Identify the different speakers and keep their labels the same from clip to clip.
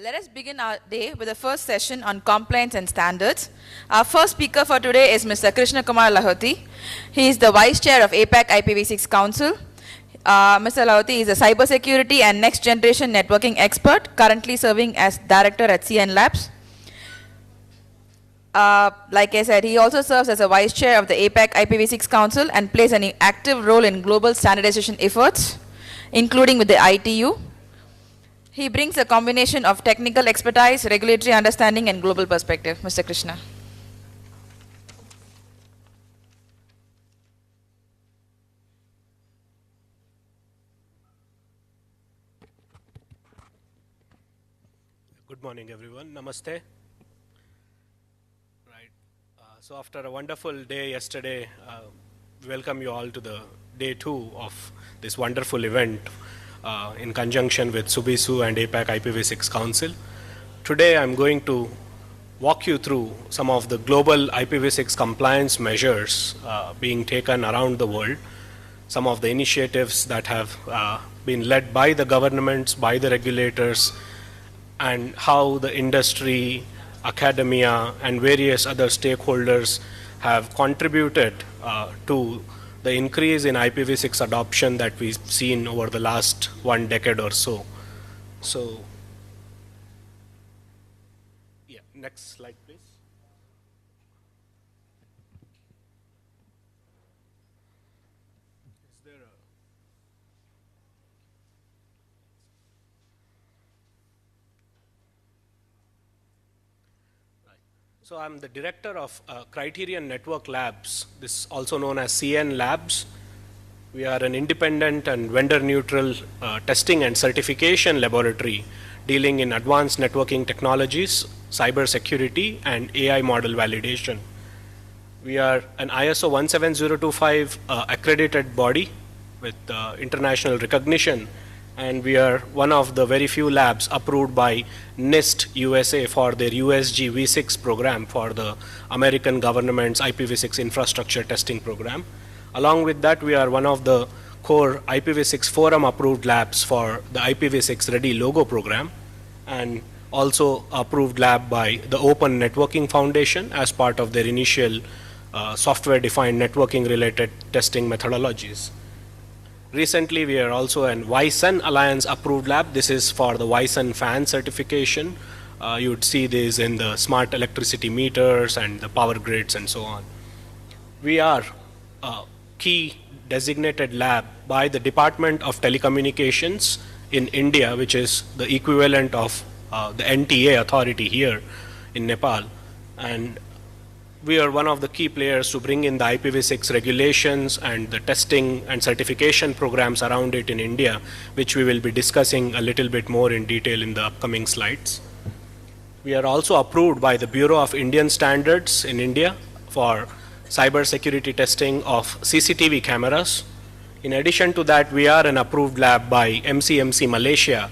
Speaker 1: Let us begin our day with the first session on compliance and standards. Our first speaker for today is Mr. Krishna Kumar Lahoti. He is the Vice Chair of APAC IPv6 Council. Mr. Lahoti is a cybersecurity and next generation networking expert, currently serving as Director at CN Labs. Like I said, he also serves as a Vice Chair of the APAC IPv6 Council and plays an active role in global standardization efforts, including with the ITU. He brings a combination of technical expertise, regulatory understanding, and global perspective. Mr. Krishna.
Speaker 2: Good morning, everyone. Namaste. Right. So after a wonderful day yesterday, welcome you all to the day 2 of this wonderful event in conjunction with Subisu and APAC IPv6 Council. Today I'm going to walk you through some of the global IPv6 compliance measures being taken around the world, some of the initiatives that have been led by the governments, by the regulators, and how the industry, academia, and various other stakeholders have contributed to the increase in IPv6 adoption that we've seen over the last 1 decade or so. So, yeah, next slide, please. Is there a... So I'm the director of Criterion Network Labs, this is also known as CN Labs. We are an independent and vendor-neutral testing and certification laboratory dealing in advanced networking technologies, cybersecurity, and AI model validation. We are an ISO 17025 accredited body with international recognition, and we are one of the very few labs approved by NIST USA for their USG V6 program for the American government's IPv6 infrastructure testing program. Along with that, we are one of the core IPv6 forum approved labs for the IPv6 Ready Logo program, and also approved lab by the Open Networking Foundation as part of their initial software-defined networking related testing methodologies. Recently, we are also an YSUN Alliance approved lab. This is for the YSUN fan certification. You would see this in the smart electricity meters and the power grids and so on. We are a key designated lab by the Department of Telecommunications in India, which is the equivalent of the NTA authority here in Nepal. And we are one of the key players to bring in the IPv6 regulations and the testing and certification programs around it in India, which we will be discussing a little bit more in detail in the upcoming slides. We are also approved by the Bureau of Indian Standards in India for cybersecurity testing of CCTV cameras. In addition to that, we are an approved lab by MCMC Malaysia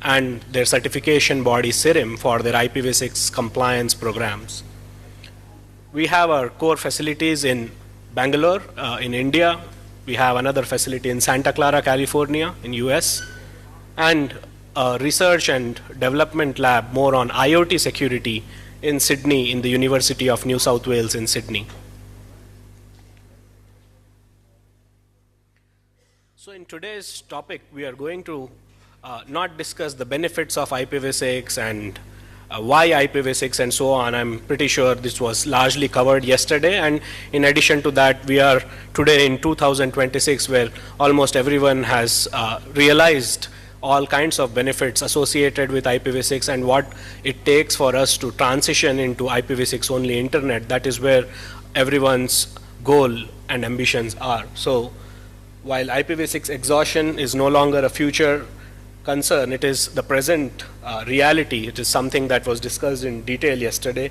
Speaker 2: and their certification body CIRIM for their IPv6 compliance programs. We have our core facilities in Bangalore, in India. We have another facility in Santa Clara, California, in US, and a research and development lab more on IoT security in Sydney, in the University of New South Wales in Sydney. So in today's topic, we are going to not discuss the benefits of IPv6 and why IPv6 and so on. I'm pretty sure this was largely covered yesterday, and in addition to that, we are today in 2026 where almost everyone has realized all kinds of benefits associated with IPv6 and what it takes for us to transition into IPv6 only internet. That is where everyone's goal and ambitions are. So while IPv6 exhaustion is no longer a future concern, it is the present reality. It is something that was discussed in detail yesterday,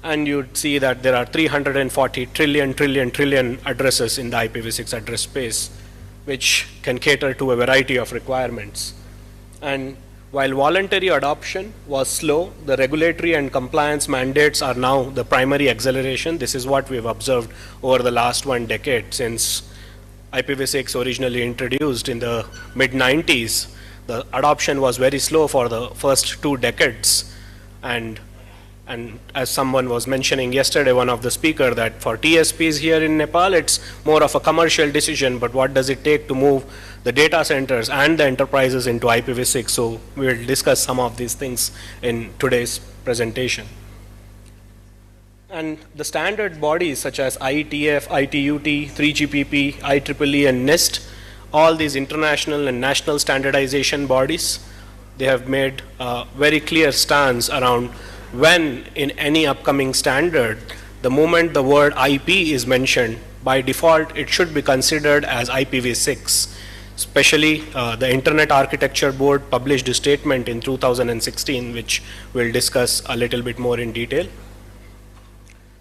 Speaker 2: and you'd see that there are 340 trillion addresses in the IPv6 address space, which can cater to a variety of requirements. And while voluntary adoption was slow, the regulatory and compliance mandates are now the primary acceleration. This is what we've observed over the last 1 decade since IPv6 originally introduced in the mid-90s. the adoption was very slow for the first 2 decades. And as someone was mentioning yesterday, one of the speaker, that for TSPs here in Nepal, it's more of a commercial decision, but what does it take to move the data centers and the enterprises into IPv6? So we will discuss some of these things in today's presentation. And the standard bodies such as IETF, ITUT, 3GPP, IEEE, and NIST, all these international and national standardization bodies, they have made a very clear stance around when in any upcoming standard, the moment the word IP is mentioned, by default it should be considered as IPv6. Especially the Internet Architecture Board published a statement in 2016, which we'll discuss a little bit more in detail.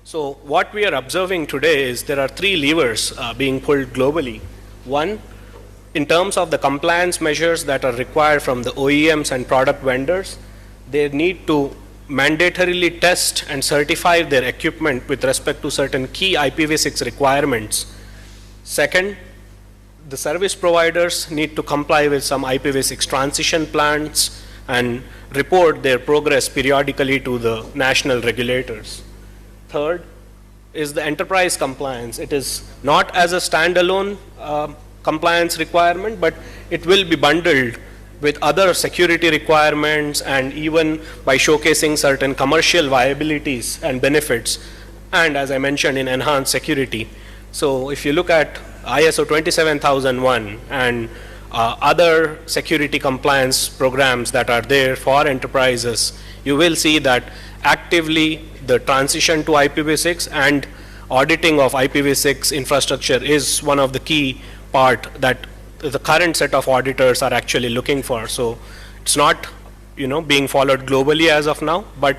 Speaker 2: So what we are observing today is there are 3 levers being pulled globally. One, in terms of the compliance measures that are required from the OEMs and product vendors, they need to mandatorily test and certify their equipment with respect to certain key IPv6 requirements. Second, the service providers need to comply with some IPv6 transition plans and report their progress periodically to the national regulators. Third is the enterprise compliance. It is not as a standalone compliance requirement, but it will be bundled with other security requirements, and even by showcasing certain commercial viabilities and benefits, and as I mentioned, in enhanced security. So if you look at ISO 27001 and other security compliance programs that are there for enterprises, you will see that actively the transition to IPv6 and auditing of IPv6 infrastructure is one of the key part that the current set of auditors are actually looking for. So it's not, being followed globally as of now, but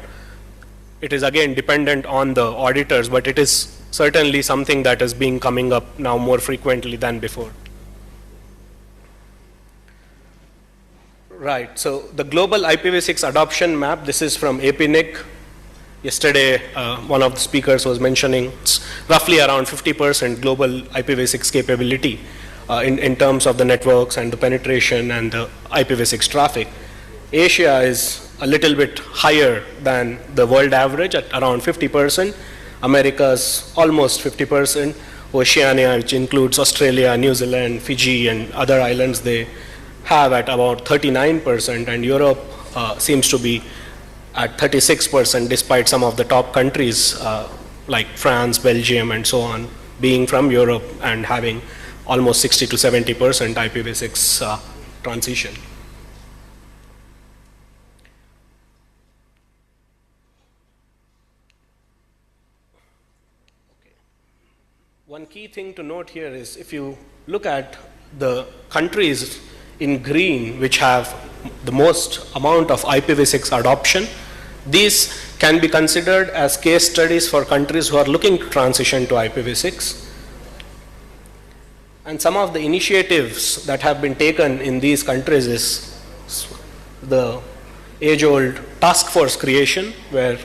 Speaker 2: it is again dependent on the auditors, but it is certainly something that is being coming up now more frequently than before. Right, so the global IPv6 adoption map, this is from APNIC. Yesterday, one of the speakers was mentioning it's roughly around 50% global IPv6 capability in terms of the networks and the penetration and the IPv6 traffic. Asia is a little bit higher than the world average at around 50%. America's almost 50%. Oceania, which includes Australia, New Zealand, Fiji, and other islands, they have at about 39%, and Europe seems to be at 36%, despite some of the top countries like France, Belgium, and so on, being from Europe and having almost 60 to 70% IPv6 transition. One key thing to note here is if you look at the countries in green which have the most amount of IPv6 adoption, these can be considered as case studies for countries who are looking to transition to IPv6. And some of the initiatives that have been taken in these countries is the age-old task force creation, where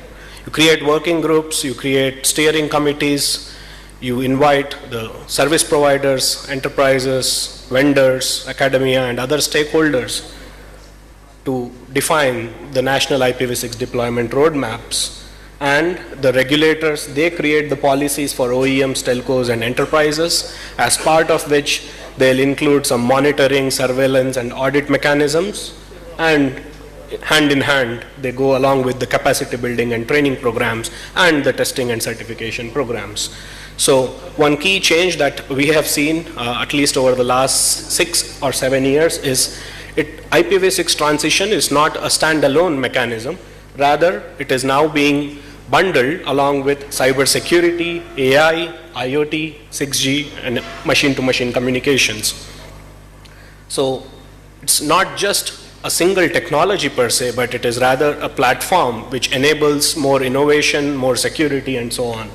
Speaker 2: you create working groups, you create steering committees, you invite the service providers, enterprises, vendors, academia, and other stakeholders to define the national IPv6 deployment roadmaps. And the regulators, they create the policies for OEMs, telcos, and enterprises, as part of which they'll include some monitoring, surveillance, and audit mechanisms. And hand in hand, they go along with the capacity building and training programs and the testing and certification programs. So one key change that we have seen, at least over the last 6 or 7 years, is IPv6 transition is not a standalone mechanism. Rather, it is now being bundled along with cybersecurity, AI, IoT, 6G, and machine-to-machine communications. So it's not just a single technology per se, but it is rather a platform which enables more innovation, more security, and so on.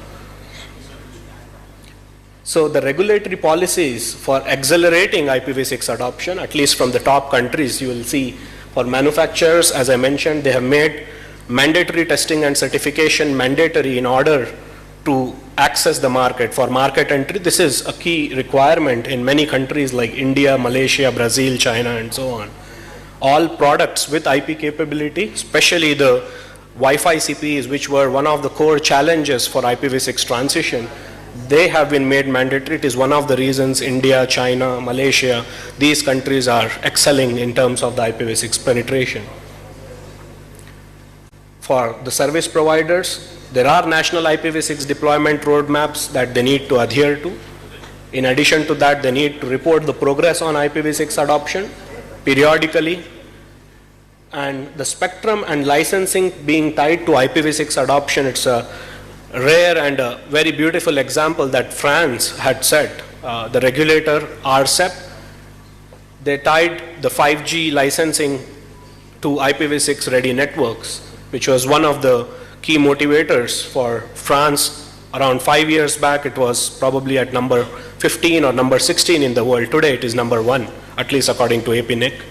Speaker 2: So the regulatory policies for accelerating IPv6 adoption, at least from the top countries, you will see for manufacturers, as I mentioned, they have made mandatory testing and certification mandatory in order to access the market. For market entry, this is a key requirement in many countries like India, Malaysia, Brazil, China, and so on. all products with IP capability, especially the Wi-Fi CPEs, which were one of the core challenges for IPv6 transition, they have been made mandatory. It is one of the reasons India, China, Malaysia, these countries are excelling in terms of the IPv6 penetration. For the service providers, there are national IPv6 deployment roadmaps that they need to adhere to. In addition to that, they need to report the progress on IPv6 adoption periodically. And the spectrum and licensing being tied to IPv6 adoption, it's a rare and a very beautiful example that France had set. The regulator, RCEP, they tied the 5G licensing to IPv6 ready networks, which was one of the key motivators for France. Around 5 years back, it was probably at number 15 or number 16 in the world. Today, it is number 1, at least according to APNIC.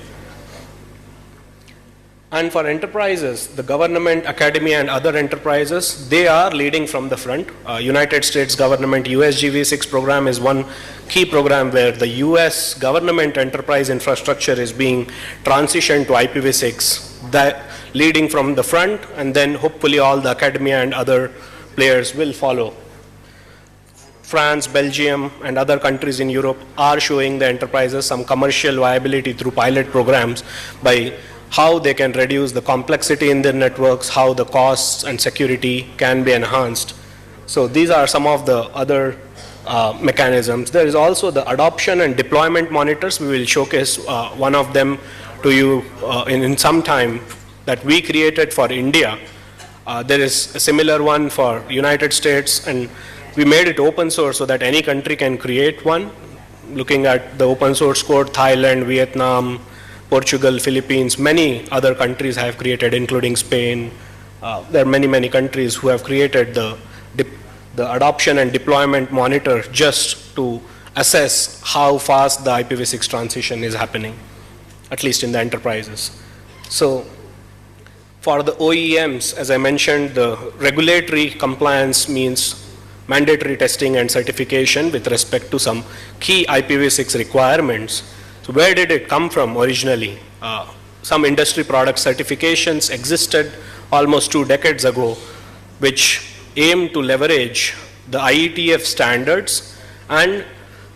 Speaker 2: And for enterprises, the government, academia, and other enterprises, they are leading from the front. United States government USGV6 program is one key program where the US government enterprise infrastructure is being transitioned to IPv6, that leading from the front, and then hopefully all the academia and other players will follow. France, Belgium, and other countries in Europe are showing the enterprises some commercial viability through pilot programs by how they can reduce the complexity in their networks, how the costs and security can be enhanced. So these are some of the other mechanisms. There is also the adoption and deployment monitors. We will showcase one of them to you in some time that we created for India. There is a similar one for United States, and we made it open source so that any country can create one. Looking at the open source code, Thailand, Vietnam, Portugal, Philippines, many other countries have created, including Spain. There are many, many countries who have created the adoption and deployment monitor just to assess how fast the IPv6 transition is happening, at least in the enterprises. So for the OEMs, as I mentioned, the regulatory compliance means mandatory testing and certification with respect to some key IPv6 requirements. So where did it come from originally? Some industry product certifications existed almost 2 decades ago, which aimed to leverage the IETF standards, and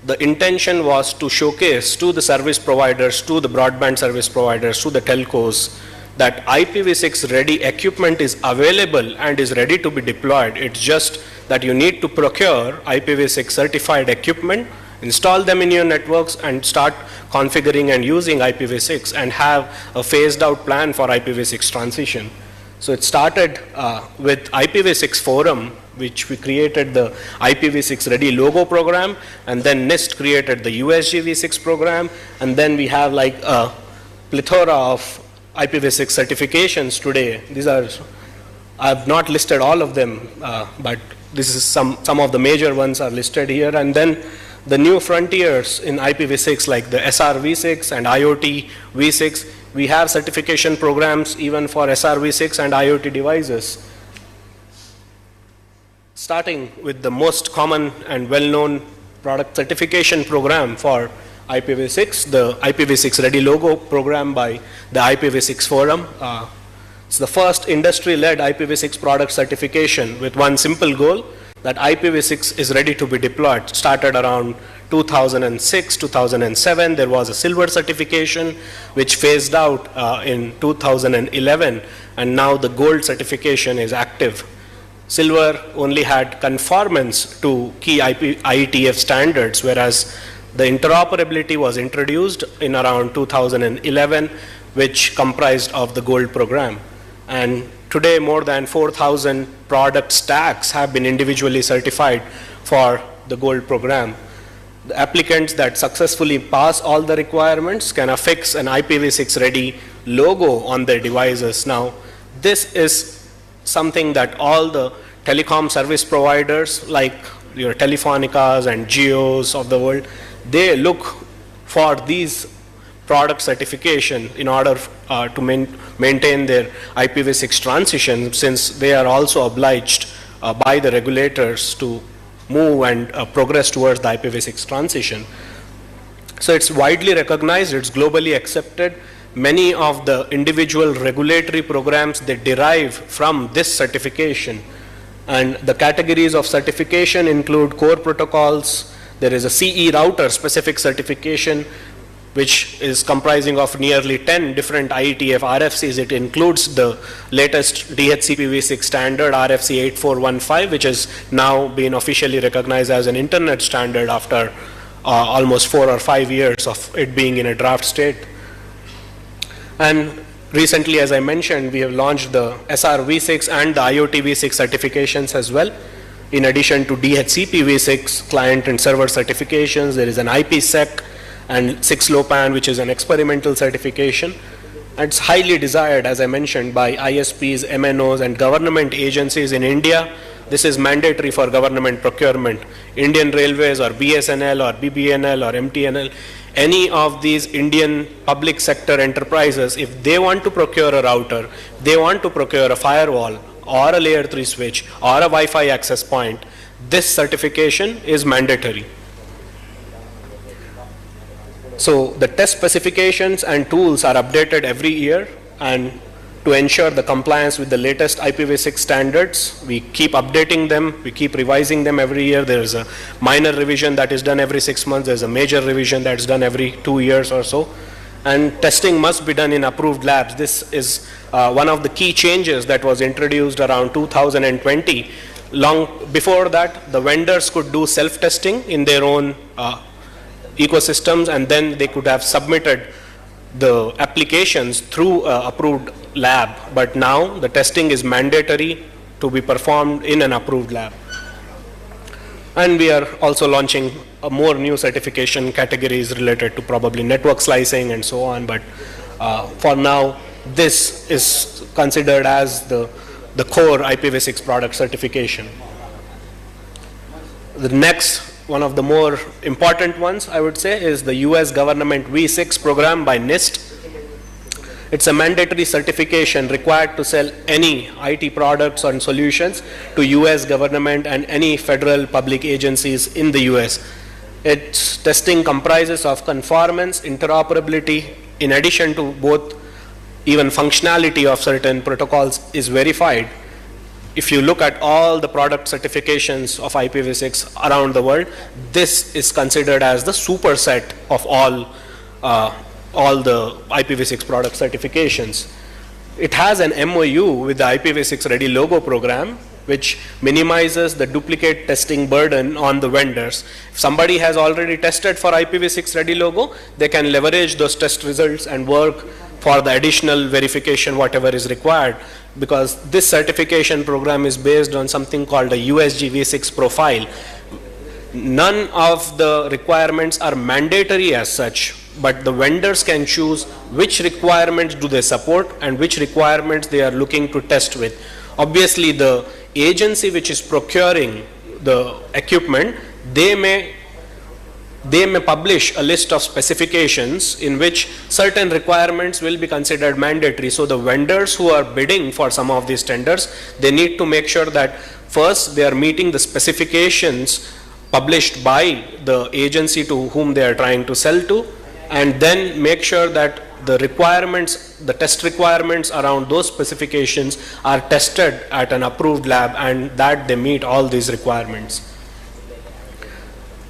Speaker 2: the intention was to showcase to the service providers, to the broadband service providers, to the telcos, that IPv6 ready equipment is available and is ready to be deployed. It's just that you need to procure IPv6 certified equipment, install them in your networks, and start configuring and using IPv6 and have a phased out plan for IPv6 transition. So it started with IPv6 Forum, which we created the IPv6 Ready logo program, and then NIST created the USGV6 program, and then we have like a plethora of IPv6 certifications today. These are, I have not listed all of them, but this is some of the major ones are listed here, and then the new frontiers in IPv6 like the SRv6 and IoT v6, we have certification programs even for SRv6 and IoT devices. Starting with the most common and well-known product certification program for IPv6, the IPv6 Ready logo program by the IPv6 Forum. It's the first industry-led IPv6 product certification with one simple goal, that IPv6 is ready to be deployed. Started around 2006, 2007. There was a silver certification which phased out in 2011, and now the gold certification is active. Silver only had conformance to key IETF standards, whereas the interoperability was introduced in around 2011, which comprised of the gold program. And today, more than 4,000 product stacks have been individually certified for the gold program. The applicants that successfully pass all the requirements can affix an IPv6 Ready logo on their devices. Now, this is something that all the telecom service providers like your Telefonicas and Geos of the world, they look for these product certification in order to maintain their IPv6 transition, since they are also obliged by the regulators to move and progress towards the IPv6 transition. So it's widely recognized, it's globally accepted. many of the individual regulatory programs, they derive from this certification. And the categories of certification include core protocols. There is a CE router specific certification, which is comprising of nearly 10 different IETF RFCs. It includes the latest DHCPv6 standard RFC 8415, which has now been officially recognized as an internet standard after almost 4 or 5 years of it being in a draft state. And recently, as I mentioned, we have launched the SRv6 and the IoTv6 certifications as well. In addition to DHCPv6 client and server certifications, there is an IPsec and 6LoWPAN, which is an experimental certification. And it's highly desired, as I mentioned, by ISPs, MNOs, and government agencies in India. This is mandatory for government procurement. Indian Railways or BSNL or BBNL or MTNL, any of these Indian public sector enterprises, if they want to procure a router, they want to procure a firewall or a layer 3 switch or a Wi-Fi access point, this certification is mandatory. So the test specifications and tools are updated every year, and to ensure the compliance with the latest IPv6 standards, we keep updating them, we keep revising them every year. There is a minor revision that is done every 6 months, there's a major revision that's done every 2 years or so. And testing must be done in approved labs. This is one of the key changes that was introduced around 2020. Long before that, the vendors could do self-testing in their own ecosystems, and then they could have submitted the applications through approved lab. But now the testing is mandatory to be performed in an approved lab. And we are also launching more new certification categories related to probably network slicing and so on. But for now, this is considered as the core IPv6 product certification. The next, one of the more important ones, I would say, is the US government V6 program by NIST. It's a mandatory certification required to sell any IT products and solutions to US government and any federal public agencies in the US. Its testing comprises of conformance, interoperability, in addition to both even functionality of certain protocols is verified. If you look at all the product certifications of IPv6 around the world, this is considered as the superset of all the IPv6 product certifications. It has an MOU with the IPv6 Ready Logo program, which minimizes the duplicate testing burden on the vendors. If somebody has already tested for IPv6 Ready Logo, they can leverage those test results and work for the additional verification, whatever is required, because this certification program is based on something called a USG V6 profile. None of the requirements are mandatory as such, but the vendors can choose which requirements do they support and which requirements they are looking to test with. Obviously, the agency which is procuring the equipment, they may publish a list of specifications in which certain requirements will be considered mandatory. So the vendors who are bidding for some of these tenders, they need to make sure that first they are meeting the specifications published by the agency to whom they are trying to sell to, and then make sure that the requirements, the test requirements around those specifications are tested at an approved lab, and that they meet all these requirements.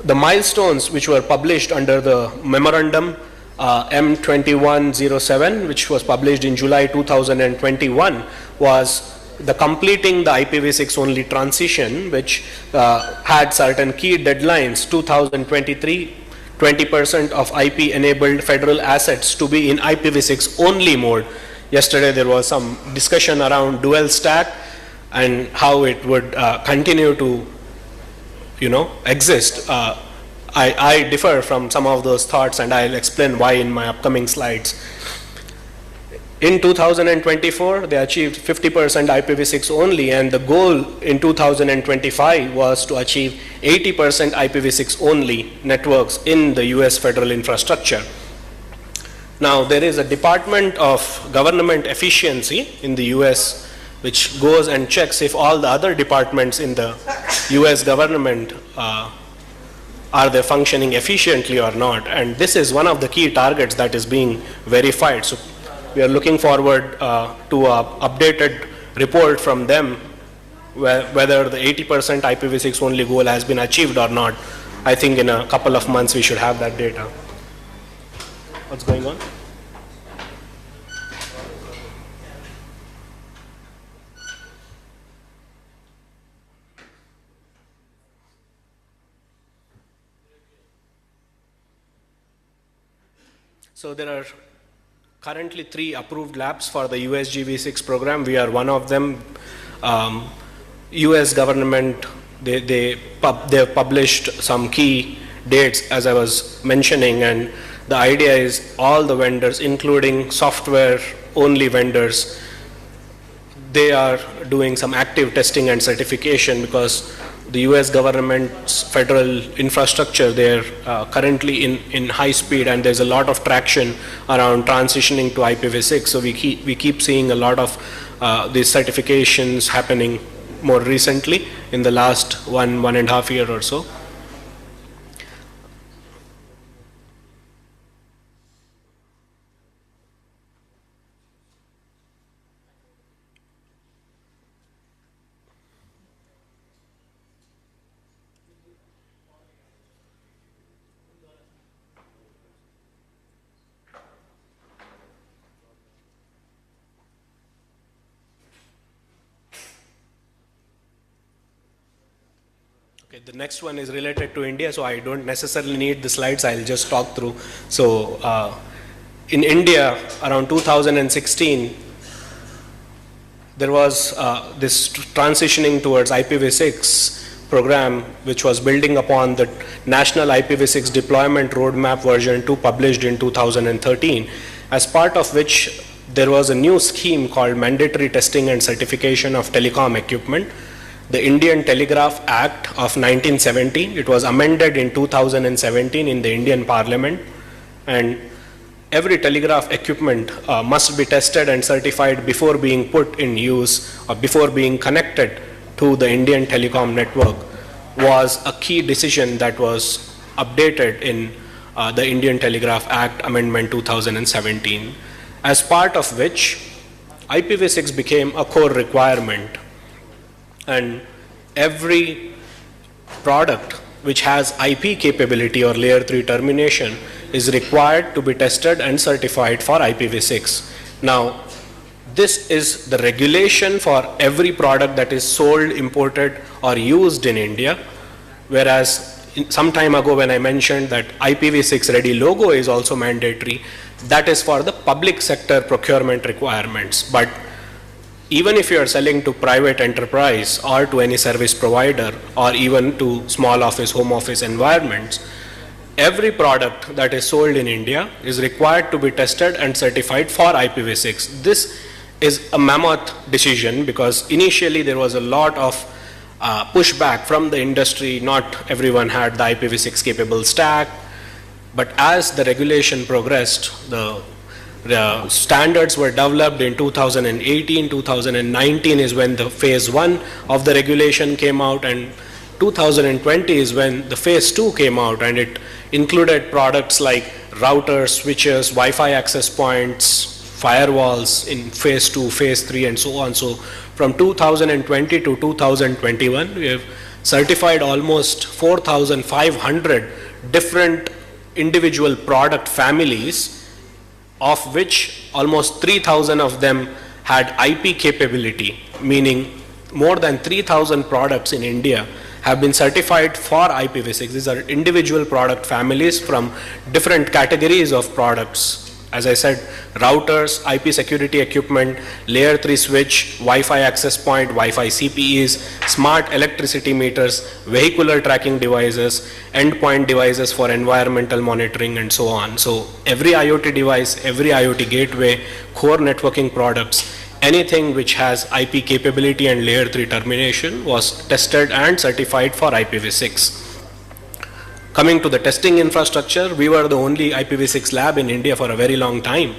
Speaker 2: The milestones which were published under the memorandum M2107, which was published in July 2021, was the completing the IPv6 only transition, which had certain key deadlines. 2023, 20% of IP enabled federal assets to be in IPv6 only mode. Yesterday there was some discussion around dual stack and how it would continue to exist. I differ from some of those thoughts, and I'll explain why in my upcoming slides. In 2024, they achieved 50% IPv6 only, and the goal in 2025 was to achieve 80% IPv6 only networks in the US federal infrastructure. Now, there is a Department of Government Efficiency in the US which goes and checks if all the other departments in the US government are they functioning efficiently or not, and this is one of the key targets that is being verified. So we are looking forward to an updated report from them whether the 80% IPv6 only goal has been achieved or not. I think in a couple of months we should have that data. What's going on? So there are currently 3 approved labs for the USGV6 program. We are one of them. US government, they have published some key dates as I was mentioning, and the idea is all the vendors, including software only vendors, they are doing some active testing and certification because the US government's federal infrastructure, they're currently in high speed, and there's a lot of traction around transitioning to IPv6. So we keep seeing a lot of these certifications happening more recently in the last one and a half year or so. Okay, the next one is related to India, so I don't necessarily need the slides, I'll just talk through. So in India, around 2016, there was this transitioning towards IPv6 program, which was building upon the National IPv6 Deployment Roadmap version 2 published in 2013, as part of which there was a new scheme called Mandatory Testing and Certification of Telecom Equipment. The Indian Telegraph Act of 1970, it was amended in 2017 in the Indian Parliament, and every telegraph equipment must be tested and certified before being put in use or before being connected to the Indian telecom network, was a key decision that was updated in the Indian Telegraph Act Amendment 2017, as part of which IPv6 became a core requirement. And every product which has IP capability or layer 3 termination is required to be tested and certified for IPv6. Now, this is the regulation for every product that is sold, imported, or used in India, whereas some time ago when I mentioned that IPv6 ready logo is also mandatory, that is for the public sector procurement requirements. But even if you are selling to private enterprise or to any service provider or even to small office, home office environments, every product that is sold in India is required to be tested and certified for IPv6. This is a mammoth decision because initially there was a lot of pushback from the industry. Not everyone had the IPv6 capable stack, but as the regulation progressed, the standards were developed in 2018, 2019 is when the phase 1 of the regulation came out, and 2020 is when the phase 2 came out, and it included products like routers, switches, Wi-Fi access points, firewalls in phase 2, phase 3 and so on. So from 2020 to 2021, we have certified almost 4,500 different individual product families, of which almost 3,000 of them had IP capability, meaning more than 3,000 products in India have been certified for IPv6. These are individual product families from different categories of products. As I said, routers, IP security equipment, layer 3 switch, Wi-Fi access point, Wi-Fi CPEs, smart electricity meters, vehicular tracking devices, endpoint devices for environmental monitoring and so on. So every IoT device, every IoT gateway, core networking products, anything which has IP capability and layer 3 termination was tested and certified for IPv6. Coming to the testing infrastructure, we were the only IPv6 lab in India for a very long time.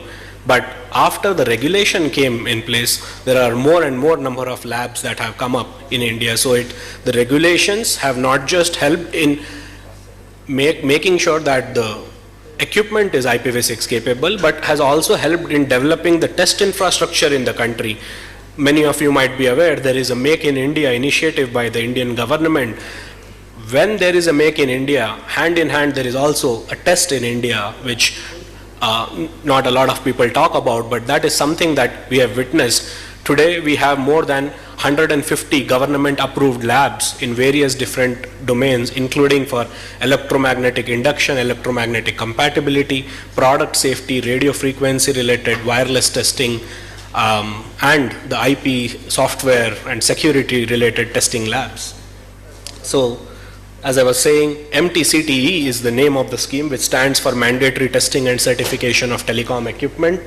Speaker 2: But after the regulation came in place, there are more and more number of labs that have come up in India. So the regulations have not just helped in making sure that the equipment is IPv6 capable, but has also helped in developing the test infrastructure in the country. Many of you might be aware there is a Make in India initiative by the Indian government. When there is a Make in India, hand in hand there is also a test in India, which not a lot of people talk about, but that is something that we have witnessed. Today we have more than 150 government approved labs in various different domains, including for electromagnetic induction, electromagnetic compatibility, product safety, radio frequency related wireless testing, and the IP software and security related testing labs. So, as I was saying, MTCTE is the name of the scheme, which stands for Mandatory Testing and Certification of Telecom Equipment.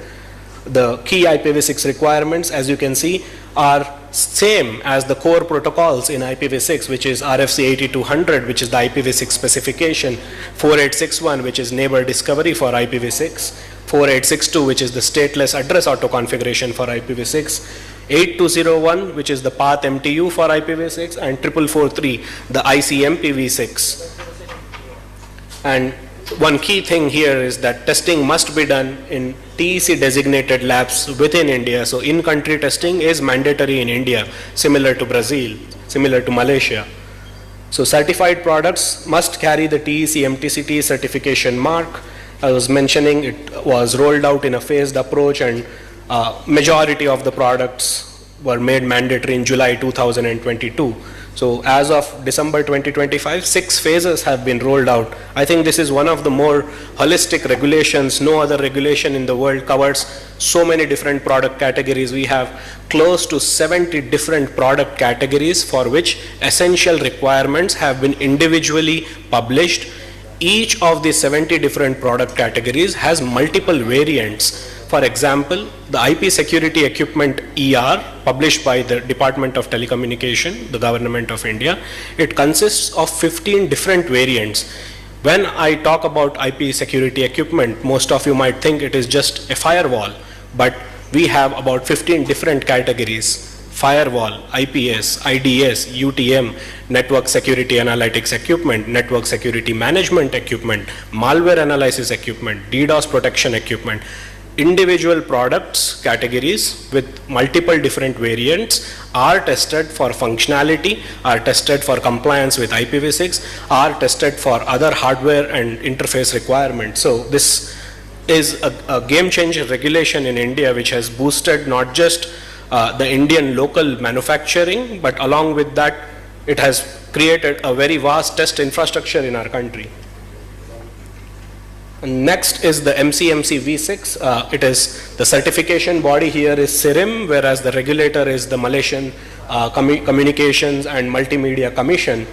Speaker 2: The key IPv6 requirements, as you can see, are same as the core protocols in IPv6, which is RFC 8200, which is the IPv6 specification, 4861, which is neighbor discovery for IPv6, 4862, which is the stateless address auto configuration for IPv6, 8201, which is the path MTU for IPv6, and 4443, the ICMPv6. And one key thing here is that testing must be done in TEC designated labs within India. So in-country testing is mandatory in India, similar to Brazil, similar to Malaysia. So certified products must carry the TEC MTCT certification mark. I was mentioning it was rolled out in a phased approach, and majority of the products were made mandatory in July 2022. So as of December 2025, 6 phases have been rolled out. I think this is one of the more holistic regulations. No other regulation in the world covers so many different product categories. We have close to 70 different product categories for which essential requirements have been individually published. Each of the 70 different product categories has multiple variants. For example, the IP security equipment ER, published by the Department of Telecommunication, the Government of India, it consists of 15 different variants. When I talk about IP security equipment, most of you might think it is just a firewall, but we have about 15 different categories: firewall, IPS, IDS, UTM, network security analytics equipment, network security management equipment, malware analysis equipment, DDoS protection equipment. Individual products categories with multiple different variants are tested for functionality, are tested for compliance with IPv6, are tested for other hardware and interface requirements. So this is a game-changer regulation in India, which has boosted not just the Indian local manufacturing, but along with that, it has created a very vast test infrastructure in our country. Next is the MCMC V6. It is the certification body here is CIRIM, whereas the regulator is the Malaysian Communications and Multimedia Commission.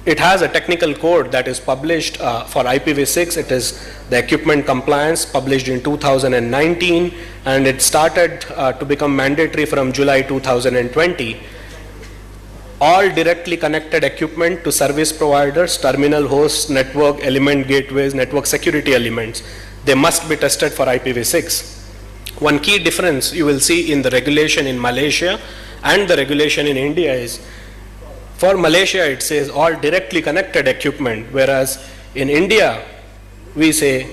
Speaker 2: It has a technical code that is published for IPv6. It is the equipment compliance, published in 2019, and it started to become mandatory from July 2020. All directly connected equipment to service providers, terminal hosts, network element gateways, network security elements, they must be tested for IPv6. One key difference you will see in the regulation in Malaysia and the regulation in India is, for Malaysia it says all directly connected equipment, whereas in India we say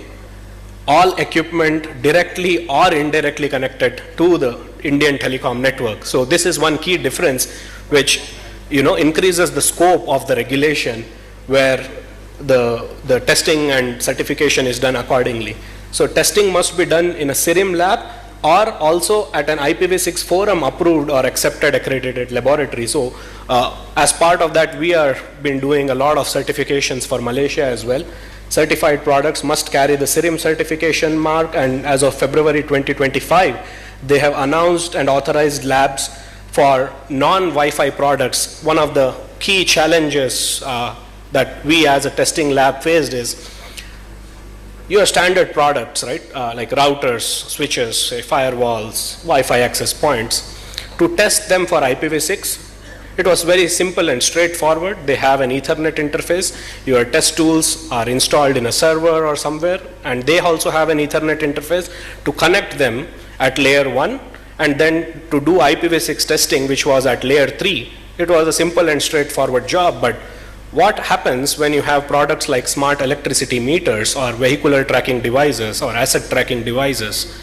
Speaker 2: all equipment directly or indirectly connected to the Indian telecom network. So this is one key difference which increases the scope of the regulation, where the testing and certification is done accordingly. So testing must be done in a CIRIM lab or also at an IPv6 forum approved or accepted accredited laboratory. So as part of that, we are been doing a lot of certifications for Malaysia as well. Certified products must carry the CIRIM certification mark, and as of February 2025, they have announced and authorized labs for non-Wi-Fi products. One of the key challenges that we as a testing lab faced is your standard products, right? Like routers, switches, say, firewalls, Wi-Fi access points. To test them for IPv6, it was very simple and straightforward. They have an Ethernet interface. Your test tools are installed in a server or somewhere, and they also have an Ethernet interface to connect them at layer 1. And then to do IPv6 testing, which was at layer 3, it was a simple and straightforward job. But what happens when you have products like smart electricity meters or vehicular tracking devices or asset tracking devices?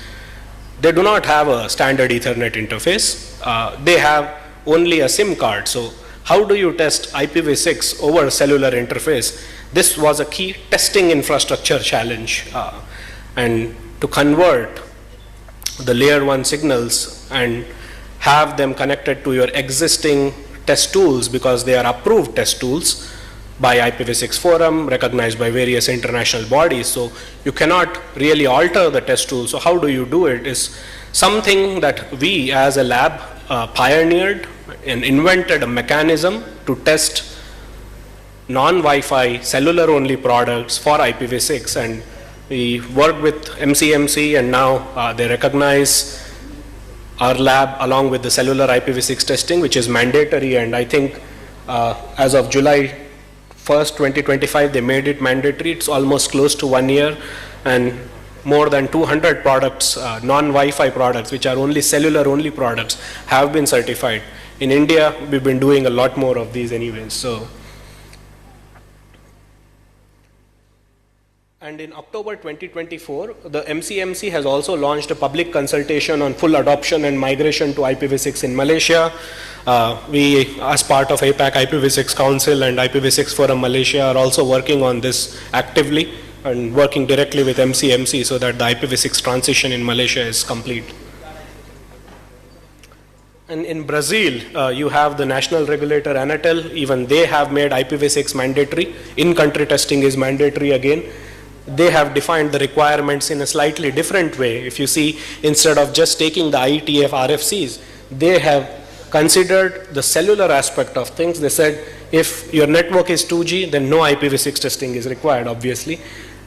Speaker 2: They do not have a standard Ethernet interface. They have only a SIM card. So how do you test IPv6 over cellular interface? This was a key testing infrastructure challenge. And to convert the layer 1 signals and have them connected to your existing test tools, because they are approved test tools by IPv6 forum, recognized by various international bodies. So you cannot really alter the test tool. So how do you do it is something that we as a lab pioneered and invented a mechanism to test non-Wi-Fi cellular only products for IPv6, and we worked with MCMC, and now they recognize our lab along with the cellular IPv6 testing, which is mandatory. And I think as of July 1st, 2025, they made it mandatory. It's almost close to 1 year, and more than 200 products, non-Wi-Fi products, which are only cellular only products, have been certified. In India, we've been doing a lot more of these anyways. So, and in October 2024, the MCMC has also launched a public consultation on full adoption and migration to IPv6 in Malaysia. We, as part of APAC IPv6 Council and IPv6 Forum Malaysia, are also working on this actively and working directly with MCMC so that the IPv6 transition in Malaysia is complete. And in Brazil, you have the national regulator Anatel. Even they have made IPv6 mandatory. In-country testing is mandatory again. They have defined the requirements in a slightly different way. If you see, instead of just taking the IETF RFCs, they have considered the cellular aspect of things. They said, if your network is 2G, then no IPv6 testing is required, obviously.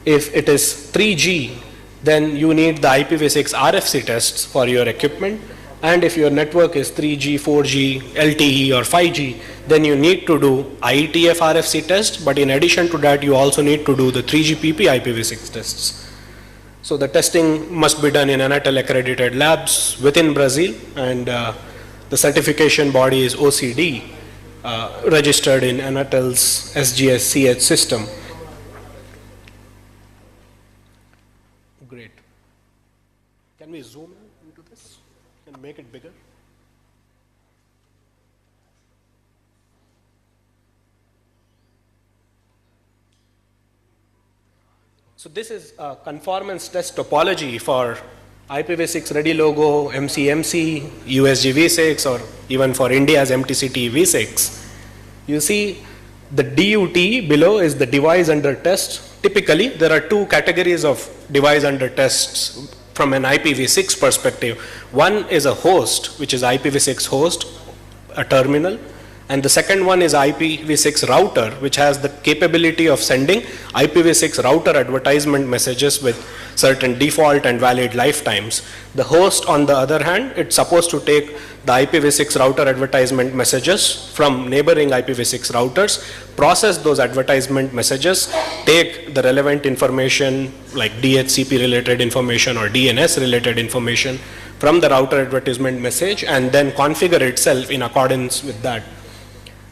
Speaker 2: If it is 3G, then you need the IPv6 RFC tests for your equipment. And if your network is 3G, 4G, LTE or 5G, then you need to do IETF RFC test, but in addition to that, you also need to do the 3GPP IPv6 tests. So the testing must be done in Anatel accredited labs within Brazil, and the certification body is OCD, registered in Anatel's SGS-CH system. Great. Can we zoom into this and make it bigger? So this is a conformance test topology for IPv6 ready logo, MCMC, USG v6, or even for India's MTCT v6. You see the DUT below is the device under test. Typically, there are two categories of device under tests from an IPv6 perspective. One is a host, which is IPv6 host, a terminal. And the second one is IPv6 router, which has the capability of sending IPv6 router advertisement messages with certain default and valid lifetimes. The host, on the other hand, it's supposed to take the IPv6 router advertisement messages from neighboring IPv6 routers, process those advertisement messages, take the relevant information like DHCP related information or DNS related information from the router advertisement message, and then configure itself in accordance with that.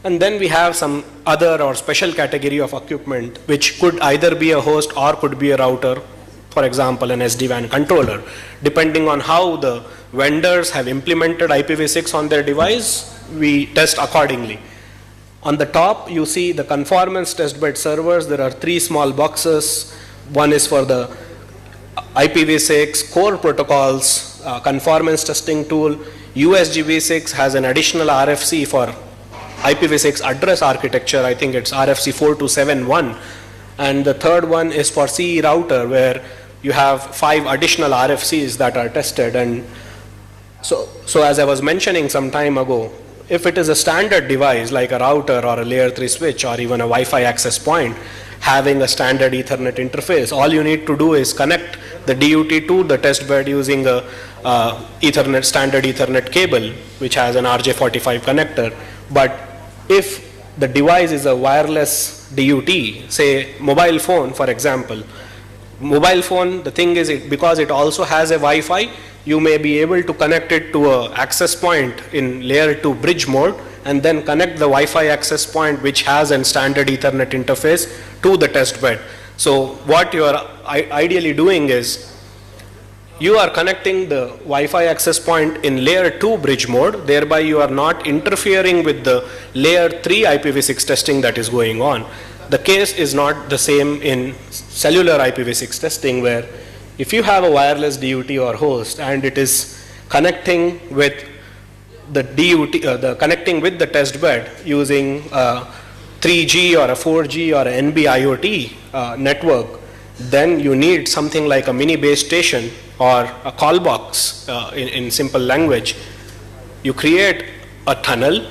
Speaker 2: And then we have some other or special category of equipment, which could either be a host or could be a router, for example, an SD-WAN controller. Depending on how the vendors have implemented IPv6 on their device, we test accordingly. On the top, you see the conformance test bed servers. There are three small boxes. One is for the IPv6 core protocols, conformance testing tool. USG v6 has an additional RFC for IPv6 address architecture. I think it's RFC 4271. And the third one is for CE router, where you have 5 additional RFCs that are tested. And so as I was mentioning some time ago, if it is a standard device like a router or a layer 3 switch or even a Wi-Fi access point having a standard Ethernet interface, all you need to do is connect the DUT to the test bed using a standard Ethernet cable, which has an RJ45 connector. But if the device is a wireless DUT, say mobile phone for example, mobile phone, the thing is, because it also has a Wi-Fi, you may be able to connect it to an access point in layer 2 bridge mode and then connect the Wi-Fi access point, which has a standard Ethernet interface, to the test bed. So what you are ideally doing is you are connecting the Wi-Fi access point in layer 2 bridge mode, thereby you are not interfering with the layer 3 IPv6 testing that is going on. The case is not the same in cellular IPv6 testing, where if you have a wireless DUT or host and it is connecting with the DUT, connecting with the test bed using 3G or a 4G or an NB IoT network, then you need something like a mini base station or a call box in simple language. You create a tunnel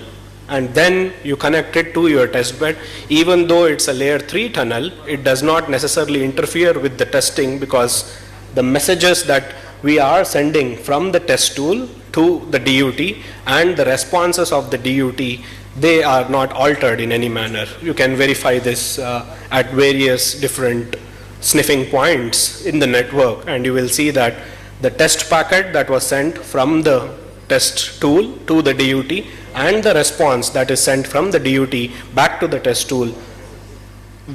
Speaker 2: and then you connect it to your test bed. Even though it's a layer 3 tunnel, it does not necessarily interfere with the testing, because the messages that we are sending from the test tool to the DUT and the responses of the DUT, they are not altered in any manner. You can verify this at various different sniffing points in the network, and you will see that the test packet that was sent from the test tool to the DUT and the response that is sent from the DUT back to the test tool,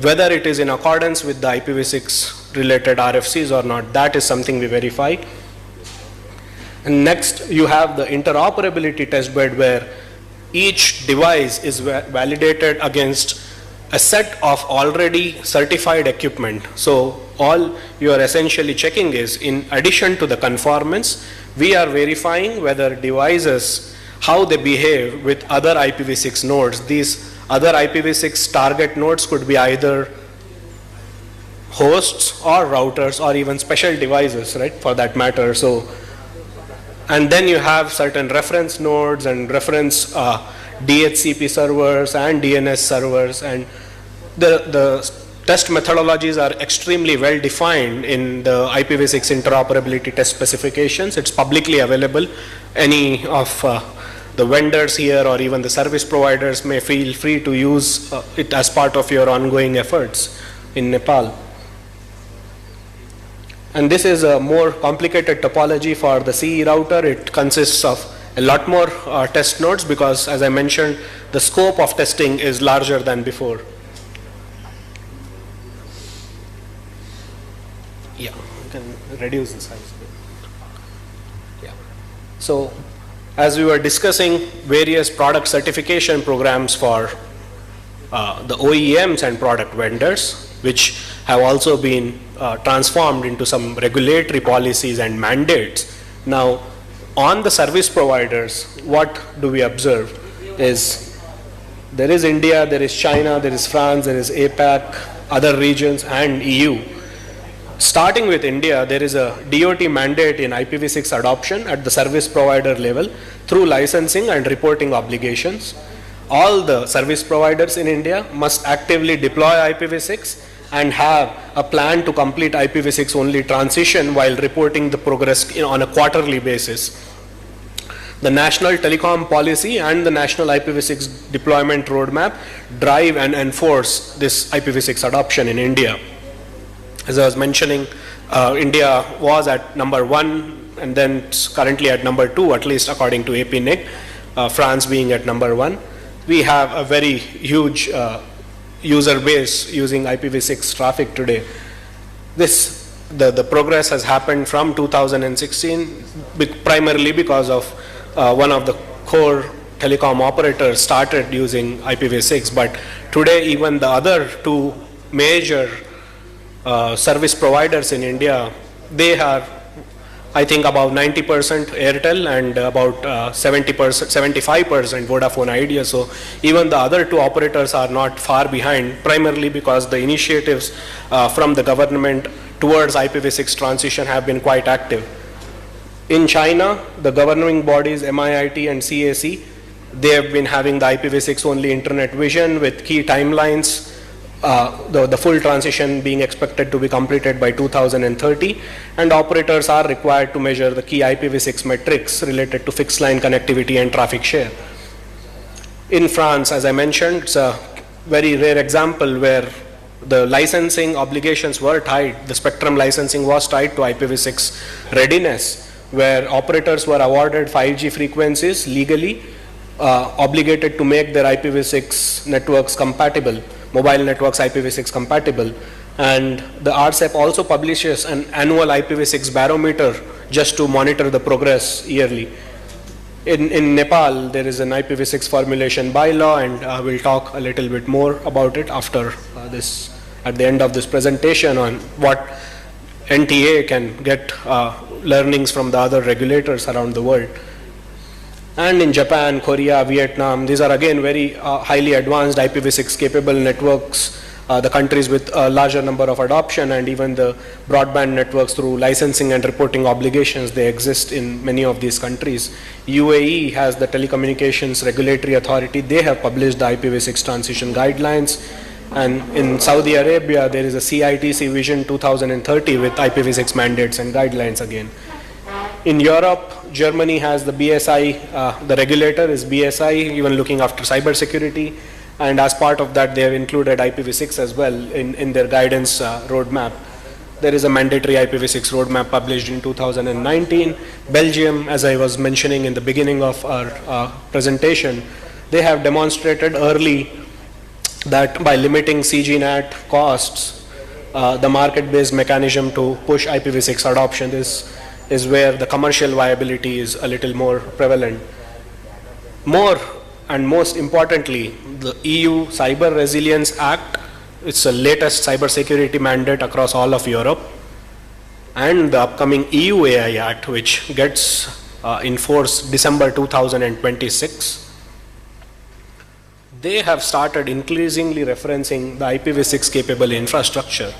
Speaker 2: whether it is in accordance with the IPv6 related RFCs or not, that is something we verify. And next you have the interoperability test bed, where each device is validated against a set of already certified equipment. So all you are essentially checking is, in addition to the conformance, we are verifying whether devices, how they behave with other IPv6 nodes. These other IPv6 target nodes could be either hosts or routers or even special devices, right, for that matter. So, and then you have certain reference nodes and reference DHCP servers and DNS servers, and the test methodologies are extremely well defined in the IPv6 interoperability test specifications. It's publicly available. Any of the vendors here or even the service providers may feel free to use it as part of your ongoing efforts in Nepal. And this is a more complicated topology for the CE router. It consists of a lot more test nodes, because, as I mentioned, the scope of testing is larger than before. Yeah, you can reduce the size. Yeah. So, as we were discussing various product certification programs for the OEMs and product vendors, which have also been transformed into some regulatory policies and mandates. Now, on the service providers, what do we observe is there is India, there is China, there is France, there is APAC, other regions, and EU. Starting with India, there is a DOT mandate in IPv6 adoption at the service provider level through licensing and reporting obligations. All the service providers in India must actively deploy IPv6 and have a plan to complete IPv6 only transition while reporting the progress on a quarterly basis. The National Telecom Policy and the National IPv6 Deployment Roadmap drive and enforce this IPv6 adoption in India. As I was mentioning, India was at number 1 and then it's currently at number 2, at least according to APNIC, France being at number 1. We have a very huge user base using IPv6 traffic today. The progress has happened from 2016 primarily because of one of the core telecom operators started using IPv6, but today even the other two major service providers in India, they are, I think, about 90% Airtel and about 75% Vodafone Idea. So even the other two operators are not far behind, primarily because the initiatives from the government towards IPv6 transition have been quite active. In China, the governing bodies MIIT and CAC, they have been having the IPv6 only internet vision with key timelines. The full transition being expected to be completed by 2030, and operators are required to measure the key IPv6 metrics related to fixed line connectivity and traffic share. In France, as I mentioned, it's a very rare example where the licensing obligations were tied, the spectrum licensing was tied to IPv6 readiness, where operators were awarded 5G frequencies legally obligated to make their IPv6 networks compatible, mobile networks IPv6 compatible. And the RCEP also publishes an annual IPv6 barometer just to monitor the progress yearly. In Nepal, there is an IPv6 formulation bylaw, and we'll talk a little bit more about it after at the end of this presentation, on what NTA can get learnings from the other regulators around the world. And in Japan, Korea, Vietnam, these are again very highly advanced IPv6 capable networks, the countries with a larger number of adoption, and even the broadband networks through licensing and reporting obligations, they exist in many of these countries. UAE has the Telecommunications Regulatory Authority. They have published the IPv6 transition guidelines. And in Saudi Arabia, there is a CITC Vision 2030 with IPv6 mandates and guidelines again. In Europe, Germany has the BSI, the regulator is BSI, even looking after cybersecurity. And as part of that, they have included IPv6 as well in their guidance roadmap. There is a mandatory IPv6 roadmap published in 2019. Belgium, as I was mentioning in the beginning of our presentation, they have demonstrated early that by limiting CGNAT costs, the market-based mechanism to push IPv6 adoption is where the commercial viability is a little more prevalent. More and most importantly, the EU Cyber Resilience Act, it's the latest cybersecurity mandate across all of Europe, and the upcoming EU AI Act, which gets in force December 2026. They have started increasingly referencing the IPv6 capable infrastructure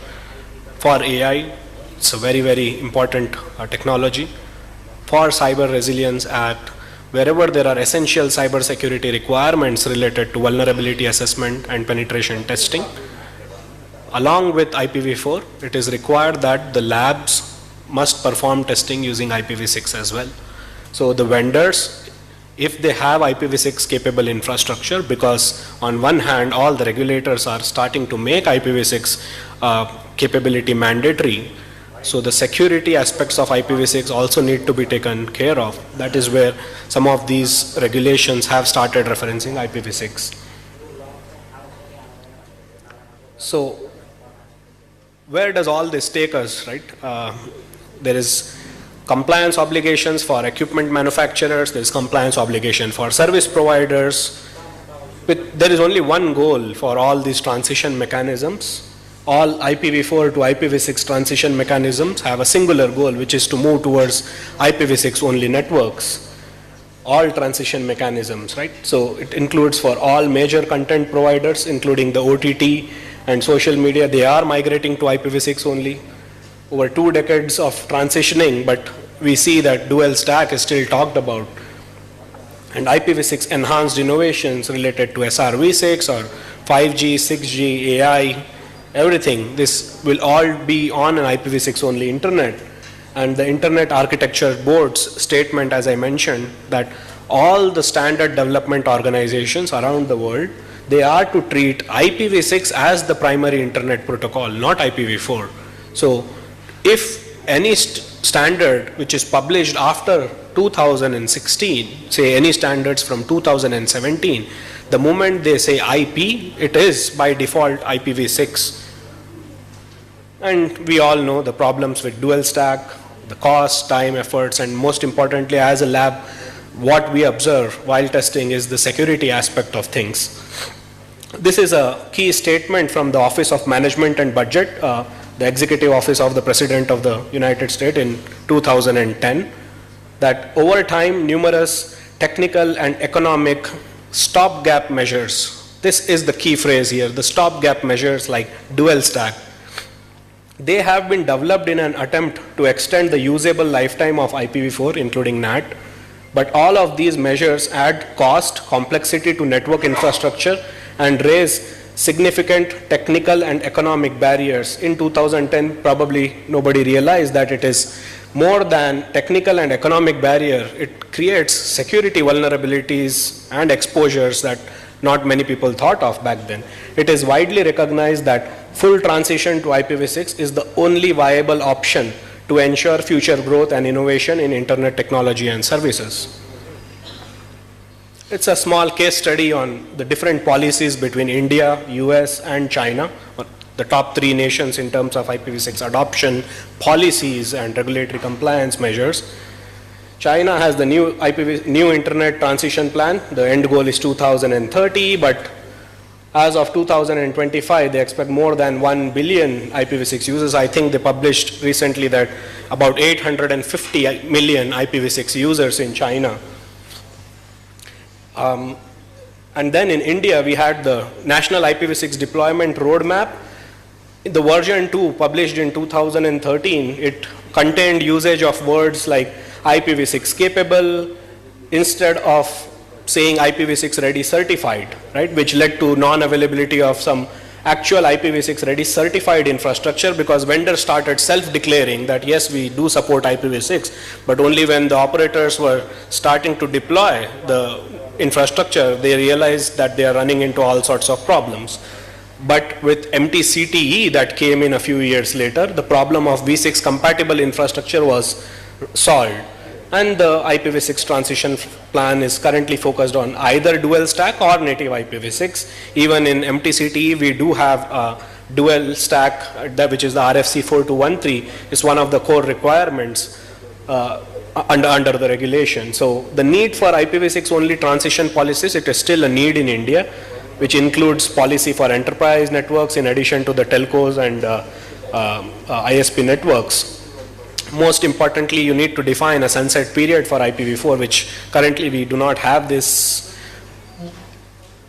Speaker 2: for AI. It's a very, very important technology. For Cyber Resilience Act, wherever there are essential cybersecurity requirements related to vulnerability assessment and penetration testing, along with IPv4, it is required that the labs must perform testing using IPv6 as well. So the vendors, if they have IPv6 capable infrastructure, because on one hand, all the regulators are starting to make IPv6 capability mandatory, so the security aspects of IPv6 also need to be taken care of. That is where some of these regulations have started referencing IPv6. So where does all this take us, right? There is compliance obligations for equipment manufacturers, there is compliance obligation for service providers. But there is only one goal for all these transition mechanisms. All IPv4 to IPv6 transition mechanisms have a singular goal, which is to move towards IPv6 only networks. All transition mechanisms, right? So it includes for all major content providers, including the OTT and social media, they are migrating to IPv6 only. Over 2 decades of transitioning, but we see that dual stack is still talked about. And IPv6 enhanced innovations related to SRv6 or 5G, 6G, AI, everything, this will all be on an IPv6 only internet. And the Internet Architecture Board's statement, as I mentioned, that all the standard development organizations around the world, they are to treat IPv6 as the primary internet protocol, not IPv4. So if any standard which is published after 2016, say any standards from 2017, the moment they say IP, it is by default IPv6. And we all know the problems with dual stack, the cost, time, efforts, and most importantly, as a lab, what we observe while testing is the security aspect of things. This is a key statement from the Office of Management and Budget, the Executive Office of the President of the United States in 2010, that over time, numerous technical and economic stopgap measures, this is the key phrase here, the stopgap measures like dual stack, they have been developed in an attempt to extend the usable lifetime of IPv4, including NAT. But all of these measures add cost, complexity to network infrastructure and raise significant technical and economic barriers. In 2010, probably nobody realized that it is more than technical and economic barrier. It creates security vulnerabilities and exposures that not many people thought of back then. It is widely recognized that full transition to IPv6 is the only viable option to ensure future growth and innovation in internet technology and services. It's a small case study on the different policies between India, US, and China, the top three nations in terms of IPv6 adoption, policies, and regulatory compliance measures. China has the new Internet Transition Plan. The end goal is 2030, but as of 2025, they expect more than 1 billion IPv6 users. I think they published recently that about 850 million IPv6 users in China. And then in India, we had the National IPv6 Deployment Roadmap. The version 2, published in 2013, it contained usage of words like IPv6 capable instead of saying IPv6 ready certified, right, which led to non-availability of some actual IPv6 ready certified infrastructure, because vendors started self-declaring that yes, we do support IPv6, but only when the operators were starting to deploy the infrastructure, they realized that they are running into all sorts of problems. But with MTCTE that came in a few years later, the problem of V6 compatible infrastructure was solved. And the IPv6 transition plan is currently focused on either dual stack or native IPv6. Even in MTCTE, we do have a dual stack, which is the RFC 4213, is one of the core requirements under the regulation. So the need for IPv6 only transition policies, it is still a need in India, which includes policy for enterprise networks in addition to the telcos and ISP networks. Most importantly, you need to define a sunset period for IPv4, which currently we do not have this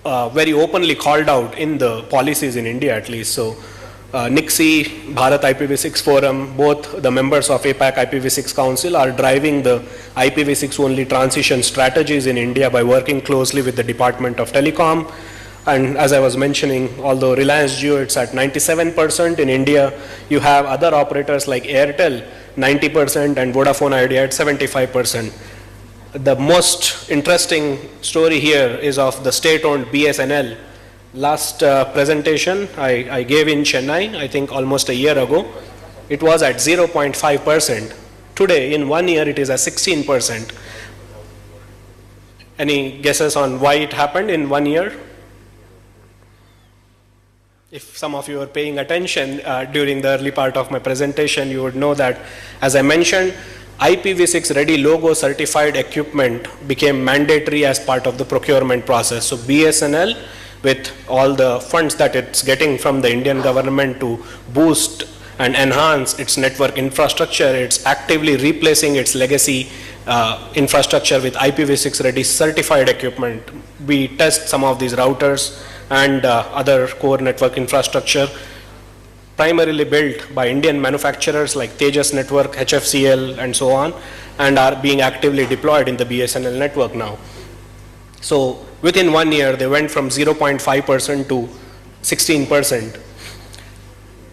Speaker 2: very openly called out in the policies in India at least. So NICSI, Bharat IPv6 Forum, both the members of APAC IPv6 Council are driving the IPv6 only transition strategies in India by working closely with the Department of Telecom. And as I was mentioning, although Reliance Jio it's at 97%, in India you have other operators like Airtel 90% and Vodafone Idea at 75%. The most interesting story here is of the state-owned BSNL. Last presentation I gave in Chennai, I think almost a year ago, it was at 0.5%. Today, in 1 year, it is at 16%. Any guesses on why it happened in 1 year? If some of you are paying attention during the early part of my presentation, you would know that, as I mentioned, IPv6 ready logo certified equipment became mandatory as part of the procurement process. So BSNL, with all the funds that it's getting from the Indian government to boost and enhance its network infrastructure, it's actively replacing its legacy infrastructure with IPv6 ready certified equipment. We test some of these routers and other core network infrastructure primarily built by Indian manufacturers like Tejas Network, HFCL and so on, and are being actively deployed in the BSNL network now. So within 1 year, they went from 0.5% to 16%.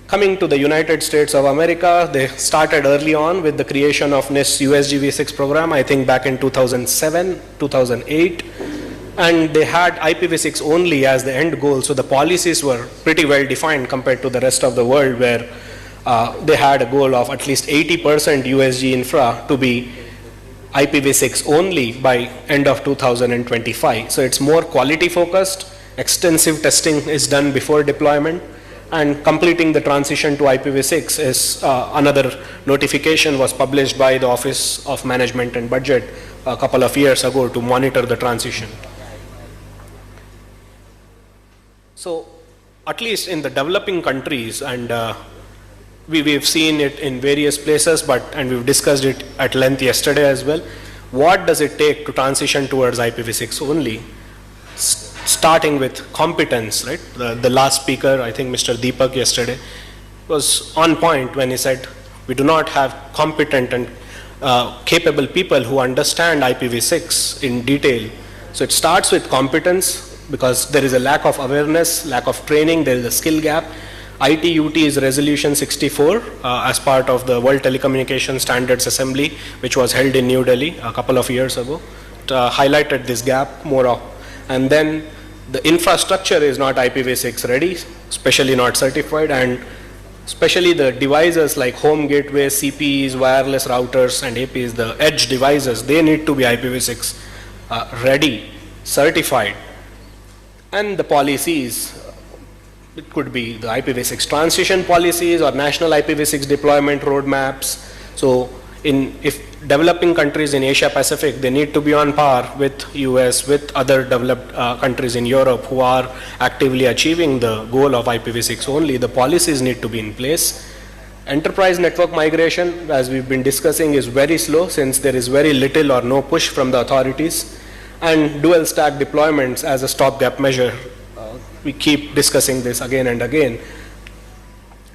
Speaker 2: Coming to the United States of America, they started early on with the creation of NIST USGV6 program, I think back in 2007, 2008. And they had IPv6 only as the end goal, so the policies were pretty well defined compared to the rest of the world, where they had a goal of at least 80% USG infra to be IPv6 only by end of 2025. So it's more quality focused, extensive testing is done before deployment, and completing the transition to IPv6 is another notification was published by the Office of Management and Budget a couple of years ago to monitor the transition. So at least in the developing countries, and we've seen it in various places, and we've discussed it at length yesterday as well, what does it take to transition towards IPv6 only? Starting with competence, right? The last speaker, I think Mr. Deepak yesterday, was on point when he said we do not have competent and capable people who understand IPv6 in detail. So it starts with competence, because there is a lack of awareness, lack of training, there is a skill gap. ITUT is resolution 64 as part of the World Telecommunication Standards Assembly, which was held in New Delhi a couple of years ago. It highlighted this gap more. And then the infrastructure is not IPv6 ready, especially not certified, and especially the devices like home gateways, CPEs, wireless routers and APs, the edge devices, they need to be IPv6 ready. certified. And the policies, it could be the IPv6 transition policies or national IPv6 deployment roadmaps. So if developing countries in Asia Pacific, they need to be on par with US, with other developed countries in Europe who are actively achieving the goal of IPv6 only. The policies need to be in place. Enterprise network migration, as we've been discussing, is very slow since there is very little or no push from the authorities. And dual stack deployments as a stopgap measure. We keep discussing this again and again.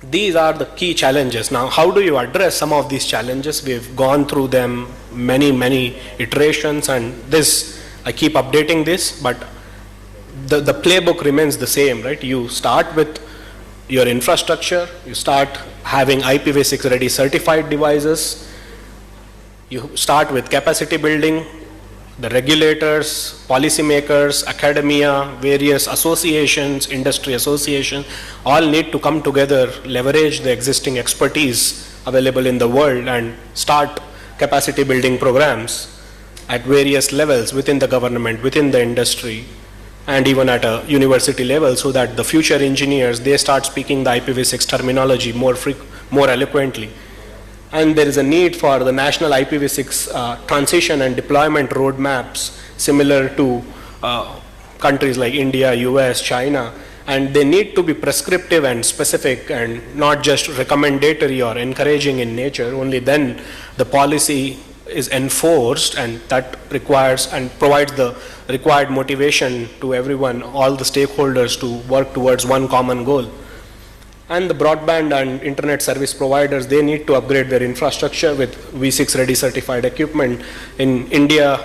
Speaker 2: These are the key challenges. Now, how do you address some of these challenges? We've gone through them many iterations, and I keep updating this, but the playbook remains the same, right? You start with your infrastructure, you start having IPv6 ready certified devices, you start with capacity building. The regulators, policymakers, academia, various associations, industry associations, all need to come together, leverage the existing expertise available in the world, and start capacity building programs at various levels within the government, within the industry, and even at a university level, so that the future engineers, they start speaking the IPv6 terminology more eloquently. And there is a need for the national IPv6 transition and deployment roadmaps similar to countries like India, US, China, and they need to be prescriptive and specific and not just recommendatory or encouraging in nature. Only then the policy is enforced, and that requires and provides the required motivation to everyone, all the stakeholders, to work towards one common goal. And the broadband and internet service providers, they need to upgrade their infrastructure with V6 ready certified equipment. In India,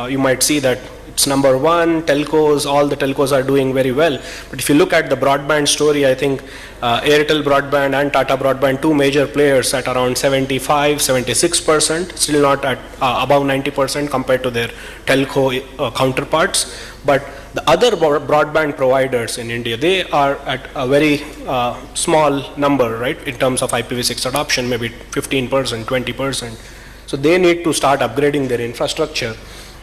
Speaker 2: you might see that it's number one, telcos, all the telcos are doing very well. But if you look at the broadband story, I think Airtel Broadband and Tata Broadband, two major players at around 75, 76%, still not at above 90% compared to their telco counterparts. But the other broadband providers in India, they are at a very small number, right, in terms of IPv6 adoption, maybe 15%, 20%. So they need to start upgrading their infrastructure.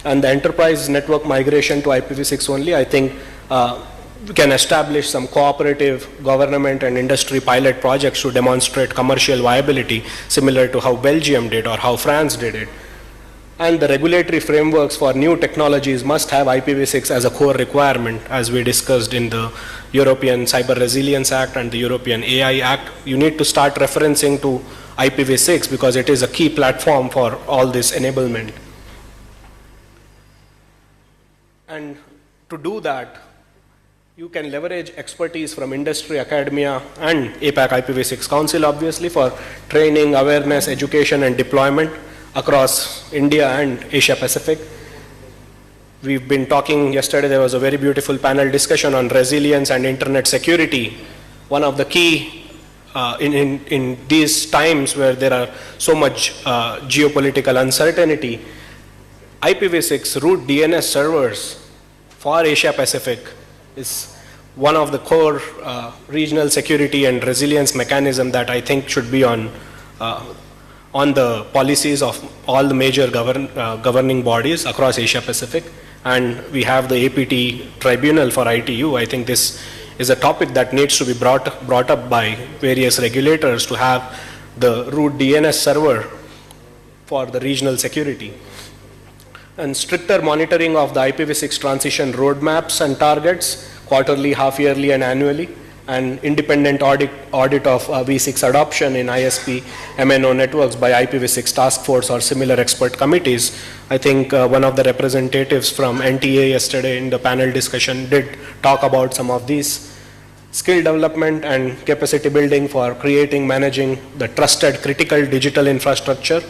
Speaker 2: And the enterprise network migration to IPv6 only, I think we can establish some cooperative government and industry pilot projects to demonstrate commercial viability, similar to how Belgium did or how France did it. And the regulatory frameworks for new technologies must have IPv6 as a core requirement, as we discussed in the European Cyber Resilience Act and the European AI Act. You need to start referencing to IPv6 because it is a key platform for all this enablement. And to do that, you can leverage expertise from industry, academia, and APAC IPv6 Council, obviously, for training, awareness, education, and deployment across India and Asia Pacific. We've been talking yesterday, there was a very beautiful panel discussion on resilience and internet security. One of the key in these times where there are so much geopolitical uncertainty, IPv6 root DNS servers for Asia Pacific is one of the core regional security and resilience mechanism that I think should be on the policies of all the major governing bodies across Asia Pacific. And we have the APT tribunal for ITU. I think this is a topic that needs to be brought up by various regulators to have the root DNS server for the regional security. And stricter monitoring of the IPv6 transition roadmaps and targets, quarterly, half-yearly, and annually, and independent audit of V6 adoption in ISP MNO networks by IPv6 task force or similar expert committees. I think one of the representatives from NTA yesterday in the panel discussion did talk about some of these. Skill development and capacity building for creating, managing the trusted critical digital infrastructure,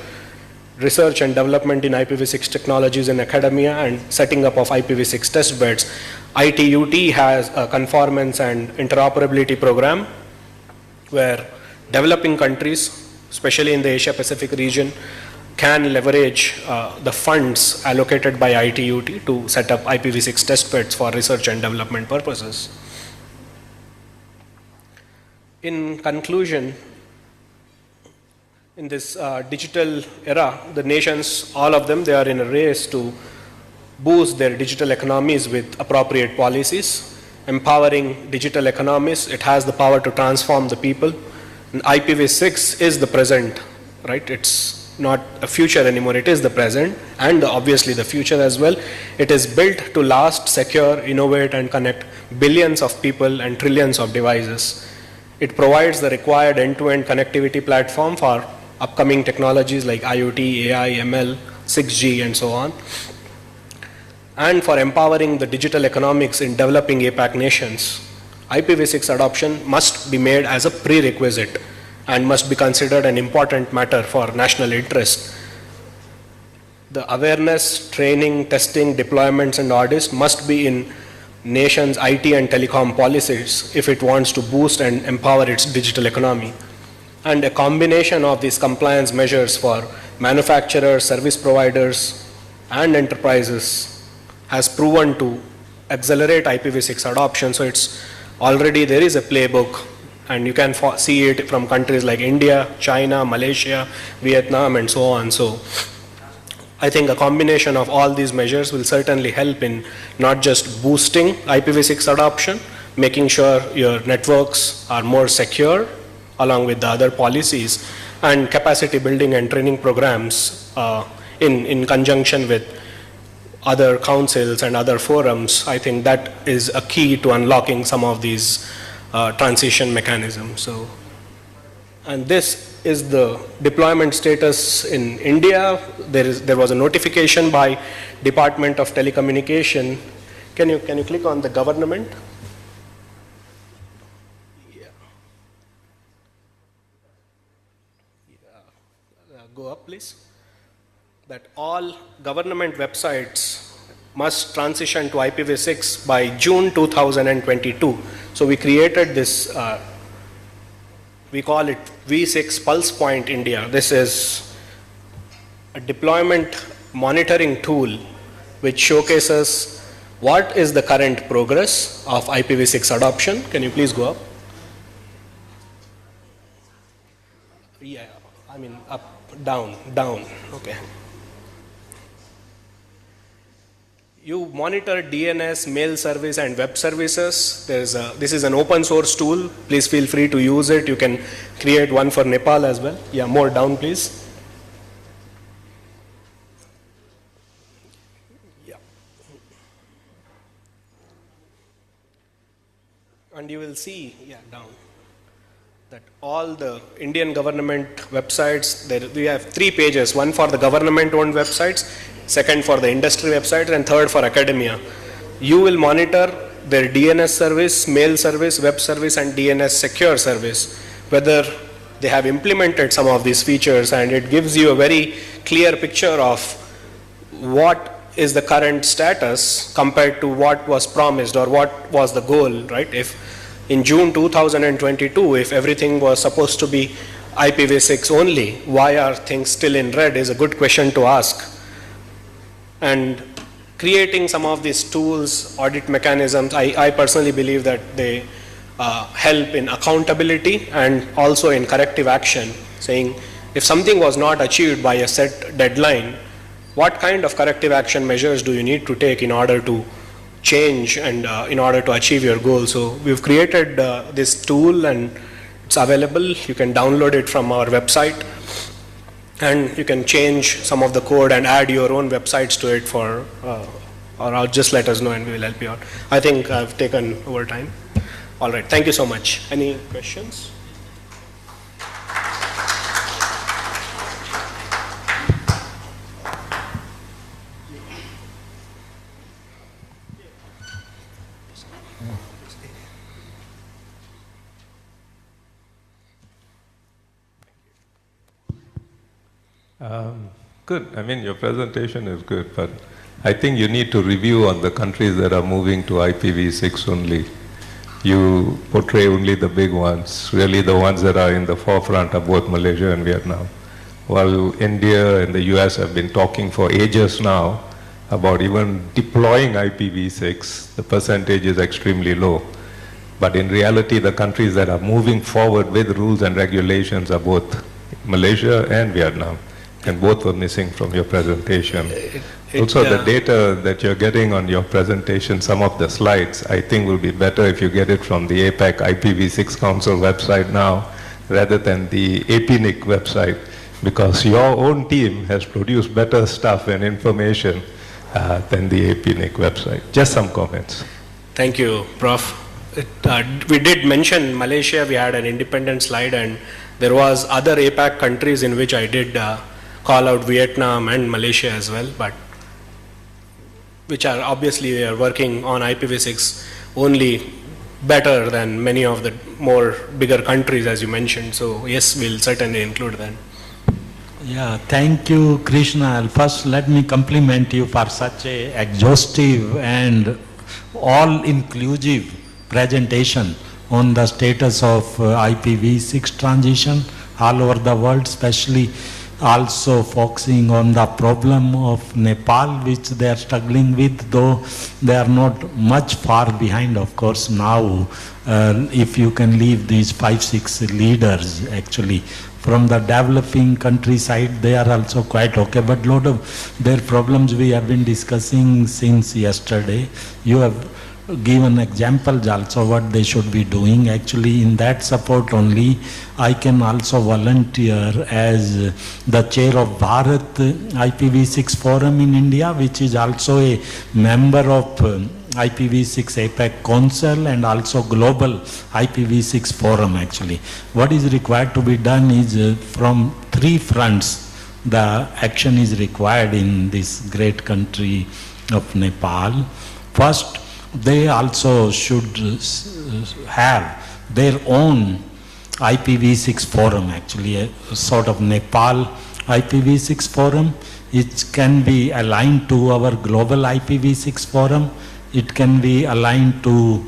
Speaker 2: research and development in IPv6 technologies in academia, and setting up of IPv6 test beds. ITUT has a conformance and interoperability program where developing countries, especially in the Asia Pacific region, can leverage the funds allocated by ITUT to set up IPv6 test beds for research and development purposes. In conclusion, in this digital era, the nations, all of them, they are in a race to boost their digital economies with appropriate policies. Empowering digital economies, it has the power to transform the people. And IPv6 is the present, right? It's not a future anymore, it is the present and obviously the future as well. It is built to last, secure, innovate and connect billions of people and trillions of devices. It provides the required end-to-end connectivity platform for upcoming technologies like IoT, AI, ML, 6G and so on. And for empowering the digital economics in developing APAC nations, IPv6 adoption must be made as a prerequisite and must be considered an important matter for national interest. The awareness, training, testing, deployments and audits must be in nation's IT and telecom policies if it wants to boost and empower its digital economy. And a combination of these compliance measures for manufacturers, service providers and enterprises has proven to accelerate IPv6 adoption. So it's already, there is a playbook and you can see it from countries like India, China, Malaysia, Vietnam and so on. So I think a combination of all these measures will certainly help in not just boosting IPv6 adoption, making sure your networks are more secure along with the other policies, and capacity building and training programs in conjunction with other councils and other forums. I think that is a key to unlocking some of these transition mechanisms. So, and this is the deployment status in India. There was a notification by Department of Telecommunication. Can you click on the government? Go up, please. That all government websites must transition to IPv6 by June 2022. So we created this, we call it V6 Pulse Point India. This is a deployment monitoring tool which showcases what is the current progress of IPv6 adoption. Can you please go up? Yeah, I mean up, down, okay. You monitor DNS, mail service and web services. This is an open source tool. Please feel free to use it. You can create one for Nepal as well. Yeah, more down please. Yeah. And you will see, yeah, down, that all the Indian government websites, we have 3 pages, one for the government owned websites, second for the industry websites, and third for academia. You will monitor their DNS service, mail service, web service and DNS secure service, whether they have implemented some of these features, and it gives you a very clear picture of what is the current status compared to what was promised or what was the goal, right? If in June 2022, if everything was supposed to be IPv6 only, why are things still in red is a good question to ask. And creating some of these tools, audit mechanisms, I personally believe that they help in accountability and also in corrective action, saying if something was not achieved by a set deadline, what kind of corrective action measures do you need to take in order to change and in order to achieve your goal. So we've created this tool and it's available. You can download it from our website and you can change some of the code and add your own websites to it for, or just let us know and we will help you out. I think I've taken over time. All right, thank you so much. Any questions?
Speaker 3: Good. I mean, your presentation is good, but I think you need to review on the countries that are moving to IPv6 only. You portray only the big ones. Really, the ones that are in the forefront are both Malaysia and Vietnam. While India and the US have been talking for ages now about even deploying IPv6, the percentage is extremely low. But in reality, the countries that are moving forward with rules and regulations are both Malaysia and Vietnam. and both were missing from your presentation. Also, the data that you're getting on your presentation, some of the slides, I think will be better if you get it from the APAC IPv6 Council website now, rather than the APNIC website, because your own team has produced better stuff and information than the APNIC website. Just some comments.
Speaker 2: Thank you, Prof. We did mention Malaysia, we had an independent slide, and there was other APAC countries in which I did call out Vietnam and Malaysia as well, but which are obviously working on IPv6 only better than many of the more bigger countries as you mentioned. So yes, we'll certainly include that.
Speaker 4: Yeah, thank you, Krishna. First, let me compliment you for such a exhaustive and all-inclusive presentation on the status of IPv6 transition all over the world, especially also focusing on the problem of Nepal, which they are struggling with, though they are not much far behind, of course, now. If you can leave these 5-6 leaders, actually, from the developing countryside, they are also quite okay, but a lot of their problems we have been discussing since yesterday. You have given examples also what they should be doing. Actually, in that support only, I can also volunteer as the chair of Bharat IPv6 Forum in India, which is also a member of IPv6 APAC Council and also Global IPv6 Forum actually. What is required to be done is from 3 fronts the action is required in this great country of Nepal. First, they also should have their own IPv6 forum actually, a sort of Nepal IPv6 forum. It can be aligned to our global IPv6 forum. It can be aligned to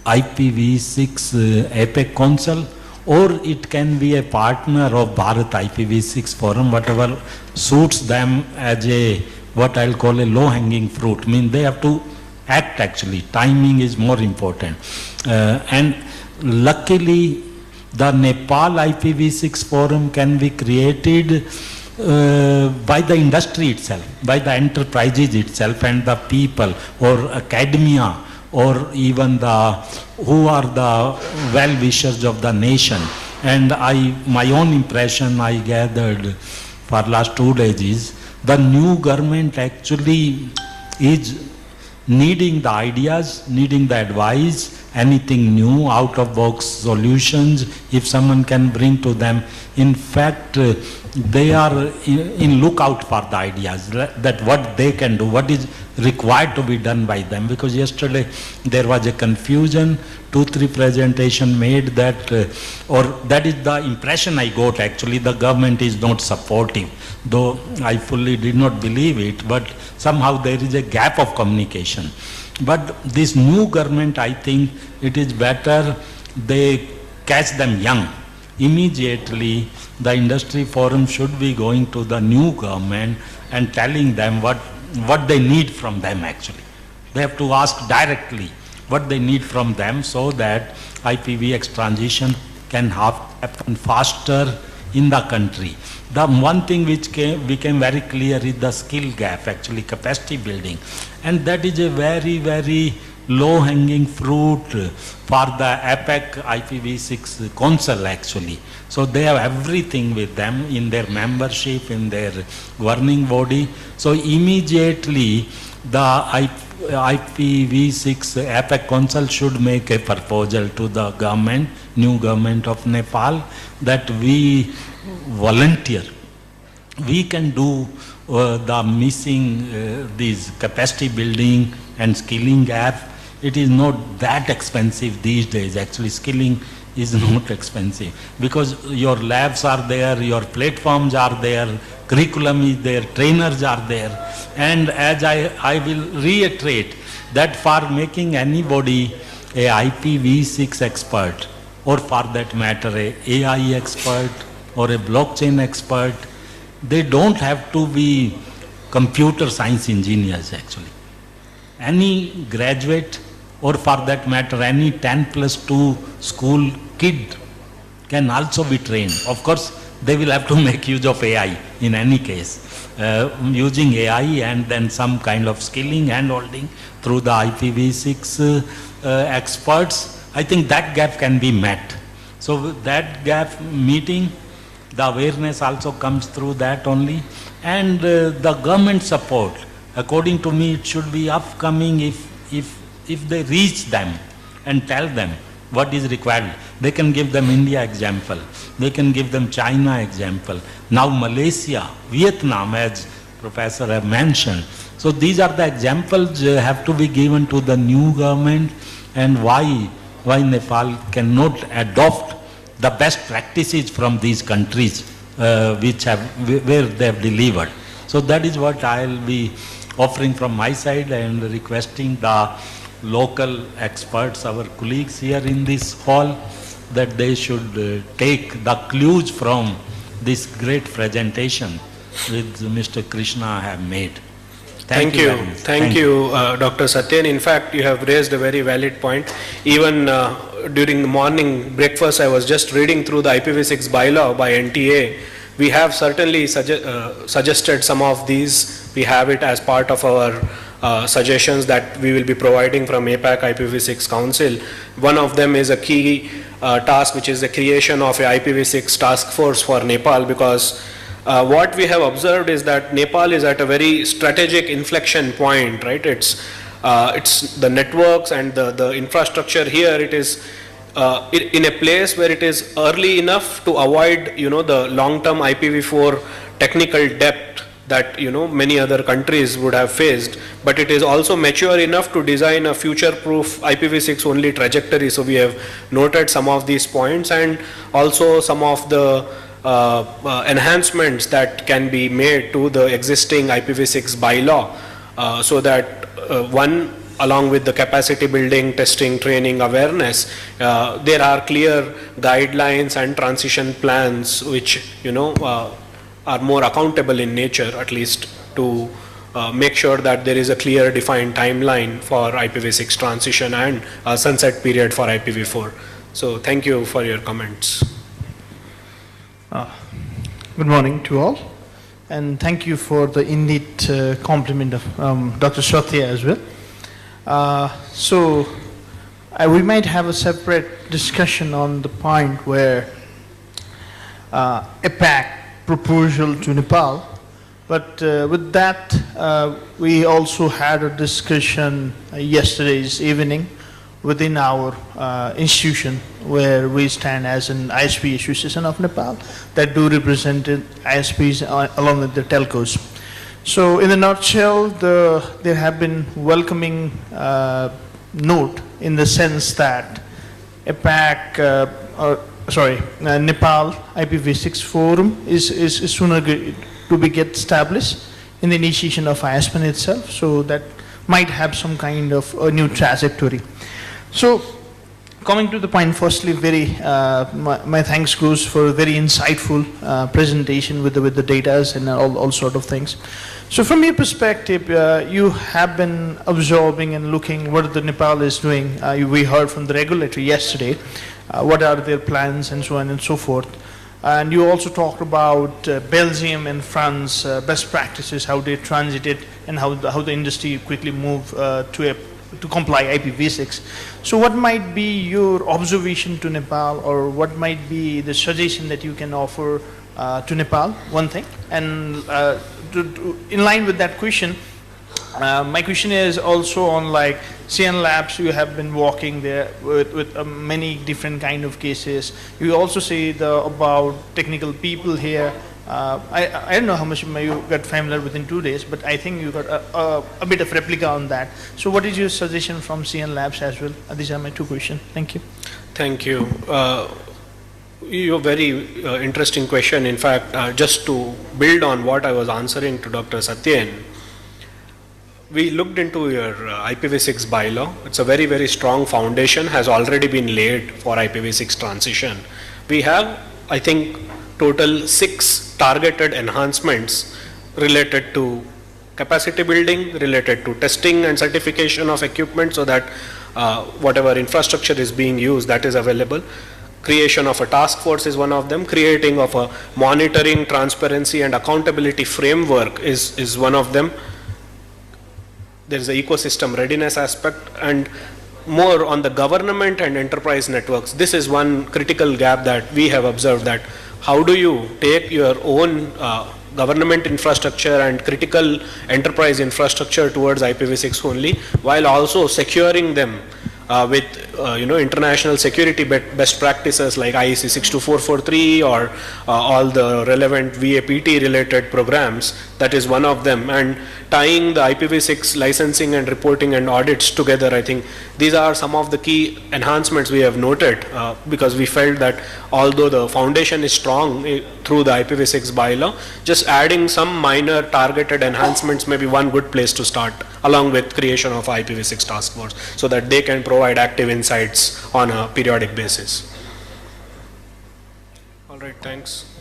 Speaker 4: IPv6 APAC Council, or it can be a partner of Bharat IPv6 forum, whatever suits them as a, what I'll call a low-hanging fruit. I mean, they have to act actually. Timing is more important. And luckily, the Nepal IPv6 forum can be created by the industry itself, by the enterprises itself and the people or academia or even the who are the well-wishers of the nation. And my own impression I gathered for last 2 days is the new government actually is needing the ideas, needing the advice, anything new, out-of-box solutions, if someone can bring to them. In fact, they are in lookout for the ideas, that what they can do, what is required to be done by them. Because yesterday there was a confusion, 2-3 presentation made that, or that is the impression I got actually, the government is not supportive. Though I fully did not believe it, but somehow there is a gap of communication. But this new government, I think it is better they catch them young. Immediately, the industry forum should be going to the new government and telling them what they need from them actually. They have to ask directly what they need from them so that IPv6 transition can happen faster in the country. The one thing which became very clear is the skill gap, actually capacity building. And that is a very, very low-hanging fruit for the APAC IPv6 Council actually. So they have everything with them in their membership, in their governing body. So immediately the IPv6 APAC Council should make a proposal to the government, new government of Nepal, that we volunteer. We can do the missing these capacity building and skilling gap. It is not that expensive these days. Actually, skilling is not expensive because your labs are there, your platforms are there, curriculum is there, trainers are there. And as I will reiterate that for making anybody a IPv6 expert, or for that matter a AI expert or a blockchain expert, they don't have to be computer science engineers actually. Any graduate, or for that matter any 10+2 school kid can also be trained. Of course, they will have to make use of AI in any case. Using AI and then some kind of skilling and holding through the IPv6 experts, I think that gap can be met. So with that gap meeting, the awareness also comes through that only. And the government support, according to me, it should be upcoming if they reach them and tell them what is required. They can give them India example. They can give them China example. Now Malaysia, Vietnam, as Professor have mentioned. So these are the examples have to be given to the new government, and why Nepal cannot adopt the best practices from these countries where they have delivered. So that is what I will be offering from my side and requesting the local experts, our colleagues here in this hall, that they should take the clues from this great presentation which Mr. Krishna have made. Thank you.
Speaker 2: Thank you, Dr. Satyan. In fact, you have raised a very valid point. Even during the morning breakfast, I was just reading through the IPv6 bylaw by NTA. We have certainly suggested some of these. We have it as part of our suggestions that we will be providing from APAC IPv6 Council. One of them is a key task, which is the creation of a IPv6 task force for Nepal, because what we have observed is that Nepal is at a very strategic inflection point, right? It's the networks and the infrastructure here. It is in a place where it is early enough to avoid, the long-term IPv4 technical debt that, many other countries would have faced. But it is also mature enough to design a future-proof IPv6 only trajectory. So we have noted some of these points, and also some of the enhancements that can be made to the existing IPv6 bylaw, so that one, along with the capacity building, testing, training, awareness, there are clear guidelines and transition plans which are more accountable in nature, at least to make sure that there is a clear defined timeline for IPv6 transition and a sunset period for IPv4. So thank you for your comments.
Speaker 5: Good morning to all, and thank you for the indeed compliment of Dr. Satya as well. We might have a separate discussion on the point where APAC proposal to Nepal, but with that we also had a discussion yesterday's evening within our institution, where we stand as an ISP Association of Nepal that do represent ISPs along with the telcos. So in a nutshell, there have been welcoming note in the sense that APAC, Nepal IPv6 forum is sooner to be get established in the initiation of ISPN itself. So that might have some kind of a new trajectory. So coming to the point, firstly, my thanks goes for a very insightful presentation with the data and all sort of things. So from your perspective, you have been absorbing and looking what the Nepal is doing. We heard from the regulator yesterday, what are their plans and so on and so forth. And you also talked about Belgium and France best practices, how they transited and how the industry quickly moved to comply IPv6. So what might be your observation to Nepal, or what might be the suggestion that you can offer to Nepal, one thing? And in line with that question, my question is also on like CN Labs. You have been walking there with many different kind of cases. You also say about technical people here. I don't know how much you got familiar within 2 days, but I think you got a bit of replica on that. So what is your suggestion from CN Labs as well? These are my two questions. Thank you.
Speaker 2: Thank you. Your very interesting question. In fact, just to build on what I was answering to Dr. Satyan, we looked into your IPv6 bylaw. It's a very, very strong foundation, has already been laid for IPv6 transition. We have, I think, total 6 targeted enhancements related to capacity building, related to testing and certification of equipment, so that whatever infrastructure is being used, that is available. creation of a task force is one of them. Creating of a monitoring, transparency and accountability framework is one of them. There is the ecosystem readiness aspect, and more on the government and enterprise networks. This is one critical gap that we have observed, that how do you take your own government infrastructure and critical enterprise infrastructure towards IPv6 only, while also securing them with international security best practices like IEC 62443 or all the relevant VAPT related programs. That is one of them. And tying the IPv6 licensing and reporting and audits together, I think these are some of the key enhancements we have noted, because we felt that although the foundation is strong through the IPv6 bylaw, just adding some minor targeted enhancements may be one good place to start, along with creation of IPv6 task force, so that they can provide active insights on a periodic basis. All right, thanks.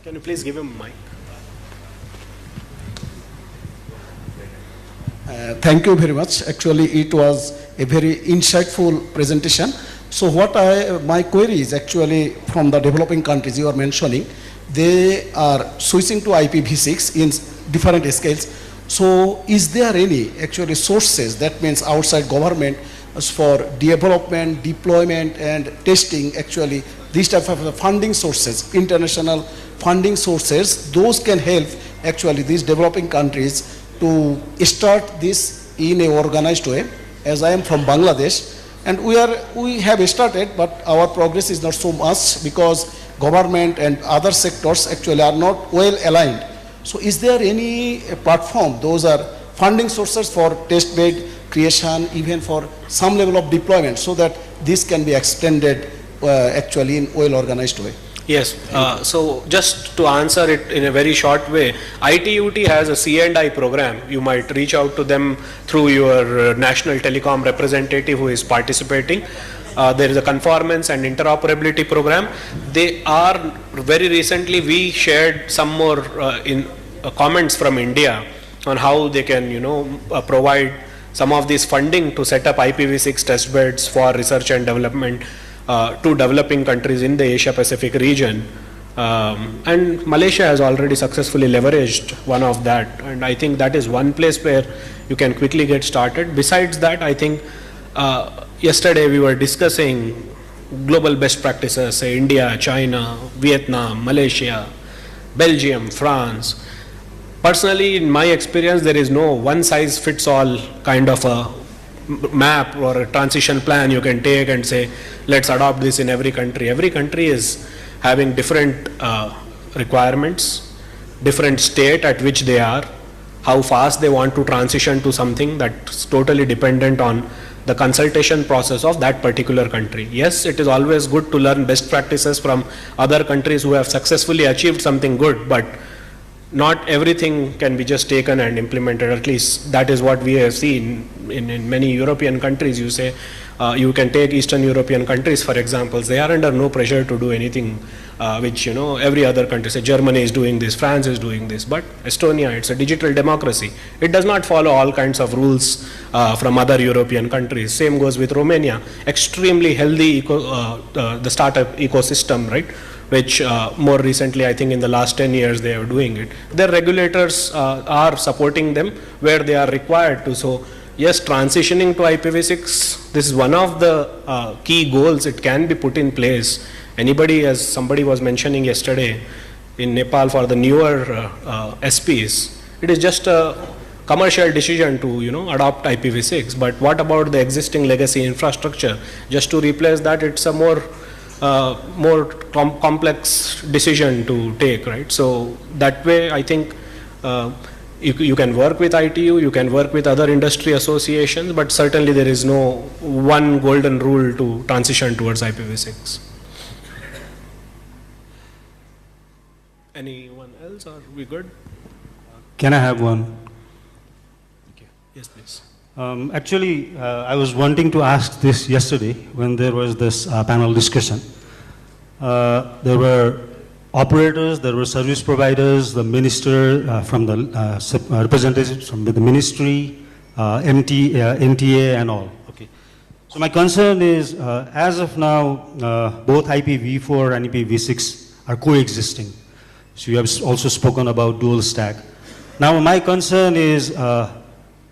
Speaker 2: Can you please give him a mic?
Speaker 6: Thank you very much. Actually, it was a very insightful presentation. So what my query is actually from the developing countries you are mentioning, they are switching to IPv6 in different scales. So is there any actually sources, that means outside government, for development, deployment and testing, actually these type of funding sources, international funding sources, those can help actually these developing countries to start this in a organized way. As I am from Bangladesh, and we have started, but our progress is not so much because government and other sectors actually are not well aligned. So is there any platform, those are funding sources for test bed creation, even for some level of deployment, so that this can be extended actually in well organized way?
Speaker 2: Yes, so just to answer it in a very short way, ITUT has a C&I program. You might reach out to them through your national telecom representative who is participating. There is a conformance and interoperability program. They are, very recently we shared some more comments from India on how they can provide some of this funding to set up IPv6 test beds for research and development to developing countries in the Asia Pacific region. And Malaysia has already successfully leveraged one of that, and I think that is one place where you can quickly get started. Besides that, I think yesterday we were discussing global best practices, say India, China, Vietnam, Malaysia, Belgium, France. Personally, in my experience, there is no one size fits all kind of a map or a transition plan you can take and say, let's adopt this in every country. Every country is having different requirements, different state at which they are, how fast they want to transition to something. That's totally dependent on the consultation process of that particular country. Yes, it is always good to learn best practices from other countries who have successfully achieved something good, but not everything can be just taken and implemented. At least that is what we have seen in many European countries. You say you can take Eastern European countries for examples. They are under no pressure to do anything which every other country, say Germany is doing this, France is doing this, but Estonia, it's a digital democracy. It does not follow all kinds of rules from other European countries. Same goes with Romania. Extremely healthy the startup ecosystem, right? Which more recently, I think in the last 10 years, they are doing it. Their regulators are supporting them where they are required to. So yes, transitioning to IPv6, this is one of the key goals. It can be put in place. Anybody, as somebody was mentioning yesterday, in Nepal for the newer SPs, it is just a commercial decision to adopt IPv6. But what about the existing legacy infrastructure? Just to replace that, it's a more complex decision to take, right? So that way, I think you can work with ITU, you can work with other industry associations, but certainly there is no one golden rule to transition towards IPv6. Anyone else? Are we good?
Speaker 7: Can I have one?
Speaker 2: Okay. Yes, please.
Speaker 7: Actually, I was wanting to ask this yesterday when there was this panel discussion. There were operators, there were service providers, the minister from the representatives from the ministry, NTA and all. Okay. So my concern is, as of now, both IPv4 and IPv6 are coexisting. So you have also spoken about dual stack. Now my concern is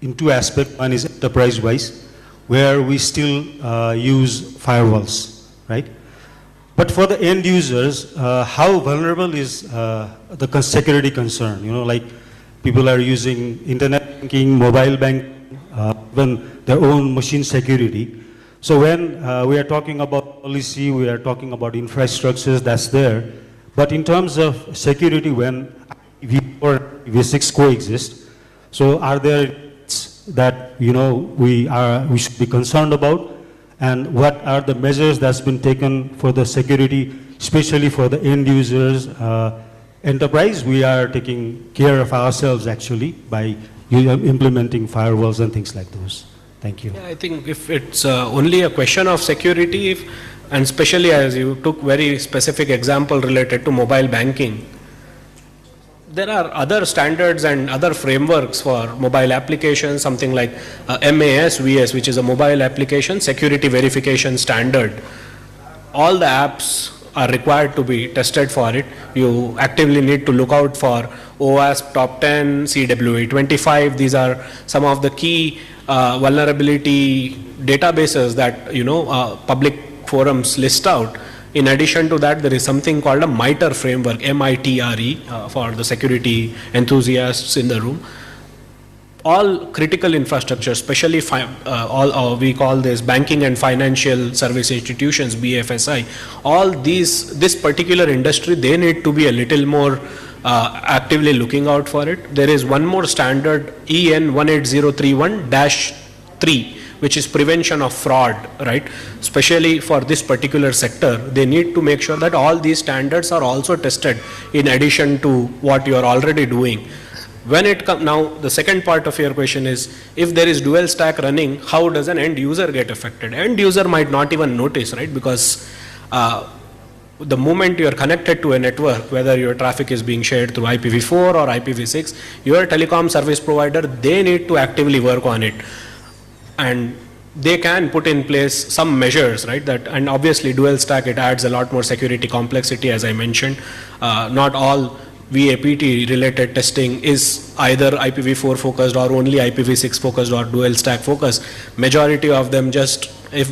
Speaker 7: in two aspects. One is enterprise-wise, where we still use firewalls, right? But for the end users, how vulnerable is the security concern? You know, like people are using internet banking, mobile banking, even their own machine security. So when we are talking about policy, we are talking about infrastructures that's there. But in terms of security, when IPv4 and IPv6 coexist, so are there that we should be concerned about? And what are the measures that's been taken for the security, especially for the end users? Enterprise, we are taking care of ourselves actually by implementing firewalls and things like those. Thank you.
Speaker 2: Yeah, I think if it's only a question of security, and especially as you took very specific example related to mobile banking, there are other standards and other frameworks for mobile applications, something like MAS-VS, which is a mobile application security verification standard. All the apps are required to be tested for it. You actively need to look out for OWASP Top 10, CWE 25. These are some of the key vulnerability databases that public forums list out. In addition to that, there is something called a MITRE framework, MITRE, for the security enthusiasts in the room. All critical infrastructure, especially we call this banking and financial service institutions, BFSI, all this particular industry, they need to be a little more actively looking out for it. There is one more standard, EN 18031-3, which is prevention of fraud, right? Especially for this particular sector, they need to make sure that all these standards are also tested in addition to what you are already doing. When it comes, now the second part of your question is, if there is dual stack running, how does an end user get affected? End user might not even notice, right? Because the moment you are connected to a network, whether your traffic is being shared through IPv4 or IPv6, your telecom service provider, they need to actively work on it. And they can put in place some measures, right? And obviously dual stack, it adds a lot more security complexity, as I mentioned. Not all VAPT related testing is either IPv4 focused or only IPv6 focused or dual stack focused. Majority of them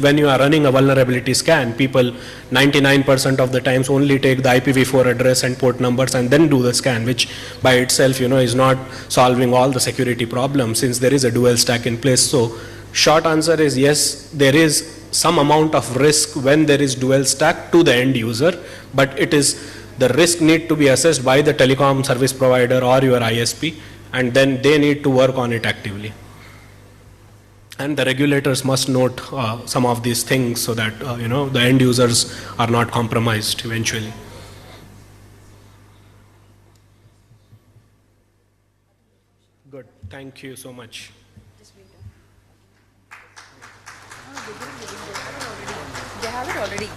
Speaker 2: when you are running a vulnerability scan, people 99% of the times only take the IPv4 address and port numbers and then do the scan, which by itself, is not solving all the security problems since there is a dual stack in place. So short answer is yes, there is some amount of risk when there is dual stack to the end user, but the risk need to be assessed by the telecom service provider or your ISP, and then they need to work on it actively. And the regulators must note some of these things so that the end users are not compromised eventually. Good, thank you so much.
Speaker 1: They have it already.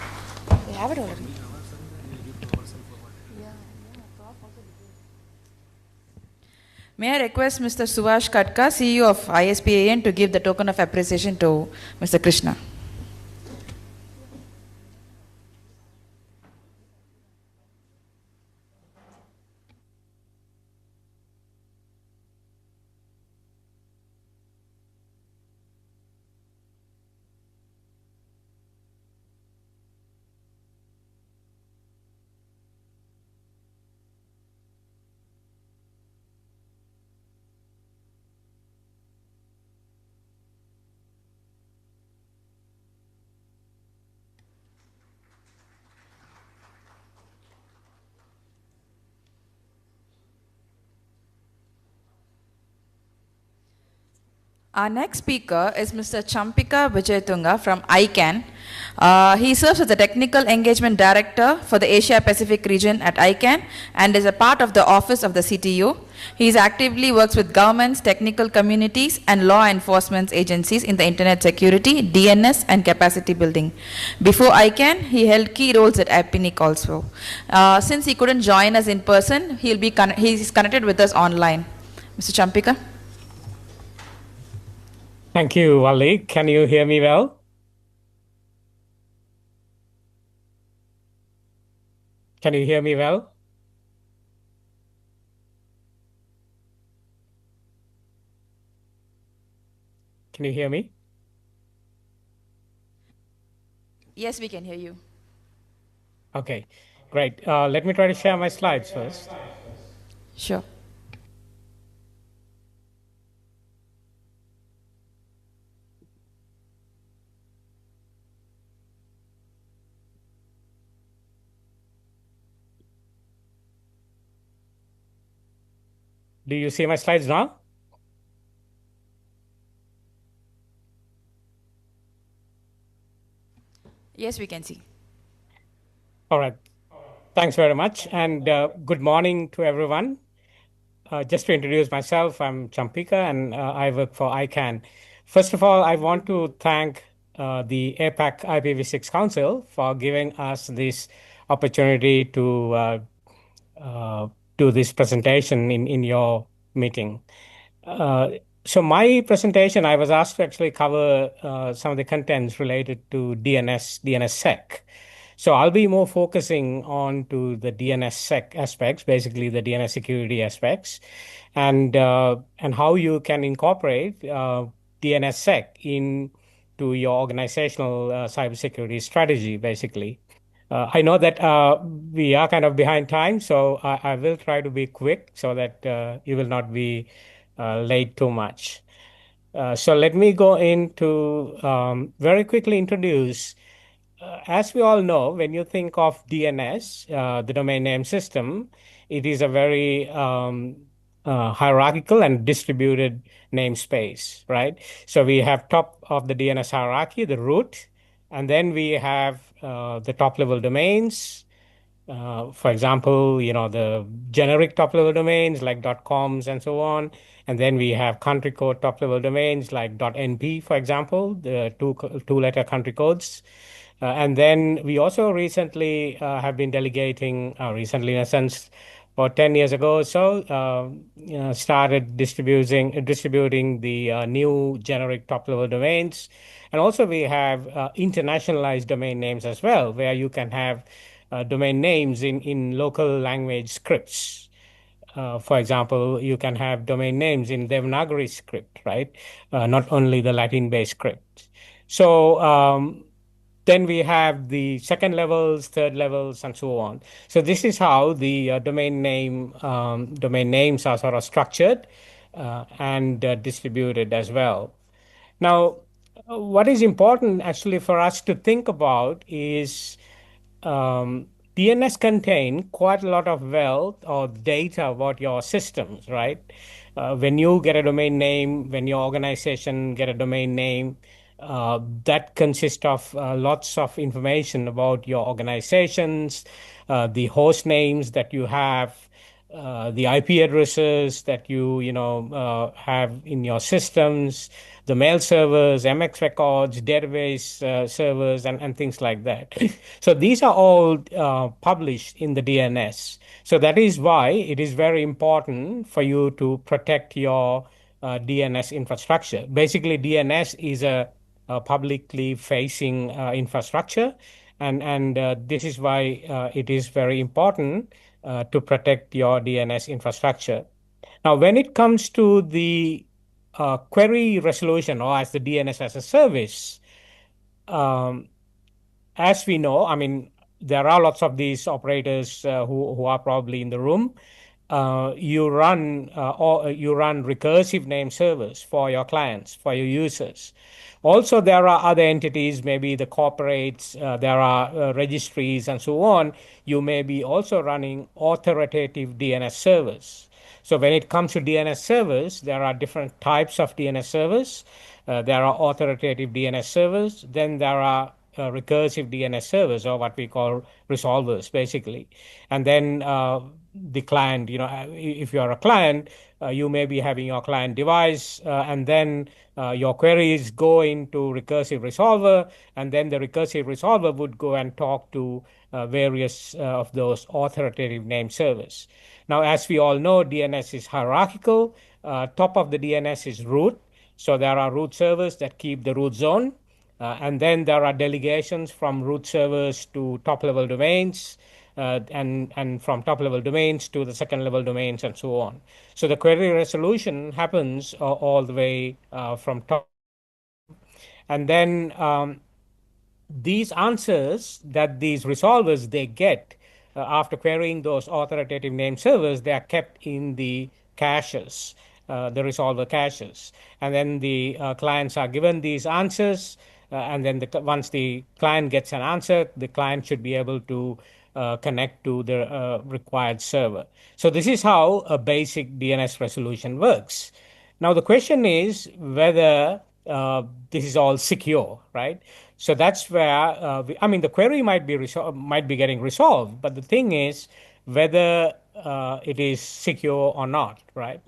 Speaker 1: May I request Mr. Suvash Katka, CEO of ISPAN, to give the token of appreciation to Mr. Krishna. Our next speaker is Mr. Champika Vijaytunga from ICANN. He serves as the Technical Engagement Director for the Asia Pacific region at ICANN and is a part of the office of the CTO. He actively works with governments, technical communities, and law enforcement agencies in the internet security, DNS, and capacity building. Before ICANN, he held key roles at APNIC also. Since he couldn't join us in person, he's connected with us online. Mr. Champika.
Speaker 8: Thank you, Wally. Can you hear me well? Can you hear me well? Can you hear me?
Speaker 1: Yes, we can hear you.
Speaker 8: Okay, great. Let me try to share my slides first.
Speaker 1: Sure.
Speaker 8: Do you see my slides now?
Speaker 1: Yes, we can see.
Speaker 8: All right. Thanks very much. And good morning to everyone. Just to introduce myself, I'm Champika and I work for ICANN. First of all, I want to thank the APAC IPv6 Council for giving us this opportunity to do this presentation in your meeting. So my presentation, I was asked to actually cover some of the contents related to DNSSEC. So I'll be more focusing on to the DNSSEC aspects, basically the DNS security aspects, and how you can incorporate DNSSEC into your organizational cybersecurity strategy, basically. I know that we are kind of behind time, so I will try to be quick so that you will not be late too much. So let me go into very quickly introduce. As we all know, when you think of DNS, the domain name system, it is a very hierarchical and distributed namespace, right? So we have top of the DNS hierarchy, the root, and then we have the top level domains. For example, the generic top level domains like .coms and so on. And then we have country code top level domains like .np, for example, the two-letter country codes. And then we also recently have been delegating, recently in a sense, about 10 years ago or so, started distributing the new generic top-level domains. And also we have internationalized domain names as well, where you can have domain names in local language scripts. For example, you can have domain names in Devanagari script, right? Not only the Latin-based script. So then we have the second levels, third levels, and so on. So this is how the domain names are sort of structured and distributed as well. Now, what is important actually for us to think about is DNS contain quite a lot of wealth or data about your systems, right? When you get a domain name, when your organization get a domain name, that consists of lots of information about your organizations, the host names that you have, the IP addresses that you have in your systems, the mail servers, MX records, database servers, and things like that. So these are all published in the DNS. So that is why it is very important for you to protect your DNS infrastructure. Basically, DNS is a publicly facing infrastructure, and this is why it is very important to protect your DNS infrastructure. Now, when it comes to the query resolution, or as the DNS as a service, as we know, I mean, there are lots of these operators who are probably in the room. You run recursive name servers for your clients, for your users. Also, there are other entities, maybe the corporates, there are registries and so on. You may be also running authoritative DNS servers. So when it comes to DNS servers, there are different types of DNS servers. There are authoritative DNS servers. Then there are recursive DNS servers, or what we call resolvers, basically. And then the client, if you are a client, you may be having your client device, and then your queries go into recursive resolver, and then the recursive resolver would go and talk to various of those authoritative name servers. Now, as we all know, DNS is hierarchical. Top of the DNS is root. So there are root servers that keep the root zone. And then there are delegations from root servers to top level domains, and from top level domains to the second level domains, and so on. So the query resolution happens all the way from top. And then these answers that these resolvers they get after querying those authoritative name servers, they are kept in the caches, the resolver caches. And then the clients are given these answers, and then once the client gets an answer, the client should be able to connect to the required server. So this is how a basic DNS resolution works. Now the question is whether this is all secure, right? So that's where the query might be getting resolved, but the thing is whether it is secure or not, right?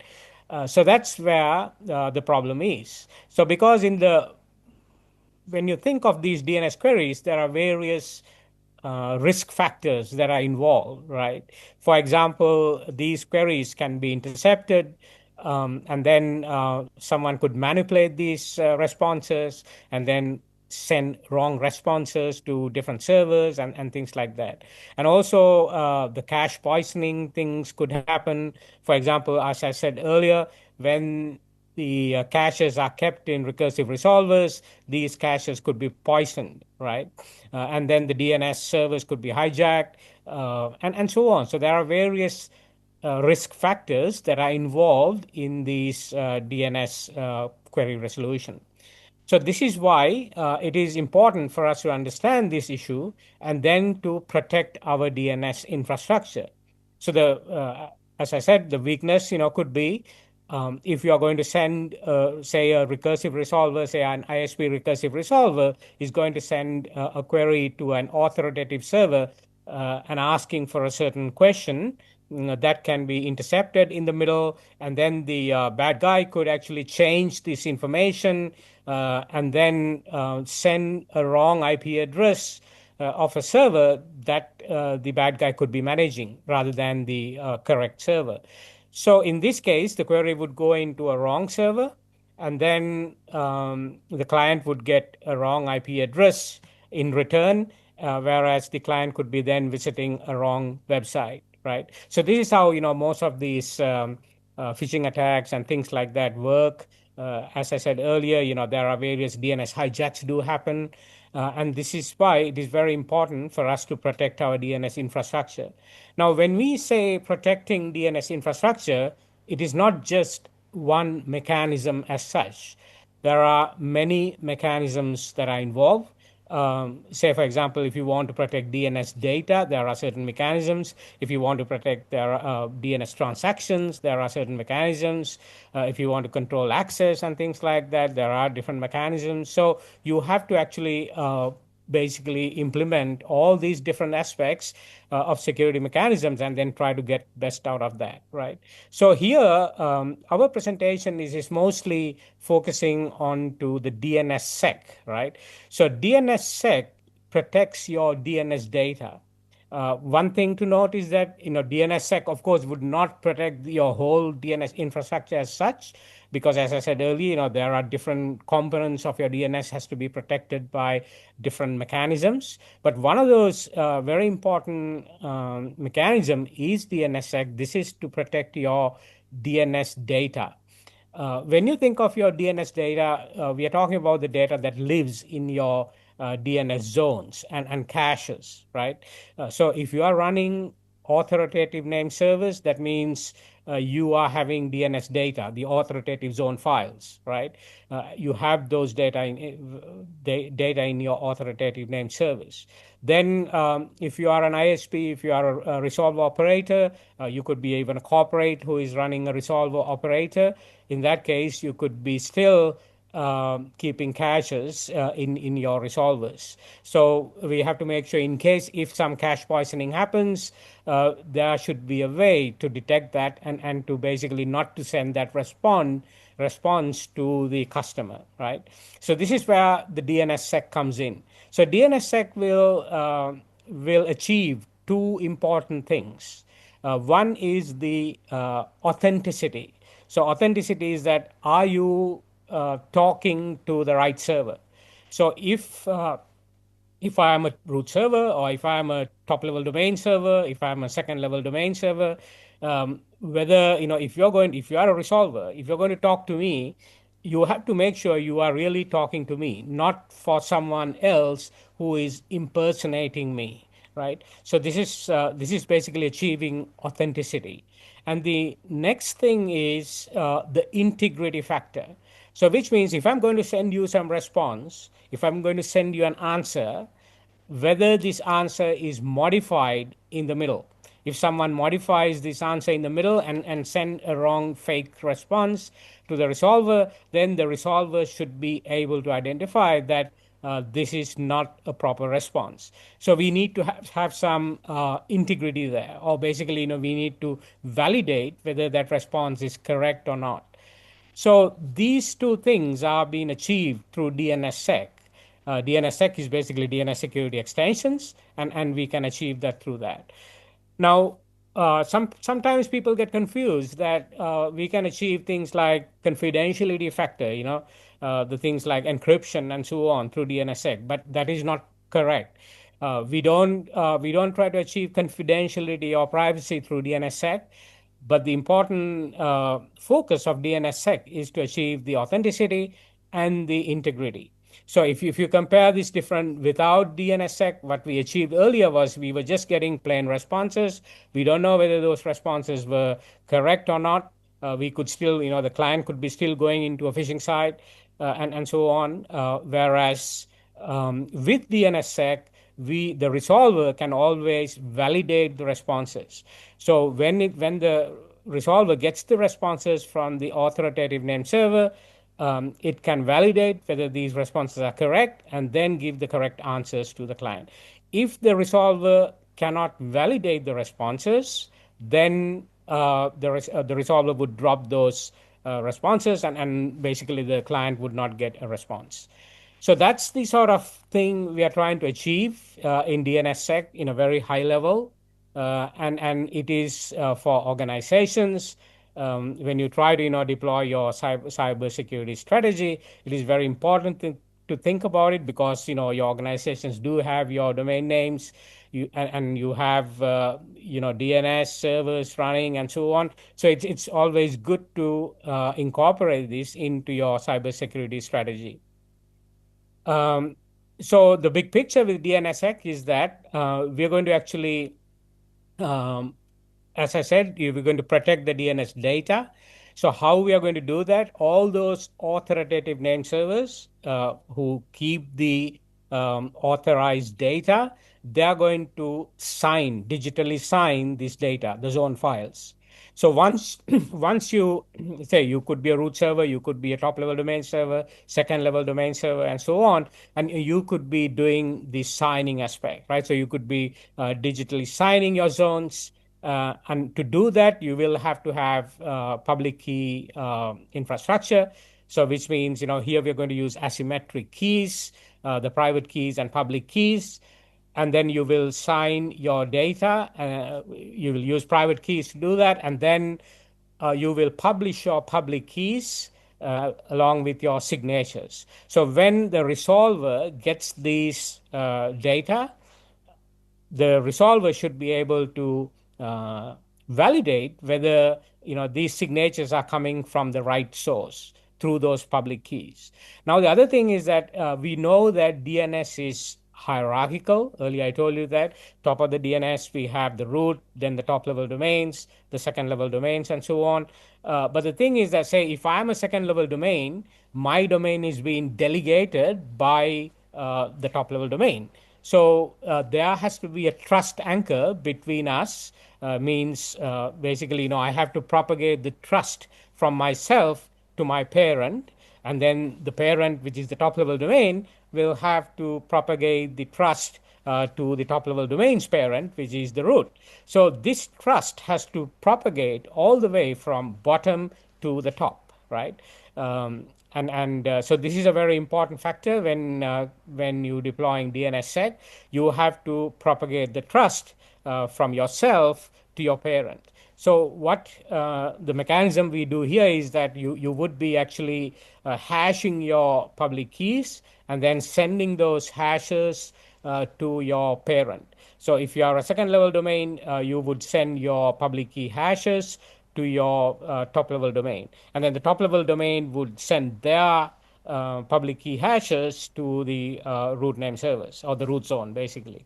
Speaker 8: So that's where the problem is. So because when you think of these DNS queries, there are various risk factors that are involved, right? For example, these queries can be intercepted, and then someone could manipulate these responses and then send wrong responses to different servers and things like that. And also the cache poisoning things could happen. For example, as I said earlier, when the caches are kept in recursive resolvers, these caches could be poisoned, right? And then the DNS servers could be hijacked, and so on. So there are various risk factors that are involved in these DNS query resolution. So this is why it is important for us to understand this issue and then to protect our DNS infrastructure. So as I said, the weakness, could be if you are going to send, say, a recursive resolver, say an ISP recursive resolver is going to send a query to an authoritative server and asking for a certain question, that can be intercepted in the middle, and then the bad guy could actually change this information and then send a wrong IP address of a server that the bad guy could be managing rather than the correct server. So in this case, the query would go into a wrong server, and then the client would get a wrong IP address in return, whereas the client could be then visiting a wrong website, right? So this is how most of these phishing attacks and things like that work. As I said earlier, there are various DNS hijacks do happen, and this is why it is very important for us to protect our DNS infrastructure. Now, when we say protecting DNS infrastructure, it is not just one mechanism as such. There are many mechanisms that are involved. Say, for example, if you want to protect DNS data, there are certain mechanisms. If you want to protect their DNS transactions, there are certain mechanisms. If you want to control access and things like that, there are different mechanisms. So you have to actually basically implement all these different aspects of security mechanisms and then try to get best out of that, right? So here, our presentation is mostly focusing on to the DNSSEC, right? So DNSSEC protects your DNS data. One thing to note is that DNSSEC, of course, would not protect your whole DNS infrastructure as such, because as I said earlier, there are different components of your DNS has to be protected by different mechanisms. But one of those very important mechanism is DNSSEC. This is to protect your DNS data. When you think of your DNS data, we are talking about the data that lives in your DNS zones and caches, right? So if you are running authoritative name servers, that means you are having DNS data, the authoritative zone files, right? You have those data in your authoritative name service. Then if you are an ISP, if you are a resolver operator, you could be even a corporate who is running a resolver operator. In that case, you could be still keeping caches in your resolvers. So we have to make sure, in case if some cache poisoning happens, there should be a way to detect that and to basically not to send that response to the customer, right? So this is where the DNSSEC comes in. So DNSSEC will achieve two important things. One is the authenticity. So authenticity is that, are you talking to the right server? So if I am a root server, or if I am a top level domain server, if I am a second level domain server, whether, if you are a resolver, if you're going to talk to me, you have to make sure you are really talking to me, not for someone else who is impersonating me, right? So this is basically achieving authenticity. And the next thing is the integrity factor. So which means, if I'm going to send you some response, if I'm going to send you an answer, whether this answer is modified in the middle. If someone modifies this answer in the middle and send a wrong fake response to the resolver, then the resolver should be able to identify that this is not a proper response. So we need to have some integrity there, or basically, we need to validate whether that response is correct or not. So these two things are being achieved through DNSSEC. DNSSEC is basically DNS security extensions, and we can achieve that through that. Now, sometimes people get confused that we can achieve things like confidentiality factor, the things like encryption and so on through DNSSEC, but that is not correct. We don't try to achieve confidentiality or privacy through DNSSEC, but the important focus of DNSSEC is to achieve the authenticity and the integrity. So if you compare this different without DNSSEC, what we achieved earlier was we were just getting plain responses. We don't know whether those responses were correct or not. We could still, the client could be still going into a phishing site and so on. Whereas with DNSSEC, the resolver can always validate the responses. So when the resolver gets the responses from the authoritative name server, it can validate whether these responses are correct and then give the correct answers to the client. If the resolver cannot validate the responses, then the resolver would drop those responses, and basically the client would not get a response. So that's the sort of thing we are trying to achieve in DNSSEC in a very high level, and it is for organizations. When you try to deploy your cyber security strategy, it is very important to think about it, because your organizations do have your domain names, and you have DNS servers running and so on. So it's always good to incorporate this into your cybersecurity strategy. So the big picture with DNSSEC is that we're going to actually, as I said, we're going to protect the DNS data. So how we are going to do that? All those authoritative name servers who keep the authorized data, they're going to digitally sign this data, the zone files. So once you say, you could be a root server, you could be a top level domain server, second level domain server, and so on, and you could be doing the signing aspect, right? So you could be digitally signing your zones, and to do that, you will have to have public key infrastructure. So which means, here we're going to use asymmetric keys, the private keys and public keys. And then you will sign your data. You will use private keys to do that. And then you will publish your public keys along with your signatures. So when the resolver gets these data, the resolver should be able to validate whether these signatures are coming from the right source through those public keys. Now, the other thing is that we know that DNS is hierarchical. Earlier I told you that top of the DNS we have the root, then the top level domains, the second level domains, and so on. But the thing is that, say, if I'm a second level domain, my domain is being delegated by the top level domain. So there has to be a trust anchor between us. Means basically, I have to propagate the trust from myself to my parent, and then the parent, which is the top level domain, will have to propagate the trust to the top level domain's parent, which is the root. So this trust has to propagate all the way from bottom to the top, right? So this is a very important factor when you deploying DNSSEC. You have to propagate the trust from yourself to your parent. So what the mechanism we do here is that you would be actually hashing your public keys and then sending those hashes to your parent. So if you are a second level domain, you would send your public key hashes to your top level domain. And then the top level domain would send their public key hashes to the root name servers, or the root zone, basically.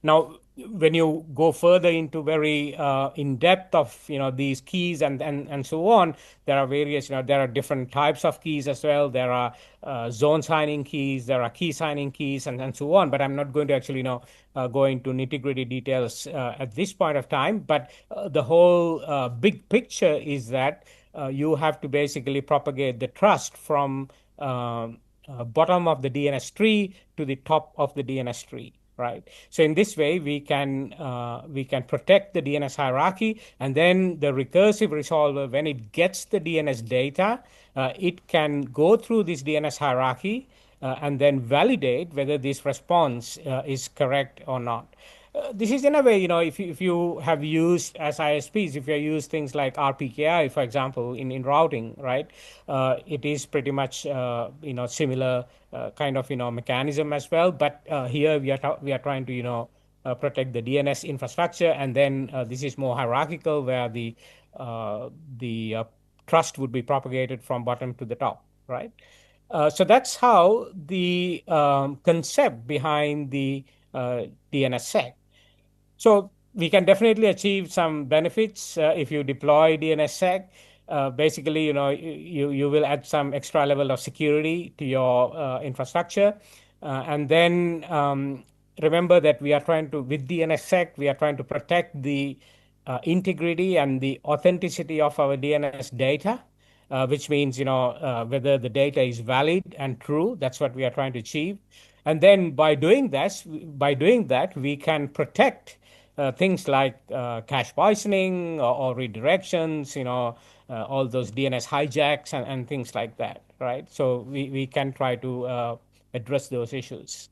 Speaker 8: Now, when you go further into very in depth of these keys and so on, there are various there are different types of keys as well. There are zone signing keys, there are key signing keys, and so on. But I'm not going to actually go into nitty-gritty details at this point of time. But the whole big picture is that you have to basically propagate the trust from bottom of the DNS tree to the top of the DNS tree. Right. So in this way, we can protect the DNS hierarchy, and then the recursive resolver, when it gets the DNS data, it can go through this DNS hierarchy and then validate whether this response is correct or not. This is in a way, if you have used as ISPs, if you use things like RPKI, for example, in routing, right, it is pretty much, similar kind of, mechanism as well. But here we are trying to, protect the DNS infrastructure, and then this is more hierarchical, where the trust would be propagated from bottom to the top, right? So that's how the concept behind the DNSSEC. So we can definitely achieve some benefits if you deploy DNSSEC. Basically, you will add some extra level of security to your infrastructure, and then remember that with DNSSEC, we are trying to protect the integrity and the authenticity of our DNS data. Which means whether the data is valid and true. That's what we are trying to achieve. And then by doing that, we can protect things like cache poisoning or redirections, all those DNS hijacks and things like that, right? So we can try to address those issues.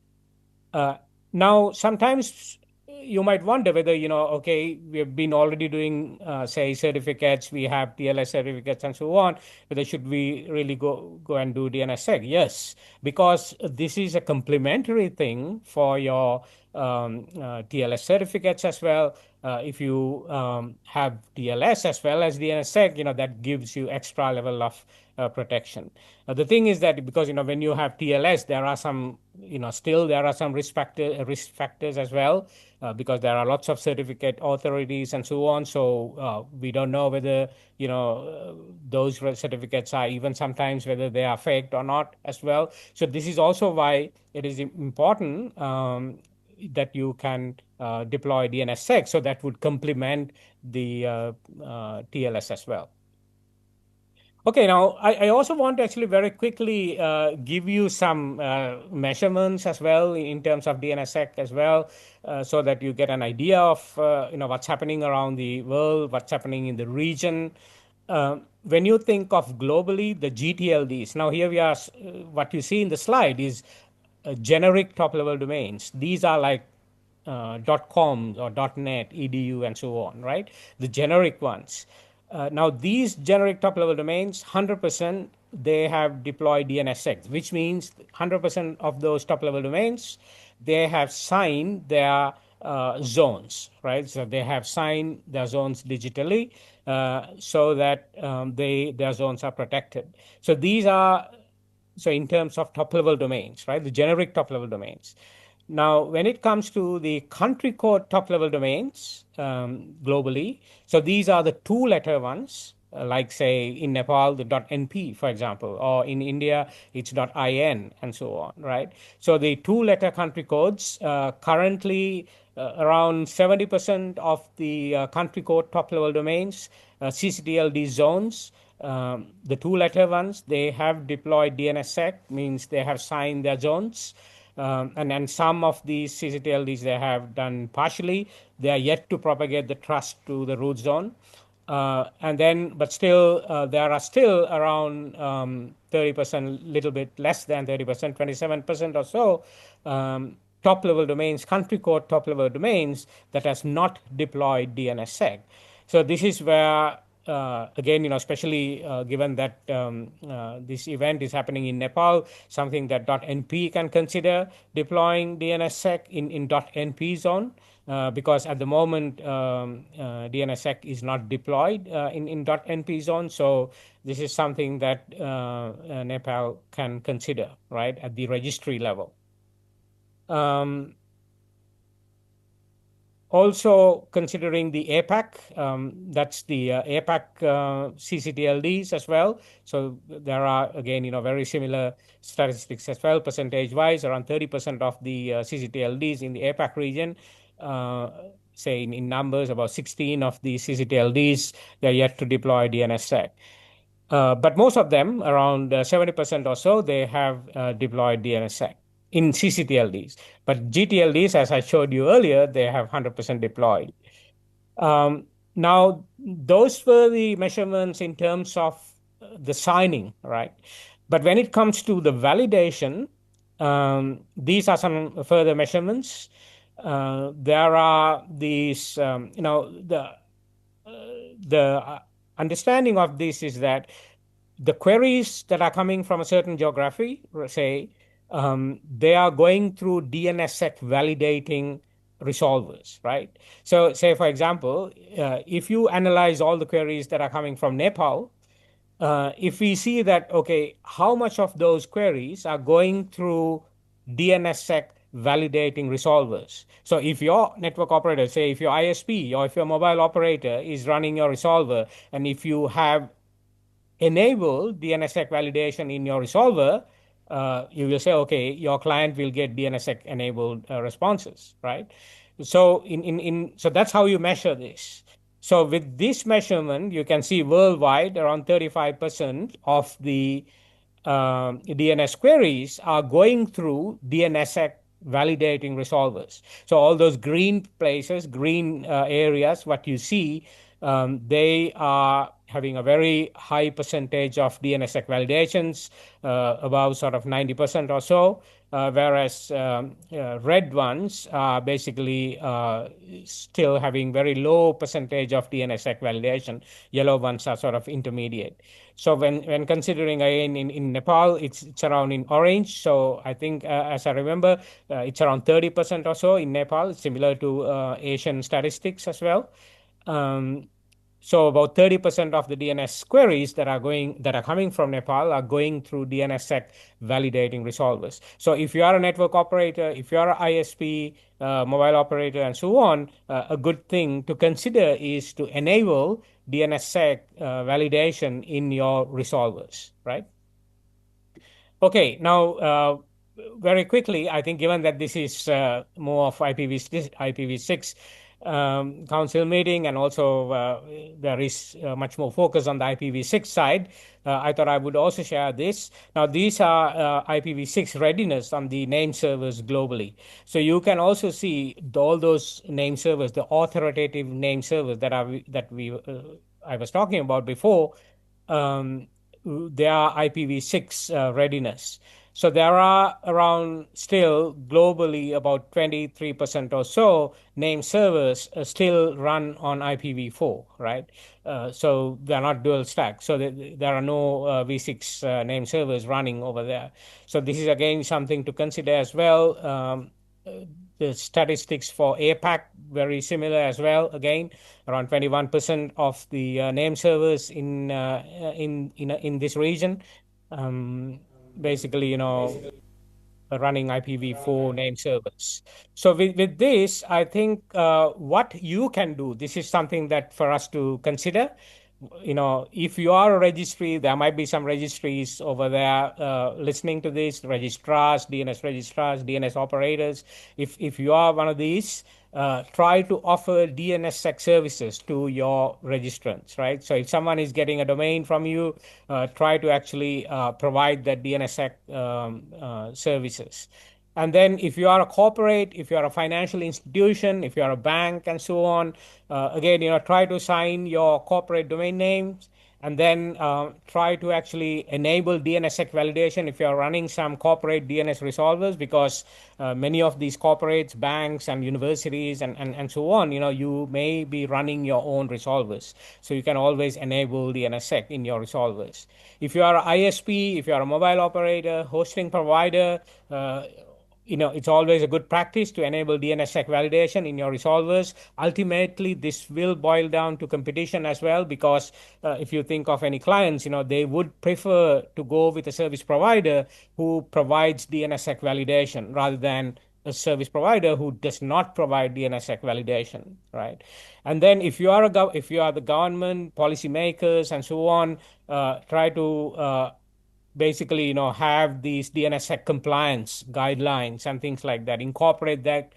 Speaker 8: Now, sometimes you might wonder whether, okay, we've been already doing, say, certificates, we have TLS certificates and so on, whether should we really go and do DNSSEC? Yes, because this is a complementary thing for your TLS certificates as well. If you have TLS as well as DNSSEC, that gives you extra level of protection. The thing is that because when you have TLS, there are some still there are some risk factors as well, because there are lots of certificate authorities and so on. So we don't know whether those certificates are even sometimes whether they are faked or not as well. So this is also why it is important that you can deploy DNSSEC. So that would complement the TLS as well. Okay, now I also want to actually very quickly give you some measurements as well in terms of DNSSEC as well, so that you get an idea of what's happening around the world, what's happening in the region. When you think of globally, the GTLDs, now here we are, what you see in the slide is generic top-level domains. These are like .com or .net, edu, and so on, right? The generic ones. Now, these generic top-level domains, 100%, they have deployed DNSSEC, which means 100% of those top-level domains, they have signed their zones, right? So they have signed their zones digitally so that their zones are protected. So these are So in terms of top-level domains, right, the generic top-level domains. Now, when it comes to the country code top-level domains globally, so these are the two-letter ones, like say in Nepal, the .np, for example, or in India, it's .in, and so on, right? So the two-letter country codes currently around 70% of the country code top-level domains, CCTLD zones, the two-letter ones, they have deployed DNSSEC, means they have signed their zones. And then some of these CCTLDs they have done partially. They are yet to propagate the trust to the root zone. And then, but still, there are still around 30%, little bit less than 30%, 27% or so, top-level domains, country code top-level domains that has not deployed DNSSEC. So this is where again, especially given that this event is happening in Nepal, something that .np can consider deploying DNSSEC in .np zone, because at the moment DNSSEC is not deployed in .np zone. So this is something that Nepal can consider, right, at the registry level. Also considering the APAC, that's the APAC CCTLDs as well. So there are, again, very similar statistics as well, percentage-wise, around 30% of the CCTLDs in the APAC region, say in numbers, about 16 of the CCTLDs, they're yet to deploy DNSSEC. But most of them, around 70% or so, they have deployed DNSSEC in CCTLDs. But GTLDs, as I showed you earlier, they have 100% deployed. Now, those were the measurements in terms of the signing, right? But when it comes to the validation, these are some further measurements. There are these, the understanding of this is that the queries that are coming from a certain geography, say, they are going through DNSSEC validating resolvers, right? So say, for example, if you analyze all the queries that are coming from Nepal, if we see that, okay, how much of those queries are going through DNSSEC validating resolvers. So if your network operator, say if your ISP or if your mobile operator is running your resolver, and if you have enabled DNSSEC validation in your resolver, you will say, okay, your client will get DNSSEC enabled responses, right? So so that's how you measure this. So with this measurement, you can see worldwide around 35% of the DNS queries are going through DNSSEC validating resolvers. So all those green places, green areas, what you see, they are having a very high percentage of DNSSEC validations, about sort of 90% or so, whereas red ones are basically still having very low percentage of DNSSEC validation. Yellow ones are sort of intermediate. So when considering again in Nepal, it's around in orange. So I think, as I remember, it's around 30% or so in Nepal, similar to Asian statistics as well. So about 30% of the DNS queries that are coming from Nepal are going through DNSSEC validating resolvers. So if you are a network operator, if you are an ISP, mobile operator, and so on, a good thing to consider is to enable DNSSEC validation in your resolvers, right? Okay, now very quickly, I think given that this is more of IPv6 council meeting, and also there is much more focus on the IPv6 side, I thought I would also share this. Now, these are IPv6 readiness on the name servers globally. So you can also see all those name servers, the authoritative name servers that I was talking about before. They are IPv6 readiness. So there are around still globally about 23% or so name servers still run on IPv4, right? So they're not dual stack. So there are no V6 name servers running over there. So this is again something to consider as well. The statistics for APAC very similar as well. Again, around 21% of the name servers in this region. basically, running IPv4 name servers. So with this, I think what you can do, this is something that for us to consider. If you are a registry, there might be some registries over there listening to this, registrars, DNS operators. If you are one of these, try to offer DNSSEC services to your registrants, right? So if someone is getting a domain from you, try to actually provide that DNSSEC services. And then if you are a corporate, if you are a financial institution, if you are a bank and so on, again, try to sign your corporate domain names, and then try to actually enable DNSSEC validation if you're running some corporate DNS resolvers, because many of these corporates, banks and universities and so on, you may be running your own resolvers. So you can always enable DNSSEC in your resolvers. If you are an ISP, if you are a mobile operator, hosting provider, it's always a good practice to enable DNSSEC validation in your resolvers. Ultimately, this will boil down to competition as well, because if you think of any clients, they would prefer to go with a service provider who provides DNSSEC validation rather than a service provider who does not provide DNSSEC validation, right? And then if you are the government, policymakers, and so on, try to basically have these DNSSEC compliance guidelines and things like that, incorporate that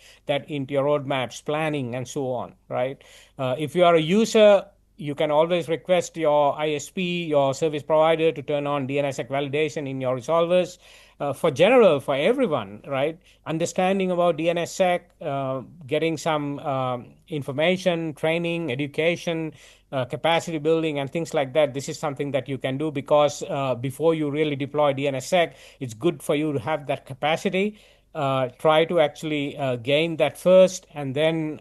Speaker 8: into your roadmaps, planning, and so on, right? If you are a user, you can always request your ISP, your service provider, to turn on DNSSEC validation in your resolvers. For everyone, right? Understanding about DNSSEC, getting some information, training, education, capacity building, and things like that. This is something that you can do, because before you really deploy DNSSEC, it's good for you to have that capacity. Try to actually gain that first, and then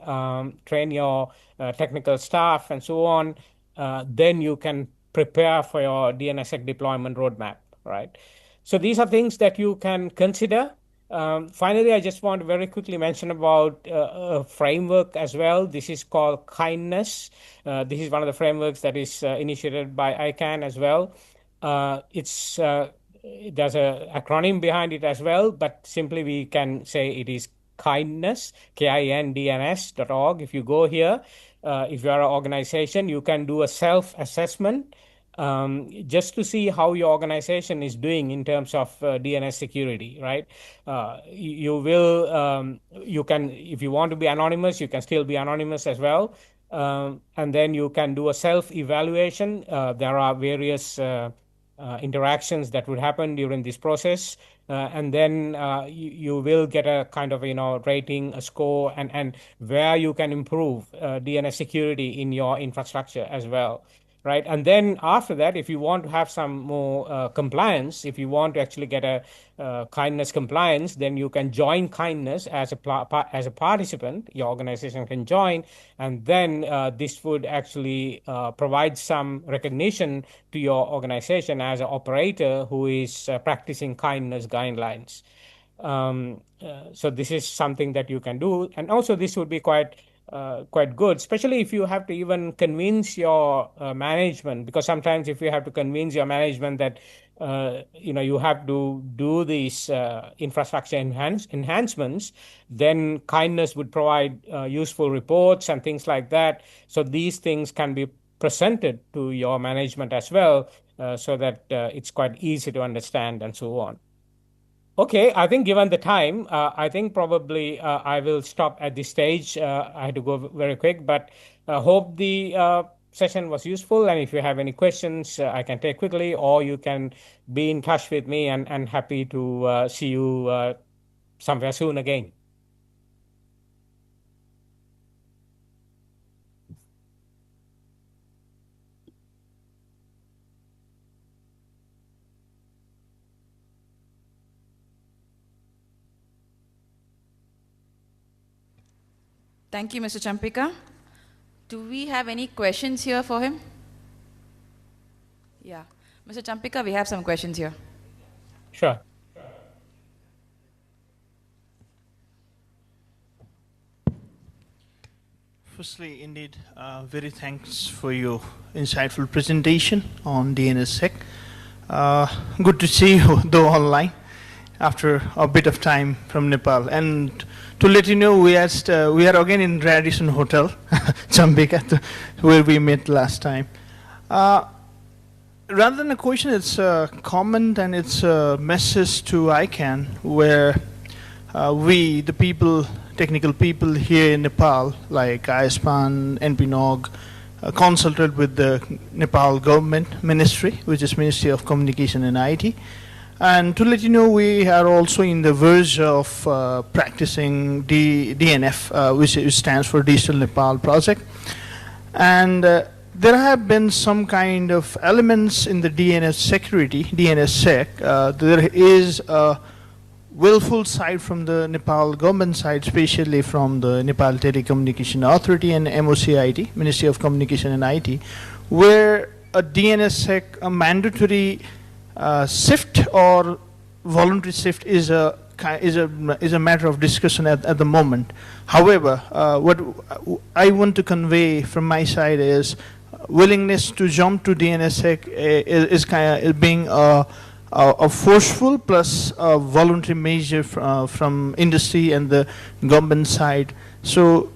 Speaker 8: train your technical staff and so on. Then you can prepare for your DNSSEC deployment roadmap, right? So these are things that you can consider. Finally, I just want to very quickly mention about a framework as well. This is called Kindness. This is one of the frameworks that is initiated by ICANN as well. There's an acronym behind it as well, but simply we can say it is Kindness, KINDNS.org. If you go here, if you are an organization, you can do a self-assessment just to see how your organization is doing in terms of DNS security, right? You can, if you want to be anonymous, you can still be anonymous as well. And then you can do a self-evaluation. There are various interactions that would happen during this process. And then you will get a kind of, rating, a score, and where you can improve DNS security in your infrastructure as well. Right. And then after that, if you want to have some more compliance, if you want to actually get a Kindness compliance, then you can join Kindness as a participant. Your organization can join, and then this would actually provide some recognition to your organization as an operator who is practicing Kindness guidelines. So this is something that you can do, and also this would be quite good, especially if you have to even convince your management, because sometimes if you have to convince your management that you have to do these infrastructure enhancements, then Kindness would provide useful reports and things like that. So these things can be presented to your management as well, so that it's quite easy to understand and so on. Okay, I think given the time, I think probably I will stop at this stage. I had to go very quick, but hope the session was useful. And if you have any questions, I can take quickly, or you can be in touch with me, and happy to see you somewhere soon again.
Speaker 1: Thank you, Mr. Champika. Do we have any questions here for him? Yeah. Mr. Champika, we have some questions here.
Speaker 8: Sure.
Speaker 5: Firstly, indeed, very thanks for your insightful presentation on DNSSEC. Good to see you, though online, after a bit of time from Nepal. And to let you know, we are again in Radisson Hotel, Chambika, where we met last time. Rather than a question, it's a comment and it's a message to ICANN, where we, the people, technical people here in Nepal, like ISPAN, NPNOG, consulted with the Nepal government ministry, which is Ministry of Communication and IT. And to let you know, we are also in the verge of practicing DNF, which stands for Digital Nepal Project. And there have been some kind of elements in the DNS security, DNSSEC. There is a willful side from the Nepal government side, especially from the Nepal Telecommunication Authority and MOCIT, Ministry of Communication and IT, where a DNSSEC, a mandatory shift or voluntary shift is a matter of discussion at the moment. However, what I want to convey from my side is willingness to jump to DNSSEC is being a forceful plus a voluntary measure from industry and the government side. So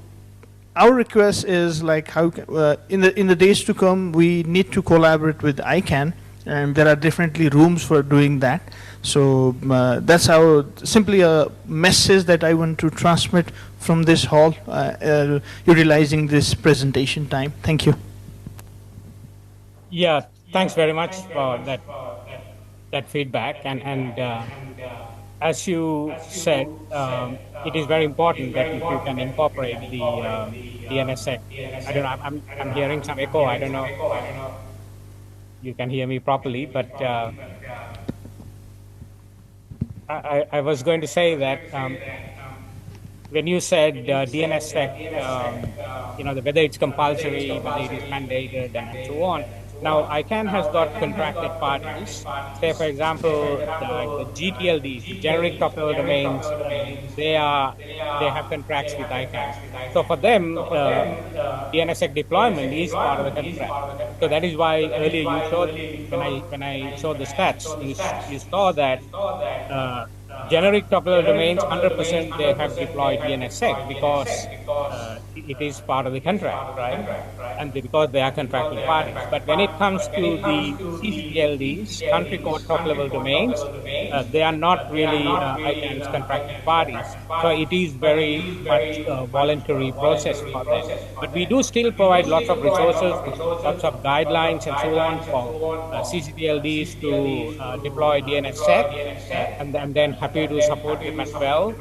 Speaker 5: our request is like how in the days to come we need to collaborate with ICANN, and there are definitely rooms for doing that. So that's simply a message that I want to transmit from this hall, utilizing this presentation time. Thank you.
Speaker 8: Yeah, thanks very much for that feedback. And as you said, it is very important that if you can incorporate the DNSSEC. I don't know, I'm hearing some echo. I don't know you can hear me properly, but I was going to say that when you said DNSSEC, whether it's compulsory, whether it is mandated, and so on. Now, ICANN has got contracted parties. Say, for example, the GTLDs, the generic top-level domains, they have contracts with ICANN. So for them, DNSSEC deployment is part of the contract. So that is why earlier you showed, when I showed the stats, you saw that generic top-level domains, 100% they have deployed DNSSEC because it is part of the contract, right? And because they are contractual parties. But when it comes to the CCLDs, country code top-level domains, they are not really ICANN's contracted parties. So it is very much a voluntary process for them. But we do still provide lots of resources, lots of guidelines and so on for CCTLDs to deploy DNSSEC, and then happy to support them as well.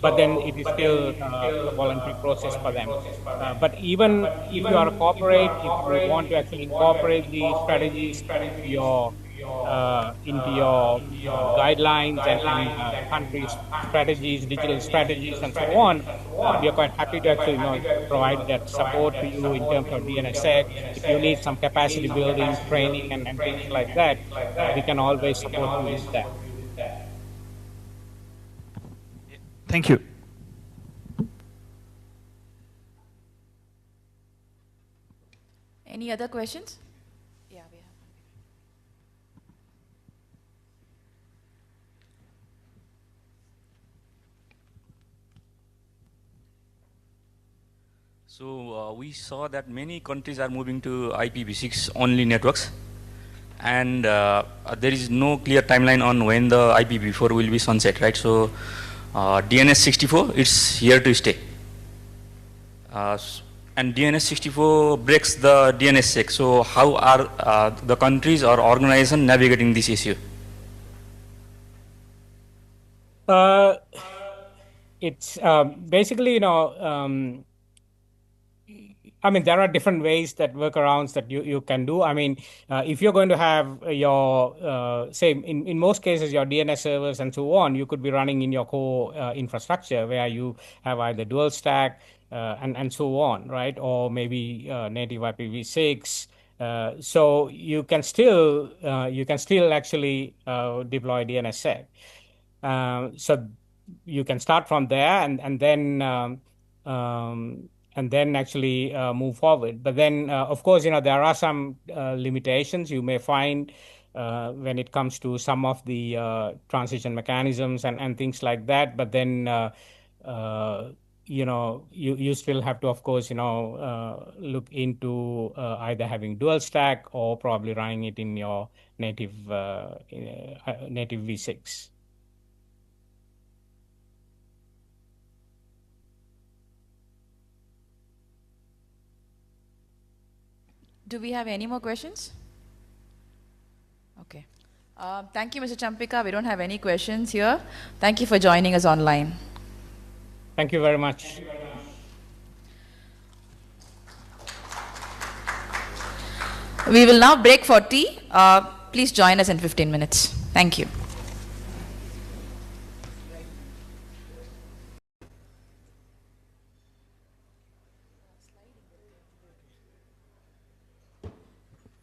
Speaker 8: But then it is still a voluntary process for them. But even if you are a corporate, if you want to actually incorporate the strategies into your guidelines and countries' strategies, digital strategies, and so on, we are quite happy to actually provide that support to you in terms of DNSSEC. If you need some capacity building, training, and things like that, we can always support you with that.
Speaker 5: Thank you.
Speaker 1: Any other questions? Yeah, we have.
Speaker 9: So we saw that many countries are moving to IPv6 only networks, and there is no clear timeline on when the IPv4 will be sunset, right? So DNS64, it's here to stay. And DNS64 breaks the DNSSEC. So how are the countries or organizations navigating this issue?
Speaker 8: It's basically, I mean, there are different ways that workarounds that you can do. I mean, if you're going to have your, say, in most cases, your DNS servers and so on, you could be running in your core infrastructure where you have either dual stack and so on, right? Or maybe native IPv6. So you can still actually deploy DNSSEC. So you can start from there and then and then actually move forward. But then, of course, there are some limitations you may find when it comes to some of the transition mechanisms and things like that. But then, you still have to, of course, look into either having dual stack or probably running it in your native native v6.
Speaker 1: Do we have any more questions? Okay. Thank you, Mr. Champika. We don't have any questions here. Thank you for joining us online.
Speaker 8: Thank you very much.
Speaker 1: We will now break for tea. Please join us in 15 minutes. Thank you.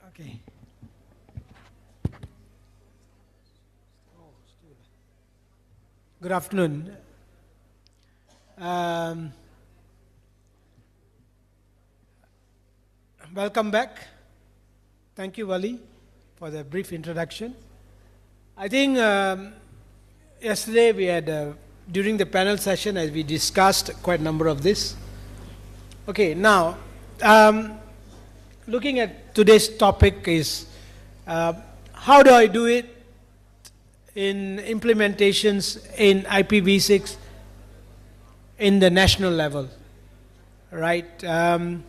Speaker 10: Okay. Good afternoon. Welcome back. Thank you, Wali, for the brief introduction. I think yesterday we had, during the panel session, as we discussed quite a number of this. Okay, now, looking at today's topic is how do I do it in implementations in IPv6 in the national level, right? I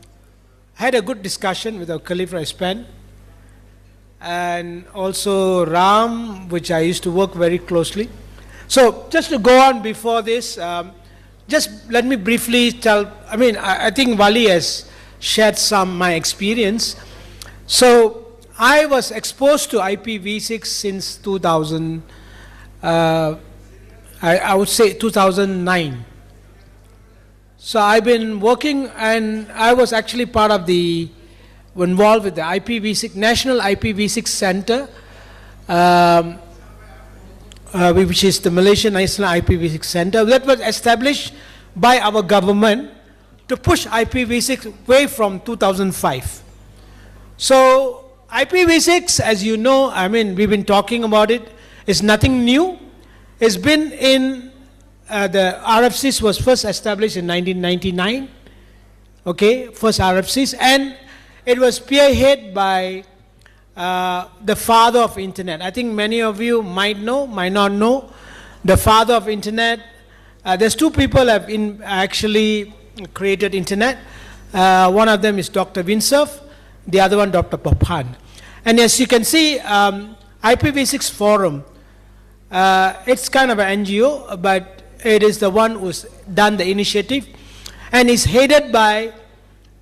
Speaker 10: had a good discussion with our colleague from SPAN and also Ram, which I used to work very closely. So just to go on before this, just let me briefly tell, I think Wali has shared my experience. So I was exposed to IPv6 since 2000, I would say 2009. So I've been working, and I was actually part of involved with the IPv6, National IPv6 Center, which is the Malaysian National IPv6 Center, that was established by our government to push IPv6 way from 2005. So IPv6, as you know, we've been talking about it, is nothing new. It's been in the RFCs was first established in 1999, okay, first RFCs, and it was spearheaded by the father of Internet. I think many of you might know, might not know, the father of Internet. There's two people have actually created Internet. One of them is Dr. Winsurf, the other one Dr. Papan. And as you can see, IPv6 Forum, it's kind of an NGO, but it is the one who's done the initiative, and is headed by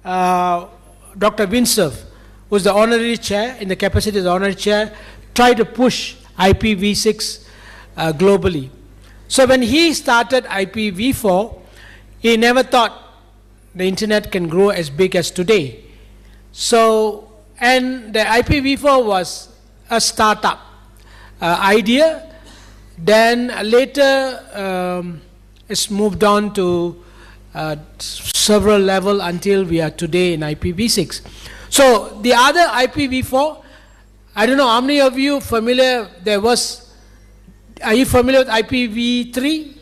Speaker 10: Dr. Winsurf, who's the honorary chair, in the capacity of the honorary chair, try to push IPv6 globally. So when he started IPv4, he never thought the internet can grow as big as today. So, and the IPv4 was a startup idea. Then later it's moved on to several levels until we are today in IPv6. So the other IPv4, I don't know how many of you familiar, are you familiar with IPv3?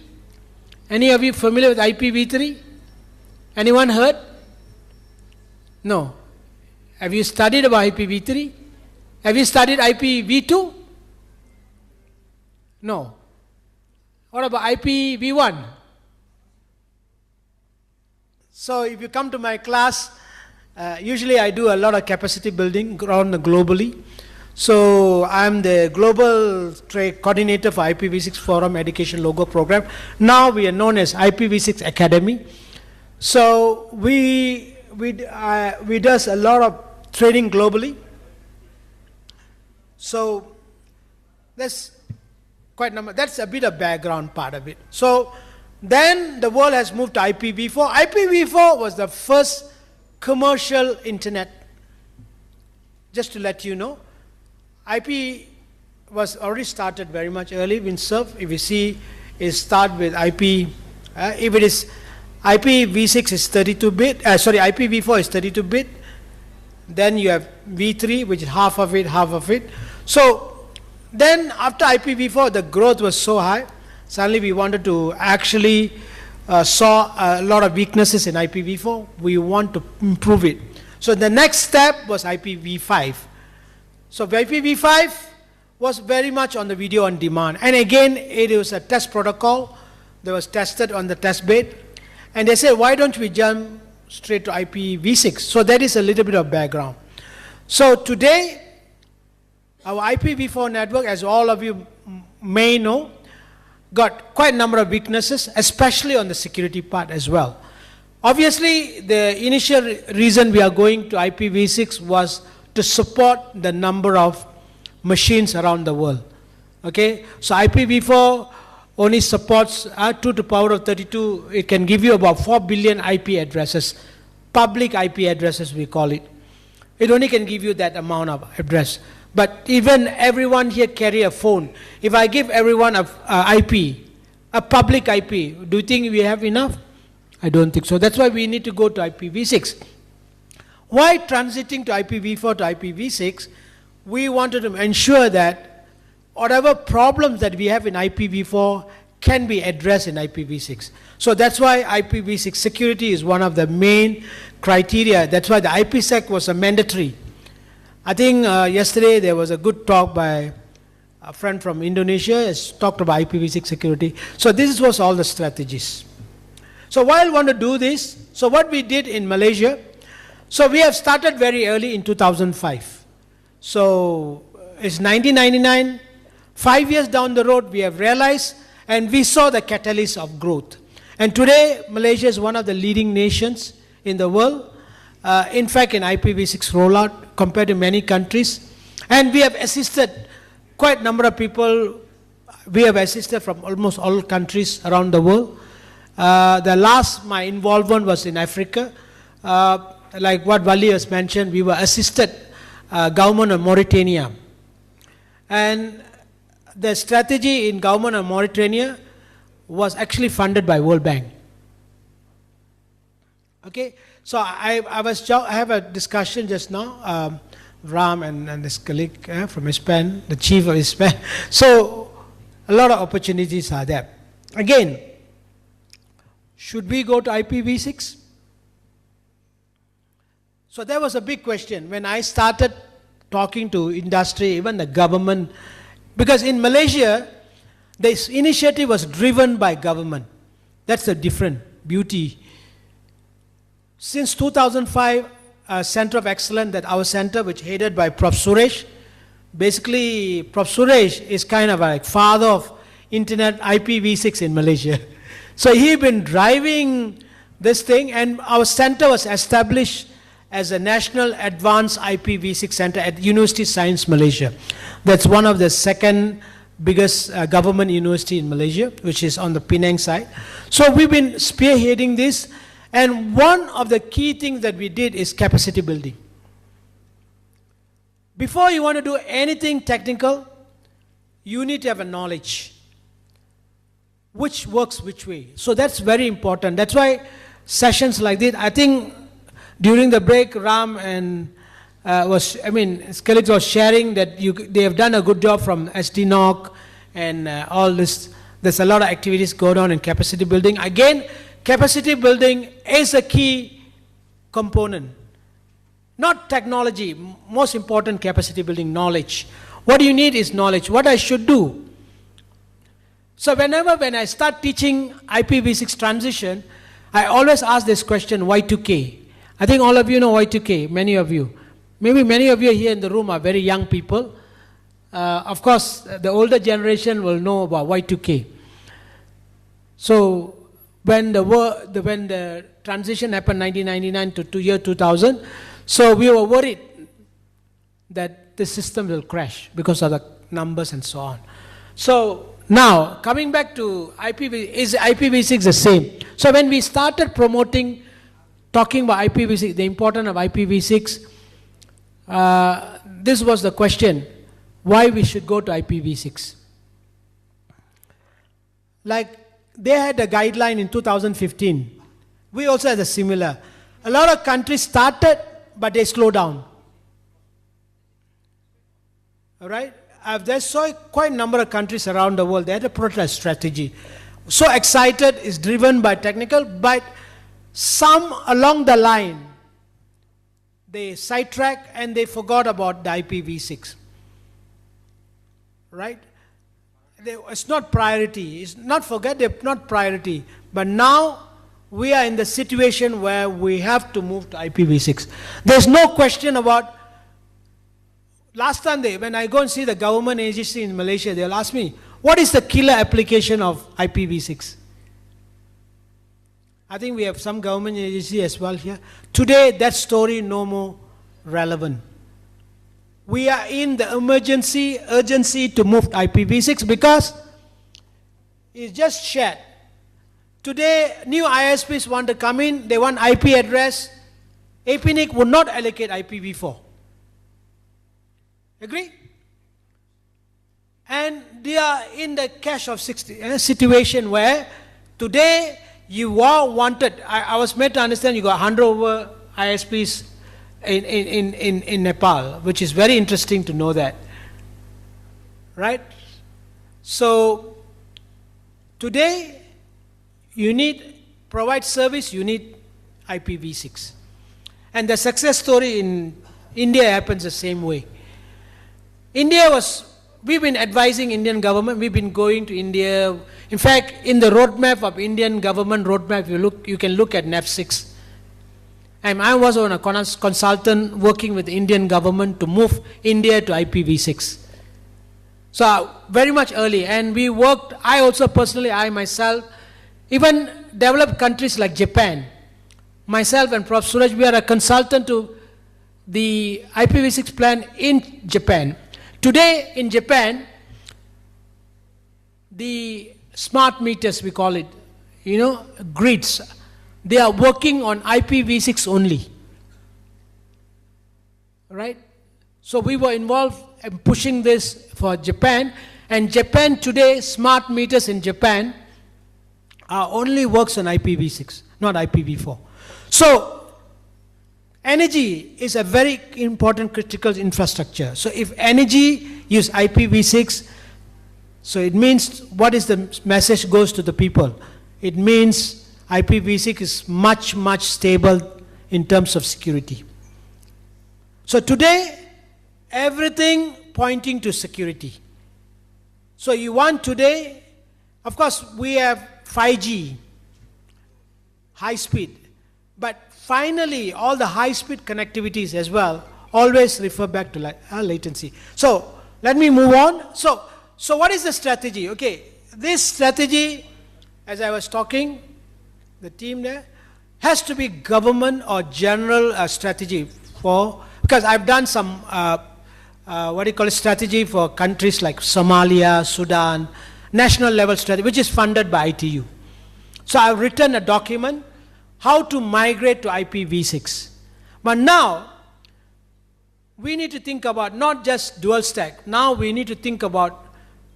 Speaker 10: Any of you familiar with IPv3? Anyone heard? No. Have you studied about IPv3? Have you studied IPv2? No. What about IPv1? So if you come to my class, usually I do a lot of capacity building around globally. So I'm the global coordinator for IPv6 Forum Education Logo Program. Now we are known as IPv6 Academy. So we does a lot of training globally. So that's that's a bit of background part of it. So then the world has moved to IPv4. IPv4 was the first commercial internet. Just to let you know, IP was already started very much early. Winsurf, if you see, it start with IP. If it is IPv6 is 32-bit, IPv4 is 32-bit. Then you have V3, which is half of it, half of it. So then after IPv4, the growth was so high, suddenly we wanted to actually saw a lot of weaknesses in IPv4. We want to improve it. So the next step was IPv5. So IPv5 was very much on the video on demand. And again, it was a test protocol that was tested on the test bed. And they said, why don't we jump straight to IPv6? So that is a little bit of background. So today, our IPv4 network, as all of you may know, got quite a number of weaknesses, especially on the security part as well. Obviously, the initial reason we are going to IPv6 was to support the number of machines around the world. Okay, so IPv4 only supports 2 to the power of 32. It can give you about 4 billion IP addresses, public IP addresses we call it. It only can give you that amount of address. But even everyone here carry a phone. If I give everyone a IP, a public IP, do you think we have enough? I don't think so. That's why we need to go to IPv6. Why transiting to IPv4 to IPv6? We wanted to ensure that whatever problems that we have in IPv4 can be addressed in IPv6. So that's why IPv6 security is one of the main criteria. That's why the IPsec was a mandatory. I think yesterday there was a good talk by a friend from Indonesia has talked about IPv6 security. So this was all the strategies. So why I want to do this, so what we did in Malaysia, so we have started very early in 2005. So it's 1999, 5 years down the road we have realized and we saw the catalyst of growth. And today Malaysia is one of the leading nations in the world. In fact, in IPv6 rollout compared to many countries. And we have assisted quite a number of people. We have assisted from almost all countries around the world. My involvement was in Africa. Like what Wali has mentioned, we were assisted government of Mauritania. And the strategy in government of Mauritania was actually funded by World Bank. Okay, so I have a discussion just now, Ram and his colleague from ISPAN, the chief of ISPAN. So a lot of opportunities are there. Again, should we go to IPv6? So that was a big question when I started talking to industry, even the government, because in Malaysia, this initiative was driven by government. That's a different beauty. Since 2005, Center of Excellence, that our center, which headed by Prof. Suresh, basically Prof. Suresh is kind of like father of internet IPv6 in Malaysia. So he's been driving this thing, and our center was established as a National Advanced IPv6 Center at University of Science Malaysia. That's one of the second biggest government university in Malaysia, which is on the Penang side. So we've been spearheading this, and one of the key things that we did is capacity building. Before you want to do anything technical, you need to have a knowledge which works which way. So that's very important. That's why sessions like this, I think during the break, Ram and his colleagues was sharing that they have done a good job from SDNOC and all this. There's a lot of activities going on in capacity building. Again, capacity building is a key component. Not technology, most important capacity building, knowledge. What you need is knowledge, what I should do. So when I start teaching IPv6 transition, I always ask this question, Y2K. I think all of you know Y2K, many of you. Maybe many of you here in the room are very young people. Of course, the older generation will know about Y2K. So when the transition happened 1999 to year 2000, so we were worried that the system will crash because of the numbers and so on. So now, coming back to is IPv6 the same? So when we started talking about IPv6, the importance of IPv6, this was the question, why we should go to IPv6. Like, they had a guideline in 2015 We also have a similar. A lot of countries started, but they slowed down. All right? There's quite a number of countries around the world, they had a protest strategy. So excited, is driven by technical, but some along the line, they sidetracked and they forgot about the IPv6. Right? It's not priority. It's not forget, they're not priority. But now we are in the situation where we have to move to IPv6. There's no question about. Last time when I go and see the government agency in Malaysia, they'll ask me, what is the killer application of IPv6? I think we have some government agency as well here. Today, that story no more relevant. We are in the urgency to move to IPv6 because it's just shared. Today, new ISPs want to come in, they want IP address. APNIC would not allocate IPv4. Agree? And they are in the cache of 60, in a situation where today you are wanted. I was made to understand you got 100 over ISPs in Nepal, which is very interesting to know that. Right? So, today you need provide service, you need IPv6. And the success story in India happens the same way. We've been advising Indian government, we've been going to India. In fact, in the roadmap of Indian government roadmap, you can look at NAV6. And I was on a consultant working with the Indian government to move India to IPv6. So very much early, and we worked, I myself, even developed countries like Japan. Myself and Prof. Suraj, we are a consultant to the IPv6 plan in Japan. Today in Japan, the smart meters, we call it, grids, they are working on IPv6 only. Right? So we were involved in pushing this for Japan, and Japan today, smart meters in Japan only works on IPv6, not IPv4. So, energy is a very important critical infrastructure. So if energy use IPv6, so it means what is the message goes to the people? It means IPv6 is much, much stable in terms of security. So today, everything pointing to security. So you want today, of course we have 5G, high speed, but finally, all the high-speed connectivities as well always refer back to latency. So, let me move on. So what is the strategy? Okay, this strategy, as I was talking, the team there, has to be government or general strategy because I've done some, strategy for countries like Somalia, Sudan, national level strategy, which is funded by ITU. So I've written a document, how to migrate to IPv6. But now, we need to think about not just dual stack. Now we need to think about,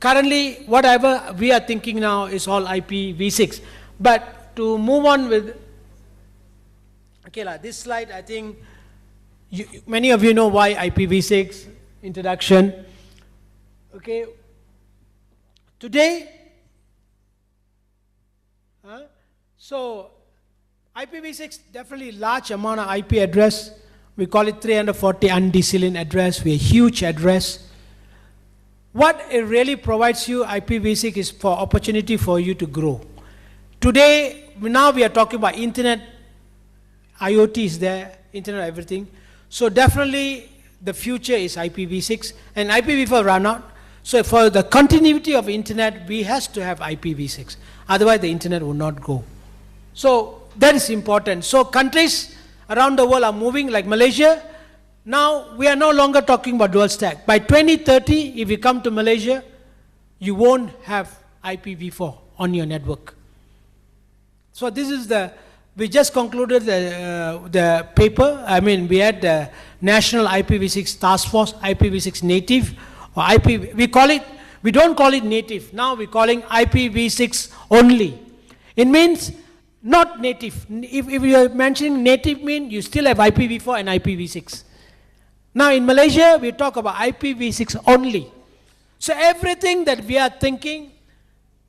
Speaker 10: currently, whatever we are thinking now is all IPv6. But to move on with, this slide, I think, many of you know why IPv6, introduction. Okay, today, so IPv6, definitely large amount of IP address. We call it 340 undecillion address. We're a huge address. What it really provides you, IPv6, is for opportunity for you to grow. Today, now we are talking about internet, IoT is there, internet everything. So definitely the future is IPv6 and IPv4 run out. So for the continuity of internet, we has to have IPv6. Otherwise the internet will not go. So that is important. So countries around the world are moving, like Malaysia. Now we are no longer talking about dual stack. By 2030, if you come to Malaysia, you won't have IPv4 on your network. So this is we just concluded the paper. I mean, we had the National IPv6 Task Force, IPv6 native, or we don't call it native. Now we're calling IPv6 only. It means not native. If you are mentioning native mean, you still have IPv4 and IPv6. Now in Malaysia, we talk about IPv6 only. So everything that we are thinking,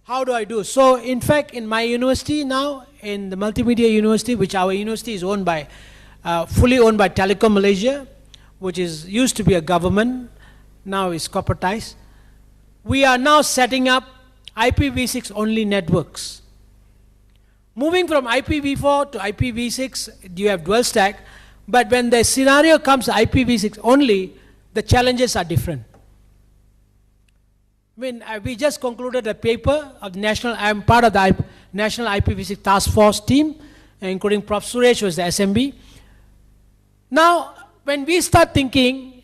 Speaker 10: how do I do? So in fact, in my university now, in the Multimedia University, which our university is owned by, fully owned by Telecom Malaysia, which is used to be a government, now is corporatized. We are now setting up IPv6 only networks. Moving from IPv4 to IPv6, you have dual stack, but when the scenario comes to IPv6 only, the challenges are different. I mean, we just concluded a paper of the national, I'm part of the National IPv6 Task Force team, including Prof. Suresh was the SMB. Now, when we start thinking,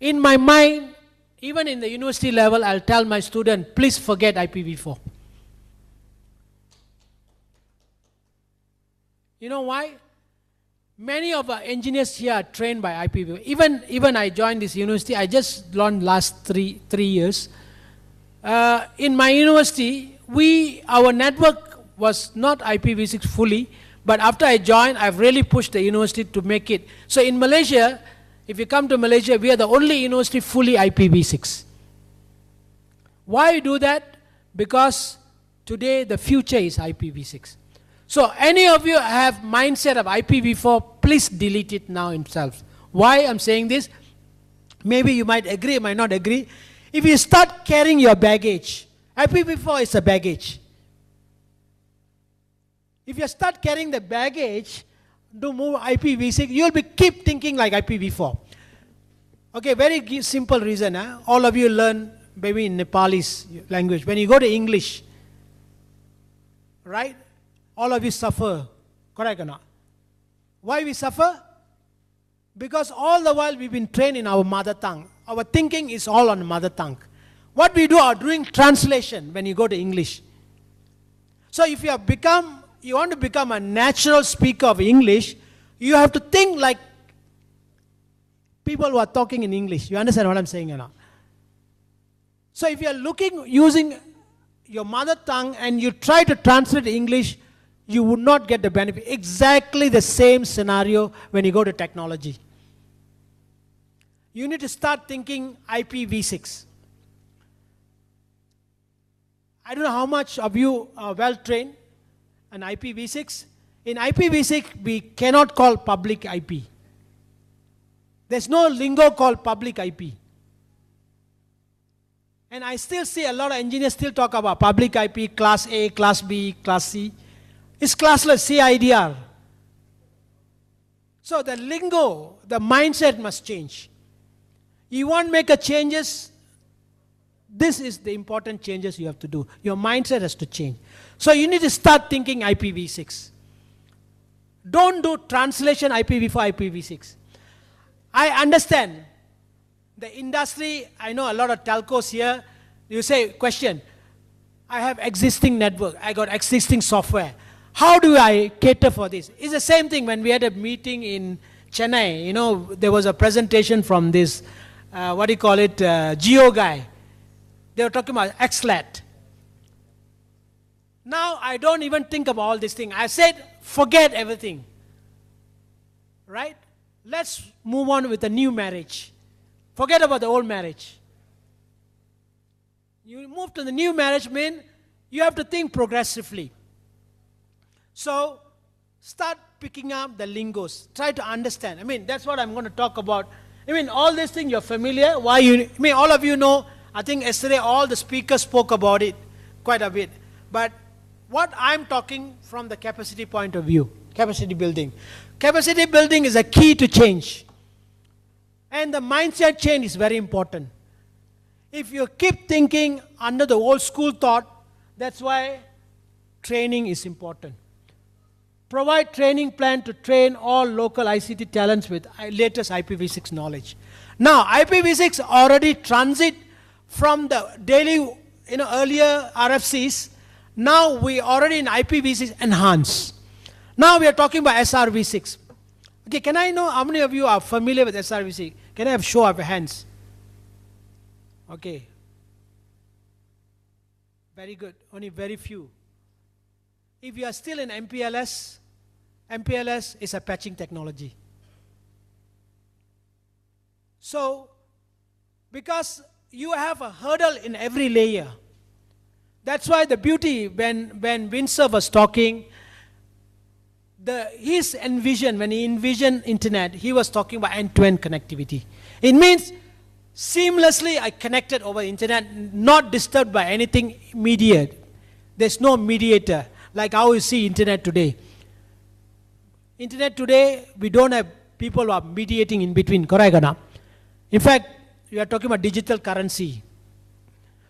Speaker 10: in my mind, even in the university level, I'll tell my student, please forget IPv4. You know why? Many of our engineers here are trained by IPv4. Even I joined this university, I just learned last three years. In my university, our network was not IPv6 fully, but after I joined, I've really pushed the university to make it. So in Malaysia, if you come to Malaysia, we are the only university fully IPv6. Why do that? Because today the future is IPv6. So any of you have mindset of IPv4, please delete it now itself. Why I'm saying this? Maybe you might agree, might not agree. If you start carrying your baggage, IPv4 is a baggage. If you start carrying the baggage to move IPv6, you'll keep thinking like IPv4. Okay, very simple reason. All of you learn maybe in Nepalese language. When you go to English, right? All of you suffer, correct or not? Why we suffer? Because all the while we've been trained in our mother tongue. Our thinking is all on mother tongue. What we do are doing translation when you go to English. So if you want to become a natural speaker of English, you have to think like people who are talking in English. You understand what I'm saying or not? So if you are using your mother tongue and you try to translate English, you would not get the benefit. Exactly the same scenario when you go to technology. You need to start thinking IPv6. I don't know how much of you are well trained in IPv6. In IPv6, we cannot call public IP. There's no lingo called public IP. And I still see a lot of engineers still talk about public IP, class A, class B, class C. It's classless, CIDR. So the lingo, the mindset must change. You want to make a changes, this is the important changes you have to do. Your mindset has to change. So you need to start thinking IPv6. Don't do translation IPv4, IPv6. I understand the industry, I know a lot of telcos here, you say, question, I have existing network, I got existing software. How do I cater for this? It's the same thing when we had a meeting in Chennai. You know, there was a presentation from this, Geo guy. They were talking about XLAT. Now I don't even think about all these things. I said, forget everything. Right? Let's move on with a new marriage. Forget about the old marriage. You move to the new marriage, mean you have to think progressively. So, start picking up the lingos. Try to understand. I mean, that's what I'm going to talk about. I mean, all these things you're familiar. All of you know, I think yesterday all the speakers spoke about it quite a bit. But what I'm talking from the capacity point of view, capacity building. Capacity building is a key to change. And the mindset change is very important. If you keep thinking under the old school thought, that's why training is important. Provide training plan to train all local ICT talents with latest IPv6 knowledge. Now, IPv6 already transit from the daily, earlier RFCs. Now we already in IPv6 enhanced. Now we are talking about SRv6. Okay, can I know how many of you are familiar with SRv6? Can I have show of hands? Okay. Very good. Only very few. if you are still in MPLS, MPLS is a patching technology. So, because you have a hurdle in every layer, that's why the beauty when Winsor was talking, his envision, when he envisioned internet, he was talking about end-to-end connectivity. It means seamlessly I connected over internet, not disturbed by anything mediated. There's no mediator, like how you see internet today. Internet today, we don't have people who are mediating in between, correct or not? In fact, we are talking about digital currency.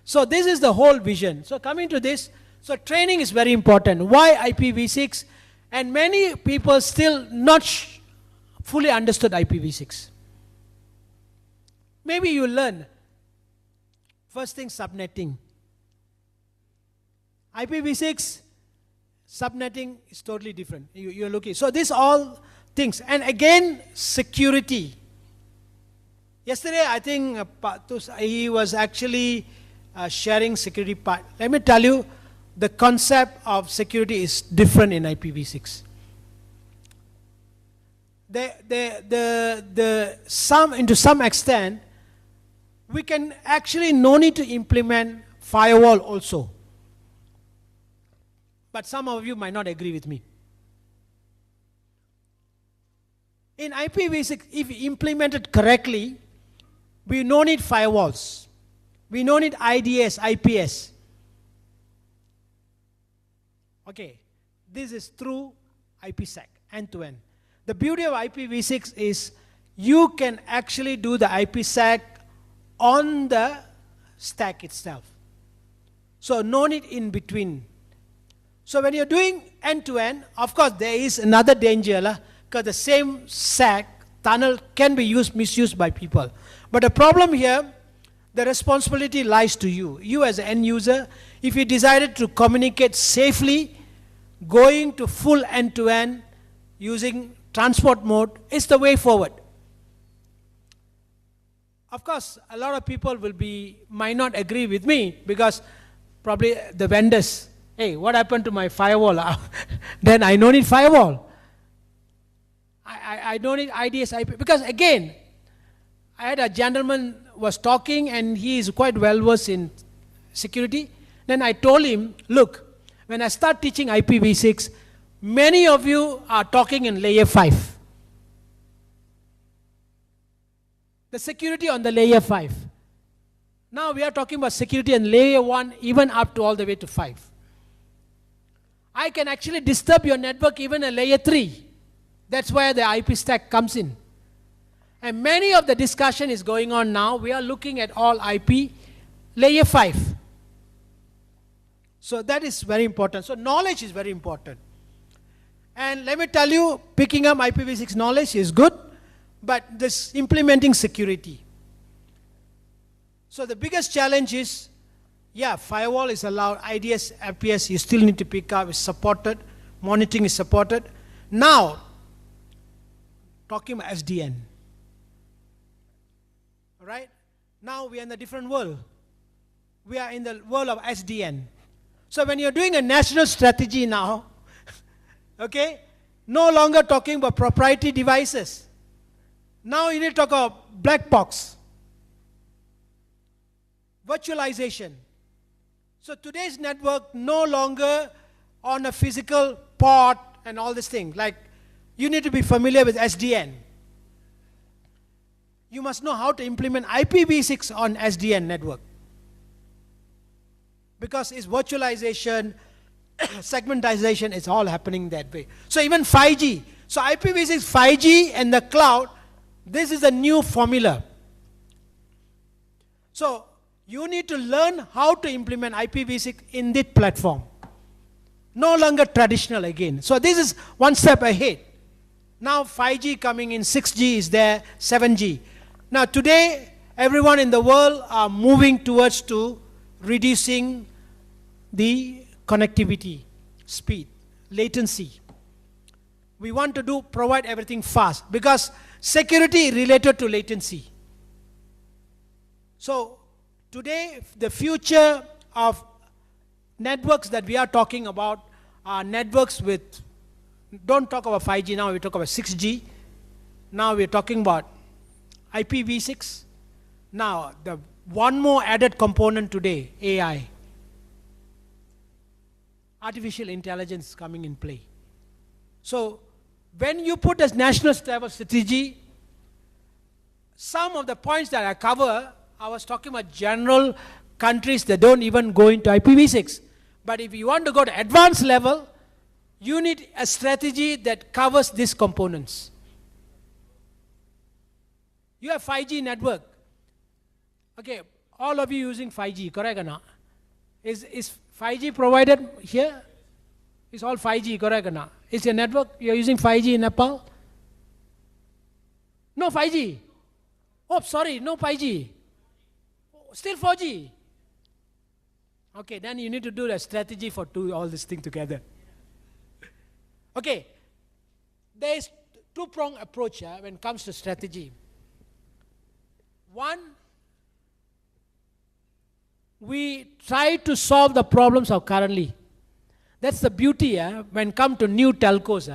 Speaker 10: So this is the whole vision. So coming to this, so training is very important. Why IPv6? And many people still not fully understood IPv6. Maybe you learn. First thing, subnetting. IPv6, subnetting is totally different. You're looking. So these all things. And again, security. Yesterday, I think he was actually sharing security part. Let me tell you, the concept of security is different in IPv6. To some extent, we can actually no need to implement firewall also. But some of you might not agree with me. In IPv6, if implemented correctly, we no need firewalls. We no need IDS, IPS. Okay, this is through IPsec, end-to-end. The beauty of IPv6 is you can actually do the IPsec on the stack itself. So no need in between. So when you're doing end-to-end, of course there is another danger, because the same SAC tunnel can be misused by people. But the problem here, the responsibility lies to you. You as an end user, if you decided to communicate safely, going to full end-to-end using transport mode is the way forward. Of course, a lot of people might not agree with me, because probably the vendors, hey, what happened to my firewall? Then I don't need firewall. I don't need IDS, IP. Because again, I had a gentleman was talking and he is quite well versed in security. Then I told him, look, when I start teaching IPv6, many of you are talking in layer 5. The security on the layer 5. Now we are talking about security in layer 1, even up to all the way to 5. I can actually disturb your network even at layer 3. That's where the IP stack comes in. And many of the discussion is going on now. We are looking at all IP layer 5. So that is very important. So knowledge is very important. And let me tell you, picking up IPv6 knowledge is good, but this implementing security. So the biggest challenge is, yeah, firewall is allowed, IDS, IPS, you still need to pick up, is supported, monitoring is supported. Now, talking about SDN. All right? Now we are in a different world. We are in the world of SDN. So when you're doing a national strategy now, okay, no longer talking about proprietary devices. Now you need to talk about black box. Virtualization. So today's network no longer on a physical port and all these things. Like, you need to be familiar with SDN. You must know how to implement IPv6 on SDN network. Because it's virtualization, segmentization, it's all happening that way. So even 5G. So IPv6, 5G and the cloud, this is a new formula. So you need to learn how to implement IPv6 in this platform. No longer traditional again. So this is one step ahead. Now 5G coming in, 6G is there, 7G. Now today, everyone in the world are moving towards to reducing the connectivity, speed, latency. We want to provide everything fast, because security related to latency. So today, the future of networks that we are talking about our networks with, don't talk about 5G now, we talk about 6G. Now we're talking about IPv6. Now, the one more added component today, AI. Artificial intelligence is coming in play. So, when you put a national level strategy, some of the points that I cover, I was talking about general countries that don't even go into IPv6. But if you want to go to advanced level, you need a strategy that covers these components. You have 5G network. Okay, all of you using 5G, correct or not? Is 5G provided here? It's all 5G, correct or not? Is your network, you're using 5G in Nepal? No 5G. Oh, sorry, no 5G. Still 4G. Okay, then you need to do a strategy for all this thing together. Okay, there is two-pronged approach when it comes to strategy. One, we try to solve the problems of currently. That's the beauty when it comes to new telcos.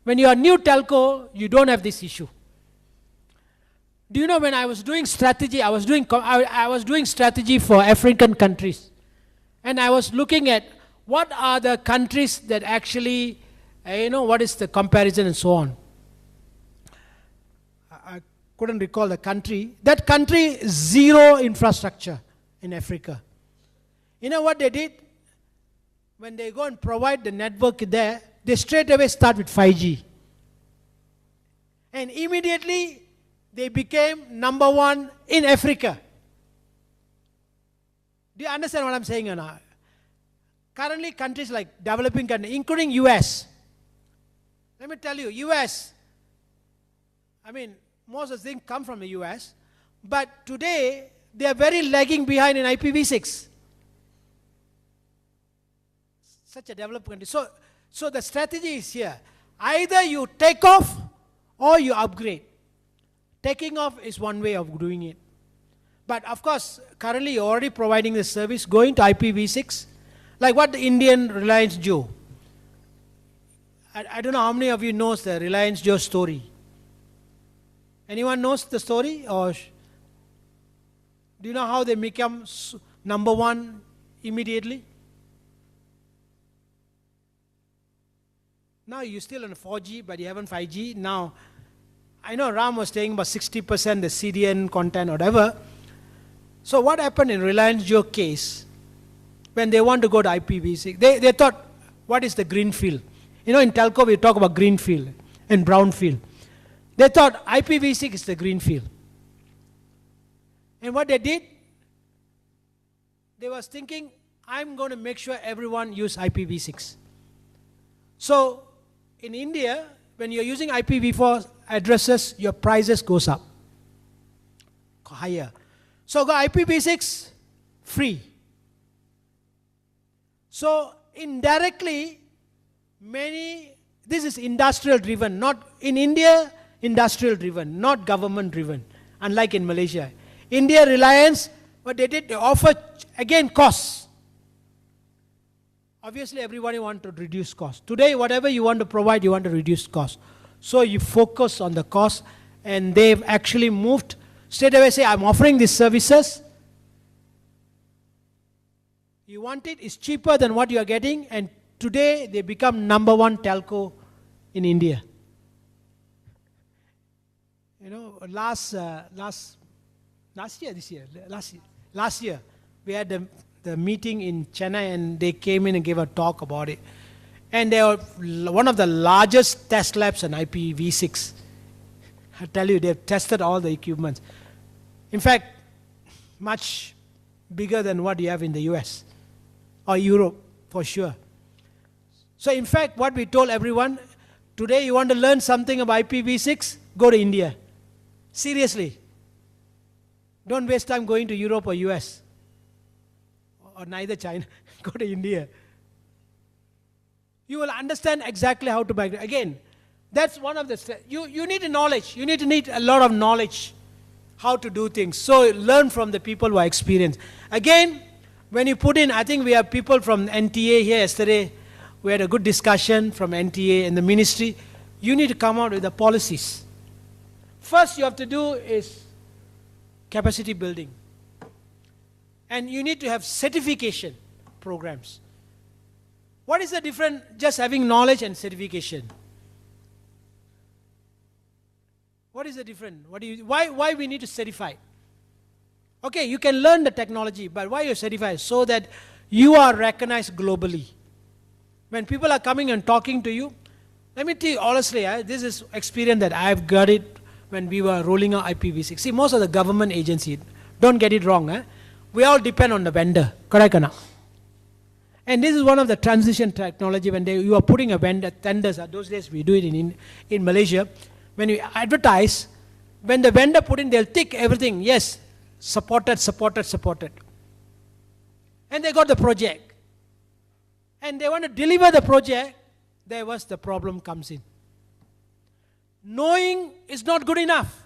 Speaker 10: When you are new telco, you don't have this issue. Do you know when I was doing strategy, I was doing strategy for African countries. And I was looking at what are the countries that actually, what is the comparison and so on. I couldn't recall the country. That country, zero infrastructure in Africa. You know what they did? When they go and provide the network there, they straight away start with 5G. And immediately, they became number one in Africa. Do you understand what I'm saying or not? Currently, countries like developing countries, including US. Let me tell you, US, most of the things come from the US, but today, they are very lagging behind in IPv6. Such a developed country. So the strategy is here. Either you take off or you upgrade. Taking off is one way of doing it. But of course, currently you're already providing the service, going to IPv6, like what the Indian Reliance Jio. I don't know how many of you knows the Reliance Jio story. Anyone knows the story? Or do you know how they become number one immediately? Now you're still on 4G, but you haven't 5G. Now, I know Ram was saying about 60% the CDN content or whatever. So what happened in Reliance Jio case, when they want to go to IPv6, they thought, what is the green field? In telco we talk about green field and brown field. They thought IPv6 is the green field. And what they did, they was thinking, I'm going to make sure everyone use IPv6. So, in India, when you're using IPv4 addresses, your prices goes up, higher. So, go IPv6, free. So, indirectly, this is industrial driven, not in India, industrial driven, not government driven, unlike in Malaysia. India, Reliance, what they did, they offer, again, costs. Obviously, everybody wants to reduce cost. Today, whatever you want to provide, you want to reduce cost. So you focus on the cost, and they've actually moved, straight away say, I'm offering these services. You want it, it's cheaper than what you are getting, and today they become number one telco in India. Last year, we had the meeting in Chennai, and they came in and gave a talk about it. And they are one of the largest test labs on IPv6. I tell you, they've tested all the equipment. In fact, much bigger than what you have in the US or Europe, for sure. So in fact, what we told everyone, today you want to learn something about IPv6, go to India. Seriously. Don't waste time going to Europe or US. Or neither China. Go to India. You will understand exactly how to migrate. Again, that's one of the... You need a knowledge. You need a lot of knowledge how to do things. So learn from the people who are experienced. Again, when you put in, I think we have people from NTA here yesterday we had a good discussion from NTA and the ministry. You need to come out with the policies. First you have to do is capacity building. And you need to have certification programs. What is the difference just having knowledge and certification? What is the difference? Why we need to certify? Okay, you can learn the technology, but why you certify? So that you are recognized globally. When people are coming and talking to you, let me tell you honestly, this is experience that I've got it when we were rolling out IPv6. See, most of the government agencies, don't get it wrong, we all depend on the vendor, correct or not? And this is one of the transition technology when you are putting a vendor, tenders, those days we do it in Malaysia, when you advertise, when the vendor put in, they'll tick everything, yes, supported. And they got the project. And they want to deliver the project, there was the problem comes in. Knowing is not good enough.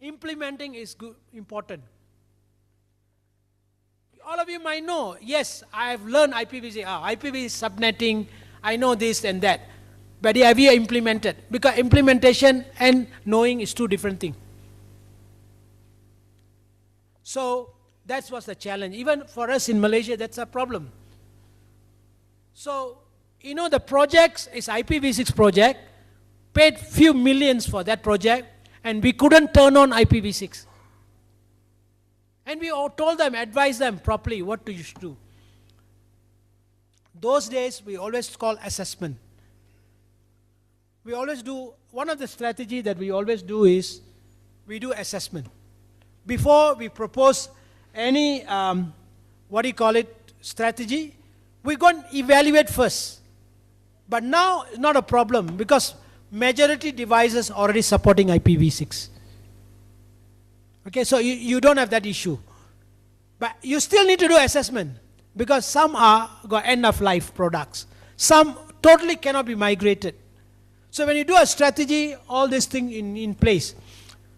Speaker 10: Implementing is important. All of you might know, yes, I have learned IPv6, IPv6 subnetting, I know this and that. But have you implemented? Because implementation and knowing is two different things. So that was the challenge. Even for us in Malaysia, that's a problem. So, the projects is IPv6 project, paid few millions for that project, and we couldn't turn on IPv6. And we all told them, advised them properly what you should do. Those days, we always call assessment. We always do, one of the strategy that we always do is, we do assessment. Before we propose any, strategy, we go and evaluate first. But now, it's not a problem, because majority devices already supporting IPv6. Okay, so you don't have that issue. But you still need to do assessment, because some are got end of life products. Some totally cannot be migrated. So when you do a strategy, all this thing in place.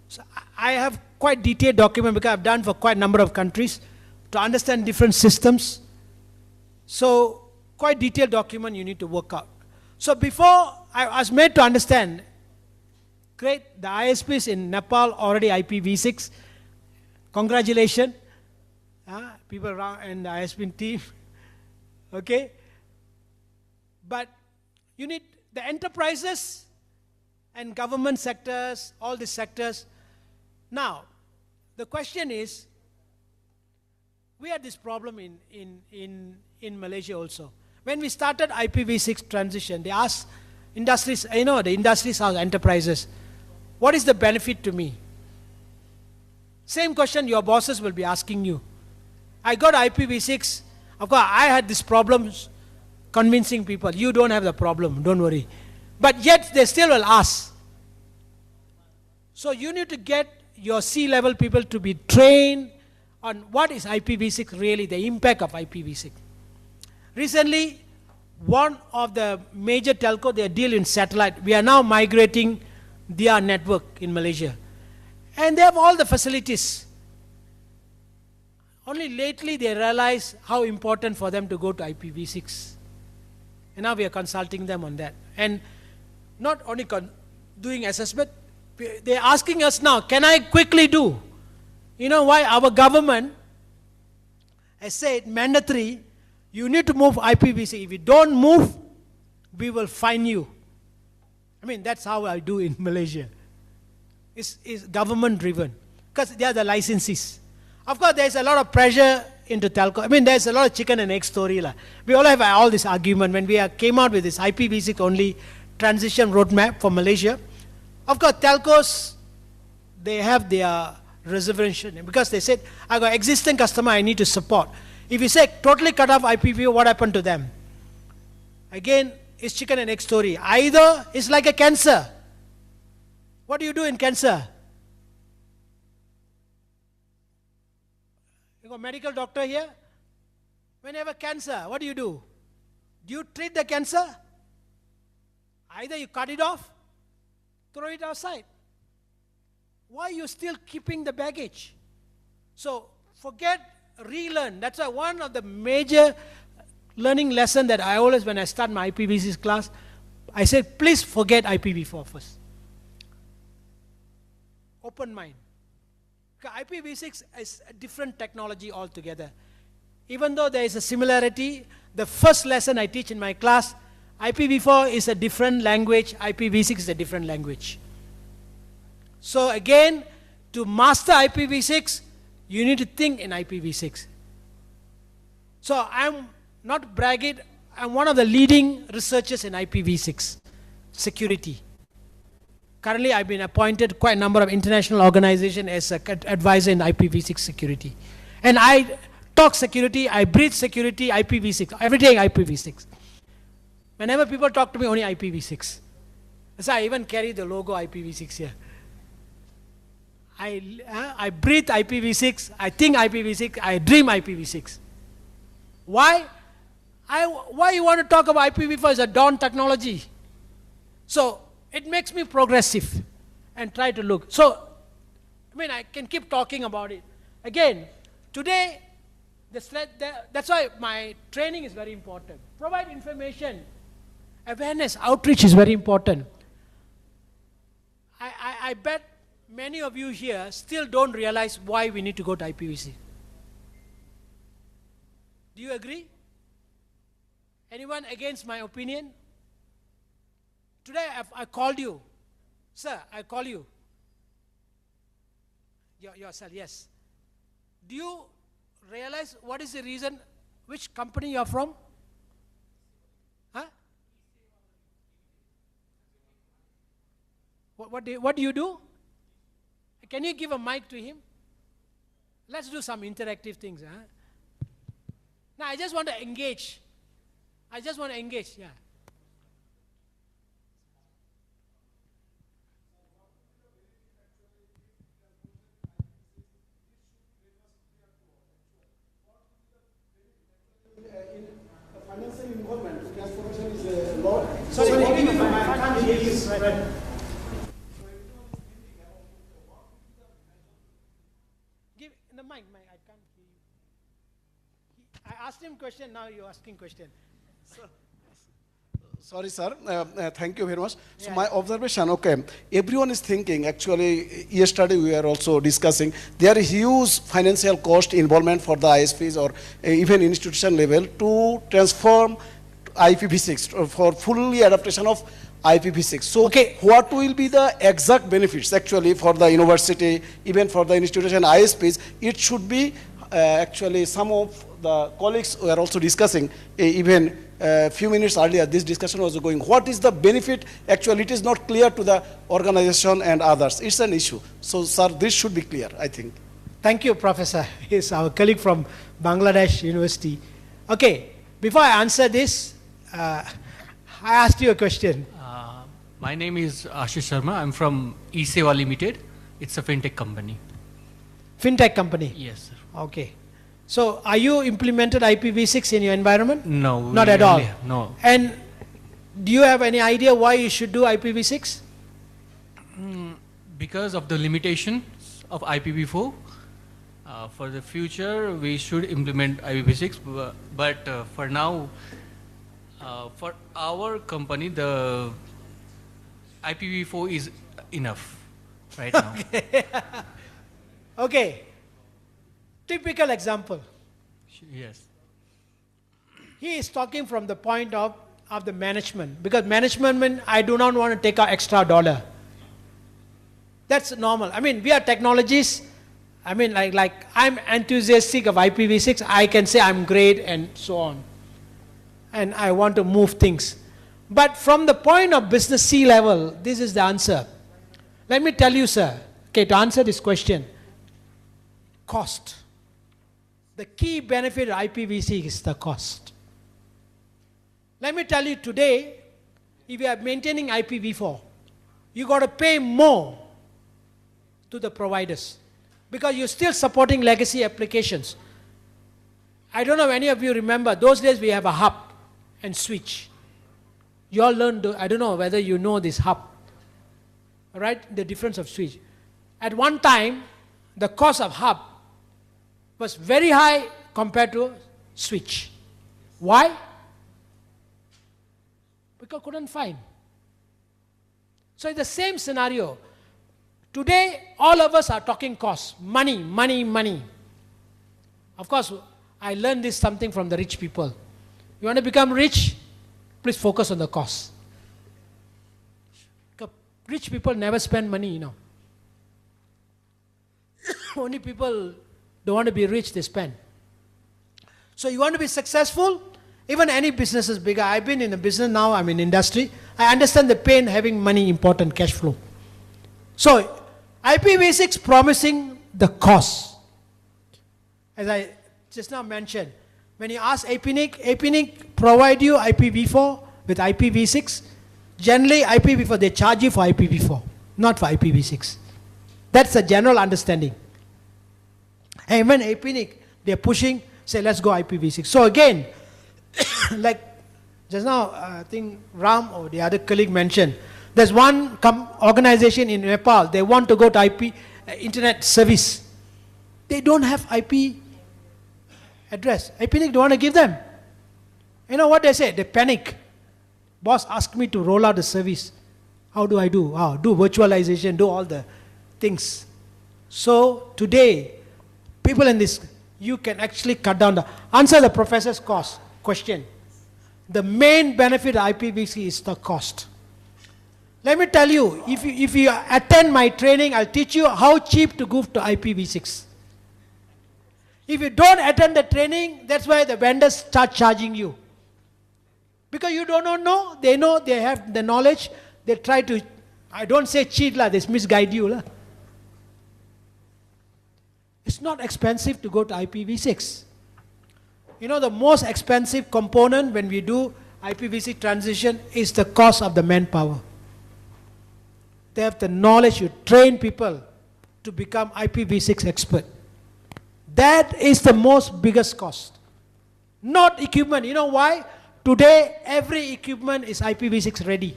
Speaker 10: So I have quite detailed document, because I've done for quite a number of countries to understand different systems. So quite detailed document you need to work out. So before I was made to understand, great, the ISPs in Nepal already IPv6. Congratulations, people around and the ISP team. Okay, but you need the enterprises and government sectors, all these sectors. Now, the question is, we had this problem in Malaysia also. When we started IPv6 transition, they asked industries, the industries are enterprises, what is the benefit to me? Same question your bosses will be asking you. I got IPv6, of course I had these problems convincing people, you don't have the problem, don't worry. But yet they still will ask. So you need to get your C-level people to be trained on what is IPv6 really, the impact of IPv6. Recently, one of the major telco, they deal in satellite. We are now migrating their network in Malaysia. And they have all the facilities. Only lately they realize how important for them to go to IPv6. And now we are consulting them on that. And not only doing assessment, they are asking us now, can I quickly do? You know why? Our government has said mandatory, you need to move IPv6. If you don't move, we will fine you. I mean, that's how I do in Malaysia. It's government driven, because they are the licensees. Of course, there's a lot of pressure into telco. I mean, there's a lot of chicken and egg story. We all have all this argument when we came out with this IPv6 only transition roadmap for Malaysia. Of course, telcos, they have their reservation, because they said, I got existing customer I need to support. If you say totally cut off IPv4, what happened to them? Again, it's chicken and egg story. Either it's like a cancer. What do you do in cancer? You got a medical doctor here? When you have a cancer, what do? Do you treat the cancer? Either you cut it off, throw it outside. Why are you still keeping the baggage? So forget relearn. That's why one of the major learning lesson that I always, when I start my IPv6 class, I said, please forget IPv4 first. Open mind. Because IPv6 is a different technology altogether. Even though there is a similarity, the first lesson I teach in my class, IPv4 is a different language, IPv6 is a different language. So again, to master IPv6, you need to think in IPv6. So I'm not bragging, I'm one of the leading researchers in IPv6 security. Currently, I've been appointed quite a number of international organizations as an advisor in IPv6 security. And I talk security, I breathe security, IPv6, every day IPv6. Whenever people talk to me, only IPv6. So I even carry the logo IPv6 here. I breathe IPv6, I think IPv6, I dream IPv6. Why? Why you want to talk about IPv4 as a dawn technology? So it makes me progressive and try to look. So, I mean, I can keep talking about it. Again, today, that's why my training is very important. Provide information, awareness, outreach is very important. I bet many of you here still don't realize why we need to go to IPv6. Do you agree? Anyone against my opinion? Today I called you. Sir, I call you. Yourself, yes. Do you realize what is the reason, which company you are from? Huh? What do you do? Can you give a mic to him? Let's do some interactive things. Huh? Now I just want to engage. Yeah.
Speaker 6: Financial involvement, transformation is a lot.
Speaker 10: Sorry, give me the mic. I can't hear you. Give the mic, I can't hear you. I asked him question, now you're asking question.
Speaker 6: Sorry, sir. Thank you very much. So my observation, okay, everyone is thinking, actually, yesterday we were also discussing, there is huge financial cost involvement for the ISPs or even institution level to transform IPv6 for fully adaptation of IPv6. So what will be the exact benefits actually for the university, even for the institution ISPs? It should be actually some of the colleagues were also discussing even a few minutes earlier, this discussion was going. What is the benefit? Actually, it is not clear to the organization and others. It's an issue. So, sir, this should be clear, I think.
Speaker 10: Thank you, Professor. He's our colleague from Bangladesh University. Okay, before I answer this, I asked you a question.
Speaker 11: My name is Ashish Sharma. I'm from eSeva Limited. It's a fintech company.
Speaker 10: Fintech company?
Speaker 11: Yes, sir.
Speaker 10: Okay. So, are you implemented IPv6 in your environment?
Speaker 11: No.
Speaker 10: Not at all?
Speaker 11: No.
Speaker 10: And do you have any idea why you should do IPv6?
Speaker 11: Because of the limitations of IPv4. For the future, we should implement IPv6. But for now, for our company, the IPv4 is enough right now.
Speaker 10: Okay. Typical example.
Speaker 11: Yes.
Speaker 10: He is talking from the point of the management. Because management means I do not want to take an extra dollar. That's normal. I mean, we are technologists. I mean, like I'm enthusiastic of IPv6. I can say I'm great and so on. And I want to move things. But from the point of business C level, this is the answer. Let me tell you, sir. Okay, to answer this question. Cost. The key benefit of IPv6 is the cost. Let me tell you today, if you are maintaining IPv4, you got to pay more to the providers because you're still supporting legacy applications. I don't know if any of you remember, those days we have a hub and switch. You all learned, I don't know whether you know this hub, right? The difference of switch. At one time, the cost of hub was very high compared to switch. Why? Because couldn't find. So it's the same scenario. Today, all of us are talking costs. Money, money, money. Of course, I learned this something from the rich people. You want to become rich? Please focus on the cost. Because rich people never spend money, Only people don't want to be rich, they spend. So you want to be successful? Even any business is bigger. I've been in a business now, I'm in industry. I understand the pain having money, important cash flow. So IPv6 promising the cost. As I just now mentioned, when you ask APNIC provide you IPv4 with IPv6. Generally IPv4, they charge you for IPv4, not for IPv6. That's a general understanding. And when APNIC, they're pushing, say let's go IPv6. So again, like just now, I think Ram or the other colleague mentioned, there's one organization in Nepal, they want to go to IP, internet service. They don't have IP address. IPNIC don't want to give them. You know what they say? They panic. Boss asked me to roll out the service. How do I do? Do virtualization, do all the things. So today, people in this, you can actually cut down the, answer the professor's question. The main benefit of IPv6 is the cost. Let me tell you, if you attend my training, I'll teach you how cheap to go to IPv6. If you don't attend the training, that's why the vendors start charging you. Because you don't know, they know, they have the knowledge, they try to, I don't say cheat, they misguide you. It's not expensive to go to IPv6. You know, the most expensive component when we do IPv6 transition is the cost of the manpower. They have the knowledge, you train people to become IPv6 expert. That is the most biggest cost. Not equipment. You know why? Today, every equipment is IPv6 ready.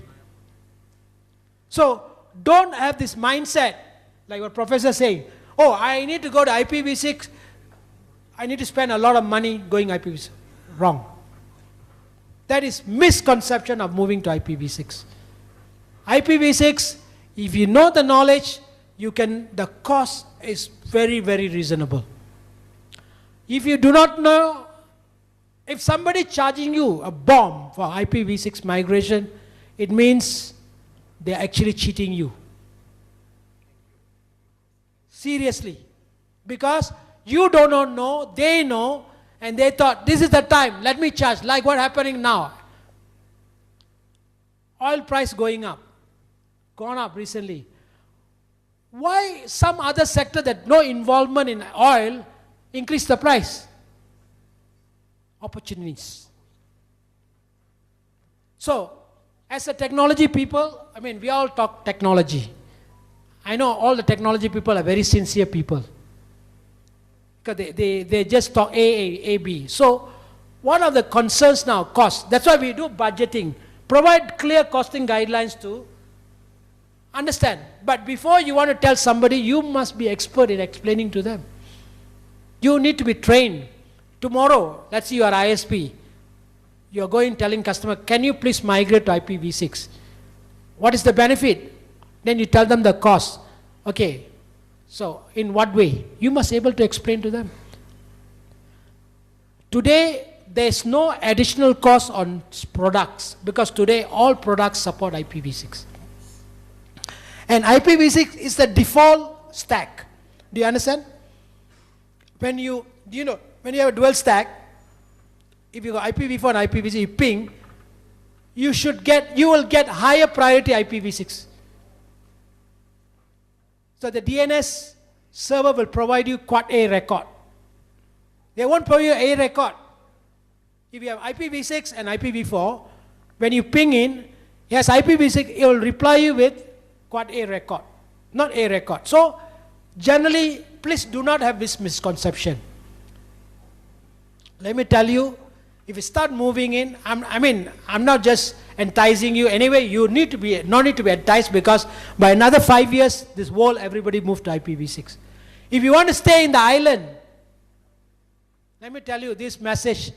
Speaker 10: So, don't have this mindset, like what Professor is saying, oh, I need to go to IPv6, I need to spend a lot of money going IPv6. Wrong. That is misconception of moving to IPv6. IPv6, if you know the knowledge, you can, the cost is very, very reasonable. If you do not know, if somebody charging you a bomb for IPv6 migration, it means they are actually cheating you. Seriously. Because you do not know, they know, and they thought, this is the time, let me charge, like what happening now. Oil price going up, gone up recently. Why some other sector that no involvement in oil increase the price? Opportunities. So, as a technology people, I mean, we all talk technology. I know all the technology people are very sincere people. Because they just talk A, B. So, one of the concerns now, cost. That's why we do budgeting. Provide clear costing guidelines to understand. But before you want to tell somebody, you must be expert in explaining to them. You need to be trained. Tomorrow, let's see you are ISP. You're going telling customer, can you please migrate to IPv6? What is the benefit? Then you tell them the cost. Okay, so in what way? You must be able to explain to them. Today, there's no additional cost on products because today all products support IPv6. And IPv6 is the default stack. Do you understand? When you have a dual stack, if you go IPv4 and IPv6, you ping, you will get higher priority IPv6. So the DNS server will provide you quad A record. They won't provide you A record. If you have IPv6 and IPv4, when you ping in, yes, IPv6, it will reply you with quad A record, not A record. So generally, please do not have this misconception. Let me tell you, if you start moving in, I'm not just enticing you. Anyway, you need to be, no need to be enticed because by another 5 years, this world, everybody moved to IPv6. If you want to stay in the island, let me tell you this message.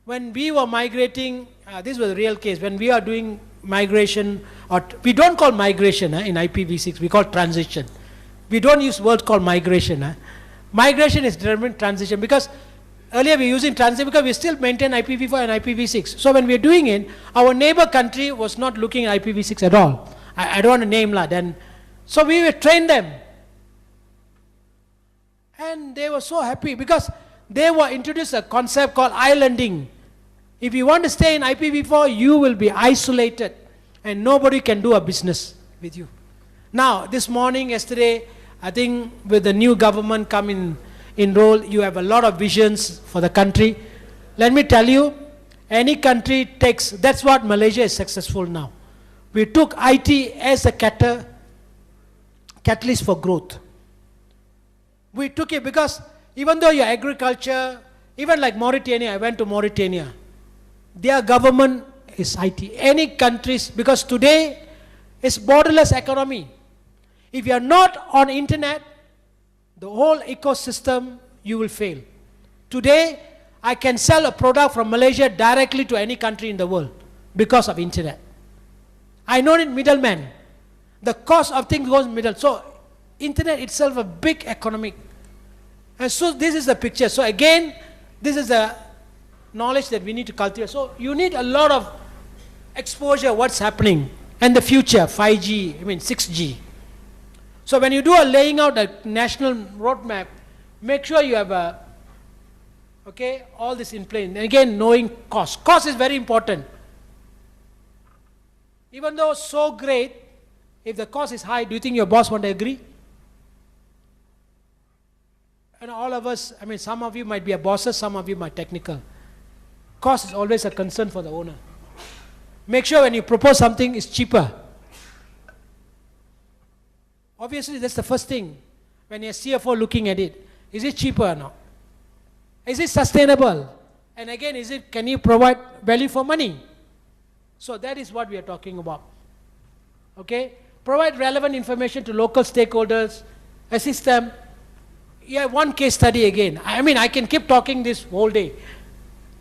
Speaker 10: when we were migrating, this was a real case, when we are doing migration, or we don't call migration in IPv6, we call transition. We don't use word called migration. Migration is different transition, because earlier we were using transition because we still maintain IPv4 and IPv6. So when we are doing it, our neighbor country was not looking at IPv6 at all. I don't want to name that. And so we will train them. And they were so happy because they were introduced a concept called islanding. If you want to stay in IPv4, you will be isolated and nobody can do a business with you. Now, this morning, yesterday, I think with the new government come in role, you have a lot of visions for the country. Let me tell you, any country takes, that's what Malaysia is successful now. We took IT as a catalyst for growth. We took it because even though your agriculture, even like Mauritania, I went to Mauritania, their government is IT. Any countries, because today it's borderless economy. If you are not on internet, the whole ecosystem, you will fail. Today, I can sell a product from Malaysia directly to any country in the world because of internet. I don't need middleman. The cost of things goes middle. So, internet itself a big economic. And so this is the picture. So again, this is the knowledge that we need to cultivate. So you need a lot of exposure, what's happening, and the future, 5G, 6G. So when you do a laying out a national roadmap, make sure you have all this in place. And again, knowing cost. Cost is very important. Even though so great, if the cost is high, do you think your boss want to agree? And all of us, some of you might be a bosses, some of you might technical. Cost is always a concern for the owner. Make sure when you propose something, it's cheaper. Obviously, that's the first thing. When you're CFO looking at it, is it cheaper or not? Is it sustainable? And again, can you provide value for money? So that is what we are talking about. Okay? Provide relevant information to local stakeholders, assist them. Yeah, one case study again. I can keep talking this whole day.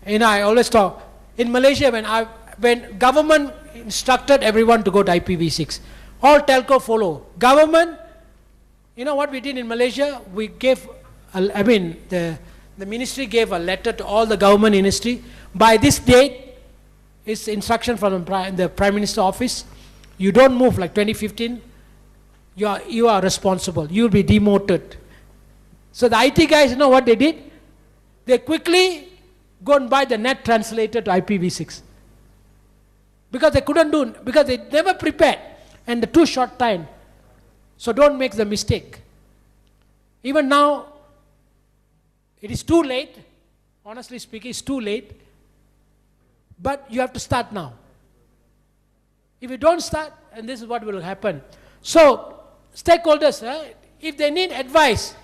Speaker 10: I always talk. In Malaysia, when government instructed everyone to go to IPv6, all telco follow. Government, you know what we did in Malaysia? We gave, the ministry gave a letter to all the government ministry. By this date, it's instruction from the Prime Minister office. You don't move like 2015. You are responsible. You will be demoted. So the IT guys, you know what they did? They quickly go and buy the net translator to IPv6. Because they couldn't do it, because they never prepared. And the too short time. So don't make the mistake. Even now, it is too late. Honestly speaking, it's too late. But you have to start now. If you don't start, and this is what will happen. So, stakeholders, if they need advice,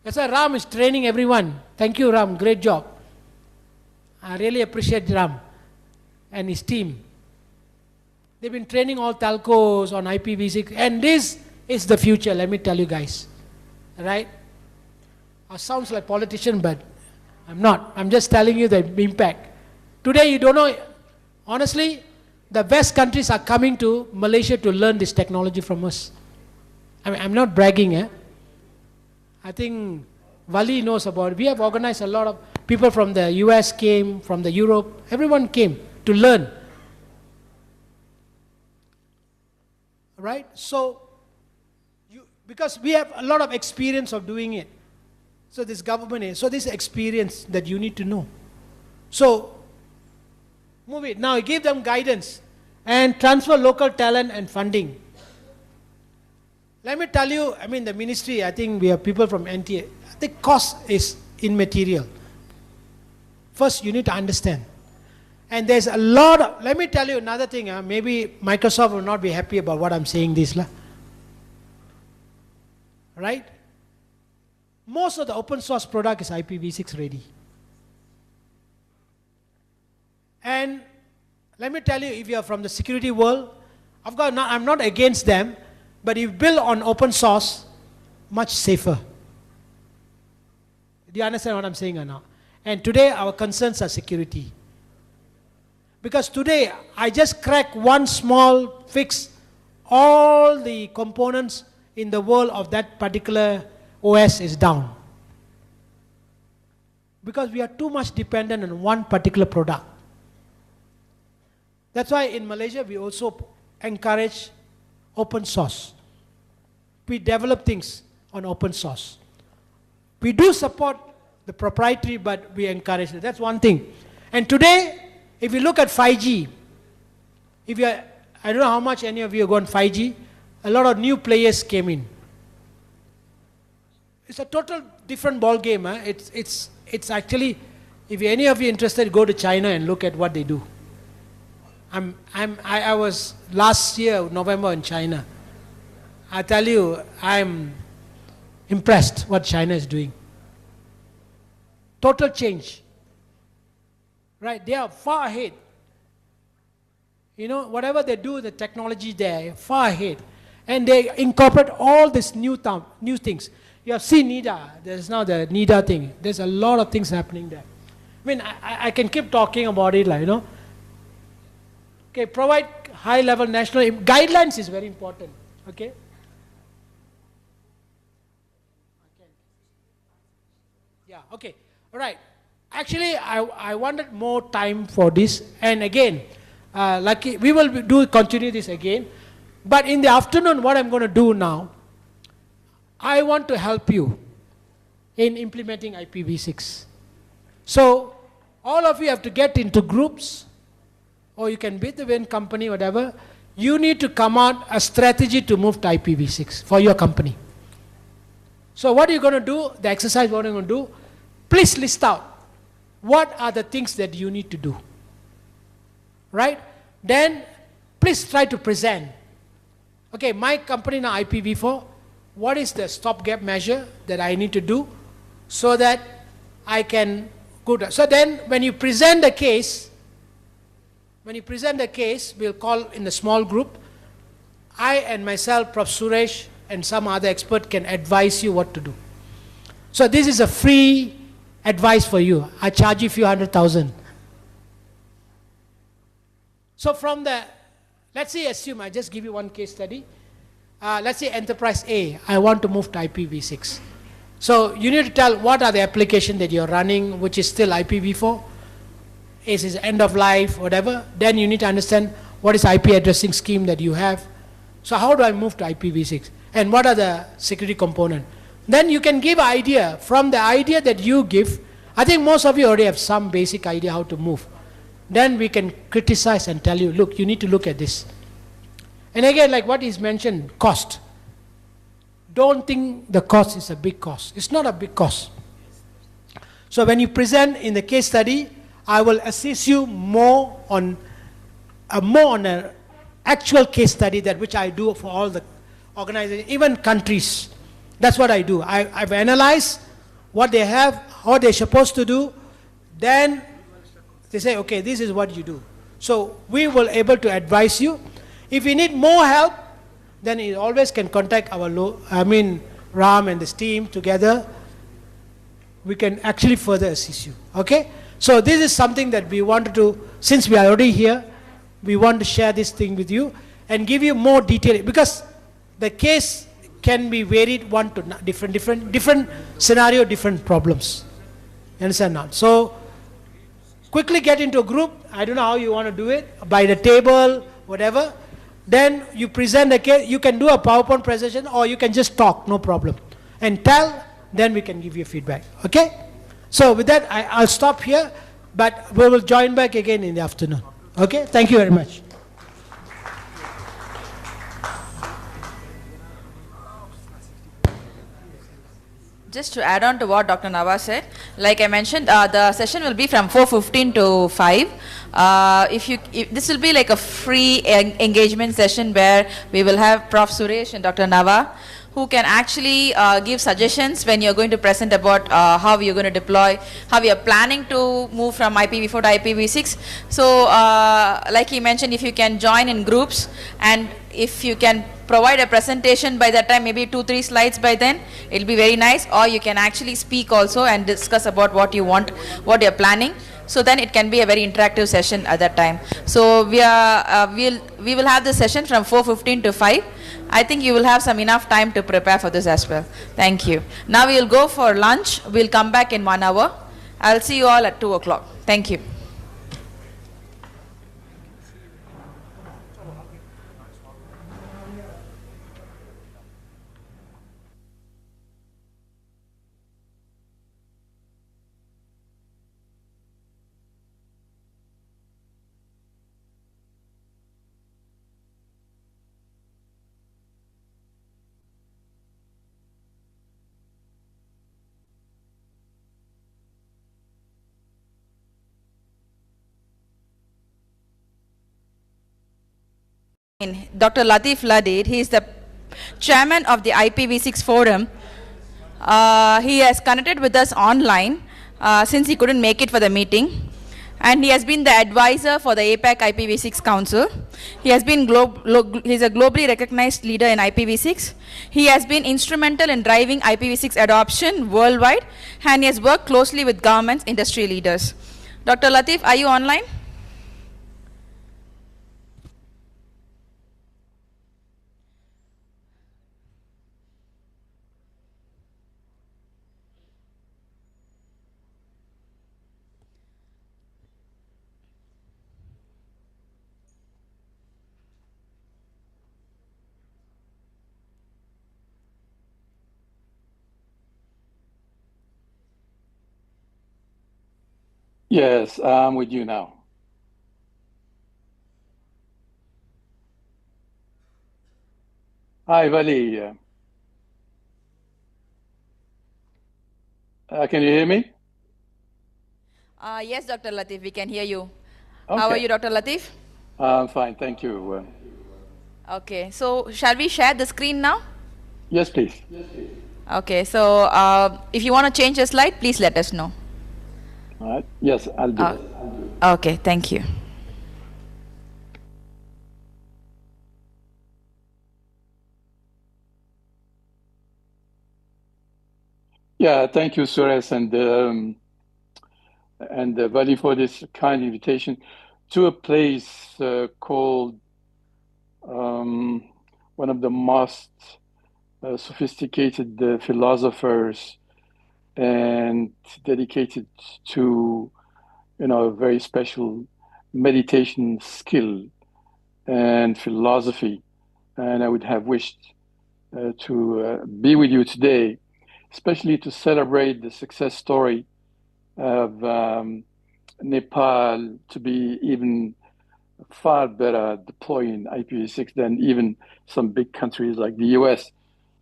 Speaker 10: that's why Ram is training everyone. Thank you, Ram. Great job. I really appreciate Ram and his team. They've been training all telcos on IPv6. And this is the future, let me tell you guys. Right? I sounds like politician, but I'm not. I'm just telling you the impact. Today, you don't know. Honestly, the West countries are coming to Malaysia to learn this technology from us. I'm not bragging, I think Wali knows about it. We have organized a lot of people from the US came, from the Europe, everyone came to learn. Right? So, because we have a lot of experience of doing it. So this government is, so this experience that you need to know. So, move it. Now give them guidance and transfer local talent and funding. Let me tell you, the ministry, I think we have people from NTA. The cost is immaterial. First, you need to understand. And there's a lot of, let me tell you another thing, maybe Microsoft will not be happy about what I'm saying this. Right? Most of the open source product is IPv6 ready. And let me tell you, if you are from the security world, I'm not against them, but if build on open source, much safer. Do you understand what I'm saying or not? And today our concerns are security. Because today, I just crack one small fix, all the components in the world of that particular OS is down. Because we are too much dependent on one particular product. That's why in Malaysia, we also encourage open source. We develop things on open source. We do support the proprietary, but we encourage it. That's one thing. And today, if you look at 5G, if you are, I don't know how much any of you have gone 5G, a lot of new players came in. It's a total different ball game. It's actually, if any of you interested, go to China and look at what they do. I was last year, November, in China. I tell you, I'm impressed what China is doing. Total change. Right? They are far ahead. You know, whatever they do, the technology there, far ahead. And they incorporate all these new things. You have seen NIDA. There's now the NIDA thing. There's a lot of things happening there. I mean, I can keep talking about it, like, you know. Okay, provide high-level national guidelines is very important. Okay. Yeah. Okay. All right. Actually, I wanted more time for this, and again, lucky we will continue this again. But in the afternoon, what I'm going to do now, I want to help you in implementing IPv6. So all of you have to get into groups, or you can be the one company, whatever. You need to come out a strategy to move to IPv6 for your company. So what are you going to do? The exercise what I'm going to do, please list out what are the things that you need to do. Right? Then please try to present. Okay, my company now IPv4, what is the stopgap measure that I need to do so that I can go to. So then when you present the case, we'll call in a small group. I and myself, Prof. Suresh, and some other expert can advise you what to do. So this is a free advice for you. I charge you a few 100,000. So from the, let's say, assume, I just give you one case study. Let's say enterprise A, I want to move to IPv6. So you need to tell what are the applications that you're running, which is still IPv4. Is end of life, whatever. Then you need to understand what is IP addressing scheme that you have. So how do I move to IPv6? And what are the security components? Then you can give an idea. From the idea that you give, I think most of you already have some basic idea how to move. Then we can criticize and tell you, look, you need to look at this. And again, like what is mentioned, cost. Don't think the cost is a big cost. It's not a big cost. So when you present in the case study, I will assist you more on an actual case study that which I do for all the organizations, even countries. That's what I do. I've analyzed what they have, how they're supposed to do. Then they say, okay, this is what you do. So we will able to advise you. If you need more help, then you always can contact our Ram and this team together. We can actually further assist you. Okay? So this is something that we wanted to, since we are already here, we want to share this thing with you and give you more detail, because the case can be varied one to different scenario, different problems. You understand now? So quickly get into a group. I don't know how you want to do it, by the table, whatever. Then you present the case. You can do a PowerPoint presentation or you can just talk, no problem. And tell, then we can give you feedback. Okay? So with that, I'll stop here, but we will join back again in the afternoon. Okay? Thank you very much.
Speaker 1: Just to add on to what Dr. Nava said, like I mentioned, the session will be from 4:15 to 5. This will be like a free engagement session where we will have Prof. Suresh and Dr. Nava, who can actually give suggestions when you're going to present about how you're going to deploy, how you're planning to move from IPv4 to IPv6. So like he mentioned, if you can join in groups and if you can provide a presentation by that time, maybe 2-3 slides by then, it'll be very nice. Or you can actually speak also and discuss about what you want, what you're planning. So then it can be a very interactive session at that time. So we will have the session from 4:15 to 5. I think you will have some enough time to prepare for this as well. Thank you. Now we will go for lunch. We'll come back in 1 hour. I'll see you all at 2 o'clock. Thank you. Dr. Latif Ladid, he is the chairman of the IPv6 forum. He has connected with us online since he couldn't make it for the meeting. And he has been the advisor for the APAC IPv6 Council. He has been he's a globally recognized leader in IPv6. He has been instrumental in driving IPv6 adoption worldwide, and he has worked closely with governments, industry leaders. Dr. Latif, are you online?
Speaker 12: Yes, I'm with you now. Hi, Vali. Can you hear me?
Speaker 1: Yes, Dr. Latif, we can hear you.
Speaker 12: Okay.
Speaker 1: How are you, Dr. Latif?
Speaker 12: I'm fine, thank you.
Speaker 1: Okay, so shall we share the screen now?
Speaker 12: Yes, please.
Speaker 1: Okay, so if you want to change the slide, please let us know.
Speaker 12: All right. Yes, I'll do it.
Speaker 1: Okay, thank you.
Speaker 12: Yeah, thank you, Suresh and Vali for this kind invitation to a place called one of the most sophisticated philosophers and dedicated to, a very special meditation skill and philosophy. And I would have wished to be with you today, especially to celebrate the success story of Nepal to be even far better deploying IPv6 than even some big countries like the US.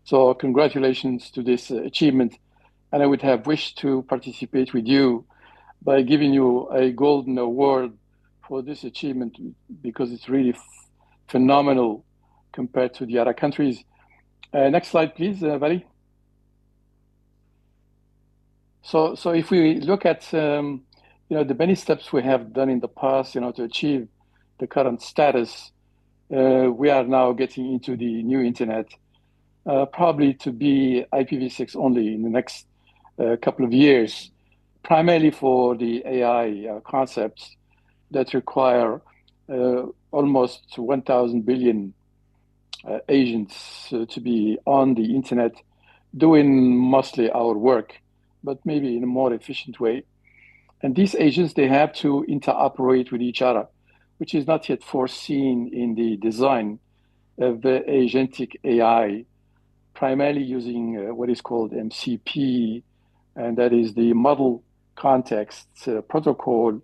Speaker 12: So congratulations to this achievement. And I would have wished to participate with you by giving you a golden award for this achievement because it's really phenomenal compared to the other countries. Next slide, please, Vali. So if we look at the many steps we have done in the past, to achieve the current status, we are now getting into the new internet, probably to be IPv6 only in the next couple of years, primarily for the AI concepts that require almost 1,000 billion agents to be on the internet doing mostly our work, but maybe in a more efficient way. And these agents, they have to interoperate with each other, which is not yet foreseen in the design of the agentic AI, primarily using what is called MCP, and that is the Model Context Protocol,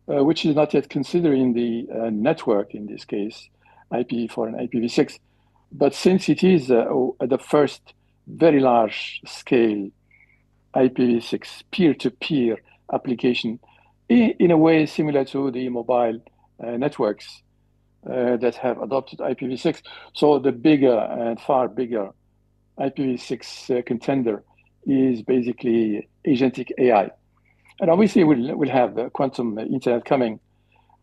Speaker 12: which is not yet considering the network, in this case, IPv4 and IPv6. But since it is the first very large scale IPv6 peer-to-peer application, in a way similar to the mobile networks that have adopted IPv6. So the bigger and far bigger IPv6 contender is basically agentic AI. And obviously we'll have quantum internet coming.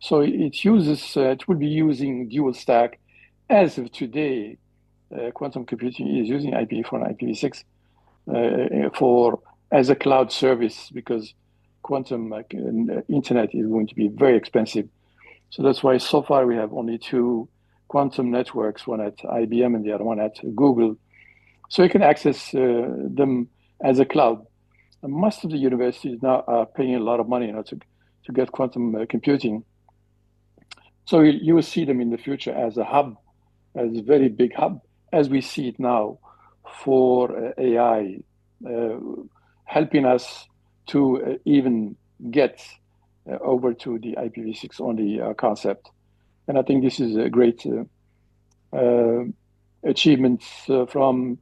Speaker 12: So it will be using dual stack. As of today, quantum computing is using IPv4 and IPv6 as a cloud service because quantum internet is going to be very expensive. So that's why so far we have only two quantum networks, one at IBM and the other one at Google. So you can access them as a cloud. And most of the universities now are paying a lot of money to get quantum computing. So you will see them in the future as a hub, as a very big hub, as we see it now for AI, helping us to even get over to the IPv6 only concept. And I think this is a great achievement from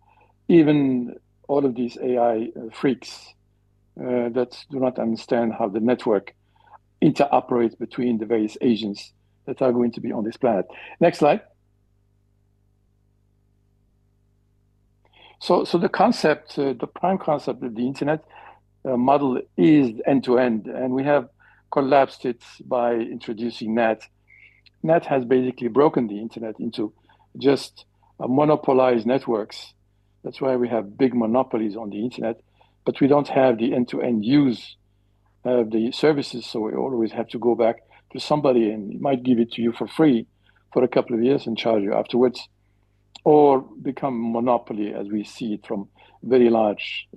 Speaker 12: even all of these AI freaks that do not understand how the network interoperates between the various agents that are going to be on this planet. Next slide. So the concept, the prime concept of the internet model is end-to-end, and we have collapsed it by introducing NAT. NAT has basically broken the internet into just monopolized networks. That's why we have big monopolies on the internet, but we don't have the end-to-end use of the services, so we always have to go back to somebody, and he might give it to you for free for a couple of years and charge you afterwards, or become monopoly as we see it from very large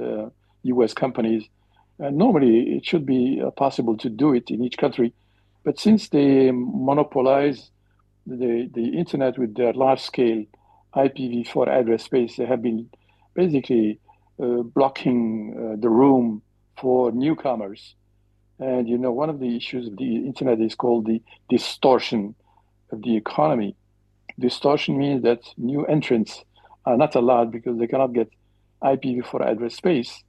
Speaker 12: US companies. Normally, it should be possible to do it in each country, but since they monopolize the internet with their large-scale IPv4 address space, they have been basically blocking the room for newcomers. And you know, one of the issues of the internet is called the distortion of the economy. Distortion means that new entrants are not allowed because they cannot get IPv4 address space.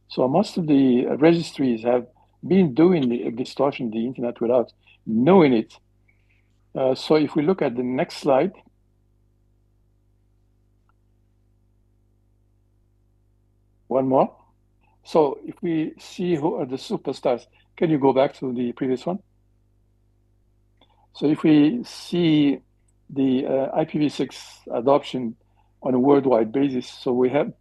Speaker 12: So most of the registries have been doing the distortion of the internet without knowing it. So if we look at the next slide, one more. So if we see who are the superstars, can you go back to the previous one? So if we see the IPv6 adoption on a worldwide basis, so we have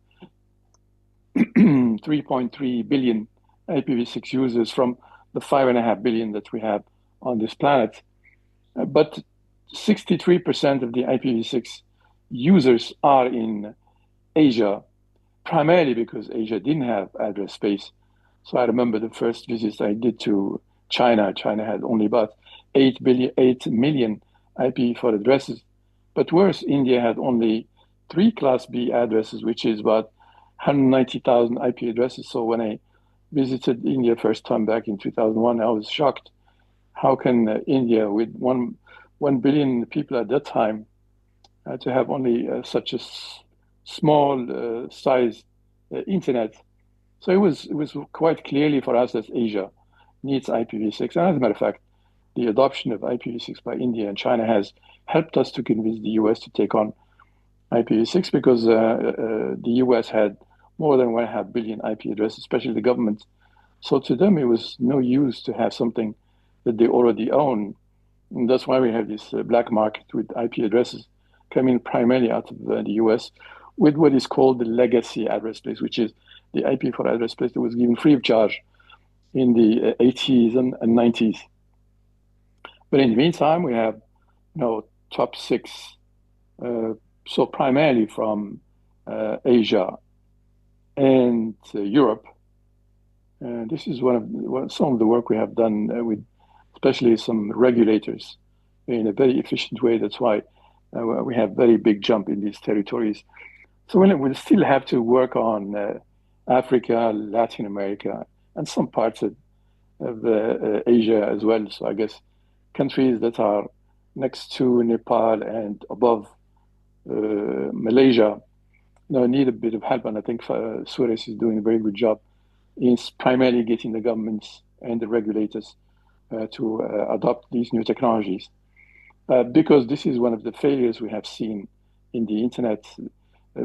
Speaker 12: 3.3 billion IPv6 users from the 5.5 billion that we have on this planet. But 63% of the IPv6 users are in Asia, primarily because Asia didn't have address space. So I remember the first visits I did to China. China had only about 8 million IPv4 addresses. But worse, India had only 3 Class B addresses, which is about 190,000 IP addresses. So when I visited India first time back in 2001, I was shocked. How can India, with 1 billion people at that time, to have only such a small size internet? So it was quite clearly for us that Asia needs IPv6. And as a matter of fact, the adoption of IPv6 by India and China has helped us to convince the US to take on IPv6 because the US had more than 1.5 billion IP addresses, especially the government. So to them, it was no use to have something that they already own. And that's why we have this black market with IP addresses coming primarily out of the US with what is called the legacy address space, which is the IP4 address space that was given free of charge in the 80s and 90s. But in the meantime, we have top 6, so primarily from Asia and Europe. This is some of the work we have done with especially some regulators in a very efficient way. That's why we have very big jump in these territories. So we'll still have to work on Africa, Latin America, and some parts of Asia as well. So I guess countries that are next to Nepal and above Malaysia need a bit of help. And I think Suresh is doing a very good job in primarily getting the governments and the regulators to adopt these new technologies. Because this is one of the failures we have seen in the internet,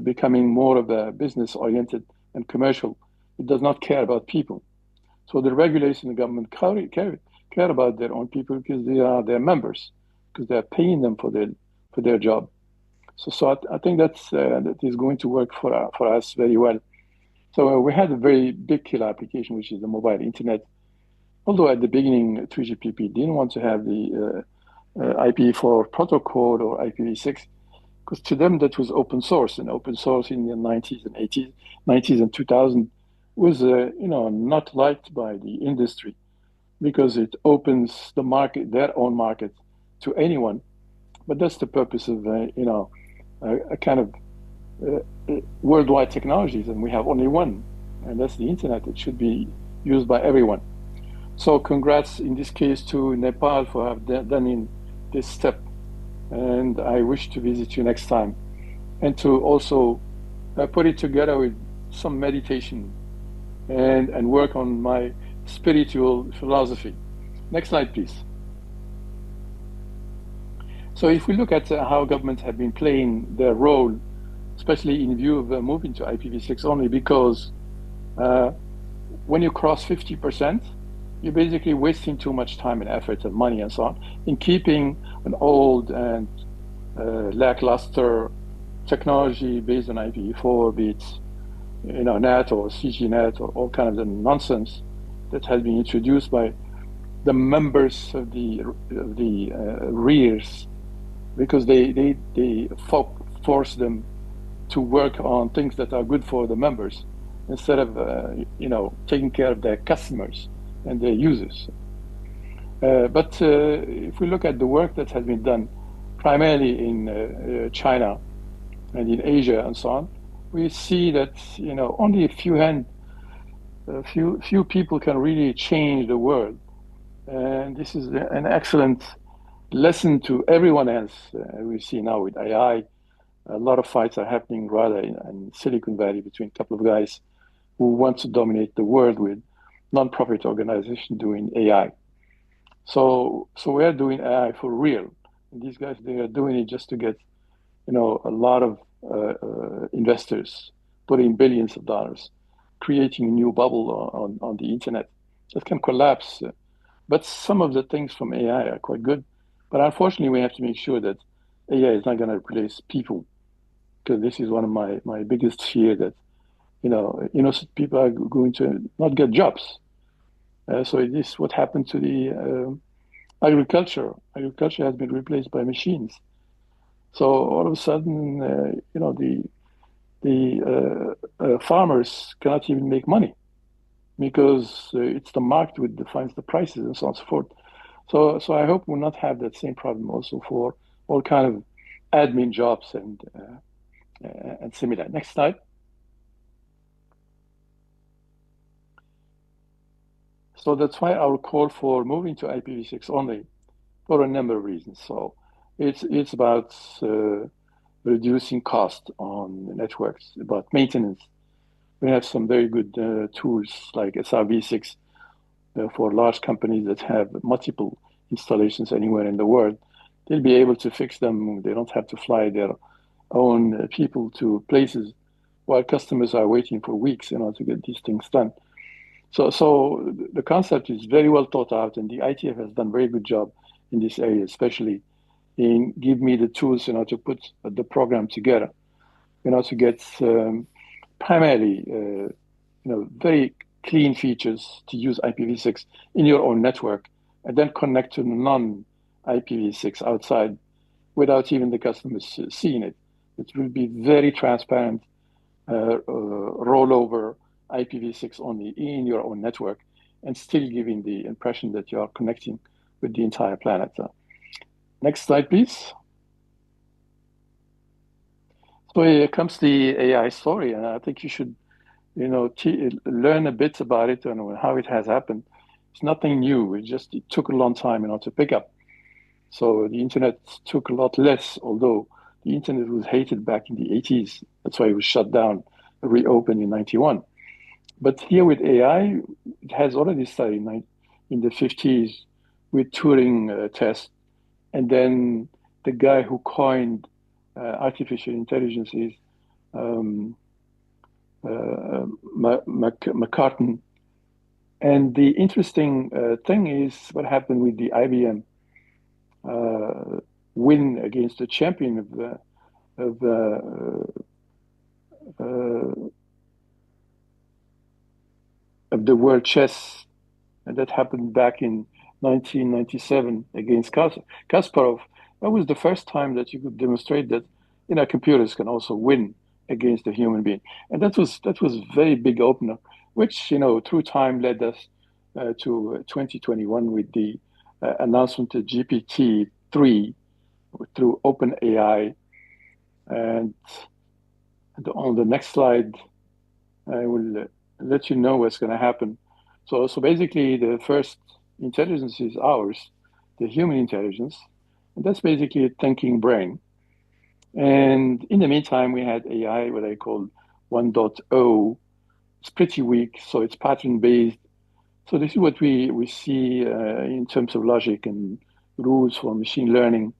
Speaker 12: becoming more of a business-oriented and commercial. It does not care about people. So the regulators and the government care about their own people because they are their members, because they are paying them for their job. So I think that is going to work for us very well. So we had a very big killer application, which is the mobile internet. although at the beginning 3GPP didn't want to have the IPv4 protocol or IPv6, because to them that was open source, and open source in the 90s and 80s, 90s and 2000 was not liked by the industry because it opens the market, their own market, to anyone. But that's the purpose of a kind of worldwide technologies, and we have only one, and that's the internet. It should be used by everyone. So congrats in this case to Nepal for have done in this step, and I wish to visit you next time, and to also put it together with some meditation and work on my spiritual philosophy. Next slide, please. So if we look at how governments have been playing their role, especially in view of moving to IPv6 only, because when you cross 50%, you're basically wasting too much time and effort and money and so on in keeping an old and lackluster technology based on IPv4, be it NAT or CGNet or all kinds of nonsense that has been introduced by the members of the rears, because they force them to work on things that are good for the members instead of taking care of their customers and their users. But if we look at the work that has been done primarily in China and in Asia and so on, we see that only a few people can really change the world, and this is an excellent lesson to everyone else. We see now with AI, a lot of fights are happening rather in Silicon Valley between a couple of guys who want to dominate the world with non-profit organizations doing AI. So we are doing AI for real. And these guys, they are doing it just to get a lot of investors putting billions of dollars, creating a new bubble on the internet that can collapse. But some of the things from AI are quite good. But unfortunately, we have to make sure that AI is not going to replace people, because this is one of my biggest fear, that innocent people are going to not get jobs. So this is what happened to the agriculture. Agriculture has been replaced by machines. So all of a sudden, the farmers cannot even make money, because it's the market which defines the prices and so on and so forth. So I hope we'll not have that same problem also for all kind of admin jobs and similar. Next slide. So that's why our call for moving to IPv6 only, for a number of reasons. So it's about reducing cost on networks, about maintenance. We have some very good tools like SRv6 for large companies that have multiple installations anywhere in the world. They'll be able to fix them. They don't have to fly their own people to places while customers are waiting for weeks in order to get these things done. So the concept is very well thought out, and the ITF has done a very good job in this area, especially in give me the tools to put the program together, to get primarily very clean features to use IPv6 in your own network, and then connect to non-IPv6 outside without even the customers seeing it. It will be very transparent, rollover IPv6 only in your own network, and still giving the impression that you are connecting with the entire planet. Next slide, please. So here comes the AI story, and I think you should learn a bit about it and how it has happened. It's nothing new. It took a long time to pick up. So the internet took a lot less, although the internet was hated back in the 80s. That's why it was shut down, reopened in 91. But here with AI, it has already started in the 50s with Turing test. And then the guy who coined artificial intelligence is McCartan. And the interesting thing is what happened with the IBM win against the champion of the world chess And that happened back in 1997 against Kasparov. That was the first time that you could demonstrate that computers can also win against a human being. And that was a very big opener, which through time led us to 2021 with the announcement of GPT-3 through OpenAI. And on the next slide, I will let you know what's going to happen. So basically, the first intelligence is ours, the human intelligence, and that's basically a thinking brain. And in the meantime, we had AI, what I call 1.0. It's pretty weak, so it's pattern-based. So this is what we see in terms of logic and rules for machine learning.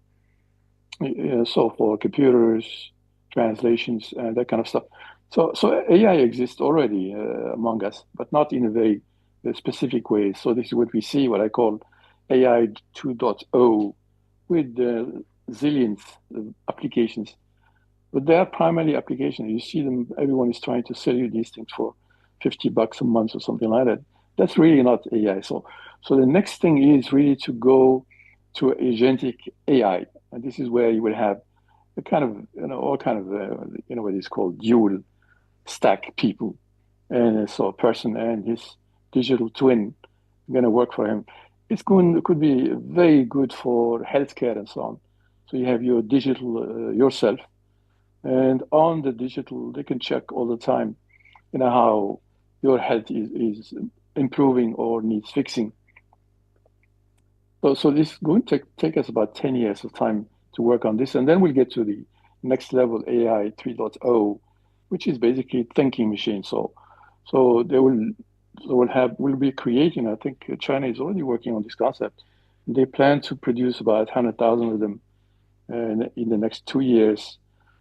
Speaker 12: So for computers, translations, and that kind of stuff. So AI exists already among us, but not in a very specific way. So this is what we see, what I call AI 2.0, with zillions of applications. But they are primarily applications. You see them, everyone is trying to sell you these things for $50 a month or something like that. That's really not AI. So the next thing is really to go to agentic AI. And this is where you will have a kind of, all kind of, what is called dual stack people. And so a person and his digital twin going to work for him. It could be very good for healthcare and so on. So you have your digital yourself, and on the digital, they can check all the time, how your health is improving or needs fixing. So this is going to take us about 10 years of time to work on this, and then we'll get to the next level, AI 3.0, which is basically thinking machine. So we'll be creating, I think China is already working on this concept. They plan to produce about 100,000 of them in the next 2 years.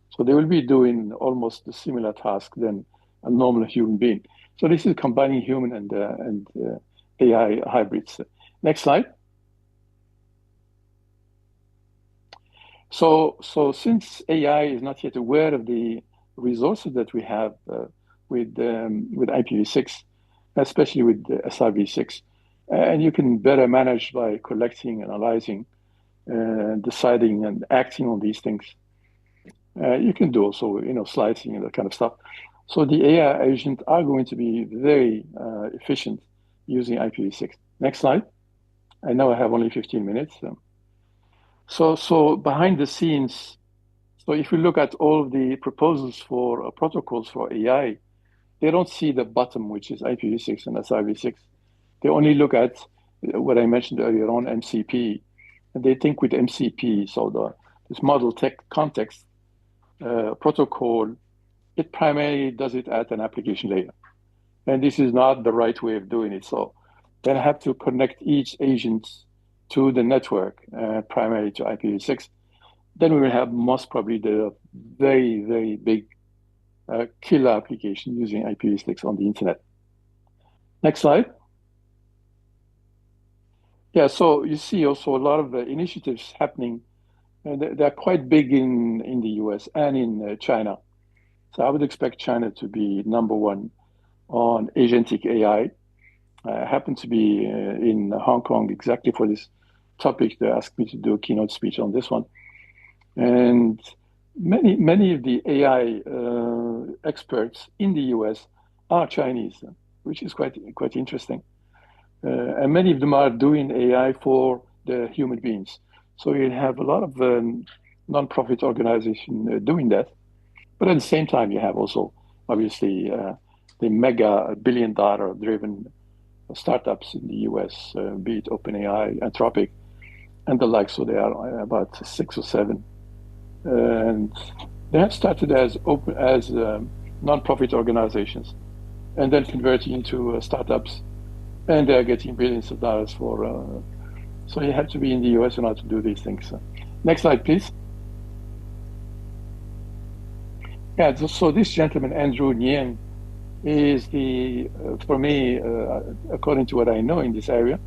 Speaker 12: So they will be doing almost a similar task than a normal human being. So this is combining human and AI hybrids. Next slide. So since AI is not yet aware of the resources that we have with IPv6, especially with SIV6, and you can better manage by collecting, analyzing, deciding, and acting on these things. You can do also, slicing and that kind of stuff. So the AI agents are going to be very efficient using IPv6. Next slide. I know I have only 15 minutes. So behind the scenes, so if you look at all of the proposals for protocols for AI, they don't see the bottom, which is IPv6 and SIV6. They only look at what I mentioned earlier on, MCP, and they think with MCP, so this model tech context protocol, it primarily does it at an application layer. And this is not the right way of doing it. So they have to connect each agent to the network, primarily to IPv6. Then we will have most probably the very, very big killer application using IPv6 on the internet. Next slide. Yeah, so you see also a lot of initiatives happening. They're quite big in the US and in China. So I would expect China to be number one on agentic AI. I happen to be in Hong Kong exactly for this topic. They asked me to do a keynote speech on this one. And many of the AI experts in the US are Chinese, which is quite interesting. And many of them are doing AI for the human beings. So you have a lot of non-profit organizations doing that. But at the same time, you have also, obviously, the mega billion-dollar driven startups in the US, be it OpenAI, Anthropic, and the like. So they are about 6 or 7. And they have started as non-profit organizations and then converting into startups. And they are getting billions of dollars for. So you have to be in the US in order to do these things. Next slide, please. Yeah, so this gentleman, Andrew Nguyen, is for me, according to what I know in this area,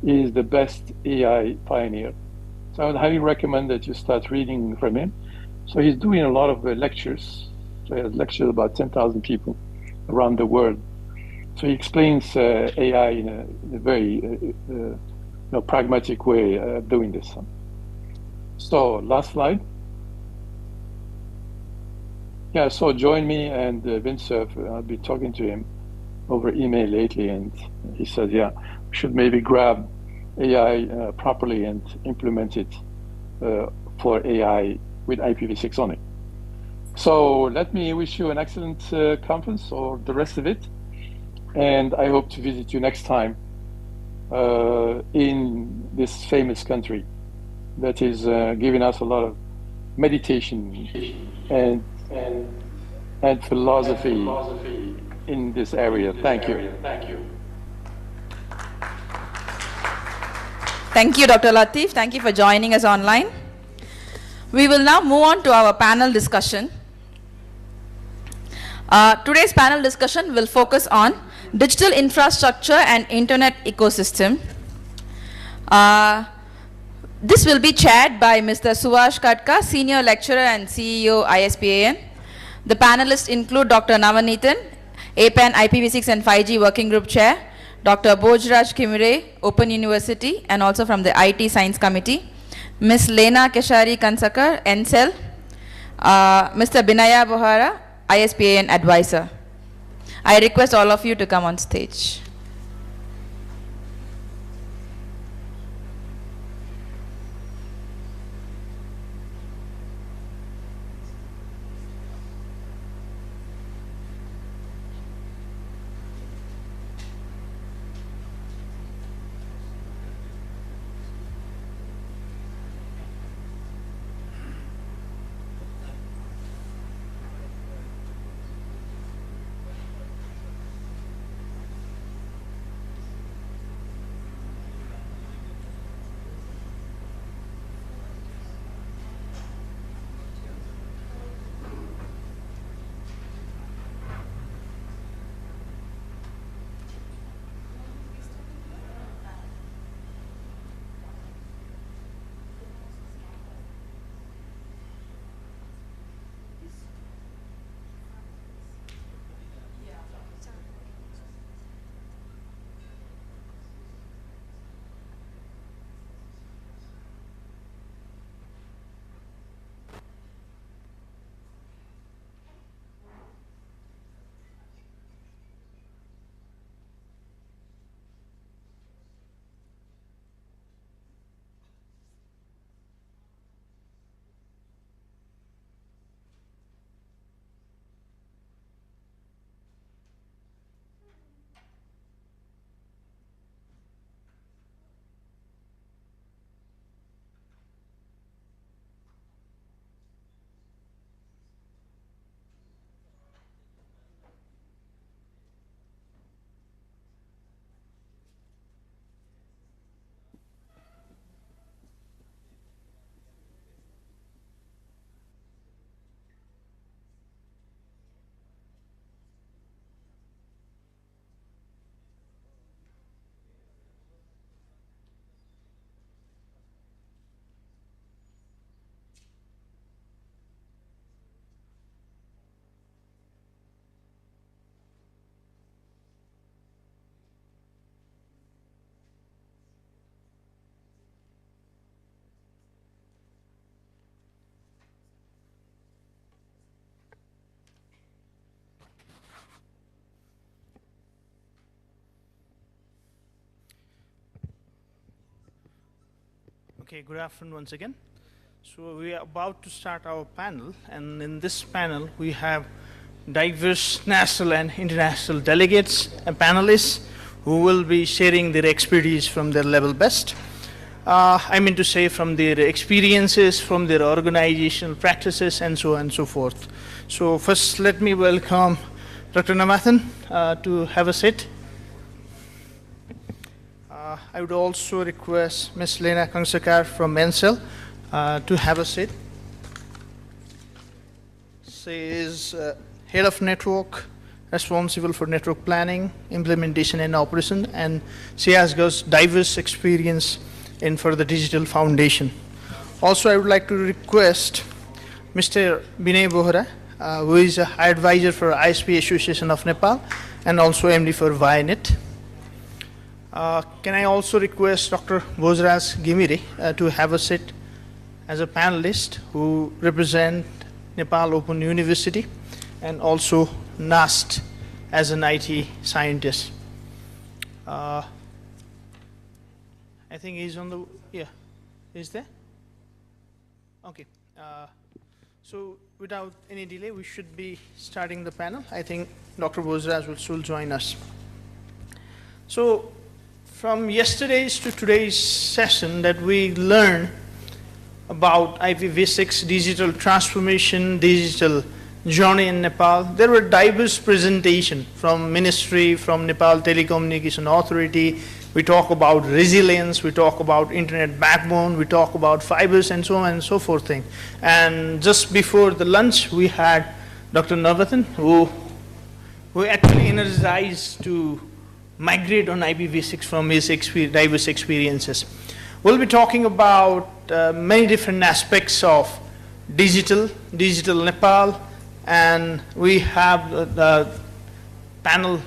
Speaker 12: is the best AI pioneer. So I would highly recommend that you start reading from him. So he's doing a lot of lectures. So he has lectured about 10,000 people around the world. So he explains AI in a very pragmatic way of doing this. So last slide. Yeah, so join me and Vince. I'll be talking to him over email lately, and he said, yeah, we should maybe grab AI properly and implement it for AI with IPv6 only. So let me wish you an excellent conference or the rest of it. And I hope to visit you next time in this famous country that is giving us a lot of meditation and philosophy in this area. Thank you.
Speaker 1: Thank you, Dr. Latif. Thank you for joining us online. We will now move on to our panel discussion. Today's panel discussion will focus on digital infrastructure and internet ecosystem. This will be chaired by Mr. Suvash Katka, Senior Lecturer and CEO, ISPAN. The panelists include Dr. Navanithan, APAN IPv6 and 5G Working Group Chair, Dr. Bojraj Kimire, Open University, and also from the IT Science Committee, Ms. Lena Keshari Kansakar, NCEL, Mr. Binaya Bohara, ISPAN Advisor. I request all of you to come on stage.
Speaker 5: Okay, good afternoon once again. So we are about to start our panel, and in this panel we have diverse national and international delegates and panelists who will be sharing their expertise from their level best. I mean to say from their experiences, from their organizational practices, and so on and so forth. So first let me welcome Dr. Navathan to have a seat. I would also request Ms. Lena Kansakar from NCEL to have a seat. She is head of network, responsible for network planning, implementation, and operation, and she has got diverse experience in for the digital foundation. Also, I would like to request Mr. Binay Bohra, who is a advisor for ISP Association of Nepal and also MD for Vianet. Can I also request Dr. Bhojraj Gimire to have a seat as a panelist who represent Nepal Open University and also NAST as an IT scientist. I think he's on the, yeah, is there? Okay. So without any delay, we should be starting the panel. I think Dr. Bhojraj will soon join us. So from yesterday's to today's session that we learned about IPv6 digital transformation, digital journey in Nepal, there were diverse presentations from Ministry, from Nepal Telecommunication Authority. We talk about resilience, we talk about internet backbone, we talk about fibers and so on and so forth thing. And just before the lunch, we had Dr. Navathan, who actually energized to migrate on IPv6 from his diverse experiences. We'll be talking about many different aspects of digital Nepal, and we have the panel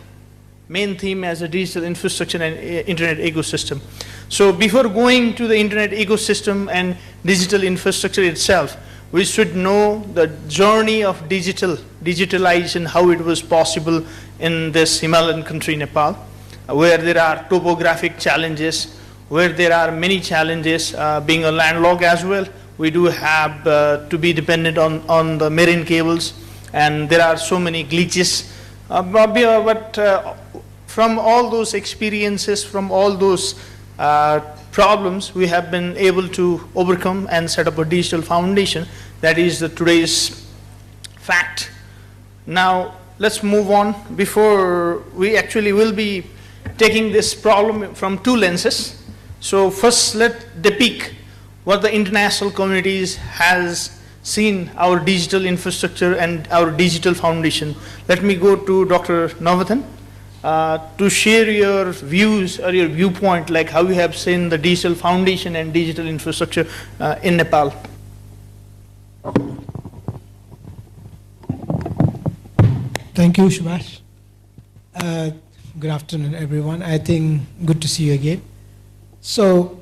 Speaker 5: main theme as a digital infrastructure and internet ecosystem. So before going to the internet ecosystem and digital infrastructure itself, we should know the journey of digitalization, how it was possible in this Himalayan country, Nepal, where there are topographic challenges, where there are many challenges, being a landlocked as well. We do have to be dependent on the marine cables, and there are so many glitches. But from all those experiences, from all those problems, we have been able to overcome and set up a digital foundation. That is today's fact. Now, let's move on. Before we actually will be taking this problem from two lenses. So first, let's depict what the international communities has seen our digital infrastructure and our digital foundation. Let me go to Dr. Navathan to share your views or your viewpoint, like how you have seen the digital foundation and digital infrastructure in Nepal.
Speaker 10: Thank you, Subhash. Good afternoon, everyone. I think good to see you again. So,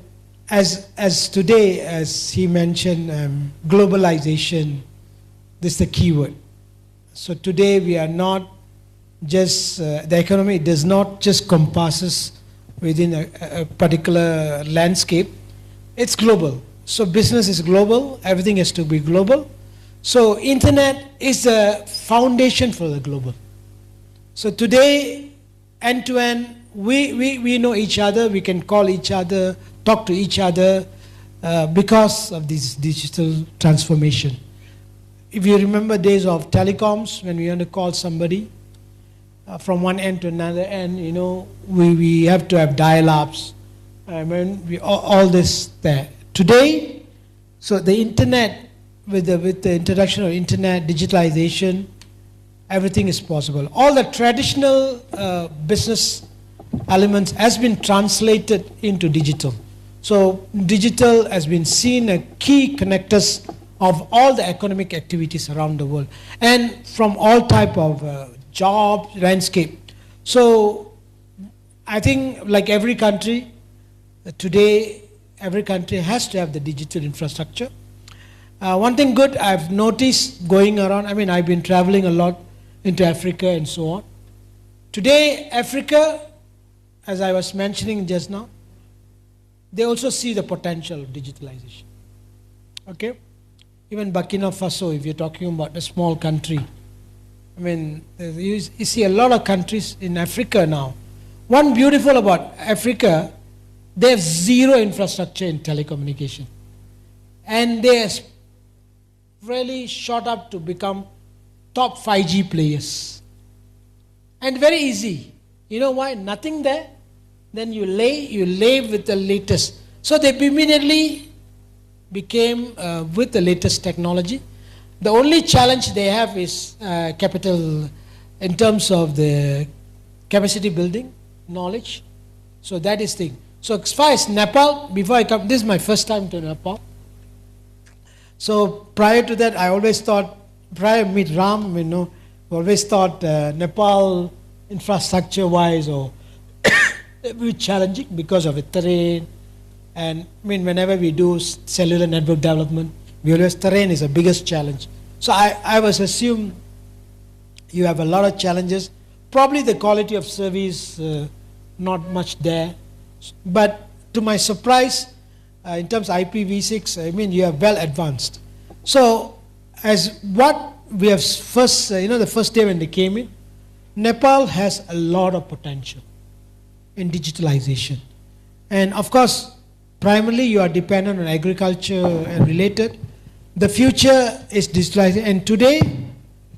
Speaker 10: as today, as he mentioned, globalization, this is the key word. So today we are not just, the economy does not just compasses within a particular landscape, it's global. So business is global, everything has to be global. So internet is the foundation for the global. So today, end to end, we know each other, we can call each other, talk to each other because of this digital transformation. If you remember days of telecoms, when we want to call somebody from one end to another end, you know, we have to have dial-ups. I mean, all this there. Today, so the internet, with the introduction of internet, digitalization, everything is possible. All the traditional business elements has been translated into digital. So digital has been seen a key connectors of all the economic activities around the world and from all type of job landscape. So I think like every country, today every country has to have the digital infrastructure. One thing good I've noticed going around, I mean I've been traveling a lot into Africa and so on. Today Africa, as I was mentioning just now, they also see the potential of digitalization. Okay? Even Burkina Faso, if you're talking about a small country, I mean, you see a lot of countries in Africa now. One beautiful about Africa, they have zero infrastructure in telecommunication. And they are really shot up to become top 5G players. And very easy. You know why? Nothing there. Then you lay with the latest. So they immediately became with the latest technology. The only challenge they have is capital in terms of the capacity building, knowledge. So that is thing. So as far as Nepal, before I come, this is my first time to Nepal. So prior to that, I always thought prior meet Ram, we always thought Nepal infrastructure-wise or very challenging because of the terrain. And whenever we do cellular network development, we always terrain is the biggest challenge. So I was assume you have a lot of challenges. Probably the quality of service not much there. But to my surprise, in terms of IPv6, you are well advanced. So as what we have first, the first day when they came in, Nepal has a lot of potential in digitalization. And of course, primarily you are dependent on agriculture and related. The future is digitalization. And today,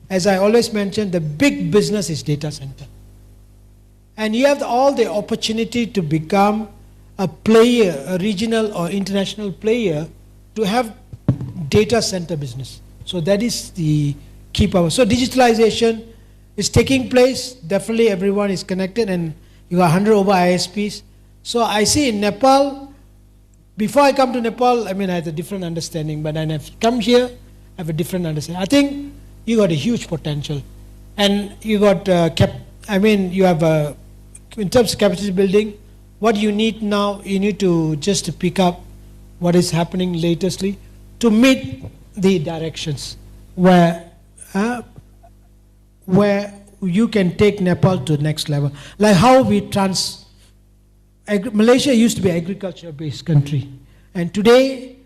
Speaker 10: as I always mention, the big business is data center. And you have all the opportunity to become a player, a regional or international player, to have data center business. So that is the key power. So digitalization is taking place. Definitely everyone is connected, and you are 100 over ISPs. So I see in Nepal, before I come to Nepal, I had a different understanding, but then I've come here, I have a different understanding. I think you got a huge potential. And you got, you have in terms of capacity building, what you need now, you need to just pick up what is happening latestly to meet the directions where you can take Nepal to the next level. Like how we Malaysia used to be an agriculture-based country. And today,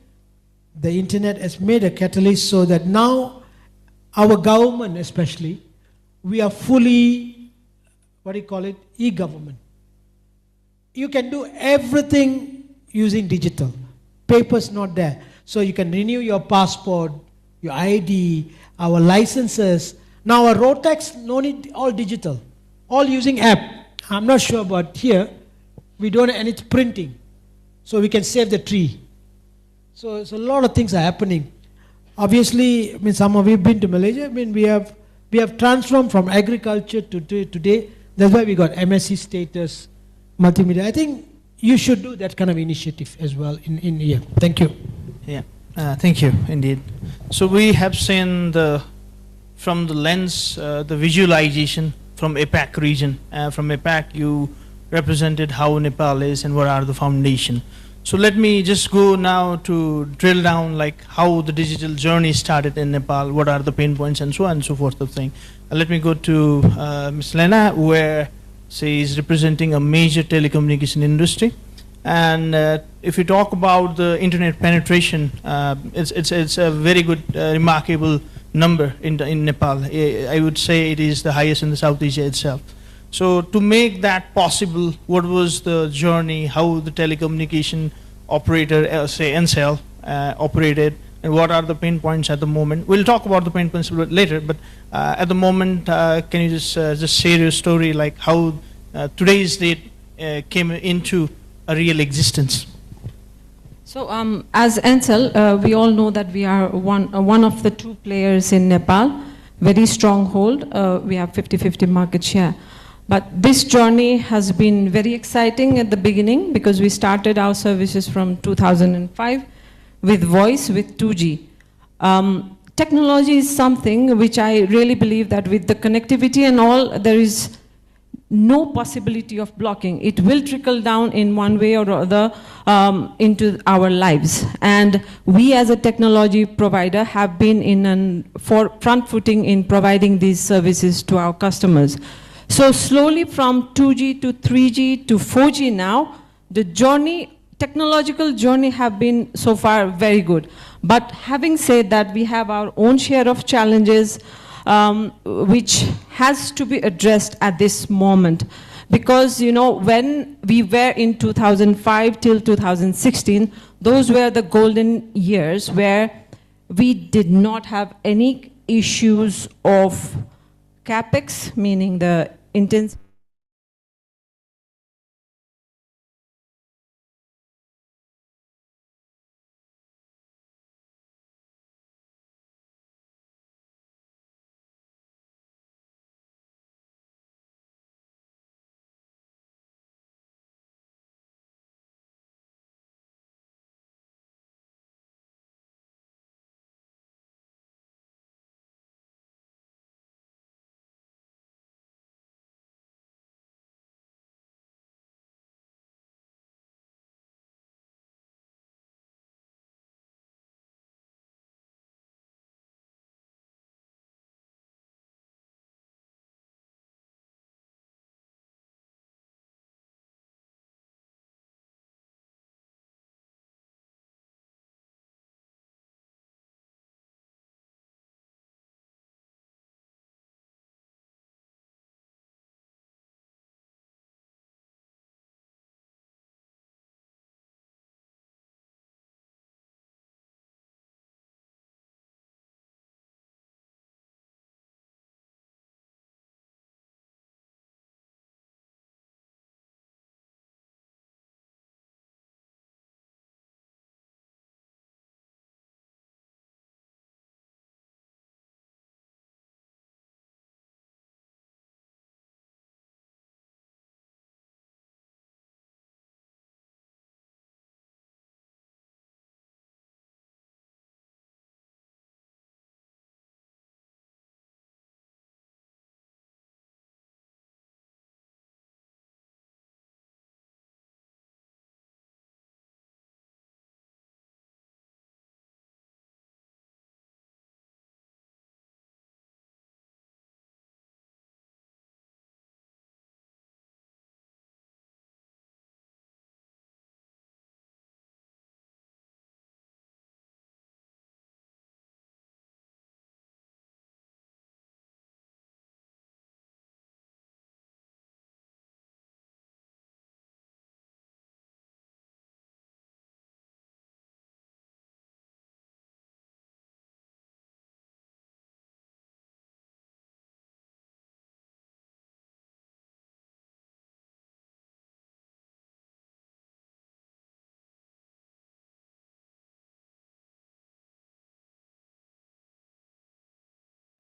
Speaker 10: the internet has made a catalyst so that now our government especially, we are fully, e-government. You can do everything using digital. Paper's not there. So you can renew your passport, your ID, our licenses. Now our road tax, no need, all digital. All using app. I'm not sure about here. We don't have any printing. So we can save the tree. So a lot of things are happening. Obviously, some of you have been to Malaysia. We have transformed from agriculture to today. That's why we got MSc status, multimedia. I think you should do that kind of initiative as well in here. Thank you.
Speaker 5: Yeah, thank you indeed. So we have seen from the lens, the visualization from APAC region. From APAC, you represented how Nepal is and what are the foundation. So let me just go now to drill down like how the digital journey started in Nepal, what are the pain points and so on and so forth of thing. Let me go to Ms. Lena, where she is representing a major telecommunication industry. And if you talk about the internet penetration, it's a very good, remarkable number in Nepal. I would say it is the highest in the South Asia itself. So to make that possible, what was the journey, how the telecommunication operator, say Ncell, operated, and what are the pain points at the moment? We'll talk about the pain points a bit later, but at the moment, can you just share your story, like how today's date came into a real existence?
Speaker 13: So as Ncell, we all know that we are one of the two players in Nepal, very strong hold. We have 50-50 market share. But this journey has been very exciting at the beginning because we started our services from 2005 with voice, with 2G. Technology is something which I really believe that with the connectivity and all, there is no possibility of blocking. It will trickle down in one way or other into our lives. And we as a technology provider have been in front footing in providing these services to our customers. So slowly from 2G to 3G to 4G now, the journey, technological journey have been so far very good. But having said that, we have our own share of challenges which has to be addressed at this moment. Because, when we were in 2005 till 2016, those were the golden years where we did not have any issues of CapEx, meaning the intense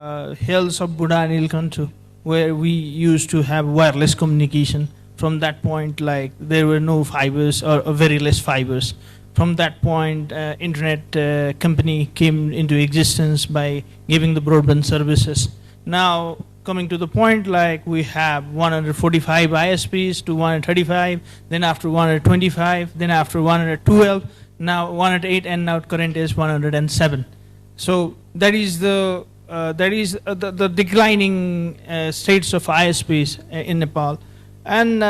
Speaker 5: hills of Buddha and Ilkantu, where we used to have wireless communication. From that point, like there were no fibers or very less fibers. From that point, internet company came into existence by giving the broadband services. Now coming to the point, like we have 145 ISPs to 135, then after 125, then after 112, now 108, and now current is 107. So that is the the declining states of ISPs in Nepal. And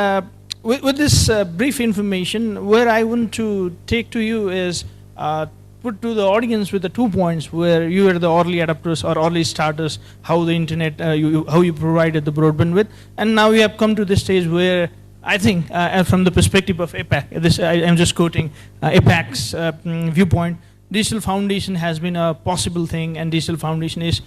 Speaker 5: with this brief information, where I want to take to you is put to the audience with the 2 points where you are the early adopters or early starters, how the internet, how you provided the broadband with, and now we have come to the stage where I think from the perspective of APAC, this I'm just quoting APAC's viewpoint, digital foundation has been a possible thing, and digital foundation is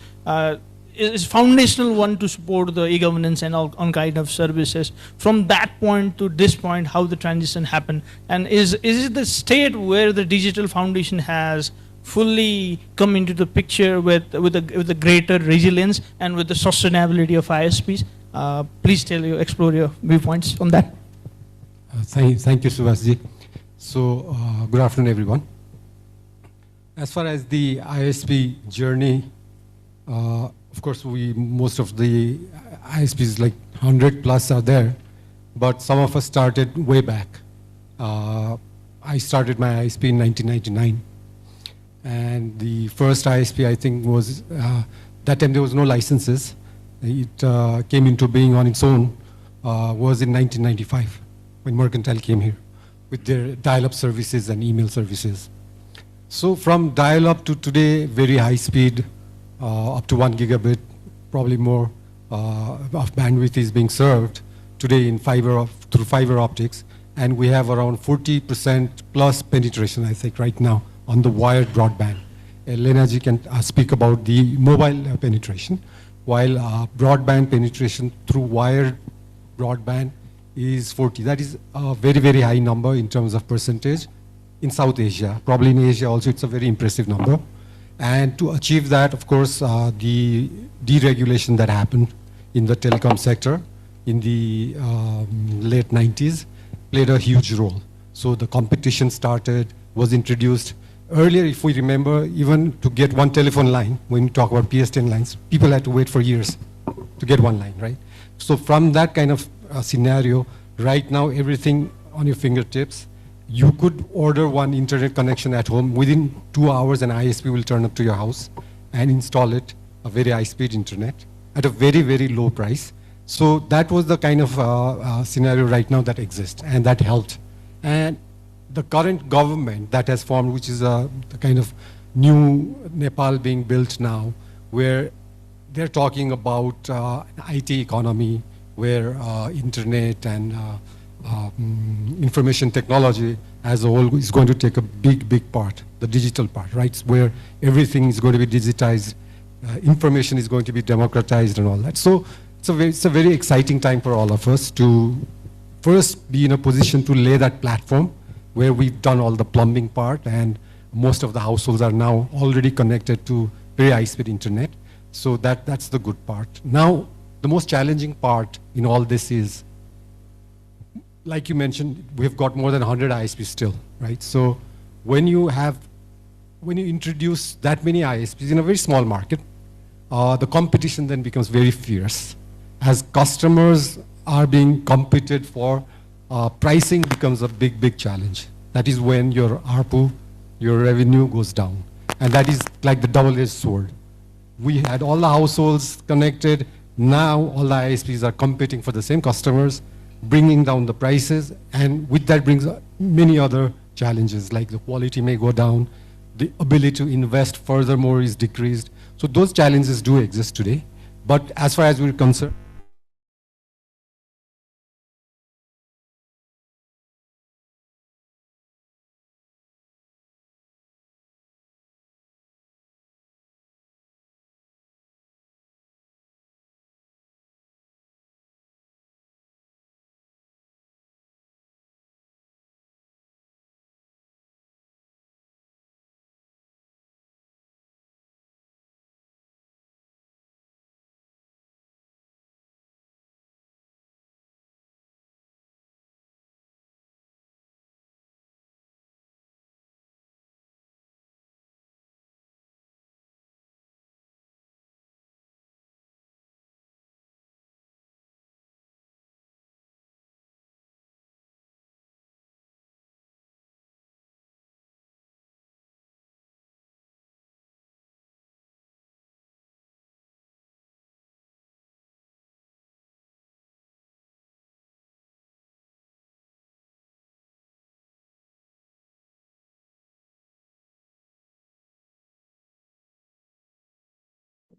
Speaker 5: foundational one to support the e-governance and all kind of services. From that point to this point, how the transition happened, and is it the state where the digital foundation has fully come into the picture with a greater resilience and with the sustainability of ISPs? Please explore your viewpoints on that.
Speaker 14: Thank you, Subhasji. So, good afternoon, everyone. As far as the ISP journey, of course, most of the ISPs, like 100 plus are there, but some of us started way back. I started my ISP in 1999, and the first ISP, I think, was, that time there was no licenses. It came into being on its own, was in 1995, when Mercantile came here, with their dial-up services and email services. So from dial-up to today, very high speed, up to 1 gigabit, probably more of bandwidth is being served today in through fiber optics, and we have around 40% plus penetration, I think, right now on the wired broadband. Lena ji can speak about the mobile penetration, while broadband penetration through wired broadband is 40. That is a very, very high number in terms of percentage in South Asia. Probably in Asia also, it's a very impressive number. And to achieve that, of course, the deregulation that happened in the telecom sector in the late 90s played a huge role. So the competition was introduced. Earlier, if we remember, even to get one telephone line, when we talk about PSTN lines, people had to wait for years to get one line, right? So from that kind of scenario, right now, everything on your fingertips. You could order one internet connection at home. Within 2 hours, an ISP will turn up to your house and install it, a very high-speed internet, at a very, very low price. So that was the kind of scenario right now that exists, and that helped. And the current government that has formed, which is the kind of new Nepal being built now, where they're talking about IT economy, where internet and information technology as a whole is going to take a big, big part, the digital part, right? Where everything is going to be digitized, information is going to be democratized and all that. So it's a very exciting time for all of us to first be in a position to lay that platform where we've done all the plumbing part, and most of the households are now already connected to very high-speed internet. So that's the good part. Now, the most challenging part in all this is, like you mentioned, we've got more than 100 ISPs still, right? So when you introduce that many ISPs in a very small market, the competition then becomes very fierce. As customers are being competed for, pricing becomes a big, big challenge. That is when your ARPU, your revenue goes down. And that is like the double-edged sword. We had all the households connected. Now all the ISPs are competing for the same customers, bringing down the prices, and with that brings many other challenges, like the quality may go down, the ability to invest furthermore is decreased. So those challenges do exist today. But as far as we're concerned,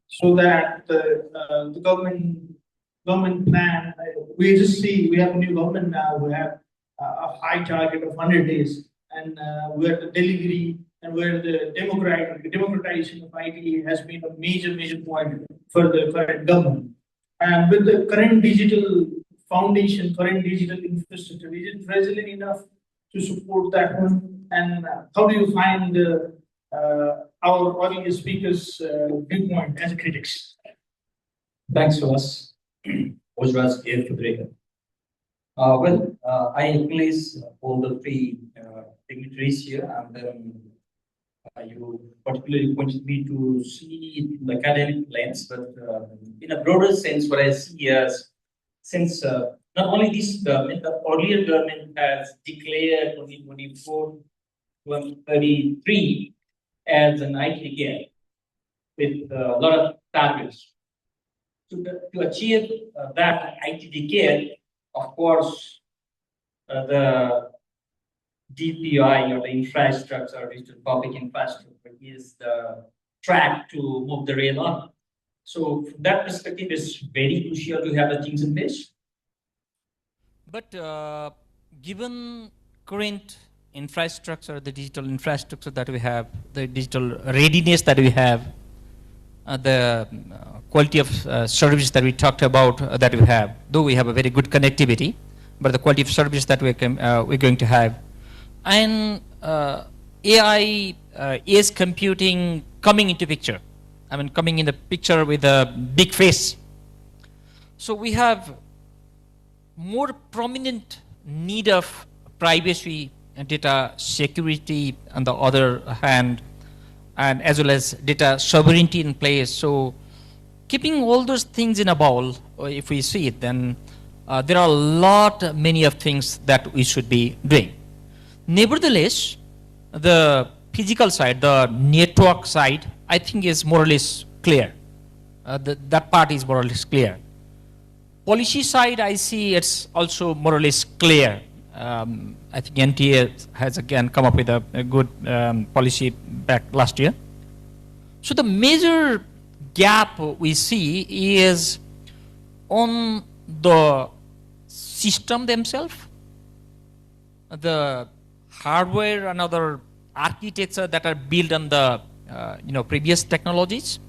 Speaker 5: so that the government plan, we just see we have a new government now. We have a high target of 100 days, and where the delivery and where the democratization of IT has been a major point for the current government. And with the current digital foundation, current digital infrastructure, is it resilient enough to support that one? And how do you find our audience speakers' viewpoint as critics?
Speaker 15: Thanks, Suhas. Ojras here today. I acknowledge all the three dignitaries here, and then you particularly pointed me to see it in the academic lens, but in a broader sense, what I see as since not only this government, the earlier government has declared 2024-2033 as an IT decade with a lot of targets. To achieve that IT decade, of course, the DPI or the infrastructure, digital public infrastructure, is the track to move the rail on. So from that perspective, it's very crucial to have the things in place.
Speaker 16: But given current infrastructure, the digital infrastructure that we have, the digital readiness that we have, the quality of service that we talked about that we have, though we have a very good connectivity, but the quality of service that we're going to have, and AI is computing coming into picture. I mean, coming in the picture with a big face. So we have more prominent need of privacy and data security on the other hand, and as well as data sovereignty in place. So keeping all those things in a bowl, if we see it, then there are many of things that we should be doing. Nevertheless, the physical side, the network side, I think is more or less clear. That part is more or less clear. Policy side, I see it's also more or less clear. I think NTA has again come up with a good policy back last year. So the major gap we see is on the system themselves, the hardware and other architecture that are built on the previous technologies,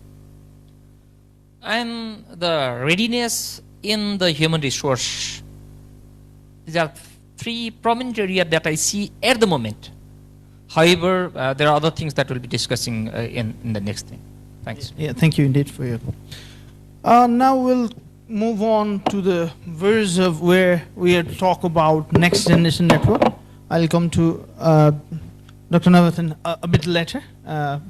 Speaker 16: and the readiness in the human resource. These are three prominent areas that I see at the moment. However, there are other things that we'll be discussing in the next thing. Thanks.
Speaker 5: Yeah, thank you indeed for your. Now we'll move on to the verse of where we talk about next generation network. I'll come to Dr. Navathan a bit later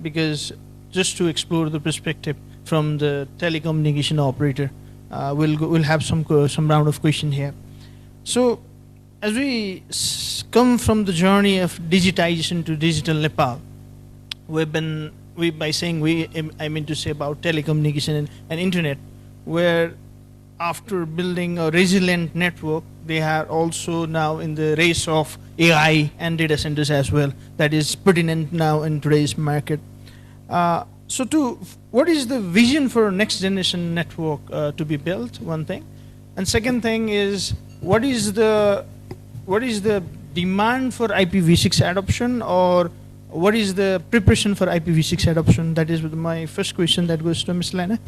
Speaker 5: because just to explore the perspective from the telecommunication operator, we'll have some round of question here. So as we come from the journey of digitization to digital Nepal, by saying I mean to say about telecommunication and internet, where after building a resilient network, they are also now in the race of AI and data centers as well. That is pertinent now in today's market. What is the vision for next generation network to be built? One thing, and second thing is what is the demand for IPv6 adoption, or what is the preparation for IPv6 adoption? That is my first question. That goes to Ms. Lana.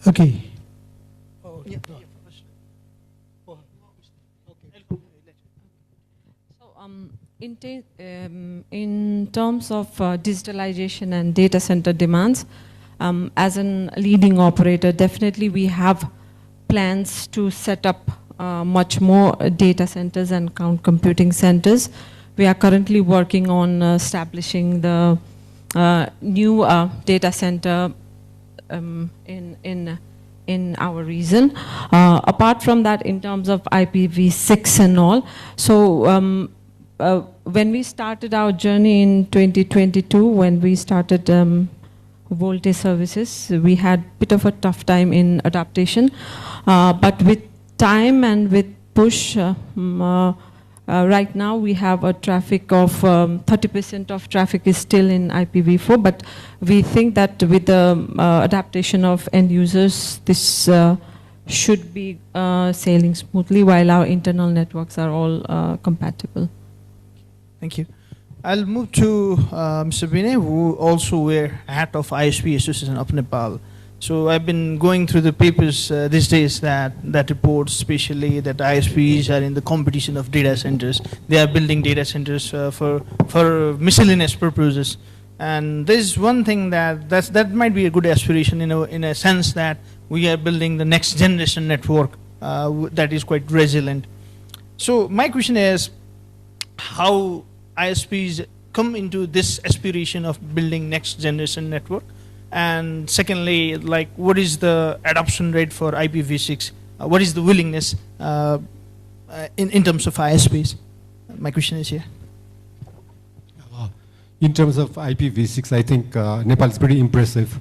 Speaker 10: Okay.
Speaker 13: In terms of digitalization and data center demands, as a leading operator, definitely we have plans to set up much more data centers and cloud computing centers. We are currently working on establishing the new data center in our region. Apart from that, in terms of IPv6 and all, so when we started our journey in 2022, when we started voltage services, we had a bit of a tough time in adaptation. But with time and with push, Right now, we have a traffic of 30% of traffic is still in IPv4, but we think that with the adaptation of end users, this should be sailing smoothly while our internal networks are all compatible.
Speaker 5: Thank you. I'll move to Mr. Binay, who also wear a hat of ISP Association of Nepal. So I've been going through the papers these days that reports especially that ISPs are in the competition of data centers. They are building data centers for miscellaneous purposes. And there's one thing that might be a good aspiration in a sense that we are building the next generation network that is quite resilient. So my question is, how ISPs come into this aspiration of building next generation network? And secondly, like, what is the adoption rate for IPv6? What is the willingness in terms of ISPs? My question is here.
Speaker 14: In terms of IPv6, I think Nepal is pretty impressive,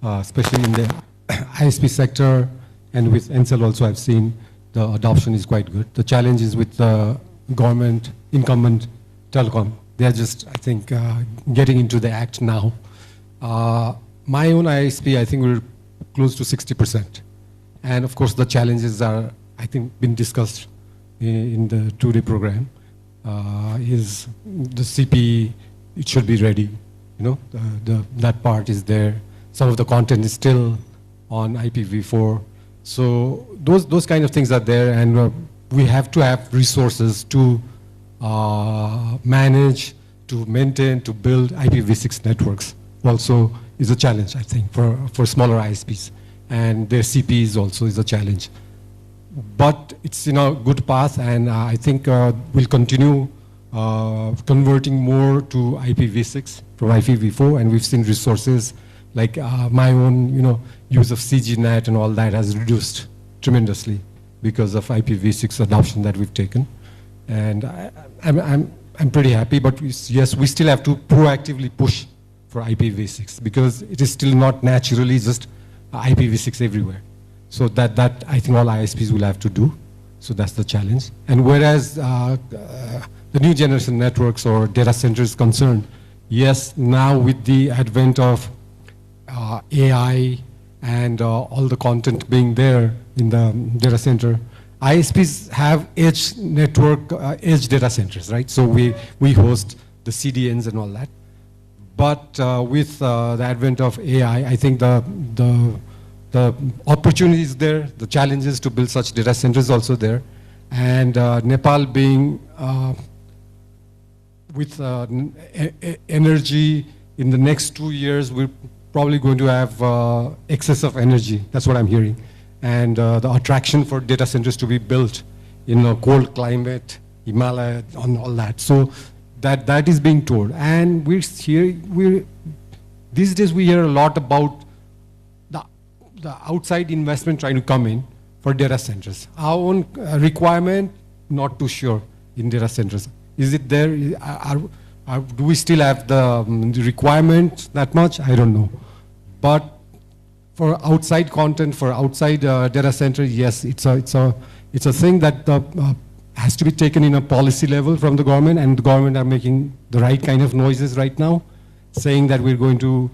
Speaker 14: especially in the ISP sector, and with Ncell also I've seen the adoption is quite good. The challenge is with the government, incumbent telecom. They are just, I think, getting into the act now. My own ISP, I think we're close to 60%. And of course, the challenges are, I think, been discussed in the two-day program. Is the CP, it should be ready. You know, that part is there. Some of the content is still on IPv4. So those kind of things are there, and we have to have resources to manage, to maintain, to build IPv6 networks. Also is a challenge, I think, for smaller ISPs. And their CPs also is a challenge. But it's in a good path, and I think we'll continue converting more to IPv6 from IPv4, and we've seen resources like my own, use of CGNet and all that has reduced tremendously because of IPv6 adoption that we've taken. And I'm pretty happy, but yes, we still have to proactively push for IPv6 because it is still not naturally just IPv6 everywhere. So that I think all ISPs will have to do. So that's the challenge. And whereas the new generation networks or data centers concerned, yes, now with the advent of AI and all the content being there in the data center, ISPs have edge network, edge data centers, right? So we host the CDNs and all that. But with the advent of AI, I think the opportunities there, the challenges to build such data centers also there. And Nepal being with energy in the next 2 years, we're probably going to have excess of energy. That's what I'm hearing. And the attraction for data centers to be built in a cold climate, Himalaya, on all that. So that is being told. And these days we hear a lot about the outside investment trying to come in for data centers. Our own requirement, not too sure in data centers. Is it there? Do we still have the requirement that much? I don't know. But for outside content, for outside data center, yes, it's a thing that has to be taken in a policy level from the government, and the government are making the right kind of noises right now, saying that we're going to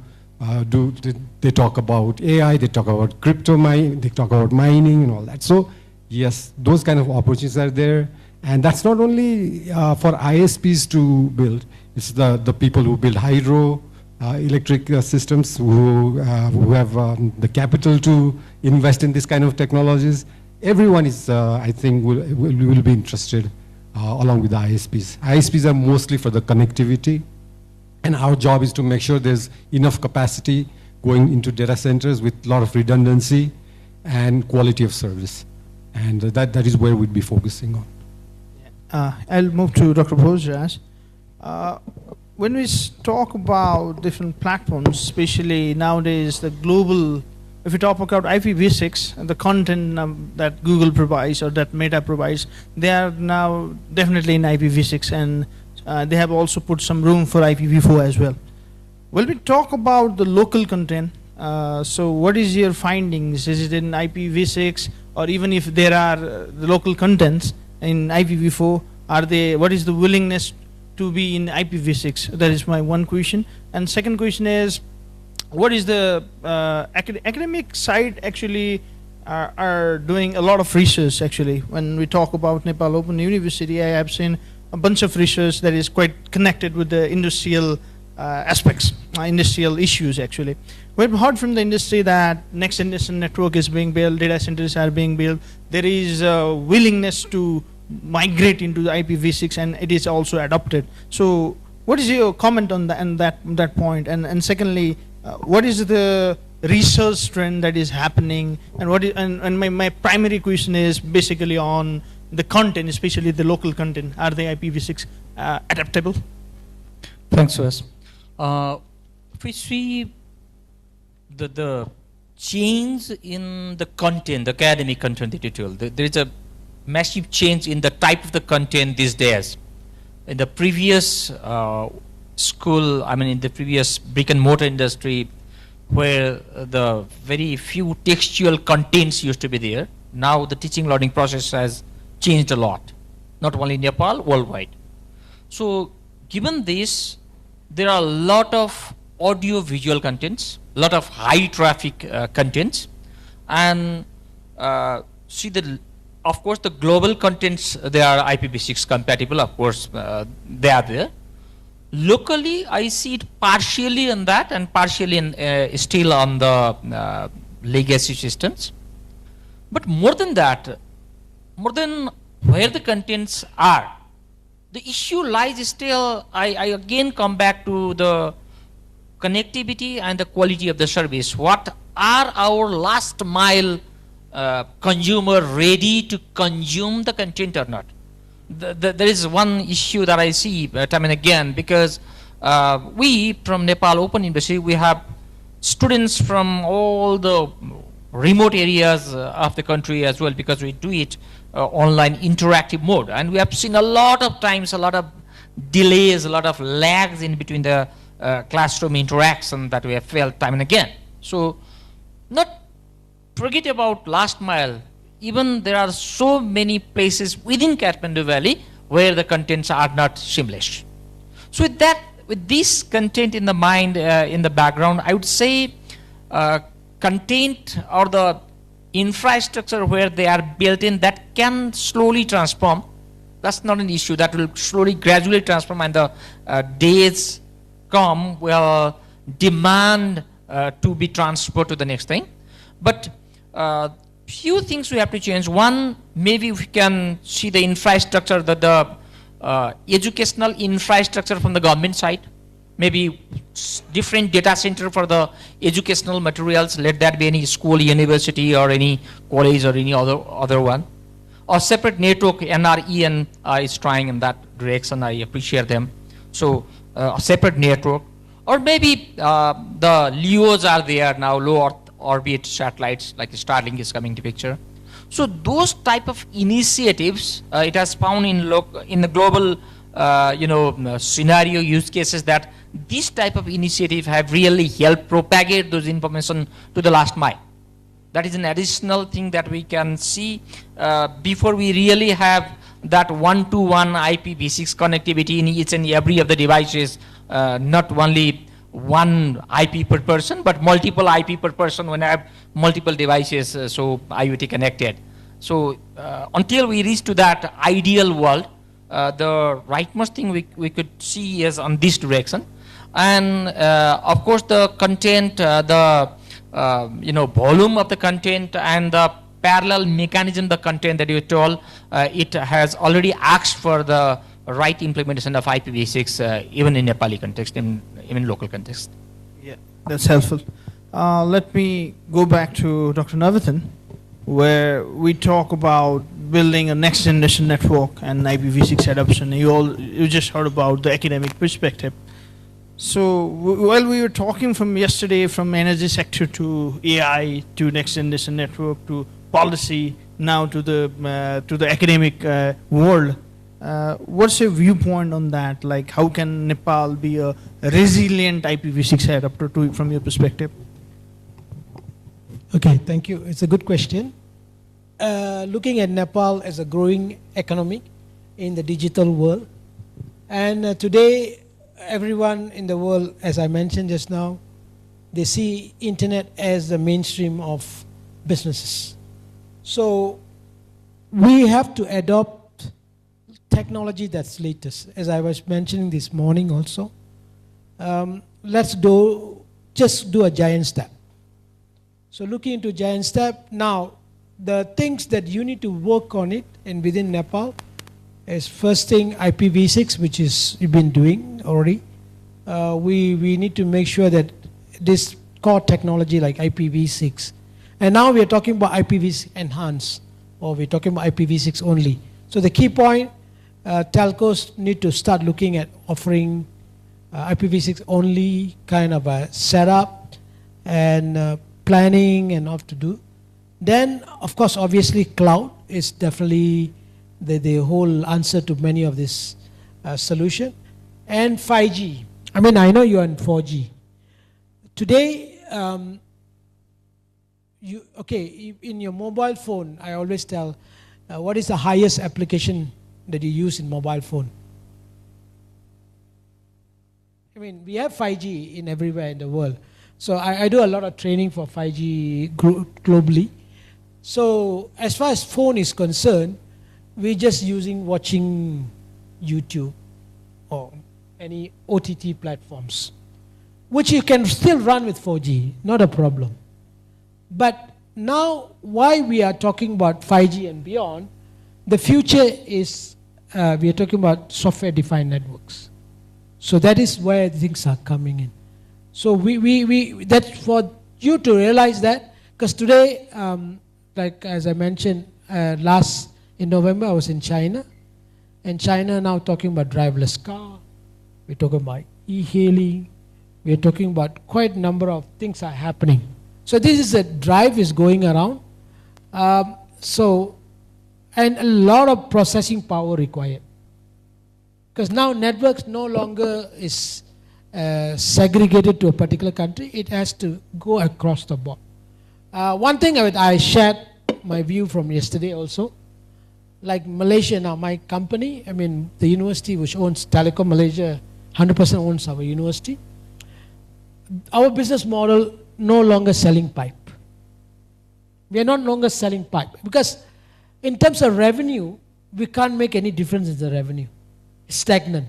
Speaker 14: they talk about AI, they talk about crypto mining, they talk about mining and all that. So yes, those kind of opportunities are there. And that's not only for ISPs to build, it's the people who build hydro, electric systems, who have the capital to invest in this kind of technologies. Everyone is, I think, will be interested along with the ISPs. ISPs are mostly for the connectivity, and our job is to make sure there's enough capacity going into data centers with a lot of redundancy and quality of service. And that is where we'd be focusing on.
Speaker 5: I'll move to Dr. Bhojraj. When we talk about different platforms, especially nowadays the global, if we talk about IPv6, the content that Google provides or that Meta provides, they are now definitely in IPv6, and they have also put some room for IPv4 as well. When we talk about the local content, so what is your findings? Is it in IPv6, or even if there are the local contents in IPv4, What is the willingness to be in IPv6? That is my one question. And second question is, what is the academic side actually are doing a lot of research actually. When we talk about Nepal Open University, I have seen a bunch of research that is quite connected with the industrial aspects, industrial issues actually. We've heard from the industry that next generation network is being built, data centers are being built. There is a willingness to migrate into the IPv6 and it is also adopted. So what is your comment on that point? And secondly, what is the research trend that is happening, and my primary question is basically on the content, especially the local content. Are they IPv6 adaptable?
Speaker 16: Thanks, Wes. If we see the change in the content, the academic content that you told, there is a massive change in the type of the content these days. In the previous in the previous brick and mortar industry, where the very few textual contents used to be there, now the teaching learning process has changed a lot, not only in Nepal, worldwide. So given this, there are a lot of audio visual contents, a lot of high traffic contents, and of course the global contents, they are IPv6 compatible, of course they are there. Locally, I see it partially in that and partially still on the legacy systems. But more than that, more than where the contents are, the issue lies still, I again come back to the connectivity and the quality of the service. What are our last mile consumer ready to consume the content or not? There is one issue that I see time and again, because we from Nepal Open University, we have students from all the remote areas of the country as well, because we do it online interactive mode, and we have seen a lot of times, a lot of delays, a lot of lags in between the classroom interaction that we have felt time and again. So not forget about last mile. Even there are so many places within Kathmandu Valley where the contents are not seamless. So with this content in the mind, in the background, I would say content or the infrastructure where they are built in, that can slowly transform. That's not an issue. That will slowly, gradually transform, and the days come will demand to be transferred to the next thing. But few things we have to change. One, maybe we can see the infrastructure, the educational infrastructure from the government side. Maybe different data center for the educational materials. Let that be any school, university, or any college, or any other one. Or separate network. NREN is trying in that direction. I appreciate them. So a separate network. Or maybe the LEOs are there now, low Earth orbit satellites, like Starlink is coming to picture. So those type of initiatives, it has found in the global scenario use cases, that this type of initiative have really helped propagate those information to the last mile. That is an additional thing that we can see before we really have that one-to-one IPv6 connectivity in each and every of the devices, not only one IP per person, but multiple IP per person when I have multiple devices, so IoT connected. So until we reach to that ideal world, the rightmost thing we could see is on this direction. And of course the content, the volume of the content and the parallel mechanism, the content that you told, it has already asked for the right implementation of IPv6 even in Nepali context, even local context.
Speaker 5: Yeah, that's helpful. Let me go back to Dr. Navithan, where we talk about building a next generation network and IPv6 adoption. You just heard about the academic perspective. So while we were talking from yesterday, from energy sector to AI to next generation network to policy, now to the academic world, what's your viewpoint on that? Like, how can Nepal be a resilient IPv6 adopter from your perspective?
Speaker 10: Okay, thank you. It's a good question. Looking at Nepal as a growing economy, in the digital world. And today, everyone in the world, as I mentioned just now, they see internet as the mainstream of businesses. So we have to adopt technology that's latest. As I was mentioning this morning also, let's just do a giant step. So looking into giant step, now the things that you need to work on it and within Nepal is first thing IPv6, which is you've been doing already. We need to make sure that this core technology like IPv6, and now we're talking about IPv6 enhanced, or we're talking about IPv6 only. So the key point, telcos need to start looking at offering IPv6 only kind of a setup and planning and what to do. Then, of course, obviously cloud is definitely the whole answer to many of this solution. And 5G. I mean, I know you're on 4G. Today, in your mobile phone, I always tell, what is the highest application that you use in mobile phone? I mean, we have 5G in everywhere in the world. So I do a lot of training for 5G globally. So as far as phone is concerned, we're just watching YouTube or any OTT platforms, which you can still run with 4G, not a problem. But now, why we are talking about 5G and beyond, the future is we are talking about software-defined networks. So that is where things are coming in. So that's for you to realize that, because today, like as I mentioned, in November I was in China, and China now talking about driverless car, we're talking about e-hailing, we're talking about quite a number of things are happening. So this is a drive is going around, and a lot of processing power required. Because now networks no longer is segregated to a particular country, it has to go across the board. One thing I shared my view from yesterday also, like Malaysia now, my company, I mean the university which owns Telekom Malaysia, 100% owns our university. Our business model no longer selling pipe. We are no longer selling pipe because in terms of revenue, we can't make any difference in the revenue. It's stagnant.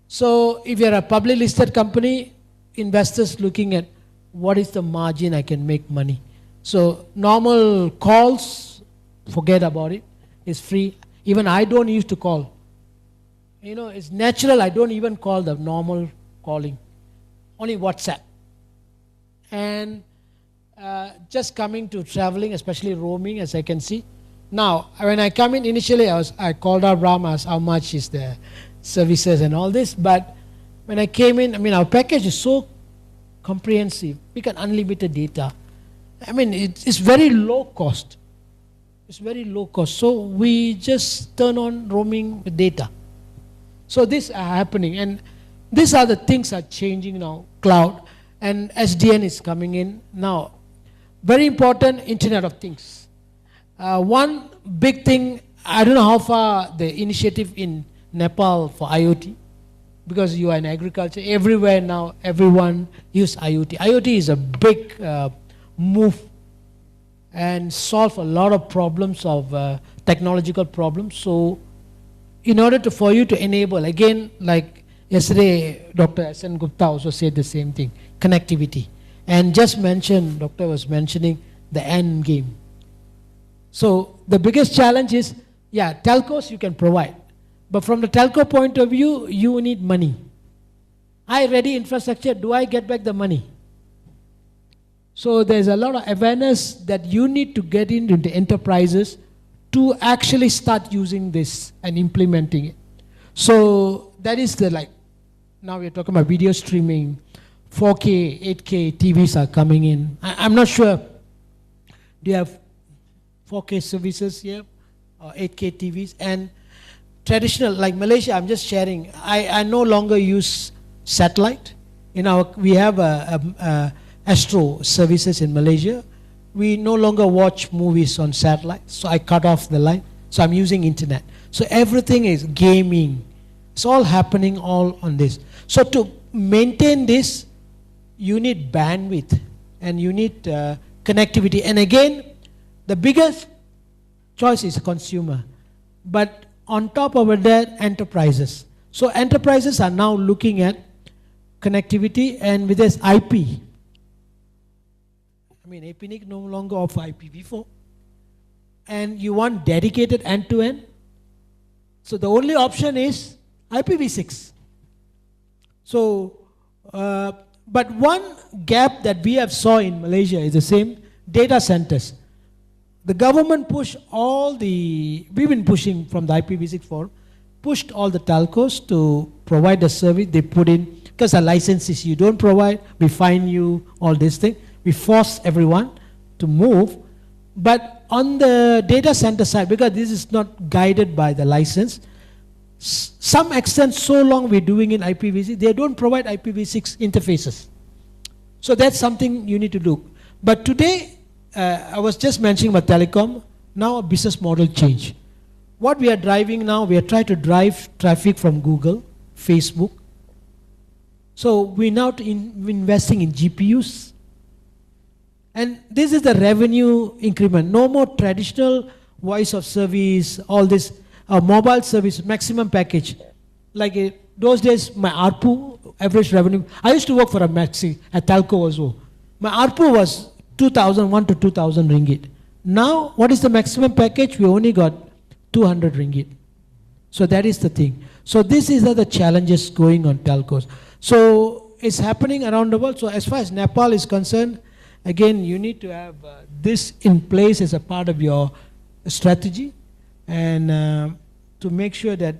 Speaker 10: So if you're a publicly listed company, investors looking at what is the margin I can make money. So normal calls, forget about it. It's free. Even I don't used to call. You know, it's natural. I don't even call the normal calling. Only WhatsApp. And just coming to traveling, especially roaming, as I can see. Now, when I come in initially, I called out Ram, asked how much is the services and all this. But when I came in, I mean, our package is so comprehensive. We can unlimited data. I mean, it's very low cost. It's very low cost. So we just turn on roaming with data. So these are happening. And these are the things are changing now. Cloud and SDN is coming in. Now, very important, Internet of Things. One big thing, I don't know how far the initiative in Nepal for IoT, because you are in agriculture, everywhere now, everyone use IoT. IoT is a big move and solve a lot of problems of technological problems. So in order for you to enable, again, like yesterday, Dr. S.N. Gupta also said the same thing, connectivity. And just mentioned, Doctor was mentioning the end game. So the biggest challenge is, yeah, telcos you can provide. But from the telco point of view, you need money. I ready infrastructure, do I get back the money? So there's a lot of awareness that you need to get into the enterprises to actually start using this and implementing it. So that is now we're talking about video streaming, 4K, 8K TVs are coming in. I'm not sure, do you have 4K services here, or 8K TVs? And traditional, like Malaysia, I'm just sharing, I no longer use satellite. We have Astro services in Malaysia. We no longer watch movies on satellite, so I cut off the line. So I'm using internet. So everything is gaming. It's all happening all on this. So to maintain this, you need bandwidth and you need connectivity. And again, the biggest choice is consumer. But on top of that, enterprises. So enterprises are now looking at connectivity, and with this IP. I mean, APNIC no longer offer IPv4. And you want dedicated end-to-end. So the only option is IPv6. So, but one gap that we have saw in Malaysia is the same, data centers. The government pushed all the, we've been pushing from the IPv6 forum, pushed all the telcos to provide the service. They put in, because the licenses you don't provide, we fine you, all this thing. We force everyone to move. But on the data center side, because this is not guided by the license, some extent, so long we're doing in IPv6, they don't provide IPv6 interfaces. So that's something you need to do. But today, I was just mentioning about telecom, now a business model change. What we are driving now, we are trying to drive traffic from Google, Facebook. So we're now investing in GPUs. And this is the revenue increment. No more traditional voice of service, all this mobile service, maximum package. Like those days, my ARPU, average revenue, I used to work for a Maxi, a telco also. My ARPU was 1 to 2,000 ringgit. Now, what is the maximum package? We only got 200 ringgit. So that is the thing. So this is the challenges going on telcos. So it's happening around the world. So as far as Nepal is concerned, again, you need to have this in place as a part of your strategy, and to make sure that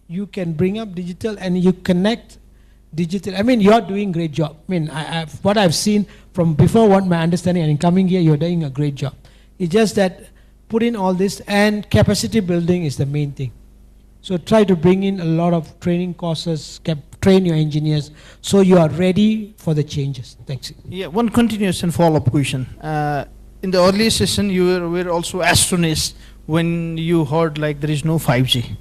Speaker 10: you can bring up digital and you connect digital. I mean, you're doing a great job. I mean, what I've seen from before, what my understanding, and in coming here, you're doing a great job. It's just that put in all this, and capacity building is the main thing. So try to bring in a lot of training courses, train your engineers, so you are ready for the changes. Thanks.
Speaker 5: Yeah, one continuous and follow-up question. In the earlier session, you were also astonished when you heard like there is no 5G.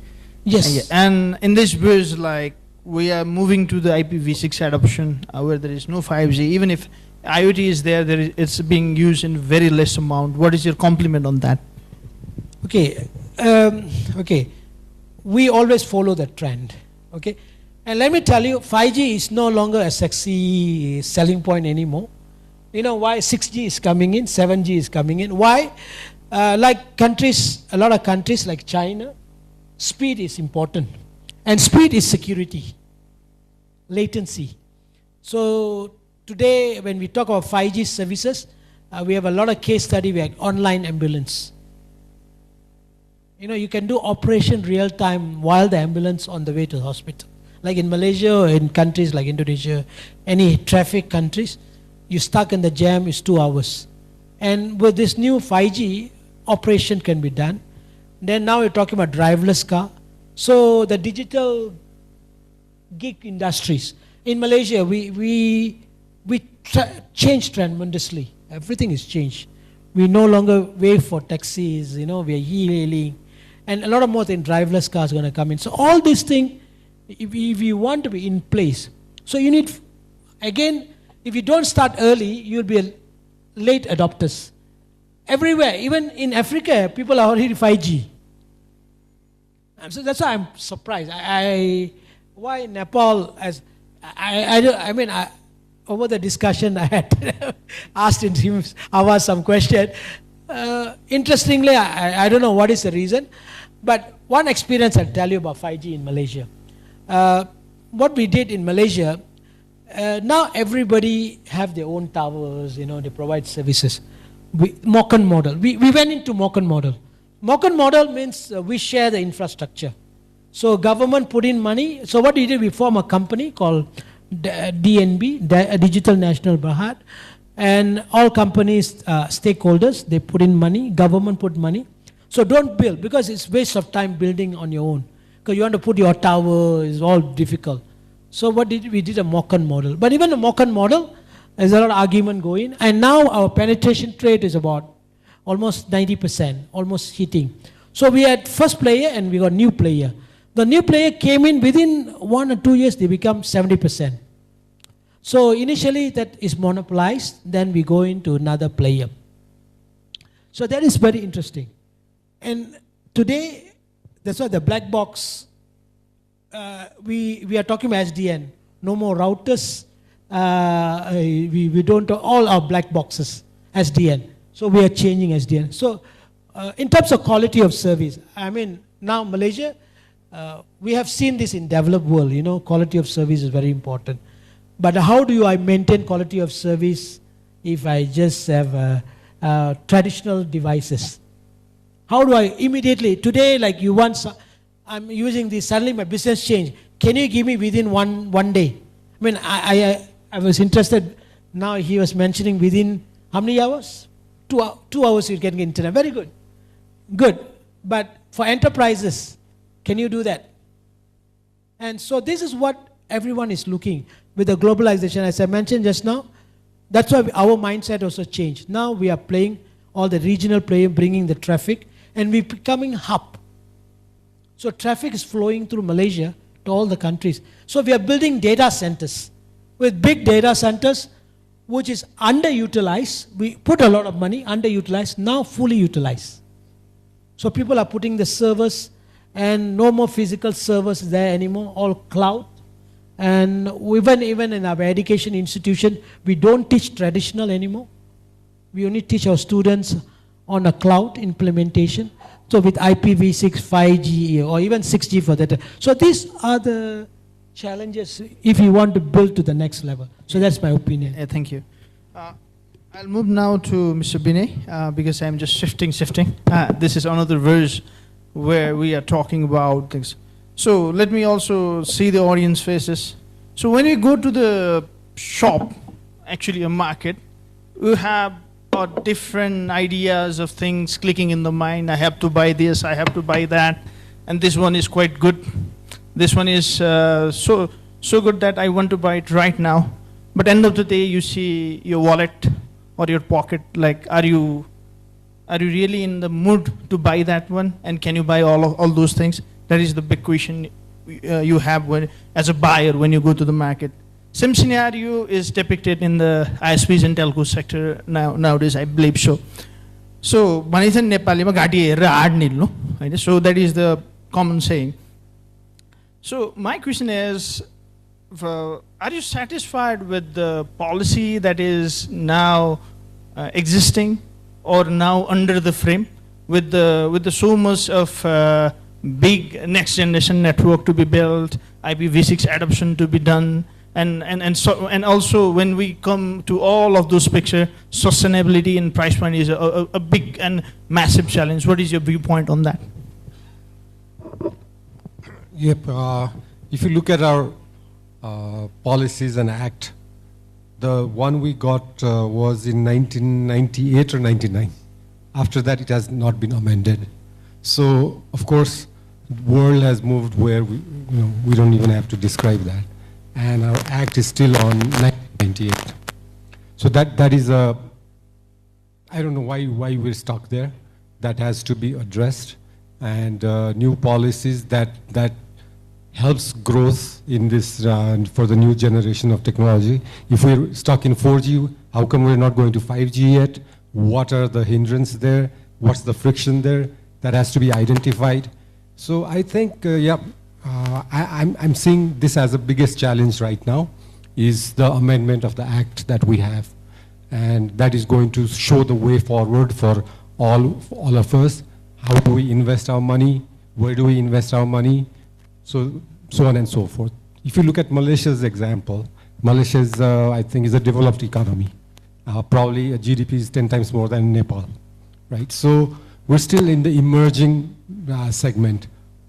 Speaker 10: Yes.
Speaker 5: And in this buzz, like we are moving to the IPv6 adoption, where there is no 5G. Even if IoT is there, it's being used in very less amount. What is your compliment on that?
Speaker 10: Okay. Okay. We always follow the trend. Okay. And let me tell you, 5G is no longer a sexy selling point anymore. You know why? 6G is coming in, 7G is coming in. Why? Like countries, a lot of countries like China, speed is important. And speed is security, latency. So today, when we talk about 5G services, we have a lot of case study. We have online ambulance. You know, you can do operation real time while the ambulance on the way to the hospital. Like in Malaysia or in countries like Indonesia, any traffic countries, you're stuck in the jam, it's 2 hours. And with this new 5G, operation can be done. Then now we're talking about driverless car. So the digital gig industries. In Malaysia, we changed tremendously. Everything is changed. We no longer wait for taxis, you know, we are e-hailing. And a lot of more than driverless cars are going to come in. So all these things, if you want to be in place, so you need, again, if you don't start early, you'll be a late adopters. Everywhere, even in Africa, people are already 5G. And so that's why I'm surprised. Why Nepal, as over the discussion I had asked him, I asked some question. Interestingly, I don't know what is the reason, but one experience I'll tell you about 5G in Malaysia. What we did in Malaysia, now everybody have their own towers, you know, they provide services. Mokan model. We went into Mokan model. Mokan model means we share the infrastructure. So government put in money. So what we did, we form a company called DNB, Digital National Berhad, and all companies, stakeholders, they put in money, government put money. So don't build, because it's waste of time building on your own. Because you want to put your tower, it's all difficult. So what did we did a Mokan model. But even the Mokan model, there's a lot of argument going, and now our penetration rate is about almost 90%, almost hitting. So we had first player and we got new player. The new player came in within 1 or 2 years, they become 70%. So initially that is monopolized, then we go into another player. So that is very interesting. And today, that's why the black box, we are talking about SDN. No more routers. We don't, all our black boxes, SDN. So we are changing SDN. So in terms of quality of service, I mean, now Malaysia, we have seen this in developed world, you know, quality of service is very important. But how do I maintain quality of service if I just have traditional devices? How do I immediately, today like you want, I'm using this, suddenly my business changed. Can you give me within one day? I mean, I was interested, now he was mentioning within how many hours? 2 hours you can get internet, very good. Good, but for enterprises, can you do that? And so this is what everyone is looking with the globalization, as I mentioned just now. That's why our mindset also changed. Now we are playing all the regional player, bringing the traffic, and we're becoming hub. So traffic is flowing through Malaysia to all the countries. So we are building data centers with big data centers, which is underutilized. We put a lot of money, underutilized, now fully utilized. So people are putting the servers, and no more physical servers there anymore, all cloud. And even in our education institution, we don't teach traditional anymore. We only teach our students on a cloud implementation. So with IPv6, 5G, or even 6G for that. So these are the challenges if you want to build to the next level. So that's my opinion.
Speaker 5: Yeah, thank you. I'll move now to Mr. Binay because I'm just shifting. This is another verse where we are talking about things. So let me also see the audience faces. So when we go to the shop, actually a market, we have different ideas of things clicking in the mind. I have to buy this, I have to buy that, and this one is quite good. This one is so good that I want to buy it right now. But end of the day, you see your wallet or your pocket, like, are you really in the mood to buy that one? And can you buy all those things? That is the big question you have as a buyer when you go to the market. Same scenario is depicted in the ISPs and telco sector nowadays, I believe so. So, so that is the common saying. So my question is, are you satisfied with the policy that is now existing or now under the frame with the so much of big next generation network to be built, IPv6 adoption to be done, and also when we come to all of those picture, sustainability and price point is a big and massive challenge. What is your viewpoint on that?
Speaker 14: Yep. If you look at our policies and act, the one we got was in 1998 or 99. After that, it has not been amended. So, of course, the world has moved where we don't even have to describe that. And our act is still on 1998. So that is a, I don't know why we're stuck there. That has to be addressed. And new policies that helps growth in this for the new generation of technology. If we're stuck in 4G, how come we're not going to 5G yet? What are the hindrances there? What's the friction there? That has to be identified. So I think, I'm seeing this as the biggest challenge right now, is the amendment of the act that we have. And that is going to show the way forward for all of us. How do we invest our money? Where do we invest our money? So on and so forth. If you look at Malaysia's example, Malaysia is, I think, is a developed economy. Probably a GDP is 10 times more than Nepal, right? So we're still in the emerging segment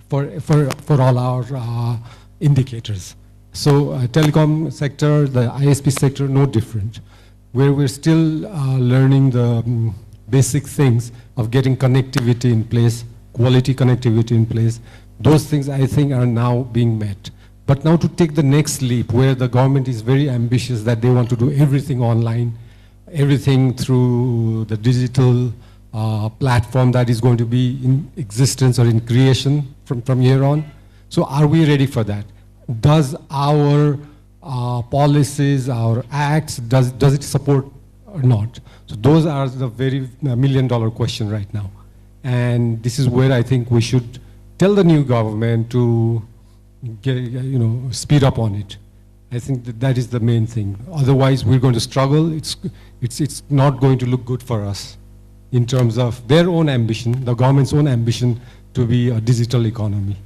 Speaker 14: for all our indicators. So telecom sector, the ISP sector, no different. Where we're still learning the basic things of getting connectivity in place, quality connectivity in place. Those things, I think, are now being met. But now to take the next leap, where the government is very ambitious that they want to do everything online, everything through the digital platform that is going to be in existence or in creation from here on. So are we ready for that? Does our policies, our acts, does it support or not? So those are the very million-dollar question right now. And this is where I think we should tell the new government to speed up on it. I think that is the main thing. Otherwise, we're going to struggle. It's not going to look good for us in terms of their own ambition, the government's own ambition to be a digital economy.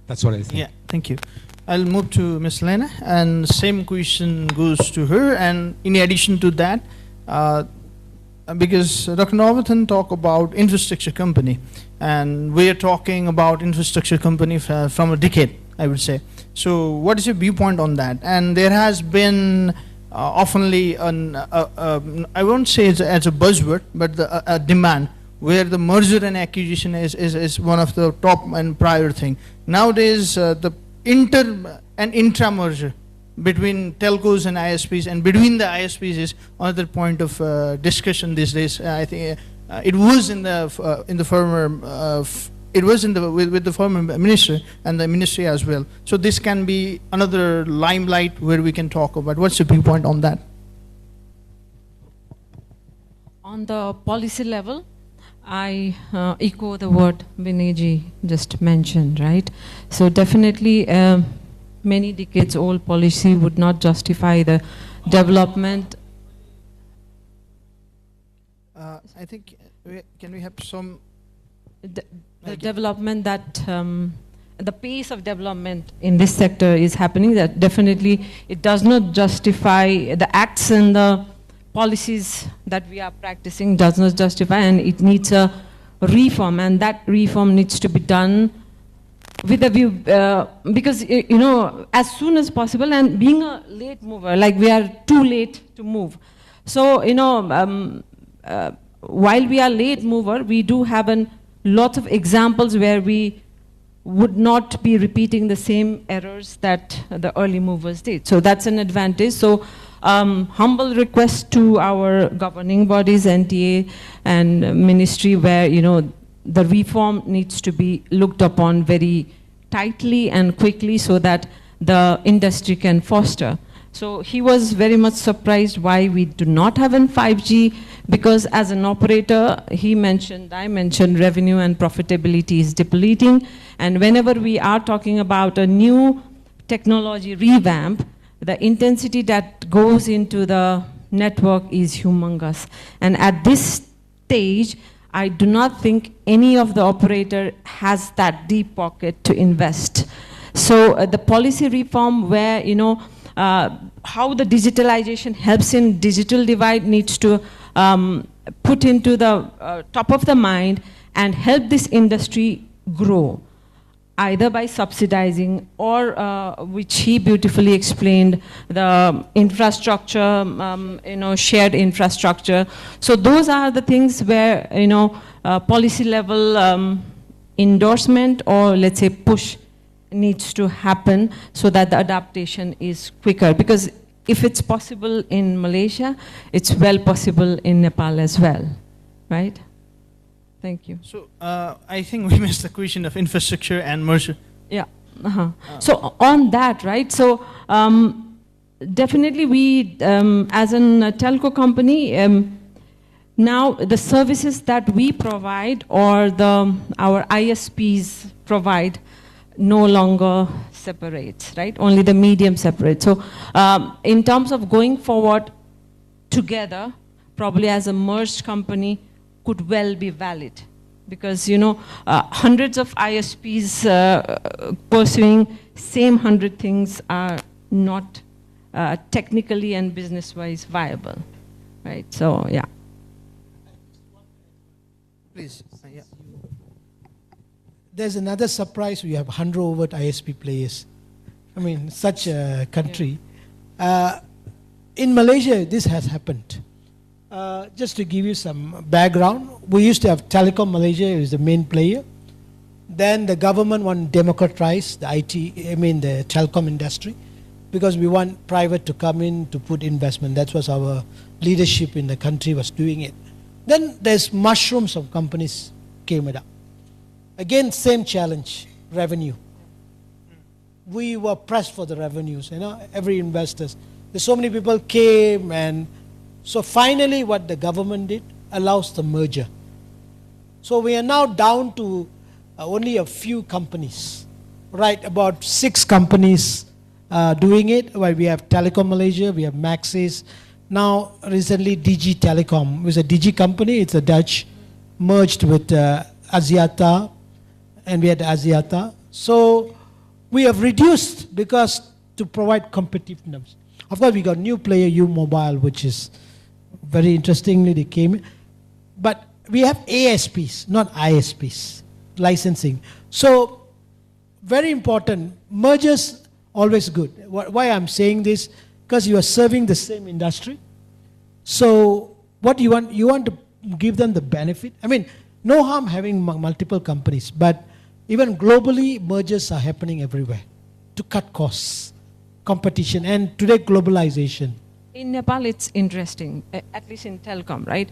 Speaker 14: That's what I think.
Speaker 5: Yeah, thank you. I'll move to Ms. Lena, and same question goes to her. And in addition to that, because Dr. Novathan talked about infrastructure company, and we are talking about infrastructure company from a decade, I would say. So what is your viewpoint on that? And there has been oftenly, I won't say it's as a buzzword, but a demand where the merger and acquisition is one of the top and prior thing. Nowadays, the inter and intra merger between telcos and ISPs, and between the ISPs is another point of discussion these days. I think it was in the former it was in the with the former minister and the ministry as well. So this can be another limelight where we can talk about. What's your viewpoint on that?
Speaker 13: On the policy level, I echo the word Vinayji just mentioned, right? So definitely many decades old policy would not justify the development.
Speaker 5: I think, can we have some...
Speaker 13: The development that, the pace of development in this sector is happening, that definitely it does not justify the acts and the policies that we are practicing, does not justify, and it needs a reform, and that reform needs to be done with a view, because, you know, as soon as possible, and being a late mover, like we are too late to move. So, you know, while we are late mover, we do have lots of examples where we would not be repeating the same errors that the early movers did. So that's an advantage. So humble request to our governing bodies, NTA and ministry, where, you know, the reform needs to be looked upon very tightly and quickly so that the industry can foster. So he was very much surprised why we do not have in 5G, because as an operator, I mentioned revenue and profitability is depleting. And whenever we are talking about a new technology revamp, the intensity that goes into the network is humongous. And at this stage, I do not think any of the operator has that deep pocket to invest. So the policy reform where, you know, how the digitalization helps in digital divide needs to put into the top of the mind and help this industry grow, either by subsidizing or, which he beautifully explained, the infrastructure, you know, shared infrastructure. So those are the things where, you know, policy level endorsement, or let's say push, needs to happen so that the adaptation is quicker. Because if it's possible in Malaysia, it's well possible in Nepal as well, right? Thank you.
Speaker 5: So I think we missed the question of infrastructure and merger.
Speaker 13: Yeah. So on that, right? So definitely we, as a telco company, now the services that we provide or our ISPs provide no longer separates, right? Only the medium separates. So in terms of going forward together, probably as a merged company could well be valid, because, you know, hundreds of ISPs pursuing same 100 things are not technically and business-wise viable, right? So, yeah.
Speaker 5: Please, yeah.
Speaker 10: There's another surprise. We have 100 overt ISP players. I mean, such a country. In Malaysia, this has happened. Just to give you some background, we used to have Telecom Malaysia is the main player. Then the government want to democratize the the telecom industry, because we want private to come in to put investment. That was our leadership in the country was doing it. Then there's mushrooms of companies came it up. Again, same challenge, revenue. We were pressed for the revenues, every investors. There's so many people came, and so finally what the government did allows the merger. So we are now down to only a few companies, right? About 6 companies doing it. Well, we have Telecom Malaysia, we have Maxis. Now recently DG Telecom, which is a DG company, it's a Dutch, merged with Axiata, and we had Axiata. So we have reduced because to provide competitiveness. Of course, we got new player, U Mobile, which is very interestingly they came in. But we have ASPs, not ISPs, licensing. So very important, mergers always good. Why I'm saying this, because you are serving the same industry. So what you want to give them the benefit. I mean, no harm having multiple companies, but even globally, mergers are happening everywhere to cut costs, competition, and today globalization.
Speaker 13: In Nepal, it's interesting, at least in telecom, right?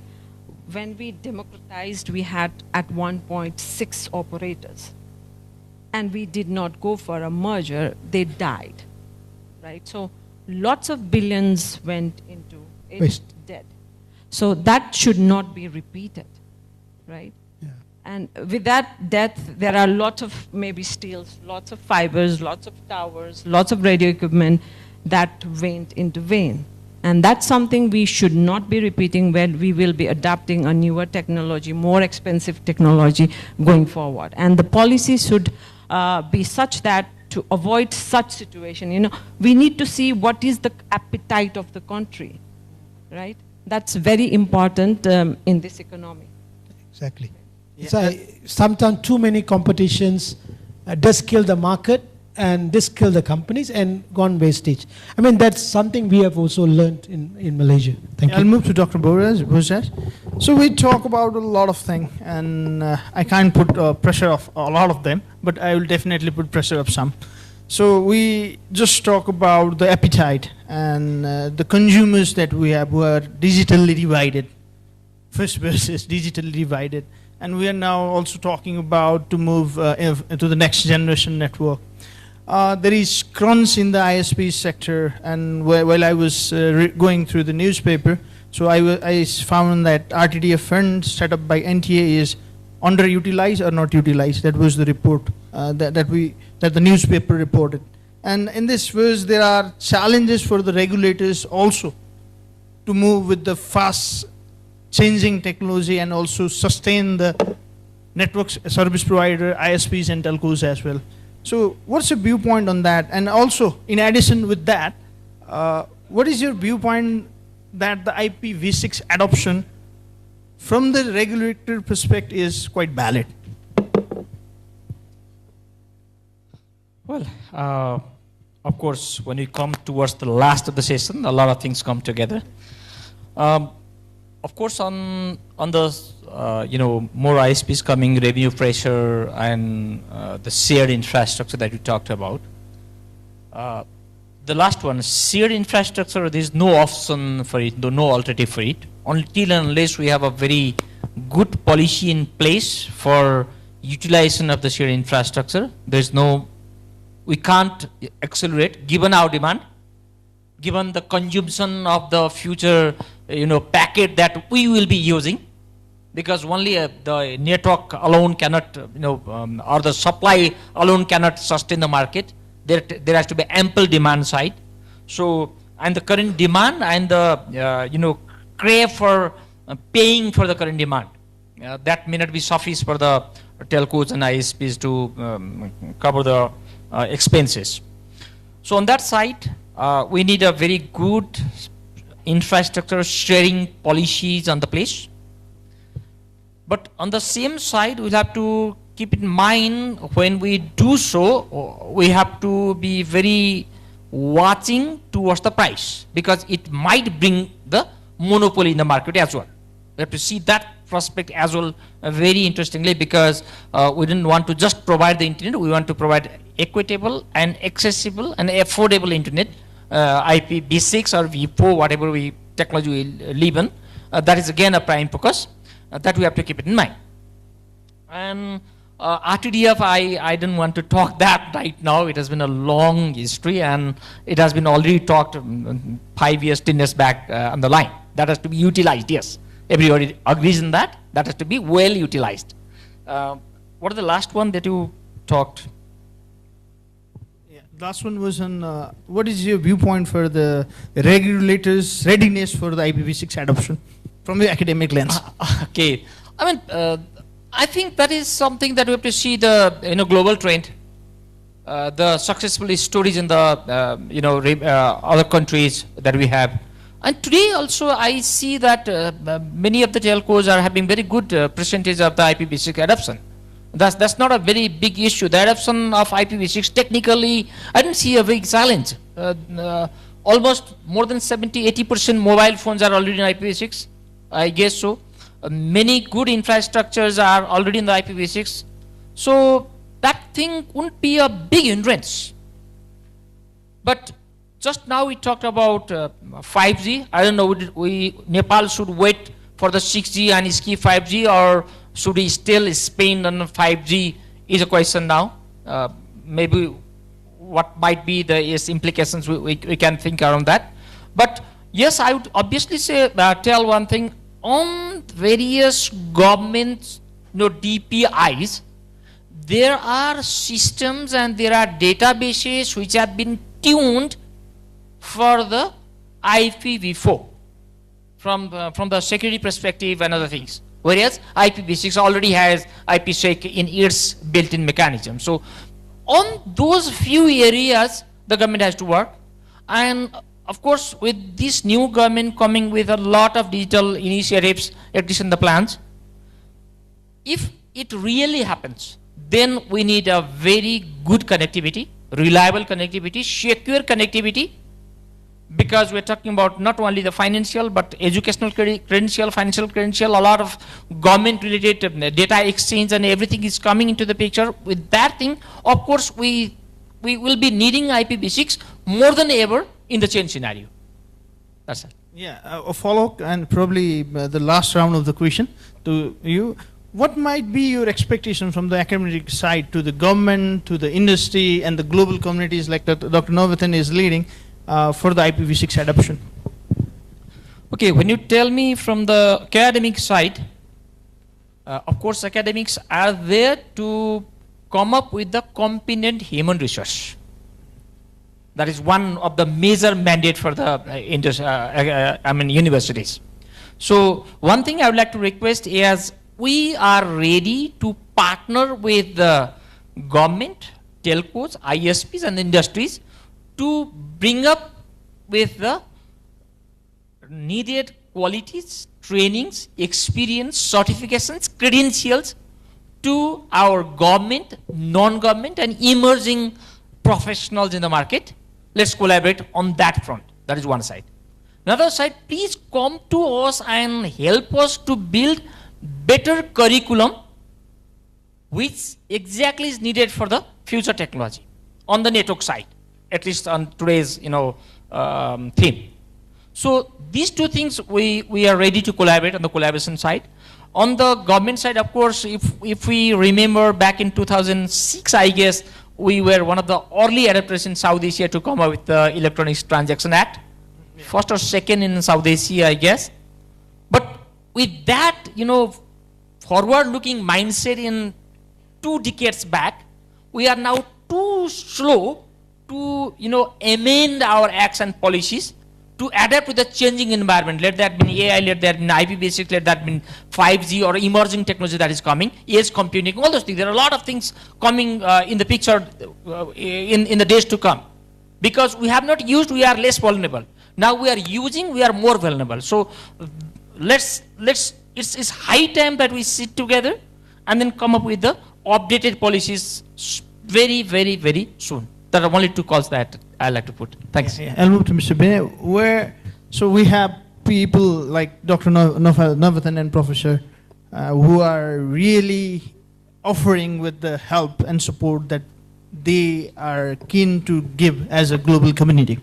Speaker 13: When we democratized, we had at 1.6 operators, and we did not go for a merger, they died, right? So lots of billions went into it,
Speaker 10: Waste.
Speaker 13: dead. So that should not be repeated, right?
Speaker 10: Yeah.
Speaker 13: And with that death, there are lots of maybe steels, lots of fibers, lots of towers, lots of radio equipment that went into vain. And that's something we should not be repeating when we will be adapting a newer technology, more expensive technology going forward. And the policy should be such that to avoid such situation, we need to see what is the appetite of the country, right? That's very important in this economy.
Speaker 10: Exactly.
Speaker 12: Yeah.
Speaker 10: So sometimes too many competitions does kill the market, and this kill the companies and gone wastage. I mean, that's something we have also learned in Malaysia. Thank
Speaker 5: I'll
Speaker 10: you.
Speaker 5: move to Dr. Bozas. So we talk about a lot of things, and I can't put pressure of a lot of them, but I will definitely put pressure of some. So we just talk about the appetite and the consumers that we have who are digitally divided, first versus digitally divided. And we are now also talking about to move to the next generation network. There is crunch in the ISP sector, and while I was going through the newspaper, so I found that RTDF fund set up by NTA is underutilized or not utilized. That was the report that the newspaper reported. And in this verse, there are challenges for the regulators also to move with the fast changing technology and also sustain the network service provider, ISPs and telcos as well. So what's your viewpoint on that? And also, in addition with that, what is your viewpoint that the IPv6 adoption from the regulator perspective is quite valid?
Speaker 16: Well, of course, when we come towards the last of the session, a lot of things come together. Of course, on the more ISPs coming, revenue pressure, and the shared infrastructure that we talked about. The last one, shared infrastructure, there is no option for it, no alternative for it, until and unless we have a very good policy in place for utilization of the shared infrastructure. We can't accelerate given our demand, given the consumption of the future packet that we will be using, because only the network alone cannot, or the supply alone cannot sustain the market. There has to be ample demand side. So, and the current demand and the crave for paying for the current demand, that may not be sufficient for the telcos and ISPs to cover the expenses. So on that side, we need a very good infrastructure sharing policies on the place. But on the same side, we'll have to keep in mind when we do so, we have to be very watching towards the price, because it might bring the monopoly in the market as well. We have to see that prospect as well very interestingly, because we didn't want to just provide the internet, we want to provide equitable and accessible and affordable internet, IPv6 or v4, whatever technology we live in. That is again a prime focus. that we have to keep it in mind. And RTDF, I don't want to talk that right now. It has been a long history, and it has been already talked 5 years, 10 years back on the line. That has to be utilized, yes. Everybody agrees in that. That has to be well utilized. What is the last one that you talked?
Speaker 5: Yeah, last one was on what is your viewpoint for the regulators' readiness for the IPv6 adoption from the academic lens?
Speaker 16: Okay, I mean, I think that is something that we have to see the global trend, the successful stories in the other countries that we have, and today also I see that many of the telcos are having very good percentage of the IPv6 adoption. That's not a very big issue. The adoption of IPv6 technically, I don't see a big challenge. Almost more than 70-80% mobile phones are already in IPv6. I guess so. Many good infrastructures are already in the IPv6. So that thing wouldn't be a big hindrance. But just now we talked about 5G. I don't know, Nepal should wait for the 6G and skip 5G, or should we still spend on 5G is a question now. Maybe what might be the implications we can think around that. But yes, I would obviously say, tell one thing, on various government DPIs, there are systems and there are databases which have been tuned for the IPv4 from the security perspective and other things. Whereas IPv6 already has IPsec in its built-in mechanism. So on those few areas, the government has to work. And of course, with this new government coming with a lot of digital initiatives, at least in the plans, if it really happens, then we need a very good connectivity, reliable connectivity, secure connectivity, because we're talking about not only the financial, but educational credential, financial credential, a lot of government-related data exchange and everything is coming into the picture. With that thing, of course, we will be needing IPv6 more than ever in the change scenario. That's it.
Speaker 5: Yeah, a follow-up and probably the last round of the question to you. What might be your expectation from the academic side to the government, to the industry, and the global communities like that Dr. Navathan is leading for the IPv6 adoption?
Speaker 16: Okay, when you tell me from the academic side, of course, academics are there to come up with the competent human resource. That is one of the major mandate for the universities. So one thing I would like to request is we are ready to partner with the government, telcos, ISPs and industries to bring up with the needed qualities, trainings, experience, certifications, credentials to our government, non-government and emerging professionals in the market. Let's collaborate on that front. That is one side. Another side, please come to us and help us to build better curriculum which exactly is needed for the future technology on the network side, at least on today's theme. So these two things we are ready to collaborate on the collaboration side. On the government side, of course, if we remember back in 2006, I guess, we were one of the early adopters in South Asia to come up with the Electronic Transaction Act. Yeah. First or second in South Asia, I guess. But with that, forward-looking mindset in 2 decades back, we are now too slow to, amend our acts and policies to adapt to the changing environment. Let that be AI, let that be IPv6, let that be 5G or emerging technology that is coming, edge computing, all those things. There are a lot of things coming in the picture in the days to come. Because we have not used, we are less vulnerable. Now we are using, we are more vulnerable. So it's high time that we sit together and then come up with the updated policies very, very, very soon. There are only 2 calls that I like to put. Thanks.
Speaker 5: Yeah. I'll move to Mr. Binay. So we have people like Dr. Navathan and Professor who are really offering with the help and support that they are keen to give as a global community.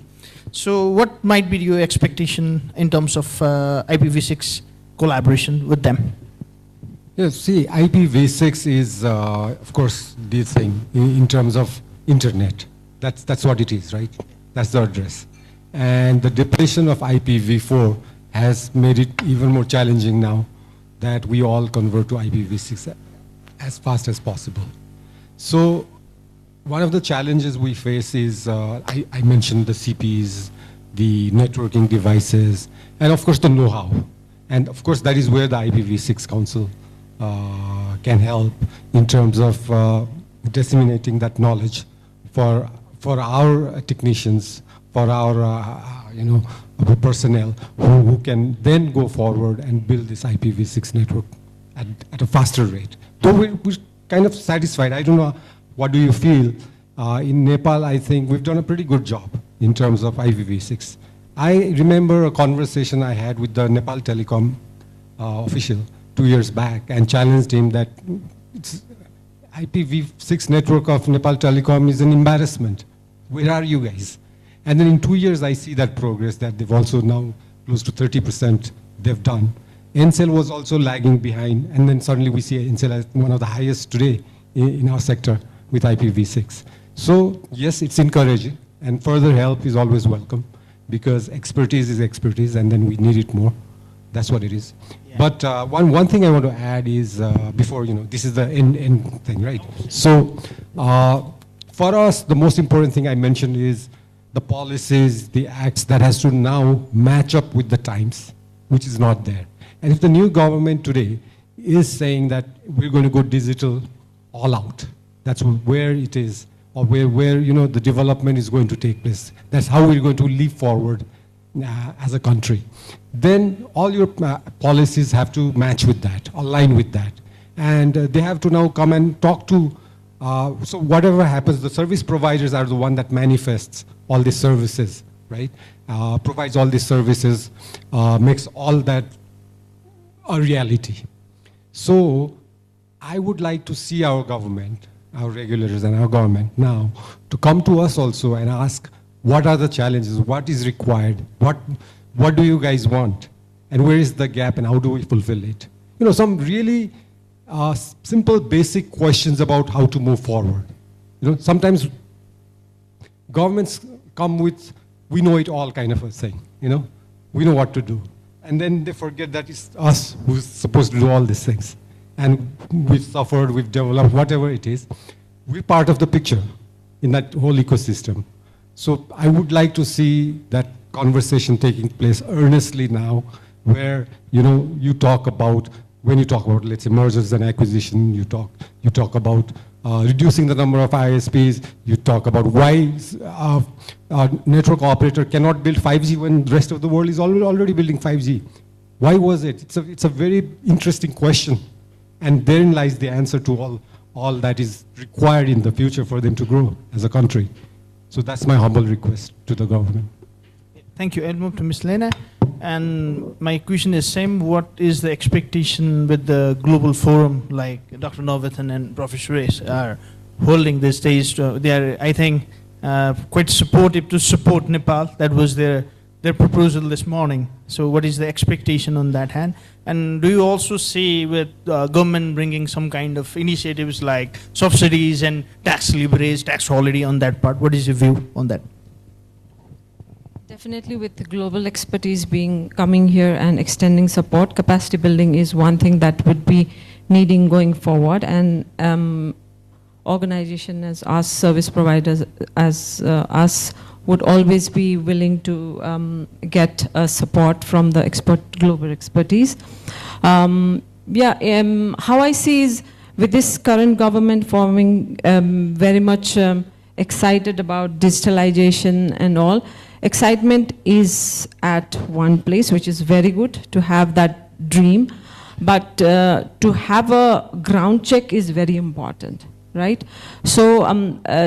Speaker 5: So what might be your expectation in terms of IPv6 collaboration with them?
Speaker 14: Yes, see, IPv6 is, of course, the thing in terms of internet. That's what it is, right? That's the address. And the depletion of IPv4 has made it even more challenging now that we all convert to IPv6 as fast as possible. So one of the challenges we face is, I mentioned the CPs, the networking devices, and of course the know-how. And of course that is where the IPv6 Council can help in terms of disseminating that knowledge for our technicians, for our our personnel who can then go forward and build this IPv6 network at a faster rate. Though we're kind of satisfied. I don't know, what do you feel? In Nepal, I think we've done a pretty good job in terms of IPv6. I remember a conversation I had with the Nepal Telecom official 2 years back and challenged him that IPv6 network of Nepal Telecom is an embarrassment. Where are you guys? And then in 2 years, I see that progress, that they've also now close to 30% they've done. Ncell was also lagging behind, and then suddenly we see Ncell as one of the highest today in our sector with IPv6. So yes, it's encouraging, and further help is always welcome, because expertise is expertise, and then we need it more. That's what it is. Yeah. But one thing I want to add is, before, this is the end thing, right? So for us, the most important thing I mentioned is the policies, the acts that has to now match up with the times, which is not there. And if the new government today is saying that we're going to go digital all out, that's where it is, or where the development is going to take place. That's how we're going to leap forward as a country. Then all your policies have to match with that, align with that. And they have to now come and talk to, so whatever happens, the service providers are the one that manifests all these services, right? Provides all these services, makes all that a reality. So I would like to see our government, our regulators and our government now to come to us also and ask, what are the challenges? What is required? What do you guys want? And where is the gap and how do we fulfill it? Some really simple, basic questions about how to move forward. Sometimes governments come with, we know it all kind of a thing, we know what to do. And then they forget that it's us who's supposed to do all these things. And we've suffered, we've developed, whatever it is. We're part of the picture in that whole ecosystem. So I would like to see that conversation taking place earnestly now, where, you talk about, when you talk about, let's say, mergers and acquisition, you talk about reducing the number of ISPs, you talk about why a network operator cannot build 5G when the rest of the world is already building 5G. Why was it? It's a very interesting question. And therein lies the answer to all that is required in the future for them to grow as a country. So that's my humble request to the government.
Speaker 5: Thank you. I'll move to Ms. Lena. And my question is same, what is the expectation with the global forum like Dr. Novathan and Professor Suresh are holding these days? They are, I think, quite supportive to support Nepal. That was their proposal this morning. So what is the expectation on that hand? And do you also see with government bringing some kind of initiatives like subsidies and tax leverage, tax holiday on that part? What is your view on that?
Speaker 13: Definitely, with the global expertise coming here and extending support, capacity building is one thing that would be needing going forward. And organization as us, service providers as us, would always be willing to get support from the global expertise. How I see is with this current government forming, very much excited about digitalization and all. Excitement is at one place, which is very good to have that dream, but to have a ground check is very important, right? So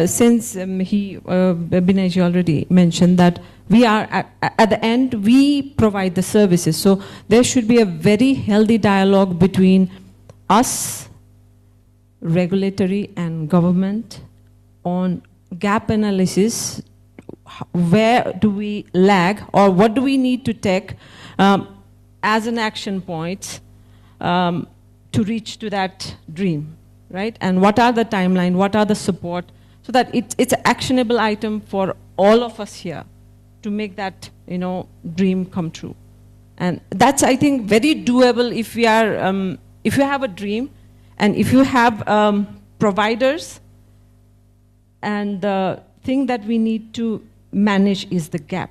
Speaker 13: since Binayji already mentioned that we are at the end, we provide the services. So there should be a very healthy dialogue between us, regulatory and government, on gap analysis. Where do we lag, or what do we need to take as an action point to to reach to that dream, right? And what are the timeline, what are the support, so that it's an actionable item for all of us here to make that, dream come true. And that's, I think, very doable if we are, if you have a dream, and if you have providers, and the thing that we need to manage is the gap.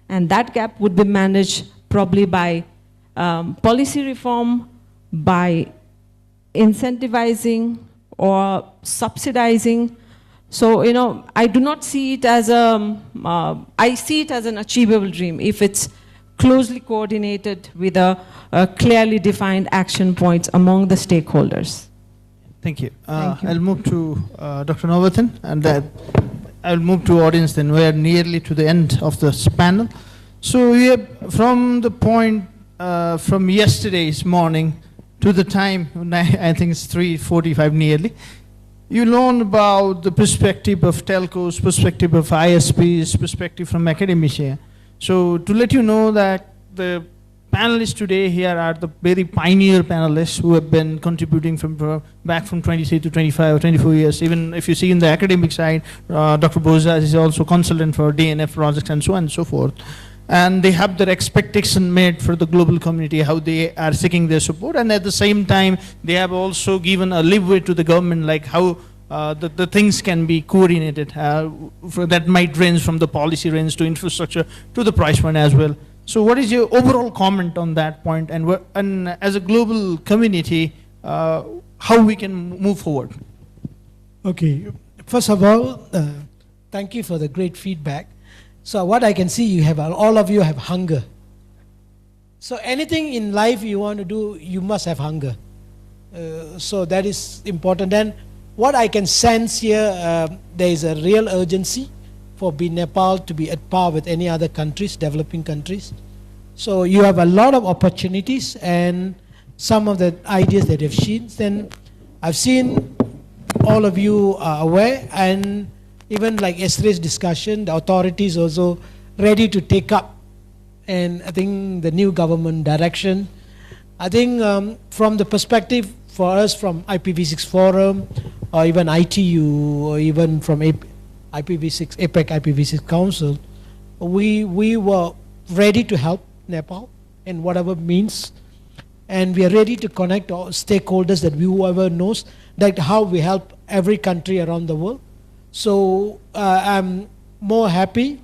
Speaker 13: And that gap would be managed probably by policy reform, by incentivizing or subsidizing. So, I do not see it as I see it as an achievable dream if it's closely coordinated with a clearly defined action points among the stakeholders.
Speaker 5: Thank you.
Speaker 13: Thank you.
Speaker 5: I'll move to Dr. Novathan, and I'll move to audience then. We're nearly to the end of this panel. So from the point from yesterday's morning to the time, I think it's 3:45 nearly, you learn about the perspective of telcos, perspective of ISPs, perspective from academia. So to let you know that the panelists today here are the very pioneer panelists who have been contributing back from 23 to 25 or 24 years. Even if you see in the academic side, Dr. Bozas is also consultant for DNF projects and so on and so forth. And they have their expectation made for the global community, how they are seeking their support. And at the same time, they have also given a leeway to the government, like how the things can be coordinated. That might range from the policy range to infrastructure to the price point as well. So what is your overall comment on that point? And as a global community, how we can move forward?
Speaker 10: Okay. First of all, thank you for the great feedback. So what I can see, you have, all of you have hunger. So anything in life you want to do, you must have hunger. So that is important. And what I can sense here, there is a real urgency for Nepal to be at par with any other countries, developing countries. So you have a lot of opportunities, and some of the ideas that you've seen, then I've seen all of you are aware, and even like yesterday's discussion, the authorities also ready to take up, and I think the new government direction. I think from the perspective for us from IPv6 Forum, or even ITU, or even from IPv6, APAC IPv6 Council, we were ready to help Nepal in whatever means, and we are ready to connect all stakeholders that whoever knows that how we help every country around the world. So I'm more happy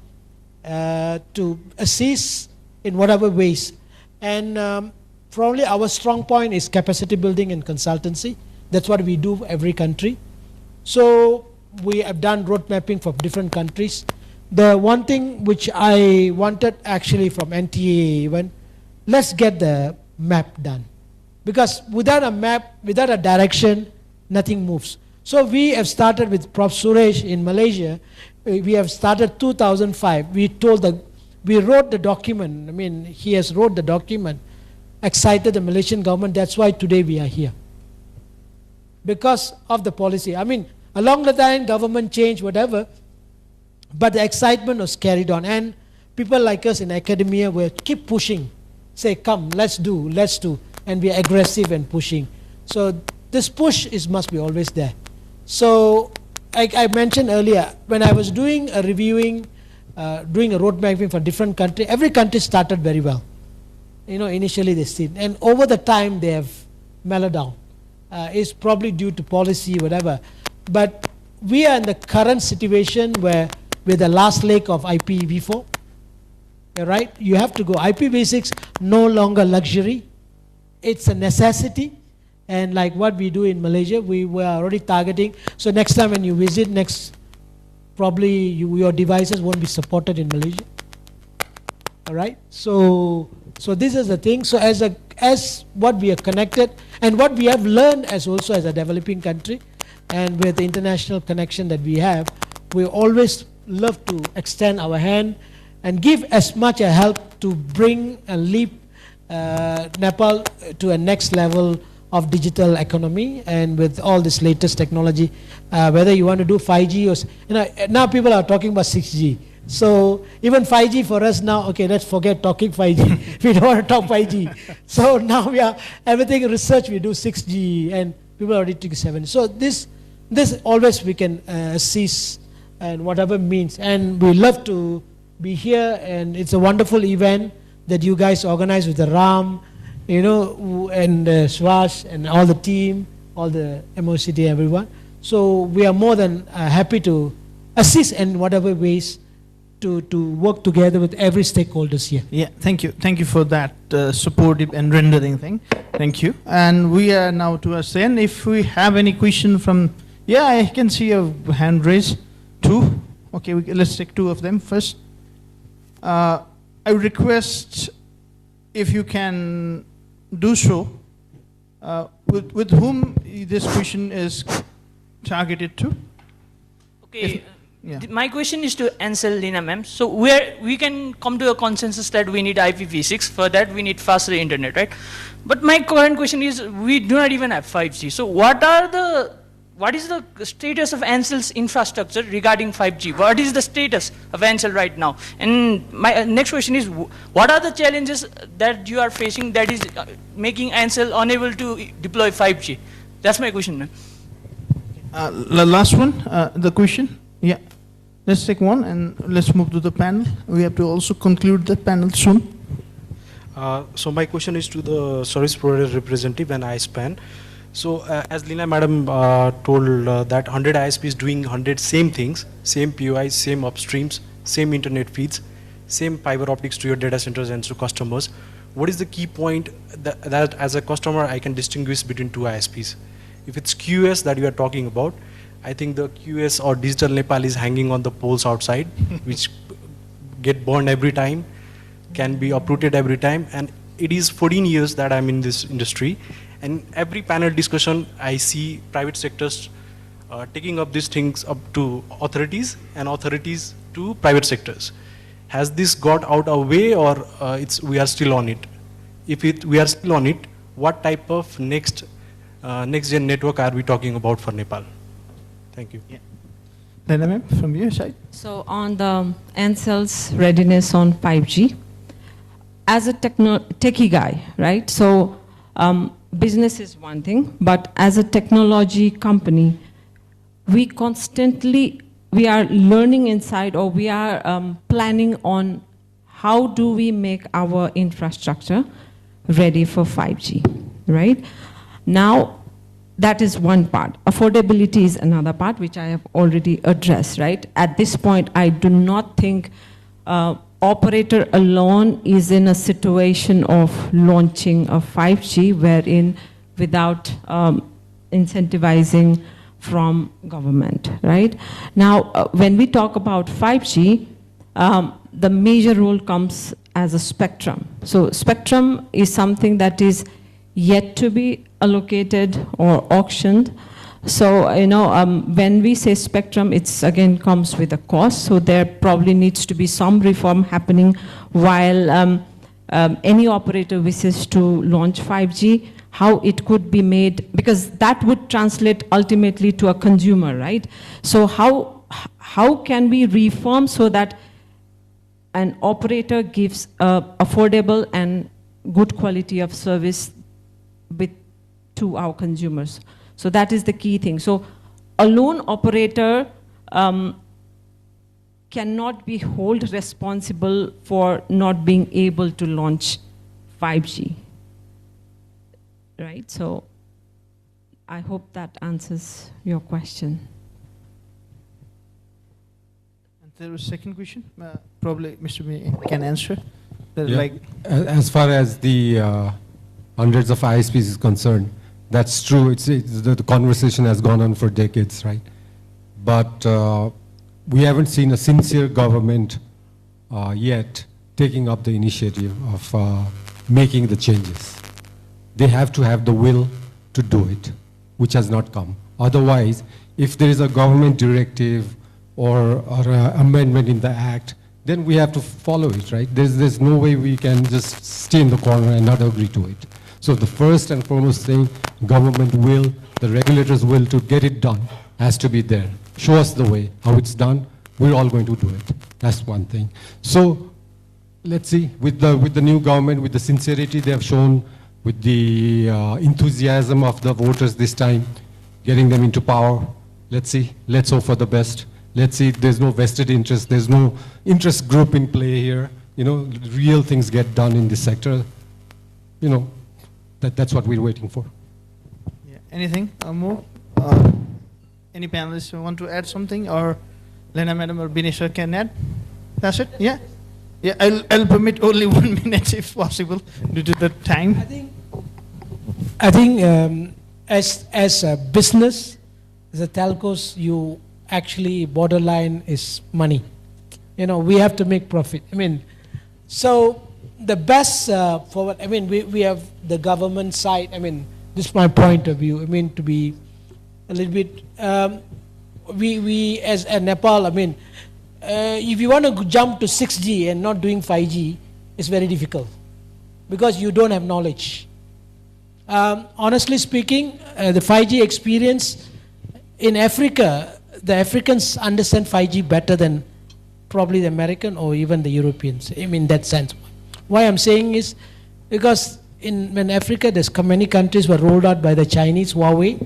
Speaker 10: to assist in whatever ways. And probably our strong point is capacity building and consultancy. That's what we do for every country. So we have done road mapping for different countries. The one thing which I wanted actually from NTA even, let's get the map done. Because without a map, without a direction, nothing moves. So we have started with Prof. Suresh in Malaysia. We have started 2005. We wrote the document. I mean, he has wrote the document, excited the Malaysian government. That's why today we are here. Because of the policy. I mean, along the time, government changed, whatever, but the excitement was carried on. And people like us in academia will keep pushing. Say, come, let's do. And we are aggressive and pushing. So this push must be always there. So I mentioned earlier, when I was doing a reviewing, doing a road mapping for different countries, every country started very well. Initially they see, and over the time they have mellowed down. It's probably due to policy, whatever. But we are in the current situation where we're the last leg of IPv4. Right? You have to go. IPv6 no longer luxury. It's a necessity. And like what we do in Malaysia, we were already targeting. So next time when you visit, probably your devices won't be supported in Malaysia. All right. So this is the thing. So as what we are connected, and what we have learned as also as a developing country, and with the international connection that we have, we always love to extend our hand and give as much a help to bring and leap Nepal to a next level of digital economy, and with all this latest technology, whether you want to do 5G or now people are talking about 6G. So even 5G for us now, okay, let's forget talking 5G. We don't want to talk 5G. So now we are, everything research we do 6G and people are already taking 7G. So this always we can seize and whatever means. And we love to be here, and it's a wonderful event that you guys organize with the RAM, you know, and Swash and all the team, all the MOCT, everyone. So we are more than happy to assist in whatever ways to work together with every stakeholders here.
Speaker 5: Yeah, thank you. Thank you for that supportive and rendering thing. Thank you. And we are now to us end. If we have any question from, yeah, I can see a hand raised. Two. Okay, let's take two of them first. I request if you can do so, with whom this question is targeted to.
Speaker 17: Okay.
Speaker 5: Yeah.
Speaker 17: My question is to Ansel Lina ma'am. So we can come to a consensus that we need IPv6. For that, we need faster internet, right? But my current question is, we do not even have 5G. So what is the status of Ansel's infrastructure regarding 5G? What is the status of Ansel right now? And my next question is, what are the challenges that you are facing that is making Ansel unable to deploy 5G? That's my question, ma'am.
Speaker 5: The last one, the question. Yeah. Let's take one and let's move to the panel. We have to also conclude the panel soon.
Speaker 18: So my question is to the service provider representative and ISPAN. So as Lina madam told that 100 ISPs doing 100 same things, same POIs, same upstreams, same internet feeds, same fiber optics to your data centers and to customers. What is the key point that as a customer I can distinguish between two ISPs? If it's QS that you are talking about, I think the QS or Digital Nepal is hanging on the poles outside, which get burned every time, can be uprooted every time. And it is 14 years that I'm in this industry. And every panel discussion, I see private sectors taking up these things up to authorities and authorities to private sectors. Has this got out of way, or we are still on it? If we are still on it, what type of next gen network are we talking about for Nepal? Thank you.
Speaker 5: Yeah. Lena ma'am, from your side.
Speaker 13: So on the Ansel's readiness on 5G, as a techie guy, right? So business is one thing, but as a technology company, we are learning inside, or we are planning on how do we make our infrastructure ready for 5G, right? Now, that is one part. Affordability is another part, which I have already addressed, right? At this point, I do not think operator alone is in a situation of launching a 5G wherein without incentivizing from government, right? Now, when we talk about 5G, the major role comes as a spectrum. So spectrum is something that is yet to be allocated or auctioned. So, you know, when we say spectrum, it's again comes with a cost. So there probably needs to be some reform happening while any operator wishes to launch 5G, how it could be made, because that would translate ultimately to a consumer, right? So how can we reform so that an operator gives affordable and good quality of service to our consumers? So that is the key thing. So a lone operator cannot be held responsible for not being able to launch 5G, right? So I hope that answers your question.
Speaker 5: And there was a second question, probably Mr. May can answer.
Speaker 14: Yeah.
Speaker 5: Like,
Speaker 14: as far as the hundreds of ISPs is concerned, that's true. The conversation has gone on for decades, right? But we haven't seen a sincere government yet taking up the initiative of making the changes. They have to have the will to do it, which has not come. Otherwise, if there is a government directive or an amendment in the act, then we have to follow it, right? There's no way we can just stay in the corner and not agree to it. So the first and foremost thing, government will, the regulators will to get it done has to be there. Show us the way, how it's done. we're all going to do it. That's one thing. So let's see, with the new government, with the sincerity they have shown, with the enthusiasm of the voters this time, getting them into power, let's see, let's hope for the best. Let's see, there's no vested interest, there's no interest group in play here. You know, real things get done in this sector. You know, that's what we're waiting for.
Speaker 5: Yeah. Anything more? Any panelists who want to add something, or Lena Madam or Binesha can add? That's it? Yeah? Yeah, I'll permit only 1 minute if possible due to the time.
Speaker 10: I think as a business, as a telcos, you actually borderline is money. You know, we have to make profit. I mean, so the best forward, I mean, we have the government side, I mean, this is my point of view, I mean, to be a little bit, we as a Nepal, I mean, if you want to jump to 6G and not doing 5G, it's very difficult because you don't have knowledge. Honestly speaking, the 5G experience in Africa, the Africans understand 5G better than probably the American or even the Europeans, I mean, in that sense. Why I'm saying is because in Africa, there's many countries were rolled out by the Chinese, Huawei,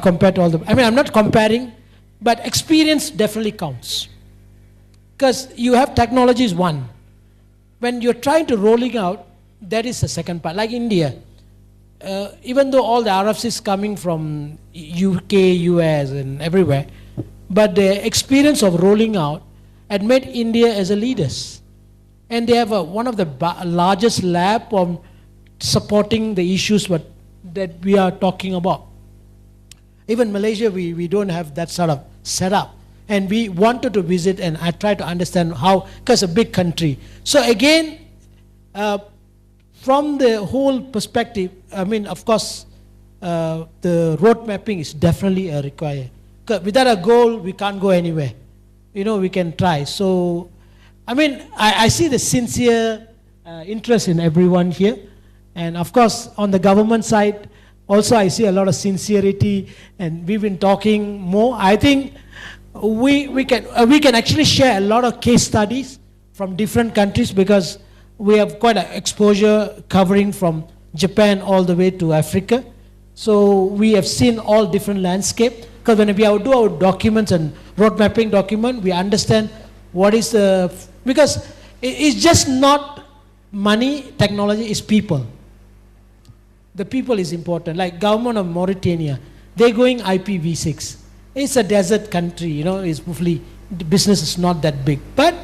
Speaker 10: compared to all the, I mean, I'm not comparing, but experience definitely counts. Because you have technology is one. When you're trying to rolling out, that is the second part. Like India, even though all the RFC is coming from UK, US and everywhere, but the experience of rolling out had made India as a leaders. And they have one of the largest lab on supporting the issues that we are talking about. Even Malaysia, we don't have that sort of setup. And we wanted to visit, and I tried to understand how, because it's a big country. So again, from the whole perspective, I mean, of course, the road mapping is definitely required. Without a goal, we can't go anywhere. You know, we can try. So, I mean, I see the sincere interest in everyone here. And of course, on the government side, also I see a lot of sincerity, and we've been talking more. I think we can actually share a lot of case studies from different countries because we have quite an exposure covering from Japan all the way to Africa. So we have seen all different landscape. Because when we do our documents and road mapping document, we understand what is the, because it's just not money, technology, it's people. The people is important. Like government of Mauritania, they're going IPv6. It's a desert country, you know, it's hopefully, the business is not that big. But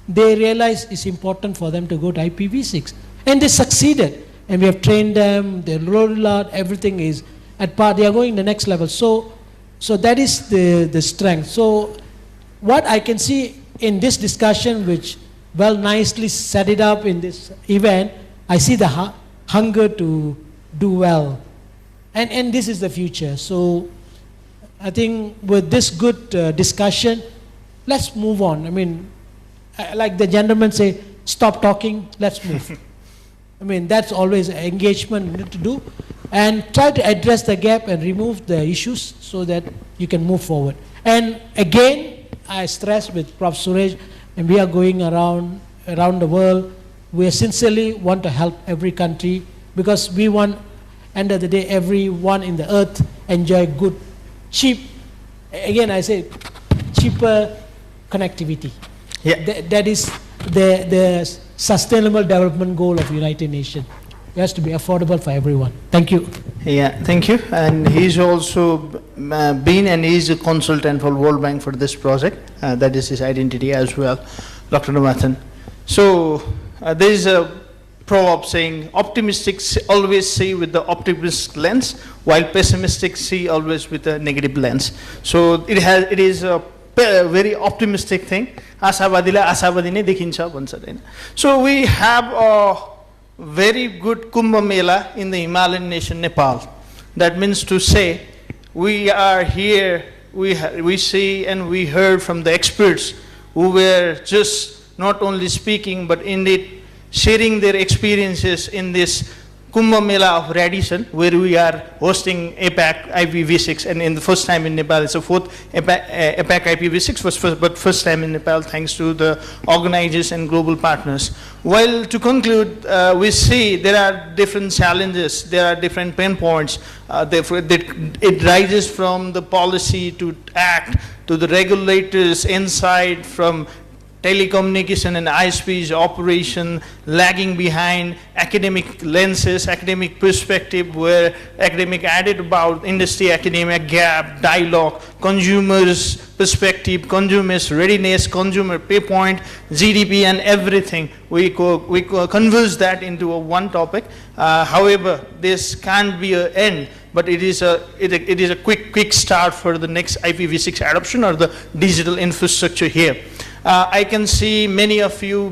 Speaker 10: they realize it's important for them to go to IPv6. And they succeeded. And we have trained them, they rolled out, everything is at par, they are going the next level. So that is the strength. So what I can see in this discussion, which well nicely set it up in this event, I see the hunger to do well. And this is the future. So I think with this good discussion, let's move on. I mean, like the gentleman say, stop talking, let's move. I mean, that's always engagement we need to do. And try to address the gap and remove the issues so that you can move forward. And again, I stress with Prof. Suresh, and we are going around the world. We sincerely want to help every country because we want, end of the day, everyone in the earth enjoy good, cheap, again I say, cheaper connectivity. Yeah. That is the sustainable development goal of United Nations. It has to be affordable for everyone. Thank you.
Speaker 5: Yeah, thank you. And he's also been and is a consultant for World Bank for this project. That is his identity as well, Dr. Ramathan. So there is a proverb saying, optimists always see with the optimistic lens, while pessimistic see always with a negative lens. So it is a very optimistic thing. Asavadila asavadi ne dekhincha bhancha Hahn. So we have a very good Kumbh Mela in the Himalayan nation Nepal. That means to say we are here, we see and we heard from the experts who were just not only speaking but indeed sharing their experiences in this Kumbh Mela of Radisson, where we are hosting APAC IPv6, and in the first time in Nepal. It's the fourth APAC IPv6, but first time in Nepal, thanks to the organizers and global partners. Well, to conclude, we see there are different challenges, there are different pain points. It rises from the policy to act, to the regulators inside, from telecommunication and ISP's operation, lagging behind academic lenses, academic perspective, where academic added about industry academia gap, dialogue, consumers perspective, consumers readiness, consumer pay point, GDP and everything. We converse that into one topic. However, this can't be an end, but it is a quick start for the next IPv6 adoption or the digital infrastructure here. I can see many of you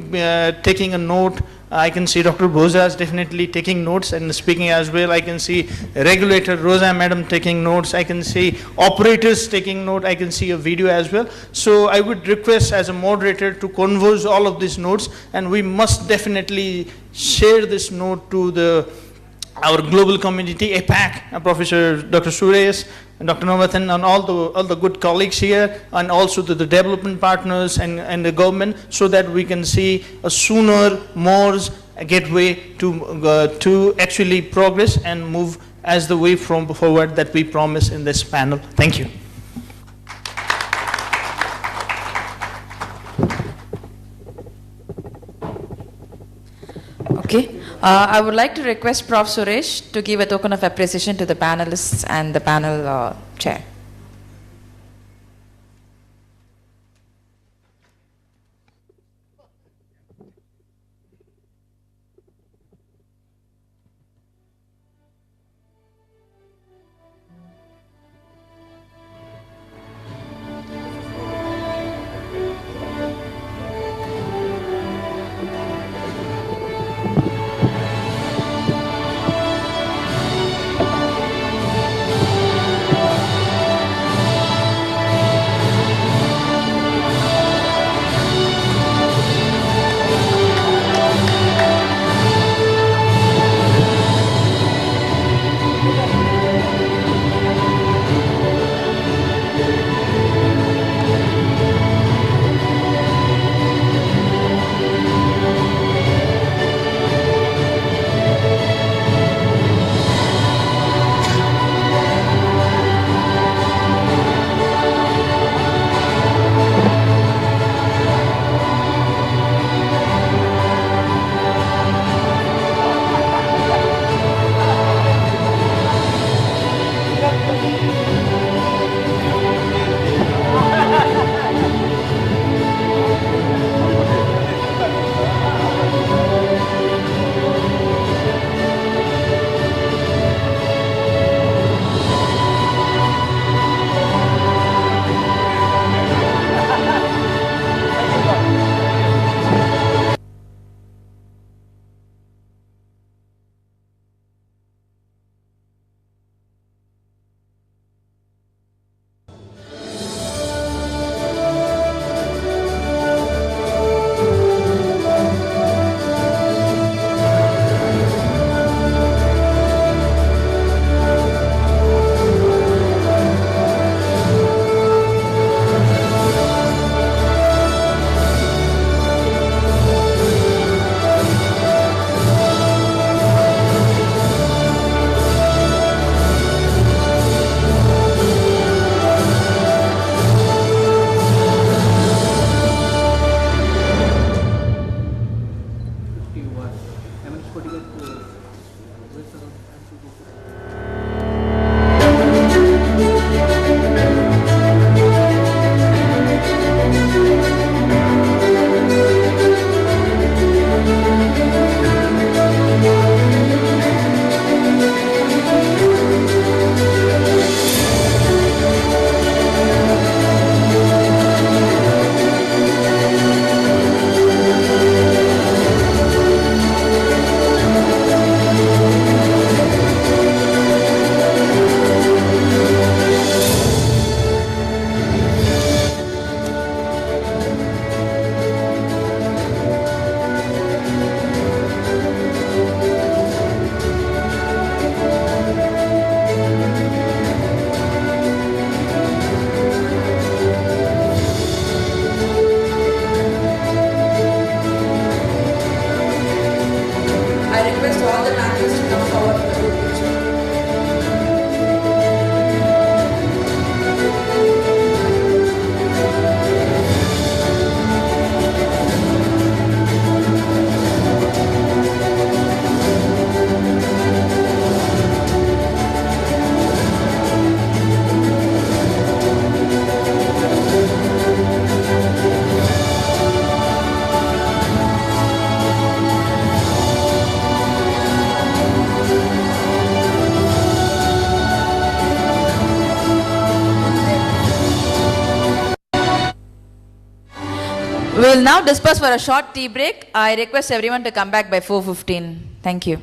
Speaker 5: taking a note. I can see Dr. Bhoza is definitely taking notes and speaking as well. I can see regulator Rosa madam taking notes. I can see operators taking note. I can see a video as well. So I would request as a moderator to converse all of these notes, and we must definitely share this note to our global community, APAC, Professor Dr. Suresh, and Dr. Navathan, and all the good colleagues here, and also to the development partners and the government, so that we can see a sooner, more gateway to actually progress and move as the way forward that we promise in this panel. Thank you.
Speaker 1: Okay. I would like to request Prof. Suresh to give a token of appreciation to the panelists and the panel chair. will now disperse for a short tea break. I request everyone to come back by 4:15. Thank you.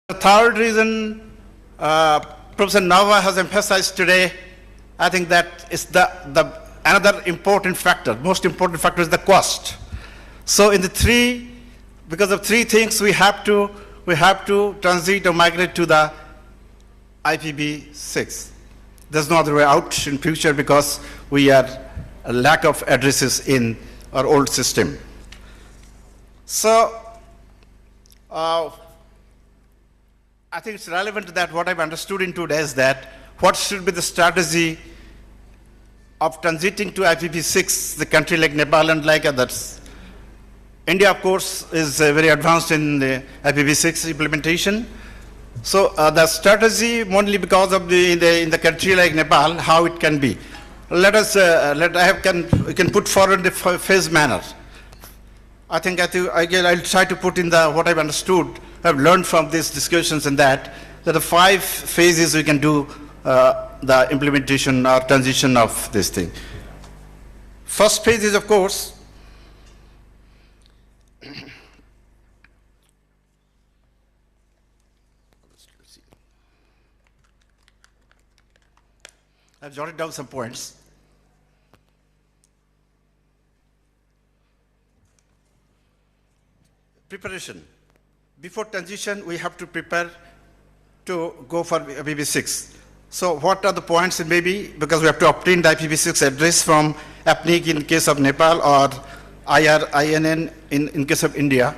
Speaker 19: The third reason Professor Nava has emphasized today, I think that is another important factor, most important factor is the cost. So in because of three things, we have to transit or migrate to the IPv6. There's no other way out in future because we are a lack of addresses in our old system. So I think it's relevant that what I've understood in today is that what should be the strategy of transiting to IPv6, the country like Nepal and like others. India, of course, is very advanced in the IPv6 implementation. So the strategy, only because of in the country like Nepal, how it can be. We can put forward the phase manner. I'll try to put in what I've understood, I've learned from these discussions and that there are 5 phases we can do the implementation or transition of this thing. First phase is, of course, I've jotted down some points. Preparation. Before transition, we have to prepare to go for IPv6. So what are the points? Maybe because we have to obtain the IPv6 address from APNIC in case of Nepal or INN in case of India,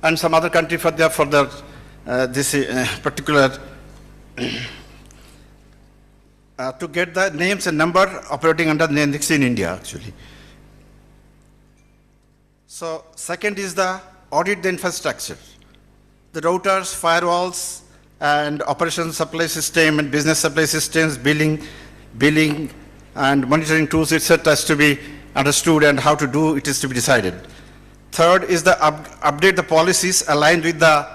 Speaker 19: and some other country for this particular to get the names and number operating under the NXT in India, actually. So second is the audit the infrastructure, the routers, firewalls, and operation supply system and business supply systems, billing, and monitoring tools, etc. has to be understood, and how to do it is to be decided. Third is the update the policies aligned with the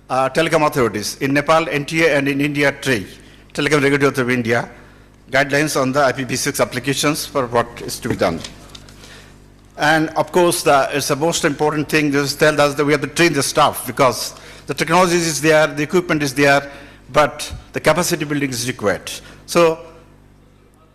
Speaker 19: telecom authorities. In Nepal, NTA, and in India, TRAI, Telecom Regulatory Authority of India, guidelines on the IPv6 applications for what is to be done. And of course, it's the most important thing is tell us that we have to train the staff, because the technology is there, the equipment is there, but the capacity building is required. So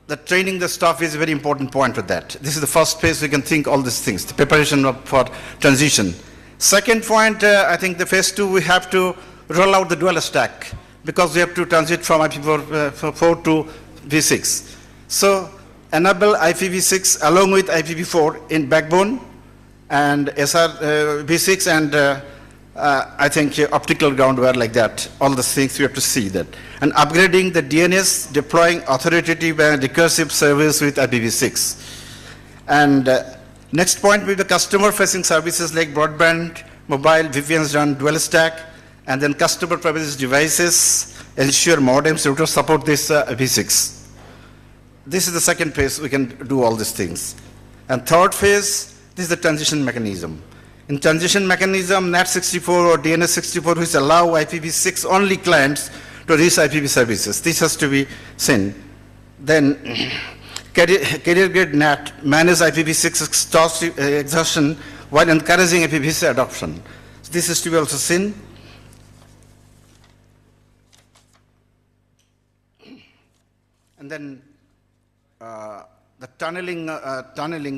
Speaker 19: the training the staff is a very important point for that. This is the first phase we can think all these things, the preparation for transition. Second point, I think the phase 2, we have to roll out the dual stack, because we have to transit from IPv4 to V6. So enable IPv6 along with IPv4 in backbone and V6 and I think optical groundware like that. All the things we have to see that. And upgrading the DNS, deploying authoritative and recursive service with IPv6. And next point will be the customer-facing services like broadband, mobile, VPNs run dual stack, and then customer premises devices, ensure modems, routers support this V6. This is the second phase, we can do all these things. And third phase, this is the transition mechanism. In transition mechanism, NAT64 or DNS64, which allow IPv6 only clients to reach IPv services. This has to be seen. Then carrier grade NAT manage IPv6 exhaustion while encouraging IPv6 adoption. So this is to be also seen. And then the tunneling,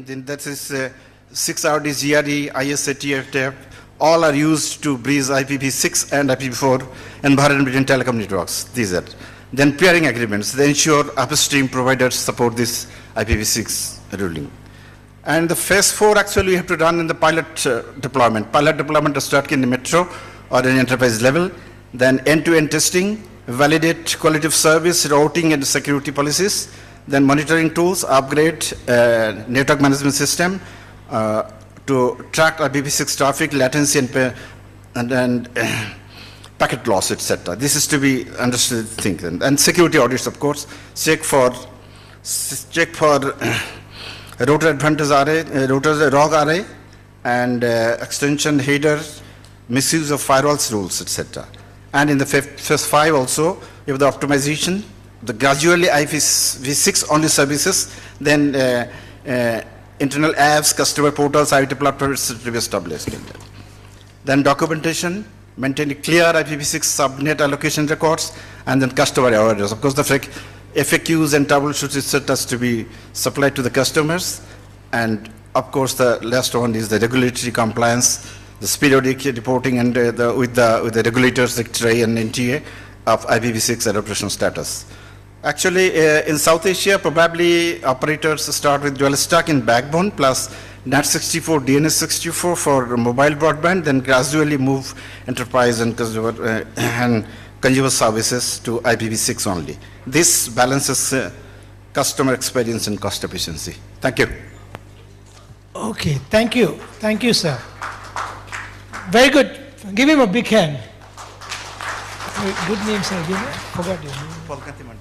Speaker 19: then that is 6RD, GRE, ISAT, all are used to bridge IPv6 and IPv4 environment between telecom networks. These are. Then peering agreements. They ensure upstream providers support this IPv6 ruling. And the phase 4 actually we have to run in the pilot deployment. Pilot deployment to start in the metro or in enterprise level. Then end-to-end testing, validate quality of service, routing and security policies. Then monitoring tools, upgrade network management system to track IPv6 traffic, latency, and packet loss, etc. This is to be understood thing. And security audits, of course, check for router advantage array, router ROG array, and extension header, misuse of firewalls rules, etc. And in the phase 5 also, you have the optimization, the gradually IPv6 only services, then internal apps, customer portals, IoT platforms to be established. Then documentation, maintain clear IPv6 subnet allocation records, and then customer awareness. Of course, the FAQs and troubleshoots, etc. to be supplied to the customers. And of course, the last one is the regulatory compliance, the periodic reporting and with the regulators like TRAI and NTA of IPv6 adoption status. Actually, in South Asia, probably operators start with dual stack in backbone plus NAT64, DNS64 for mobile broadband, then gradually move enterprise and consumer services to IPv6 only. This balances customer experience and cost efficiency. Thank you.
Speaker 10: Okay, thank you. Thank you, sir. Very good. Give him a big hand. Good name, sir. Forgot your name.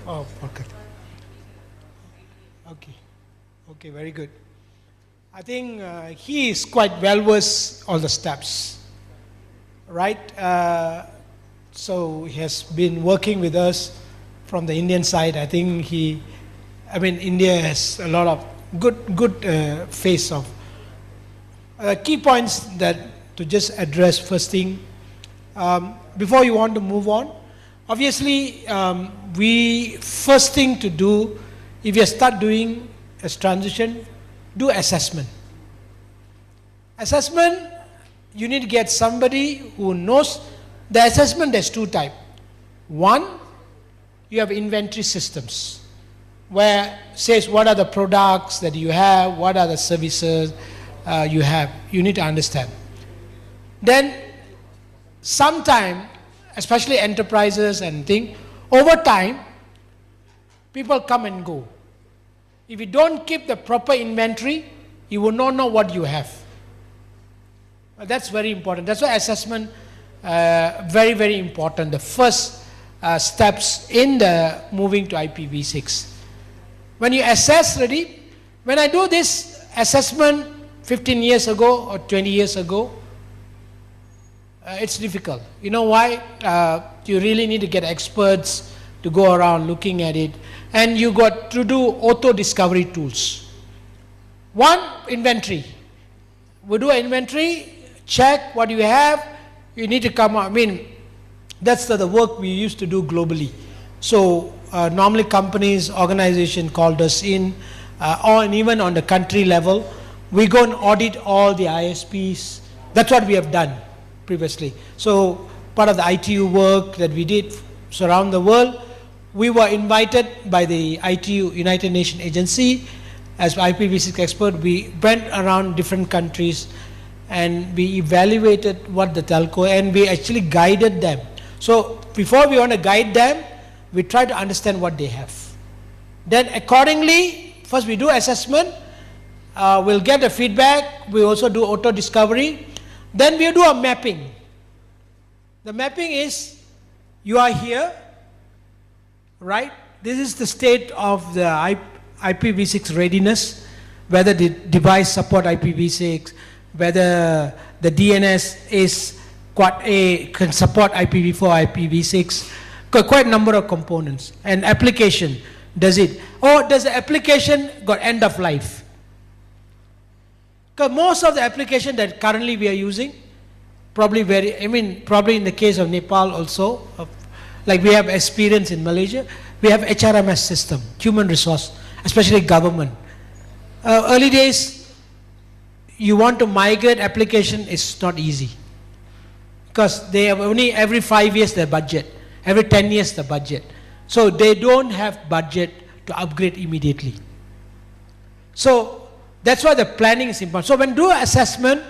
Speaker 10: Oh, Polkati. Okay. Okay, very good. I think he is quite well versed all the steps, right? So he has been working with us from the Indian side. I think India has a lot of good face of key points that to just address first thing. Before you want to move on, obviously, we first thing to do, if you start doing a transition, do assessment. Assessment, you need to get somebody who knows. The assessment, there's two types. One, you have inventory systems, where says what are the products that you have, what are the services you have. You need to understand. Then, sometime, especially enterprises and things, over time, people come and go. If you don't keep the proper inventory, you will not know what you have. That's very important. That's why assessment, very, very important. The first steps in the moving to IPv6. When you assess ready, when I do this assessment 15 years ago or 20 years ago, it's difficult. You know why? You really need to get experts to go around looking at it. And you got to do auto-discovery tools. One, inventory. We do an inventory, check what you have, you need to come out. That's the work we used to do globally. So normally companies, organizations called us in, and even on the country level, we go and audit all the ISPs. That's what we have done previously. So part of the ITU work that we did around the world, we were invited by the ITU, United Nations Agency, as IPv6 expert. We went around different countries and we evaluated what the telco, and we actually guided them. So before we want to guide them, we try to understand what they have. Then accordingly, first we do assessment, we'll get the feedback, we also do auto-discovery, then we do a mapping. The mapping is, you are here, right? This is the state of the IPv6 readiness, whether the device support IPv6, whether the DNS is Quad A, can support IPv4, IPv6, quite a number of components. And application, does it? Or does the application got end of life? Because most of the application that currently we are using, probably in the case of Nepal also, like we have experience in Malaysia, we have HRMS system, human resource, especially government. Early days, you want to migrate application, it's not easy. because they have only every 5 years their budget, every 10 years the budget. So they don't have budget to upgrade immediately. So that's why the planning is important. So when you do assessment,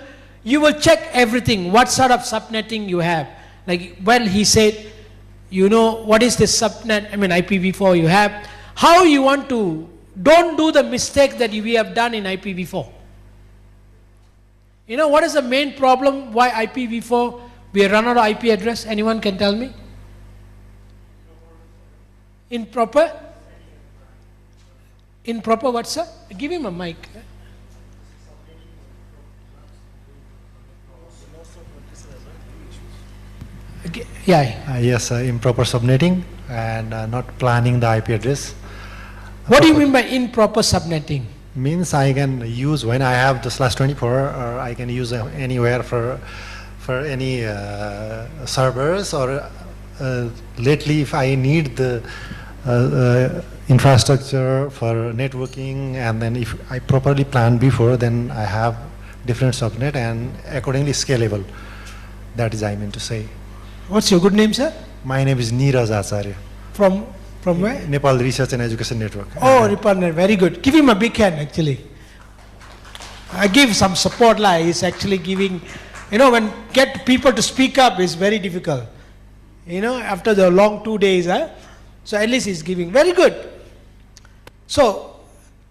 Speaker 10: you will check everything, what sort of subnetting you have. Like, well, he said, you know, what is the subnet, IPv4 you have, how you want to, don't do the mistake that we have done in IPv4. You know, what is the main problem why IPv4, we run out of IP address? Anyone can tell me? Improper what, sir? Give him a mic. Yeah.
Speaker 20: Yes, improper subnetting and not planning the IP address.
Speaker 10: What do you mean by improper subnetting?
Speaker 20: Means I can use when I have the /24, or I can use anywhere for any servers, or lately if I need the infrastructure for networking, and then if I properly plan before, then I have different subnet and accordingly scalable. That is I mean to say.
Speaker 10: What's your good name, sir?
Speaker 20: My name is Neeraj Acharya.
Speaker 10: From where?
Speaker 20: Nepal Research and Education Network.
Speaker 10: Oh, Nepal, very good. Give him a big hand, actually. I give some support, he's actually giving, when get people to speak up is very difficult. After the long 2 days, so at least he's giving. Very good. So,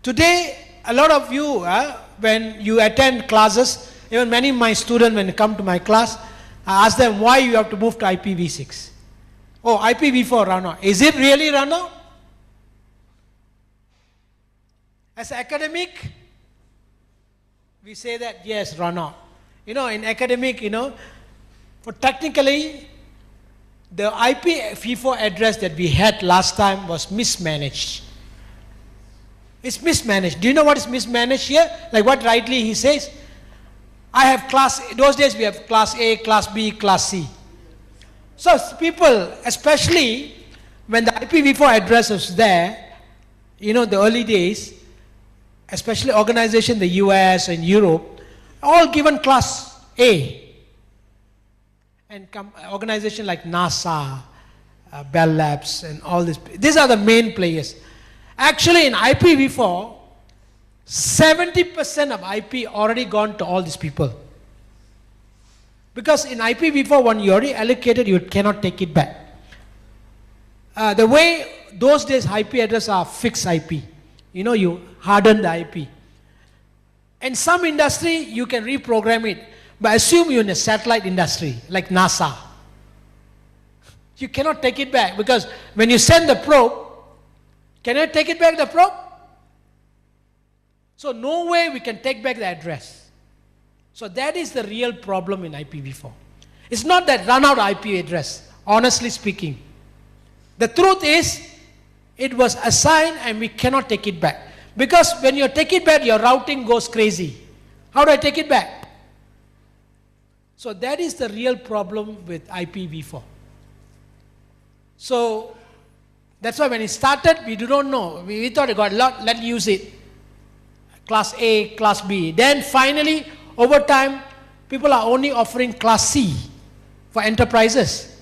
Speaker 10: today, a lot of you, when you attend classes, even many of my students, when they come to my class, I ask them why you have to move to IPv6. Oh, IPv4 run out. Is it really run out? As an academic, we say that yes, run out. In academic, for technically, the IPv4 address that we had last time was mismanaged. It's mismanaged. Do you know what is mismanaged here? Like what rightly he says? I have those days we have class A, class B, class C. So people, especially when the IPv4 address was there, the early days, especially organization in the US and Europe, all given class A. And organization like NASA, Bell Labs and all this, these are the main players. Actually in IPv4, 70% of IP already gone to all these people. Because in IPv4, when you already allocated, you cannot take it back. The way those days IP addresses are fixed IP. You harden the IP. In some industry, you can reprogram it. But assume you're in a satellite industry, like NASA. You cannot take it back, because when you send the probe, can you take it back, the probe? So no way we can take back the address. So that is the real problem in IPv4. It's not that run out IP address, honestly speaking. The truth is, it was assigned and we cannot take it back. Because when you take it back, your routing goes crazy. How do I take it back? So that is the real problem with IPv4. So that's why when it started, we don't know. We thought it got a lot, let's use it. Class A, Class B. Then finally, over time, people are only offering Class C for enterprises.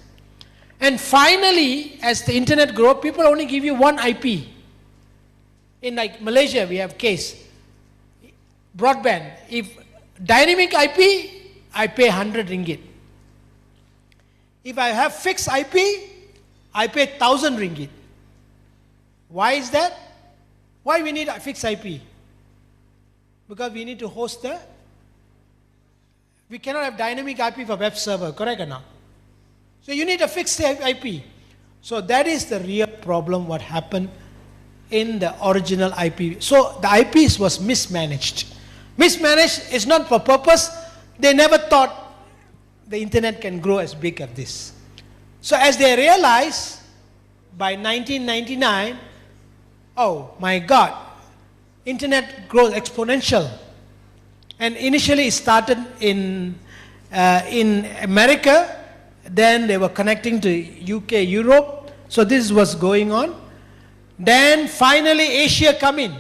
Speaker 10: And finally, as the internet grows, people only give you one IP. In like Malaysia, we have case. Broadband. If dynamic IP, I pay 100 ringgit. If I have fixed IP, I pay 1,000 ringgit. Why is that? Why we need a fixed IP? Because we need to host we cannot have dynamic IP for web server, correct or not? So you need a fixed IP. So that is the real problem what happened in the original IP. So the IPs was mismanaged. Mismanaged is not for purpose. They never thought the internet can grow as big as this. So as they realized by 1999, oh my God, internet grows exponential. And initially it started in America, then they were connecting to UK, Europe. So this was going on. Then finally Asia come in.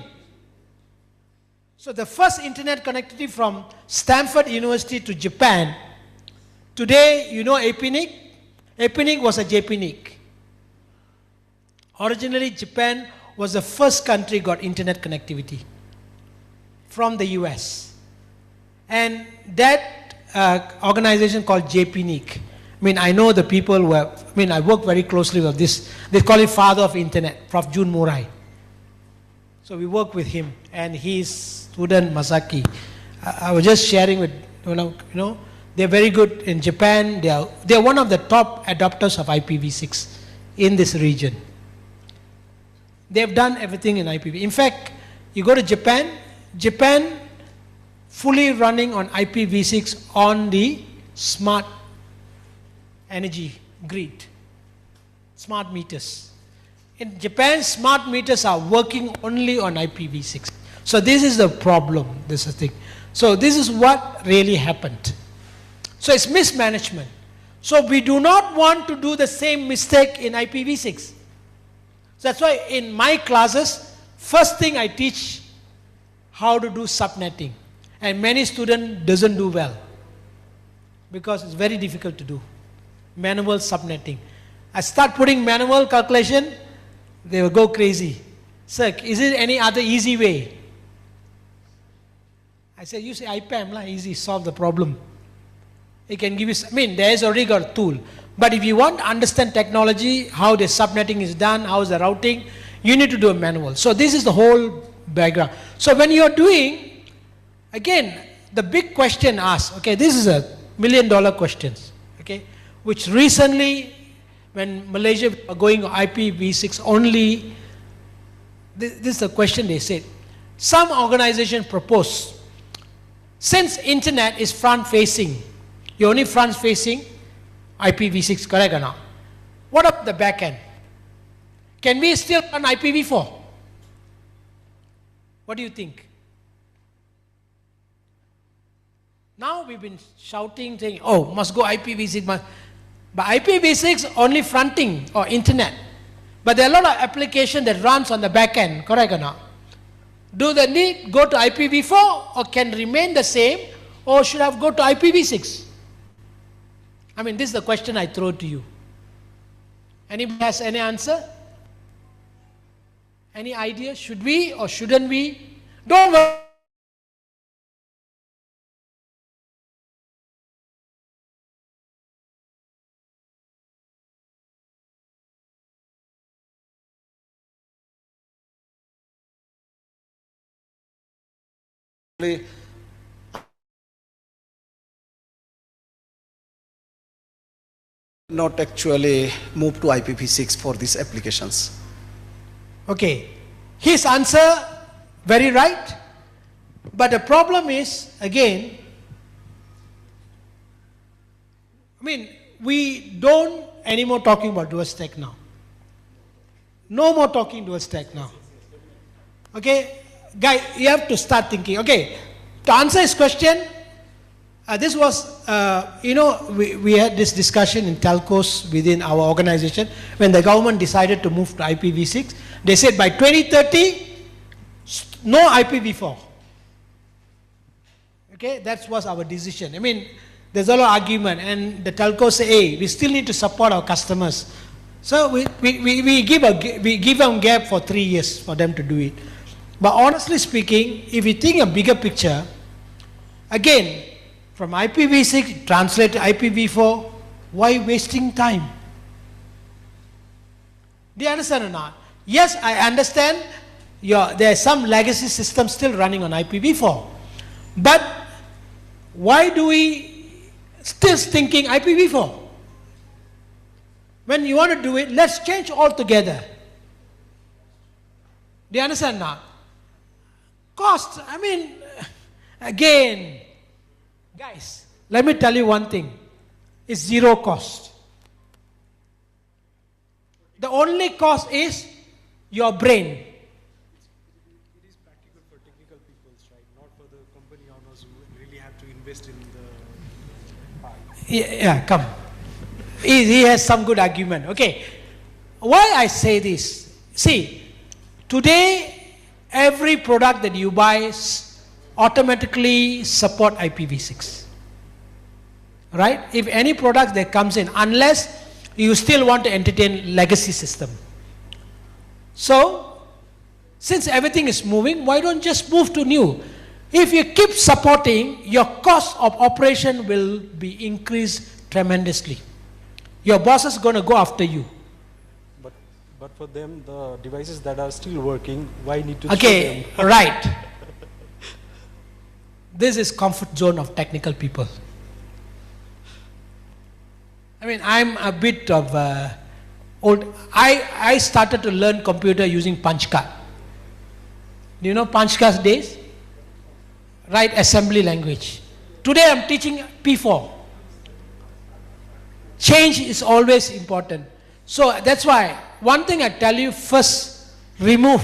Speaker 10: So the first internet connectivity from Stanford University to Japan Today, you know APNIC? APNIC was a JPNIC. Originally, Japan was the first country got internet connectivity from the US. And that organization called JPNIC. I mean, I know the people who have, I mean, I work very closely with this. They call it father of internet, Prof. Jun Murai. So we work with him and his student Masaki. I was just sharing with, you know, they're very good in Japan. They're one of the top adopters of IPv6 in this region. They've done everything in IPv6. In fact, you go to Japan, Japan fully running on IPv6 on the smart energy grid, smart meters. In Japan, smart meters are working only on IPv6. So this is the problem, this is the thing. So this is what really happened. So it's mismanagement. So we do not want to do the same mistake in IPv6. So that's why in my classes, first thing I teach how to do subnetting. And many students doesn't do well because it's very difficult to do. Manual subnetting. I start putting manual calculation, they will go crazy. Sir, is there any other easy way? I said, you say IPAM, easy, solve the problem. It can give you, I mean, there is already got a tool. But if you want to understand technology, how the subnetting is done, how is the routing, you need to do a manual. So this is the whole background. So when you are doing, again, the big question asked, okay, this is a $1 million question, okay, which recently, when Malaysia are going IPv6 only, this is the question they said. Some organization propose, since internet is front-facing, you're only front-facing IPv6, correct or not? What about the back end? Can we still run IPv4? What do you think? Now we've been shouting, saying, oh, must go IPv6, must. But IPv6 only fronting or internet. But there are a lot of applications that runs on the back end, correct or not? Do they need go to IPv4 or can remain the same, or should have go to IPv6? I mean, this is the question I throw to you. Anybody has any answer? Any idea? Should we or shouldn't we? Don't worry.
Speaker 6: Not actually move to IPv6 for these applications.
Speaker 10: Okay, his answer very right, but the problem is, again, I mean, we don't anymore talking about dual stack now. No more talking dual stack now. Okay, guys, you have to start thinking. Okay, to answer his question, this was, you know, we had this discussion in telcos within our organization when the government decided to move to IPv6. They said by 2030, no IPv4. Okay, that was our decision. I mean, there's a lot of argument, and the telcos say, hey, we still need to support our customers. So we give them gap for 3 years for them to do it. But honestly speaking, if you think a bigger picture, again, from IPv6 translate to IPv4, why wasting time? Do you understand or not? Yes, I understand there are some legacy systems still running on IPv4. But why do we still thinking IPv4? When you want to do it, let's change altogether. Do you understand now? Cost, I mean, again, guys, let me tell you one thing. It's zero cost. The only cost is your brain.
Speaker 18: It is practical for technical people, right? Not for the company owners who really have to invest in the
Speaker 10: Yeah, come. He has some good argument. Okay. Why I say this? See, today every product that you buy automatically support IPv6. right? If any product that comes in, unless you still want to entertain legacy system. So, since everything is moving, why don't just move to new? If you keep supporting, your cost of operation will be increased tremendously. Your boss is going to go after you.
Speaker 18: But for them, the devices that are still working, why need to
Speaker 10: Okay,
Speaker 18: them?
Speaker 10: right. This is comfort zone of technical people. I mean, I'm a bit of old. I started to learn computer using punch card. Do you know punch card days? Right, assembly language. Today I'm teaching P4. Change is always important. So that's why one thing I tell you, first remove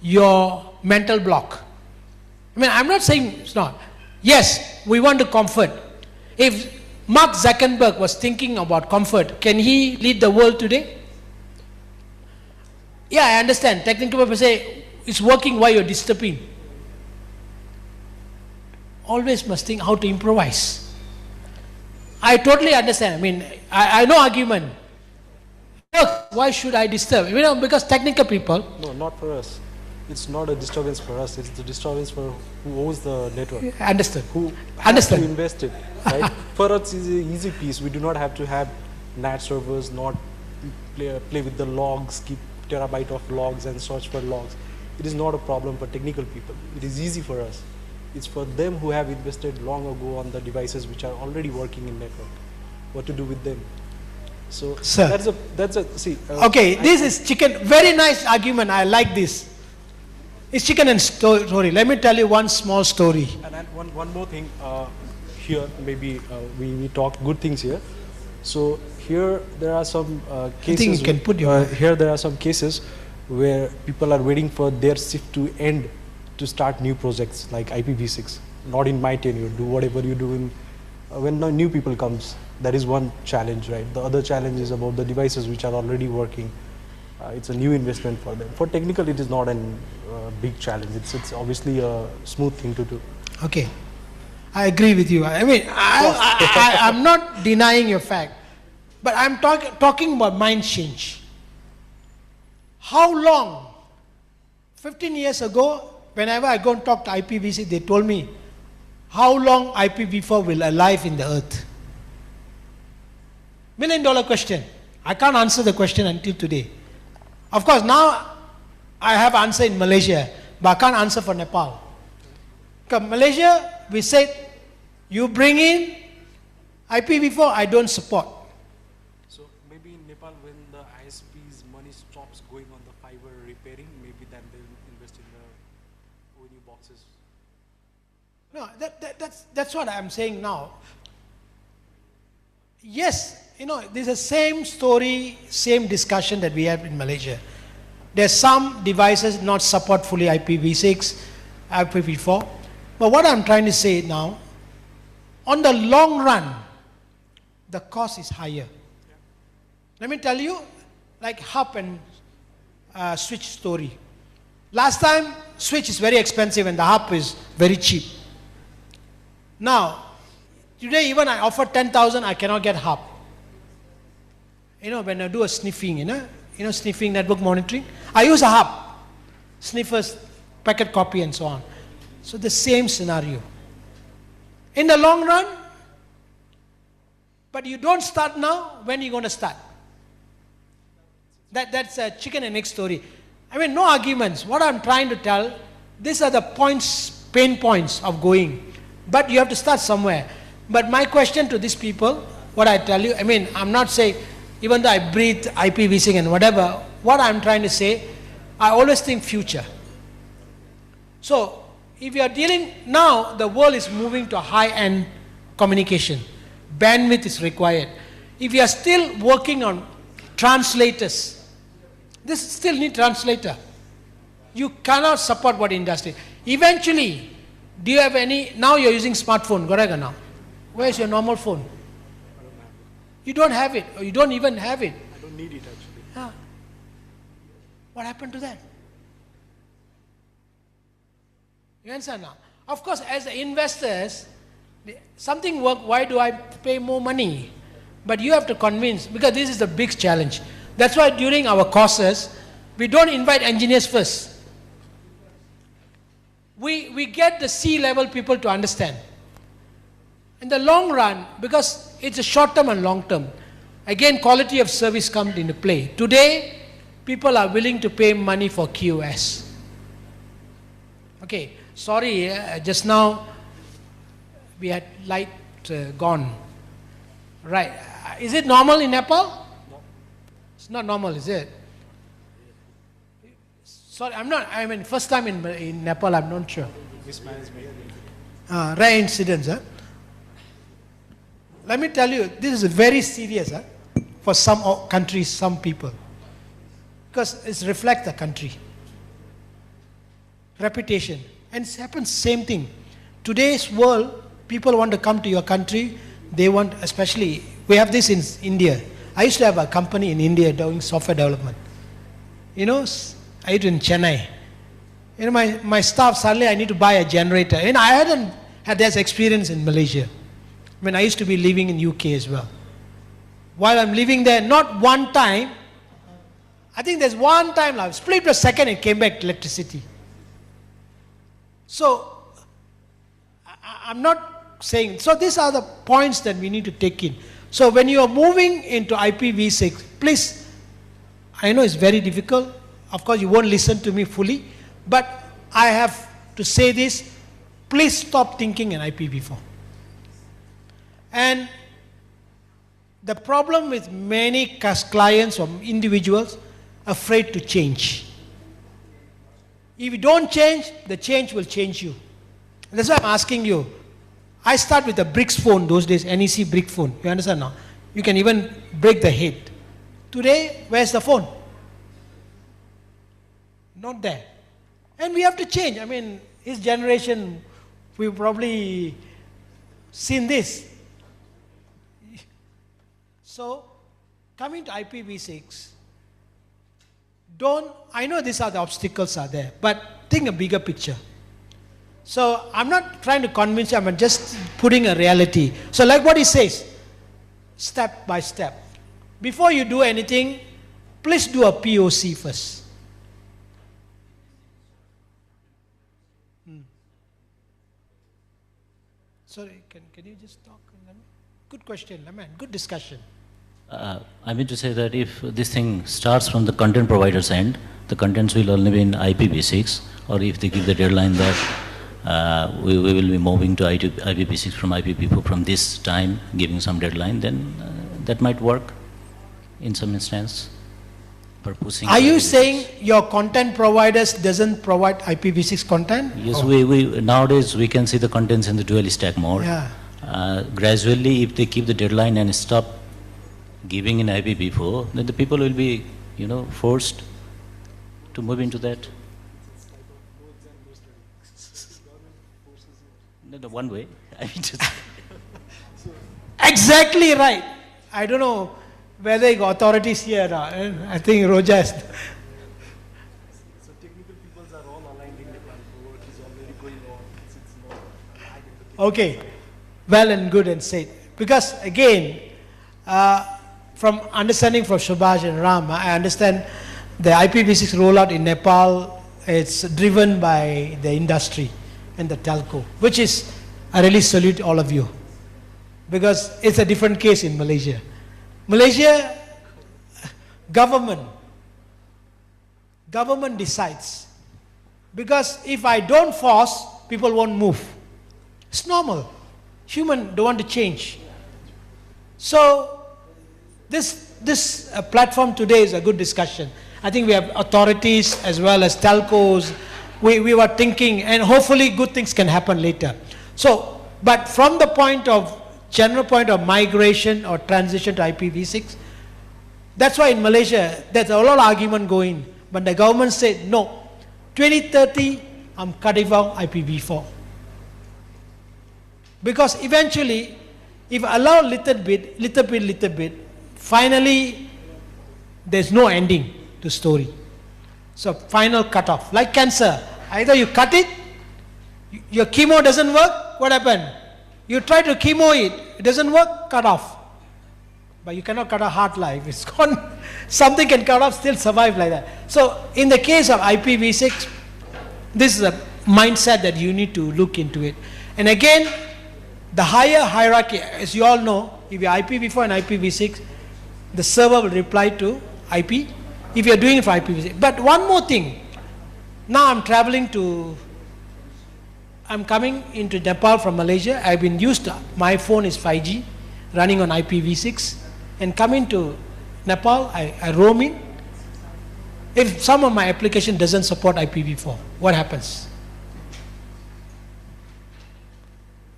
Speaker 10: your mental block. I mean, I'm not saying it's not. Yes, we want to comfort. If Mark Zuckerberg was thinking about comfort, can he lead the world today? Yeah, I understand. Technical people say it's working while you're disturbing. Always must think how to improvise. I totally understand. I mean, I no argument. Look, why should I disturb? You know, because technical people.
Speaker 18: No, not for us. It's not a disturbance for us. It's the disturbance for who owns the network.
Speaker 10: Understood.
Speaker 18: Who has to invest it, right? For us, it's an easy piece. We do not have to have NAT servers, not play with the logs, keep terabyte of logs and search for logs. It is not a problem for technical people. It is easy for us. It's for them who have invested long ago on the devices which are already working in network. What to do with them? So
Speaker 10: Sir.
Speaker 18: that's a see.
Speaker 10: Okay, this is chicken. Very nice argument. I like this. It's chicken and story. Let me tell you one small story.
Speaker 18: And one more thing here. Maybe we talk good things here. So here there are some cases.
Speaker 10: I think you can put your
Speaker 18: here there are some cases where people are waiting for their shift to end to start new projects like IPv6. Not in my tenure. Do whatever you do in when new people comes. That is one challenge, right? The other challenge is about the devices which are already working. It's a new investment for them. For technical, it is not a big challenge. It's obviously a smooth thing to do.
Speaker 10: Okay, I agree with you. I mean, I'm not denying your fact, but I'm talking about mind change. How long? 15 years ago, whenever I go and talk to IPv6, they told me, how long IPv4 will alive in the earth? $1 million question. I can't answer the question until today. Of course, now I have answer in Malaysia, but I can't answer for Nepal. Because Malaysia, we said, you bring in IPv4, I don't support.
Speaker 18: So maybe in Nepal, when the ISP's money stops going on the fiber repairing, maybe then they'll invest in the ONU boxes.
Speaker 10: No, that's what I'm saying now. Yes, you know, this is the same story, same discussion that we have in Malaysia. There's some devices not support fully IPv6, IPv4. But what I'm trying to say now, on the long run, the cost is higher. Let me tell you, like hub and switch story. Last time, switch is very expensive and the hub is very cheap. Now, today even I offer 10,000, I cannot get hub. You know, when I do a sniffing, you know sniffing network monitoring, I use a hub, sniffers, packet copy and so on. So the same scenario. In the long run, but you don't start now, when are you going to start? That's a chicken and egg story. I mean, no arguments. What I'm trying to tell, these are the points, pain points of going. But you have to start somewhere. But my question to these people, what I tell you, I mean, I'm not saying, even though I breathe IPv6 and whatever, what I'm trying to say, I always think future. So, if you are dealing, now the world is moving to high-end communication. Bandwidth is required. If you are still working on translators, this still need translator. You cannot support what industry. Eventually, do you have any, now you're using smartphone, correct or not? Where's your normal phone? You don't have it, or you don't even have it.
Speaker 18: I don't need it actually.
Speaker 10: Yeah. What happened to that? You understand now? Of course, as investors, Something work, why do I pay more money? But you have to convince, because this is the big challenge. That's why during our courses, we don't invite engineers first. We get the C-level people to understand. In the long run, because it's a short-term and long-term, again, quality of service comes into play. Today, people are willing to pay money for QoS. Okay, sorry, just now we had light gone. Right. Is it normal in Nepal? No. It's not normal, is it? Sorry, I mean, first time in Nepal, I'm not sure. Rare incidents, huh? Let me tell you, this is very serious, huh? For some countries, some people. Because it reflects the country. Reputation. And it happens same thing. Today's world, people want to come to your country. They want, especially, we have this in India. I used to have a company in India doing software development. You know, I used in Chennai. You know, my staff, suddenly I need to buy a generator. And I hadn't had this experience in Malaysia. I mean, I used to be living in UK as well. While I'm living there, not one time, I think there's one time, like, split per second, it came back electricity. So, I'm not saying, so these are the points that we need to take in. So when you are moving into IPv6, please, I know it's very difficult. Of course, you won't listen to me fully, but I have to say this, please stop thinking in IPv4. And the problem with many clients or individuals, afraid to change. If you don't change, the change will change you. And that's why I'm asking you. I start with a bricks phone those days, NEC brick phone. You understand now? You can even break the head. Today, where's the phone? Not there. And we have to change. I mean, his generation, we've probably seen this. So, coming to IPv6, I know these are the obstacles are there, but think a bigger picture. So, I'm not trying to convince you, I'm just putting a reality. So, like what he says, step by step. Before you do anything, please do a POC first. Sorry, can you just talk? Good question, Laman. Good discussion.
Speaker 21: I mean to say that if this thing starts from the content provider's end, the contents will only be in IPv6, or if they give the deadline that we will be moving to IPv6 from IPv4 from this time, giving some deadline, then that might work in some instance. For pushing.
Speaker 10: Are you saying your content providers doesn't provide IPv6 content?
Speaker 21: Yes, we nowadays we can see the contents in the dual stack mode.
Speaker 10: Yeah.
Speaker 21: Gradually, if they keep the deadline and stop giving in IPv4, then the people will be, forced to move into that. No, one way. I mean, just
Speaker 10: exactly right. I don't know whether the authorities here are. I think Roja is.
Speaker 18: So technical peoples are all aligned in the plan. Work is already going on. It's not.
Speaker 10: Okay, well and good and said. Because again, from understanding from Subhash and Ram, I understand the IPv6 rollout in Nepal, it's driven by the industry and the telco, which is, I really salute all of you. Because it's a different case in Malaysia. Malaysia, government decides. Because if I don't force, people won't move. It's normal. Human don't want to change. So, this platform today is a good discussion. I think we have authorities as well as telcos. We were thinking, and hopefully good things can happen later. So, but from the general point of migration or transition to IPv6, that's why in Malaysia, there's a lot of argument going. But the government said, no, 2030, I'm cutting out IPv4. Because eventually, if I allow little bit, finally, there's no ending to story. So final cutoff, like cancer. Either you cut it, your chemo doesn't work, what happened? You try to chemo it doesn't work, cut off. But you cannot cut a heart life. It's gone. Something can cut off, still survive like that. So in the case of IPv6, this is a mindset that you need to look into it. And again, the higher hierarchy, as you all know, if you're IPv4 and IPv6, the server will reply to IP if you're doing it for IPv6. But one more thing, now I'm coming into Nepal from Malaysia. I've been used to, my phone is 5G, running on IPv6, and coming to Nepal, I roam in. If some of my application doesn't support IPv4, what happens?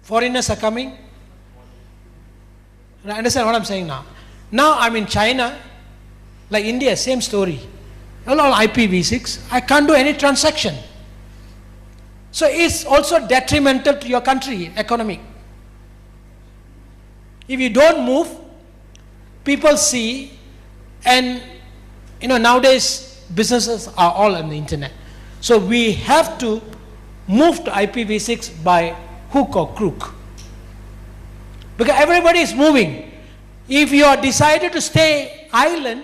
Speaker 10: Foreigners are coming. I understand what I'm saying now. Now I'm in China, like India, same story. All IPv6, I can't do any transaction. So it's also detrimental to your country, economy. If you don't move, people see, and nowadays businesses are all on the internet. So we have to move to IPv6 by hook or crook. Because everybody is moving. If you are decided to stay island,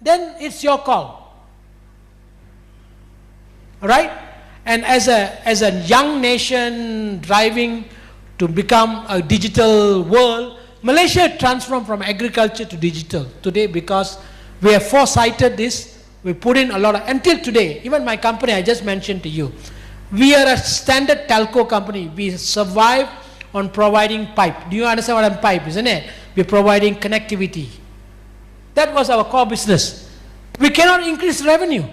Speaker 10: then it's your call. Right? And as a young nation driving to become a digital world, Malaysia transformed from agriculture to digital today because we have foresighted this. We put in a lot of, until today, even my company I just mentioned to you, we are a standard telco company. We survive on providing pipe. Do you understand what I'm pipe, isn't it? We're providing connectivity. That was our core business. We cannot increase revenue.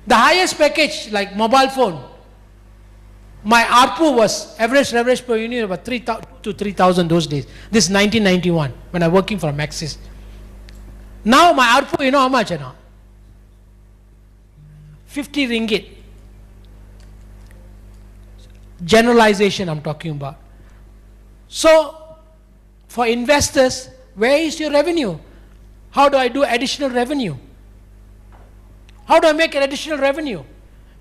Speaker 10: The highest package, like mobile phone, my ARPU was average per unit about 3,000 to 3,000 those days. This is 1991 when I'm working for Maxis. Now my ARPU, you know how much now? 50 ringgit. Generalization I'm talking about. So for investors, where is your revenue? How do I do additional revenue? How do I make an additional revenue?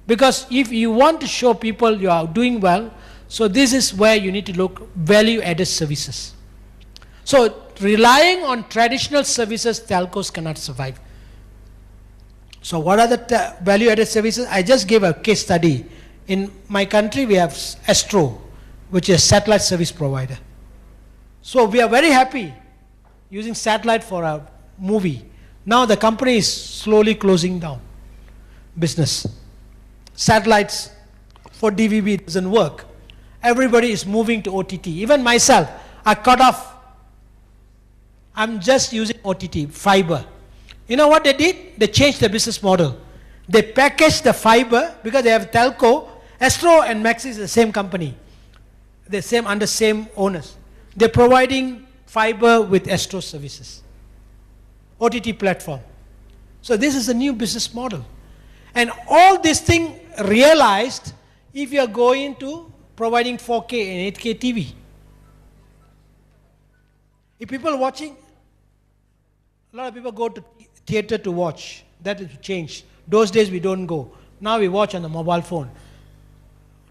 Speaker 10: Because if you want to show people you are doing well, so this is where you need to look value-added services. So relying on traditional services, telcos cannot survive. So what are the value-added services? I just gave a case study. In my country, we have Astro, which is a satellite service provider. So we are very happy using satellite for a movie. Now the company is slowly closing down business. Satellites for DVB doesn't work. Everybody is moving to OTT. Even myself, I cut off. I'm just using OTT, fiber. You know what they did? They changed the business model. They packaged the fiber because they have telco. Astro and Maxis is the same company. They're under same owners. They're providing fiber with Astro services. OTT platform. So this is a new business model. And all this thing realized if you are going to providing 4K and 8K TV. If people are watching, a lot of people go to theater to watch. That has changed. Those days we don't go. Now we watch on the mobile phone.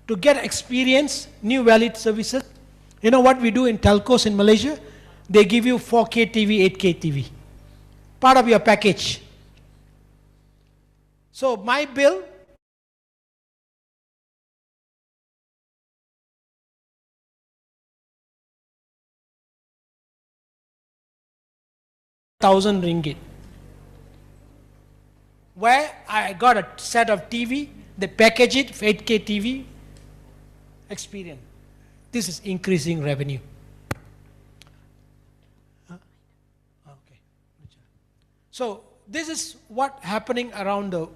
Speaker 10: To get experience, new valid services, you know what we do in telcos in Malaysia? They give you 4K TV, 8K TV. Part of your package. So my bill, ringgit. Where I got a set of TV, they package it for 8K TV experience. This is increasing revenue. Okay. So this is what happening around the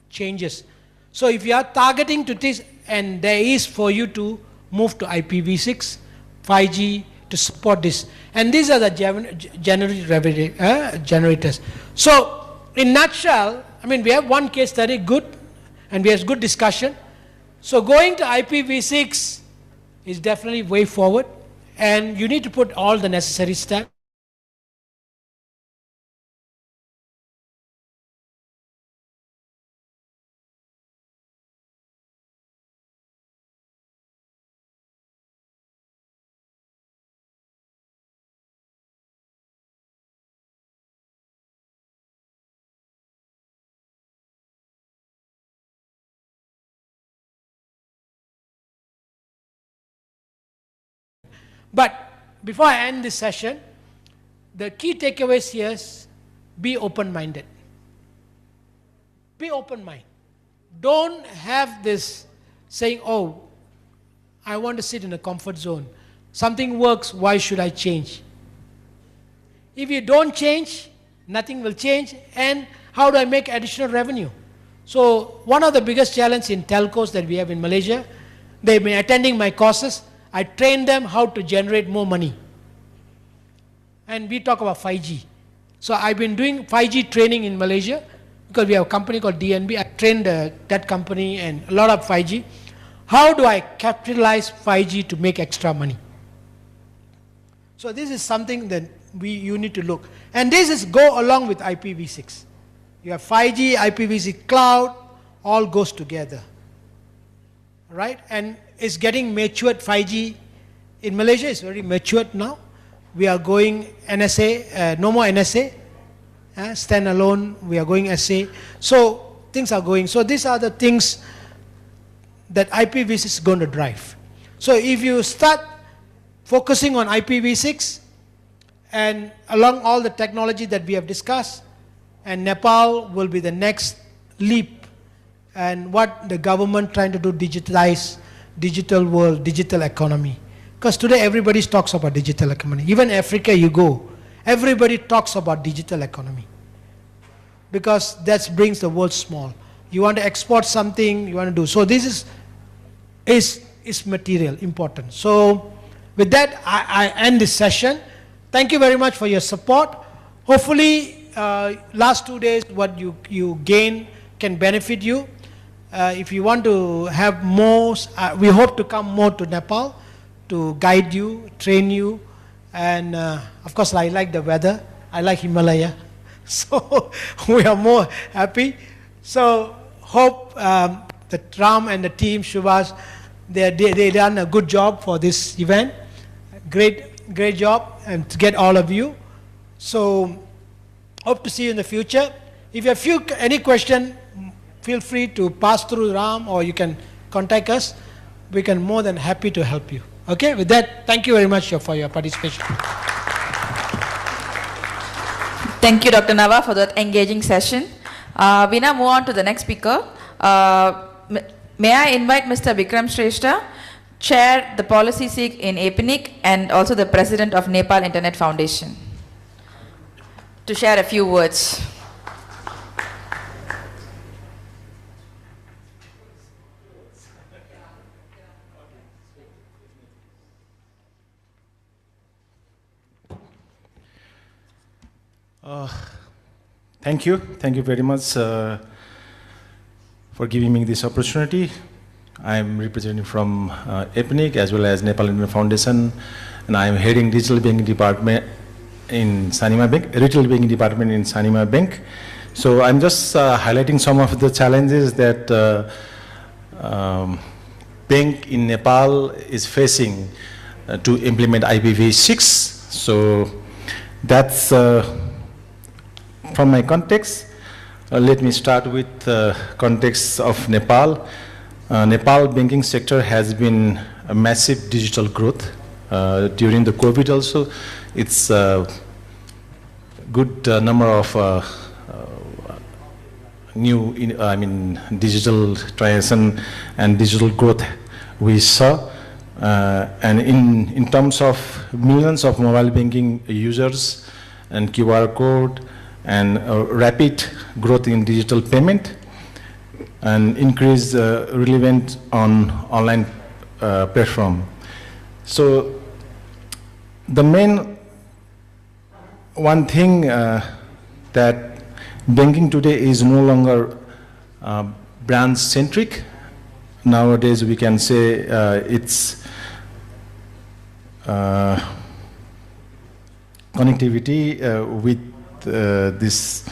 Speaker 10: changes. So if you are targeting to this, and there is for you to move to IPv6, 5G to support this. And these are the generators. So in nutshell, I mean, we have one case study, good, and we have good discussion. So going to IPv6 is definitely way forward, and you need to put all the necessary steps. But before I end this session, the key takeaways here is be open-minded. Be open-minded. Don't have this saying, oh, I want to sit in a comfort zone. Something works, why should I change? If you don't change, nothing will change. And how do I make additional revenue? So one of the biggest challenges in telcos that we have in Malaysia, they've been attending my courses. I train them how to generate more money. And we talk about 5G. So I've been doing 5G training in Malaysia because we have a company called DNB. I trained that company and a lot of 5G. How do I capitalize 5G to make extra money? So this is something that you need to look. And this is go along with IPv6. You have 5G, IPv6 cloud, all goes together. Right? And it's getting matured. 5G in Malaysia is very matured now. We are going NSA, no more NSA, standalone, we are going SA. So things are going. So these are the things that IPv6 is going to drive. So if you start focusing on IPv6 and along all the technology that we have discussed, and Nepal will be the next leap, and what the government trying to do, digitize digital world, digital economy. Because today everybody talks about digital economy. Even Africa you go, everybody talks about digital economy. Because that brings the world small. You want to export something, you want to do. So this is material, important. So with that, I end this session. Thank you very much for your support. Hopefully, last 2 days, what you gain can benefit you. If you want to have more, we hope to come more to Nepal to guide you, train you, and of course I like the weather. I like Himalaya, so we are more happy. So hope that Ram and the team, Subhash, they done a good job for this event. Great job, and to get all of you. So hope to see you in the future. If you have any question, feel free to pass through Ram, or you can contact us. We can more than happy to help you. Okay, with that, thank you very much for your participation.
Speaker 1: Thank you, Dr. Nava, for that engaging session. We now move on to the next speaker. May I invite Mr. Vikram Shrestha, Chair the Policy Seek in APNIC, and also the President of Nepal Internet Foundation, to share a few words.
Speaker 3: Thank you very much for giving me this opportunity. I am representing from APNIC as well as Nepal Internet Foundation, and I am heading Digital Banking Department in Sanima Bank, Retail Banking Department in Sanima Bank. So I'm just highlighting some of the challenges that bank in Nepal is facing to implement IPv6. So that's from my context. Let me start with the context of Nepal. Nepal banking sector has been a massive digital growth during the COVID also. It's a good number of new, digital transaction and digital growth we saw. And in terms of millions of mobile banking users and QR code and rapid growth in digital payment and increased relevance on online platform. So the main one thing that banking today is no longer branch centric. Nowadays we can say it's connectivity with this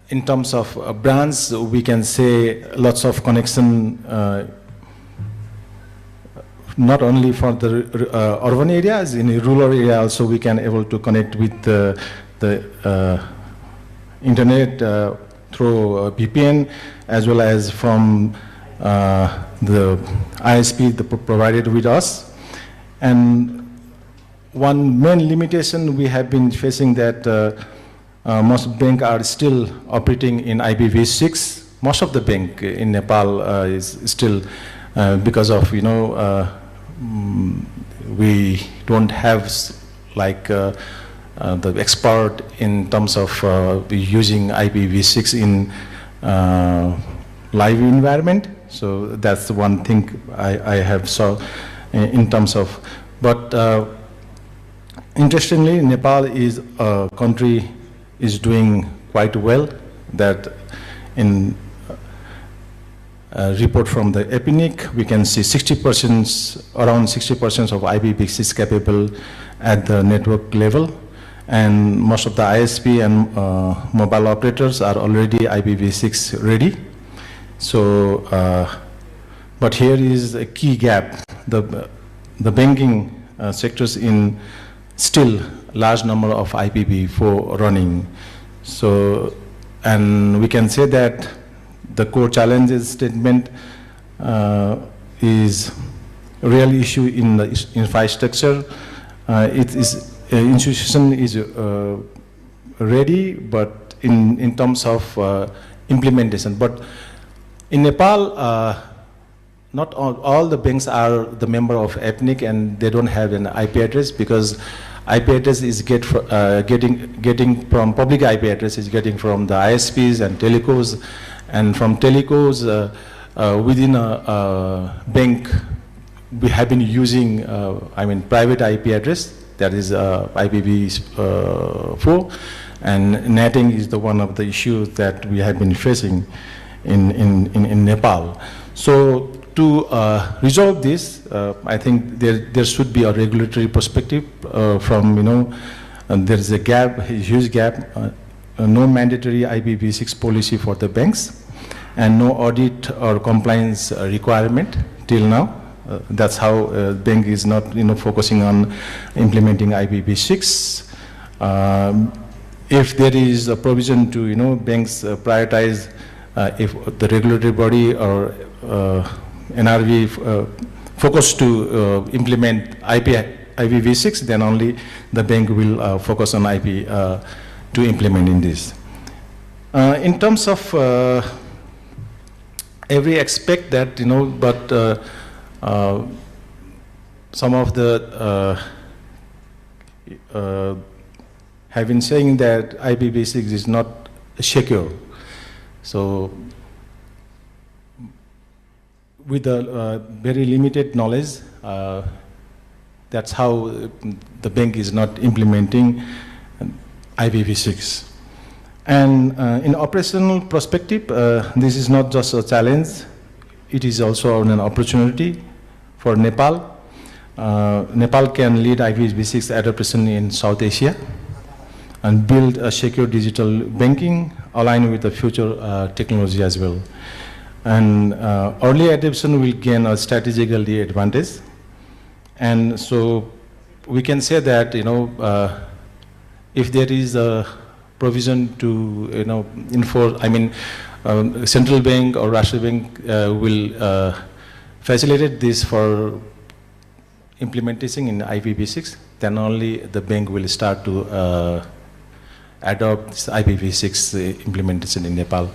Speaker 3: in terms of brands, we can say lots of connection, not only for the urban areas, in the rural area also we can able to connect with the internet through VPN, as well as from the ISP provided with us. And one main limitation we have been facing that most banks are still operating in IPv6. Most of the bank in Nepal is still because of we don't have like the expert in terms of using IPv6 in live environment. So that's one thing I have saw in terms of, but interestingly, Nepal is a country is doing quite well. That in report from the APNIC, we can see 60%, around 60% of IPv6 capable at the network level, and most of the ISP and mobile operators are already IPv6 ready. So, but here is a key gap. The banking sectors in still large number of IPv4 running. So, and we can say that the core challenges statement is a real issue in the infrastructure. It is institution is ready, but in terms of implementation. But in Nepal, not all the banks are the member of APNIC, and they don't have an IP address, because IP address is getting from public IP address is getting from the ISPs and telecos, and from telecos within a bank we have been using private IP address, that is IPv4, and netting is the one of the issues that we have been facing in Nepal. So to resolve this, I think there should be a regulatory perspective from, there is a gap, a huge gap, no mandatory IPv6 policy for the banks, and no audit or compliance requirement till now. That's how bank is not focusing on implementing IPv6. If there is a provision to banks prioritize if the regulatory body or NRV focus to implement IPv6, then only the bank will focus on IP to implement in this. In terms of every aspect that, but some of the have been saying that IPv6 is not secure. So with a very limited knowledge, that's how the bank is not implementing IPv6. And in operational perspective, this is not just a challenge, it is also an opportunity for Nepal. Nepal can lead IPv6 adoption in South Asia and build a secure digital banking aligned with the future technology as well. And early adoption will gain a strategically advantage. And so we can say that, if there is a provision to, enforce, central bank or Rashtra Bank will facilitate this for implementation in IPv6, then only the bank will start to adopt this IPv6 implementation in Nepal.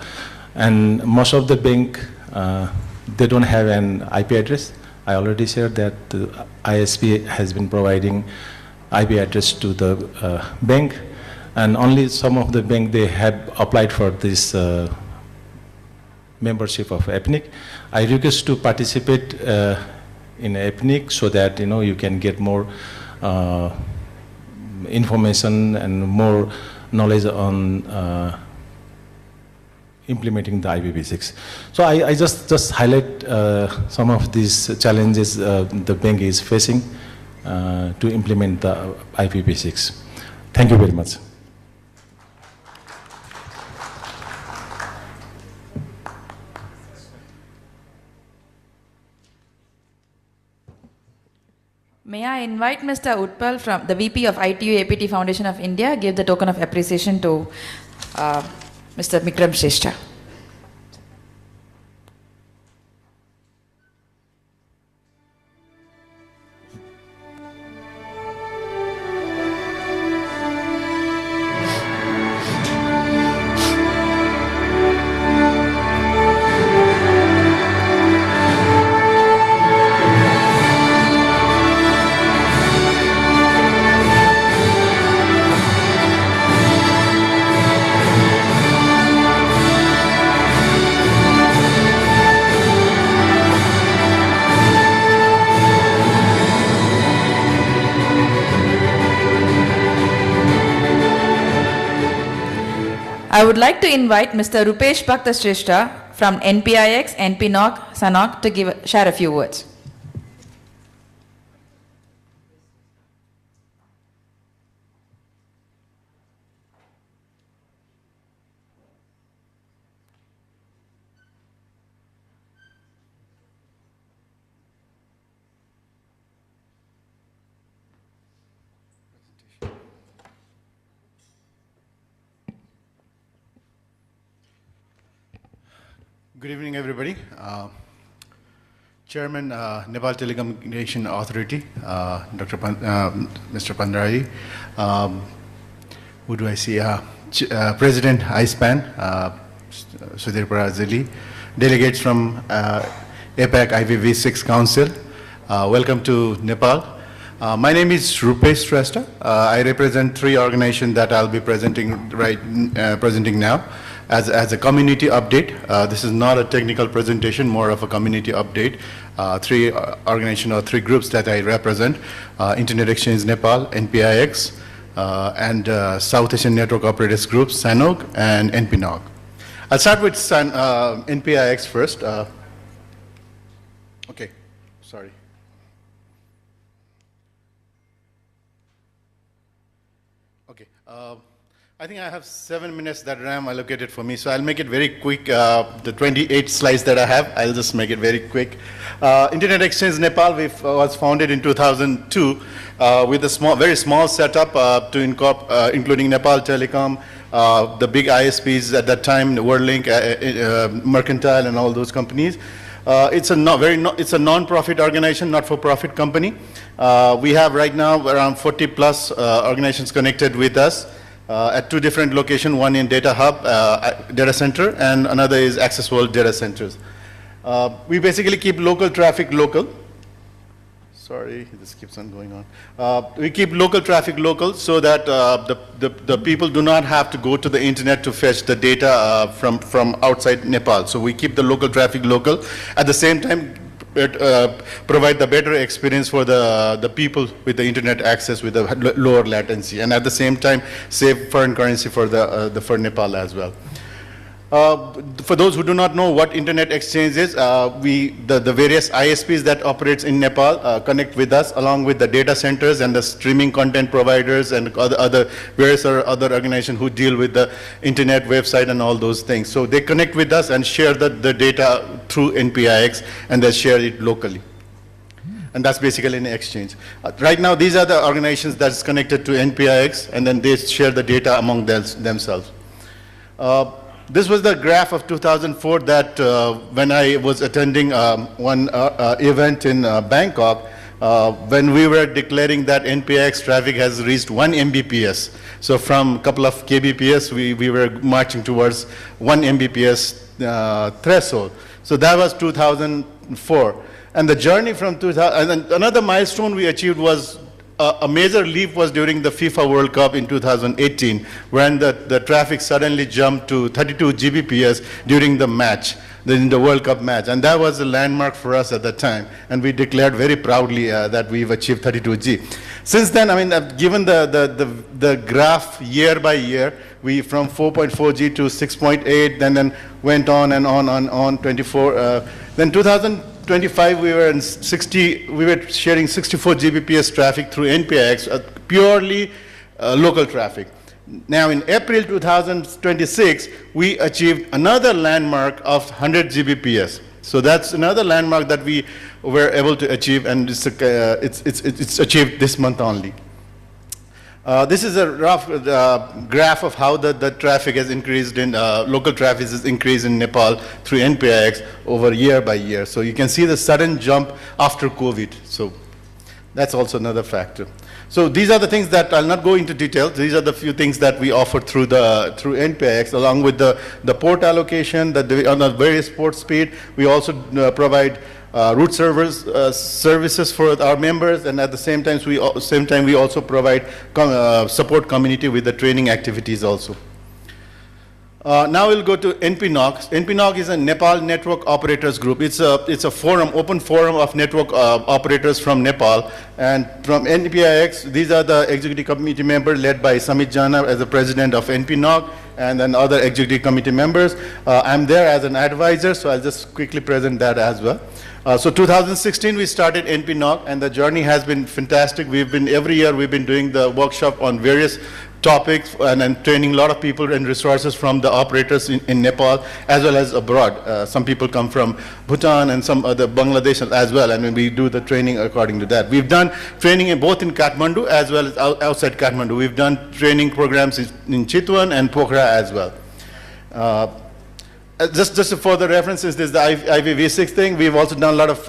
Speaker 3: And most of the bank, they don't have an IP address. I already shared that the ISP has been providing IP address to the bank, and only some of the bank, they have applied for this membership of APNIC. I request to participate in APNIC so that you can get more information and more knowledge on implementing the IPv6. So I just highlight some of these challenges the bank is facing to implement the IPv6. Thank you very much.
Speaker 1: May I invite Mr. Utpal, from the VP of ITU APT Foundation of India, give the token of appreciation to Mr. Vikram Shrestha. I would like to invite Mr. Rupesh Bhaktashrestha from NPIX, NPNOC, SANOC to share a few words.
Speaker 4: Good evening, everybody. Chairman, Nepal Telecommunication Authority, Mr. Pandrai. Who do I see? President ISPAN, Sudhir Parazili. Delegates from APAC IPv6 Council. Welcome to Nepal. My name is Rupesh Shrestha. I represent 3 organizations that I'll be presenting now. As a community update, this is not a technical presentation, more of a community update. 3 organizations or 3 groups that I represent: Internet Exchange Nepal, NPIX, and South Asian Network Operators Group, SANOG, and NPNOG. I'll start with NPIX first. Okay, sorry. Okay. I think I have 7 minutes that RAM allocated for me, so I'll make it very quick. The 28 slides that I have, I'll just make it very quick. Internet Exchange Nepal was founded in 2002 with a very small setup including Nepal Telecom, the big ISPs at that time, Worldlink, Mercantile, and all those companies. It's a non-profit organization, not-for-profit company. We have right now around 40 plus organizations connected with us. At 2 different locations, one in Data Hub, data center, and another is Access World data centers. We basically keep local traffic local. Sorry, this keeps on going on. We keep local traffic local so that the people do not have to go to the internet to fetch the data from outside Nepal. So we keep the local traffic local. At the same time, provide the better experience for the people with the internet access with the lower latency, and at the same time save foreign currency for for Nepal as well. For those who do not know what Internet Exchange is, the various ISPs that operates in Nepal connect with us along with the data centers and the streaming content providers and other various other organizations who deal with the internet website and all those things. So they connect with us and share the data through NPIX, and they share it locally. And that's basically an exchange. Right now, these are the organizations that's connected to NPIX, and then they share the data among themselves. This was the graph of 2004 that when I was attending one event in Bangkok, when we were declaring that NPIX traffic has reached 1 Mbps. So from a couple of kbps, we were marching towards 1 Mbps threshold. So that was 2004. And the journey from 2000, and another milestone we achieved was a major leap was during the FIFA World Cup in 2018, when the traffic suddenly jumped to 32 Gbps during the match, in the World Cup match. And that was a landmark for us at that time. And we declared very proudly that we've achieved 32G. Since then, I mean, given the graph year by year, we from 4.4G to 6.8, then went on and on, 24. Then 2025, we were sharing 64 Gbps traffic through NPIX, purely local traffic. Now in April 2026, we achieved another landmark of 100 Gbps. So that's another landmark that we were able to achieve, and it's achieved this month only. This is a rough graph of how the traffic has increased in, local traffic has increased in Nepal through NPIX over year by year. So you can see the sudden jump after COVID. So that's also another factor. So these are the things that I'll not go into detail. These are the few things that we offer through NPIX, along with the port allocation, on the various port speed. We also provide root services for our members, and at the same time we also provide support community with the training activities also. Now we'll go to NPNOG. NPNOG is a Nepal Network Operators Group. It's a forum, open forum of network operators from Nepal. And from NPIX, these are the executive committee members led by Samit Jana as the president of NPNOG, and then other executive committee members. I'm there as an advisor, so I'll just quickly present that as well. So 2016 we started NPNOG, and the journey has been fantastic. Every year we've been doing the workshop on various topics and training a lot of people and resources from the operators in Nepal as well as abroad. Some people come from Bhutan and some other Bangladesh as well, and we do the training according to that. We've done training both in Kathmandu as well as outside Kathmandu. We've done training programs in Chitwan and Pokhara as well. Just a further reference is this the IPv6 thing. We've also done a lot of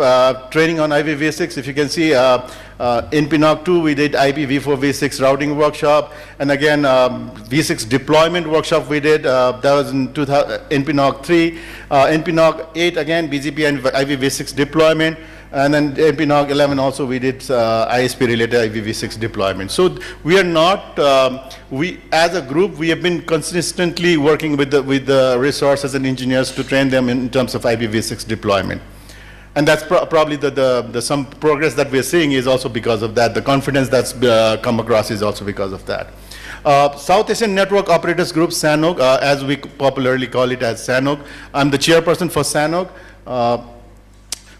Speaker 4: training on IPv6. If you can see, in PNOC 2, we did IPv4 v6 routing workshop, and again v6 deployment workshop we did. That was in NPNOC 3. NPNOC 8 again BGP and IPv6 deployment. And then NPNOG 11 also we did ISP related IPv6 deployment. So we are not, we as a group, we have been consistently working with the resources and engineers to train them in terms of IPv6 deployment. And that's probably the some progress that we're seeing is also because of that. The confidence that's come across is also because of that. South Asian Network Operators Group, SANOG, as we popularly call it as SANOG. I'm the chairperson for SANOG.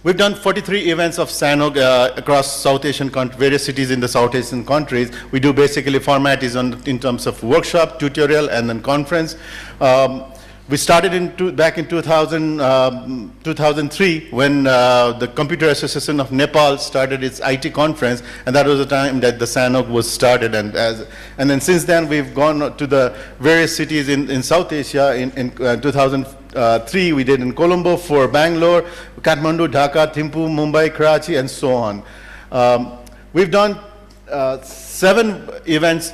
Speaker 4: We've done 43 events of SANOG across South Asian various cities in the South Asian countries. We do basically format is in terms of workshop, tutorial, and then conference. We started back in 2003 when the Computer Association of Nepal started its IT conference, and that was the time that the SANOG was started. And then since then we've gone to the various cities in South Asia. In 2003 we did in Colombo, for Bangalore, Kathmandu, Dhaka, Thimphu, Mumbai, Karachi, and so on. We've done 12 events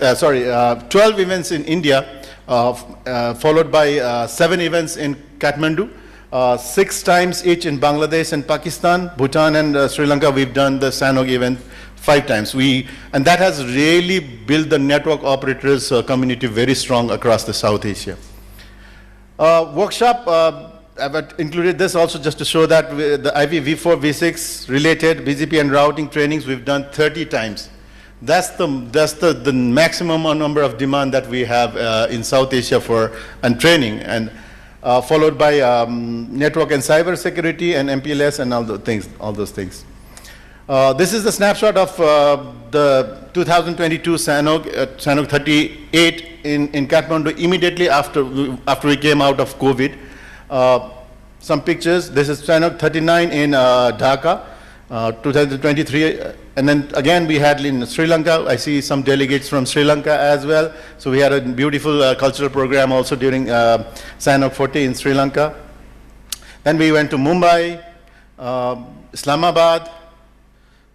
Speaker 4: in India. Followed by 7 events in Kathmandu, 6 times each in Bangladesh and Pakistan, Bhutan and Sri Lanka. We've done the SANOG event 5 times. And that has really built the network operators community very strong across the South Asia. Workshop, I've included this also just to show that the IPv4 v6 related BGP and routing trainings we've done 30 times. That's the maximum number of demand that we have in South Asia for training, and followed by network and cyber security and MPLS and all those things. This is the snapshot of the 2022 SANOG 38 in Kathmandu immediately after we came out of COVID. Some pictures. This is SANOG 39 in Dhaka, 2023. And then again we had in Sri Lanka. I see some delegates from Sri Lanka as well. So we had a beautiful cultural program also during SANOG 40 in Sri Lanka. Then we went to Mumbai, Islamabad,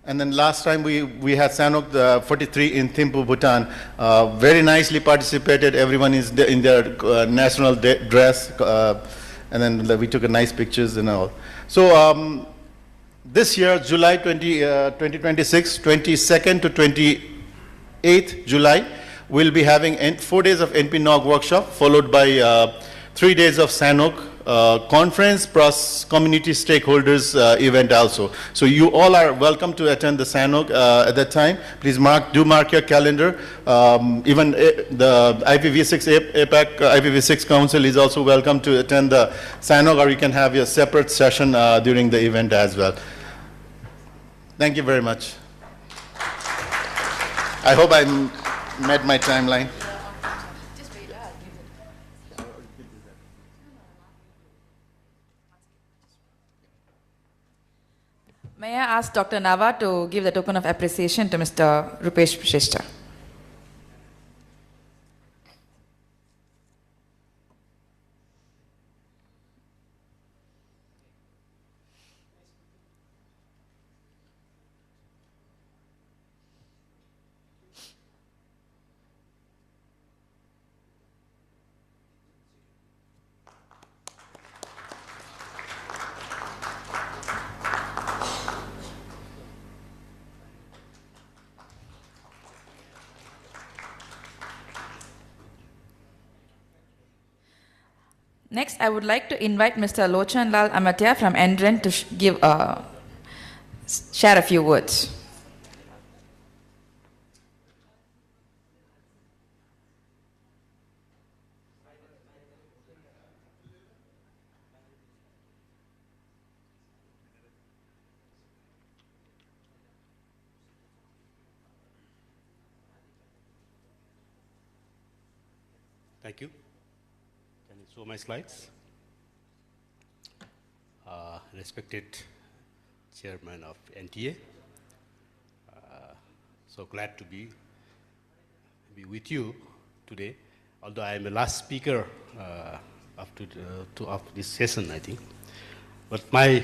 Speaker 4: and then last time we had SANOG 43 in Thimphu, Bhutan. Very nicely participated. Everyone is in their national dress, and then we took a nice pictures and all. So. This year, July 2026, 22nd to 28th July, we'll be having 4 days of NPNOG workshop, followed by 3 days of SANOG conference, plus community stakeholders event also. So you all are welcome to attend the SANOG at that time. Please do mark your calendar. Even the IPv6 APAC IPv6 Council is also welcome to attend the SANOG, or you can have your separate session during the event as well. Thank you very much. I hope I met my timeline.
Speaker 1: May I ask Dr. Nava to give the token of appreciation to Mr. Rupesh Shrestha. Next, I would like to invite Mr. Lochan Lal Amatia from NREN to share a few words.
Speaker 7: Thank you. Can you show my slides? Respected Chairman of NTA, so glad to be with you today. Although I am the last speaker of this session, I think, but my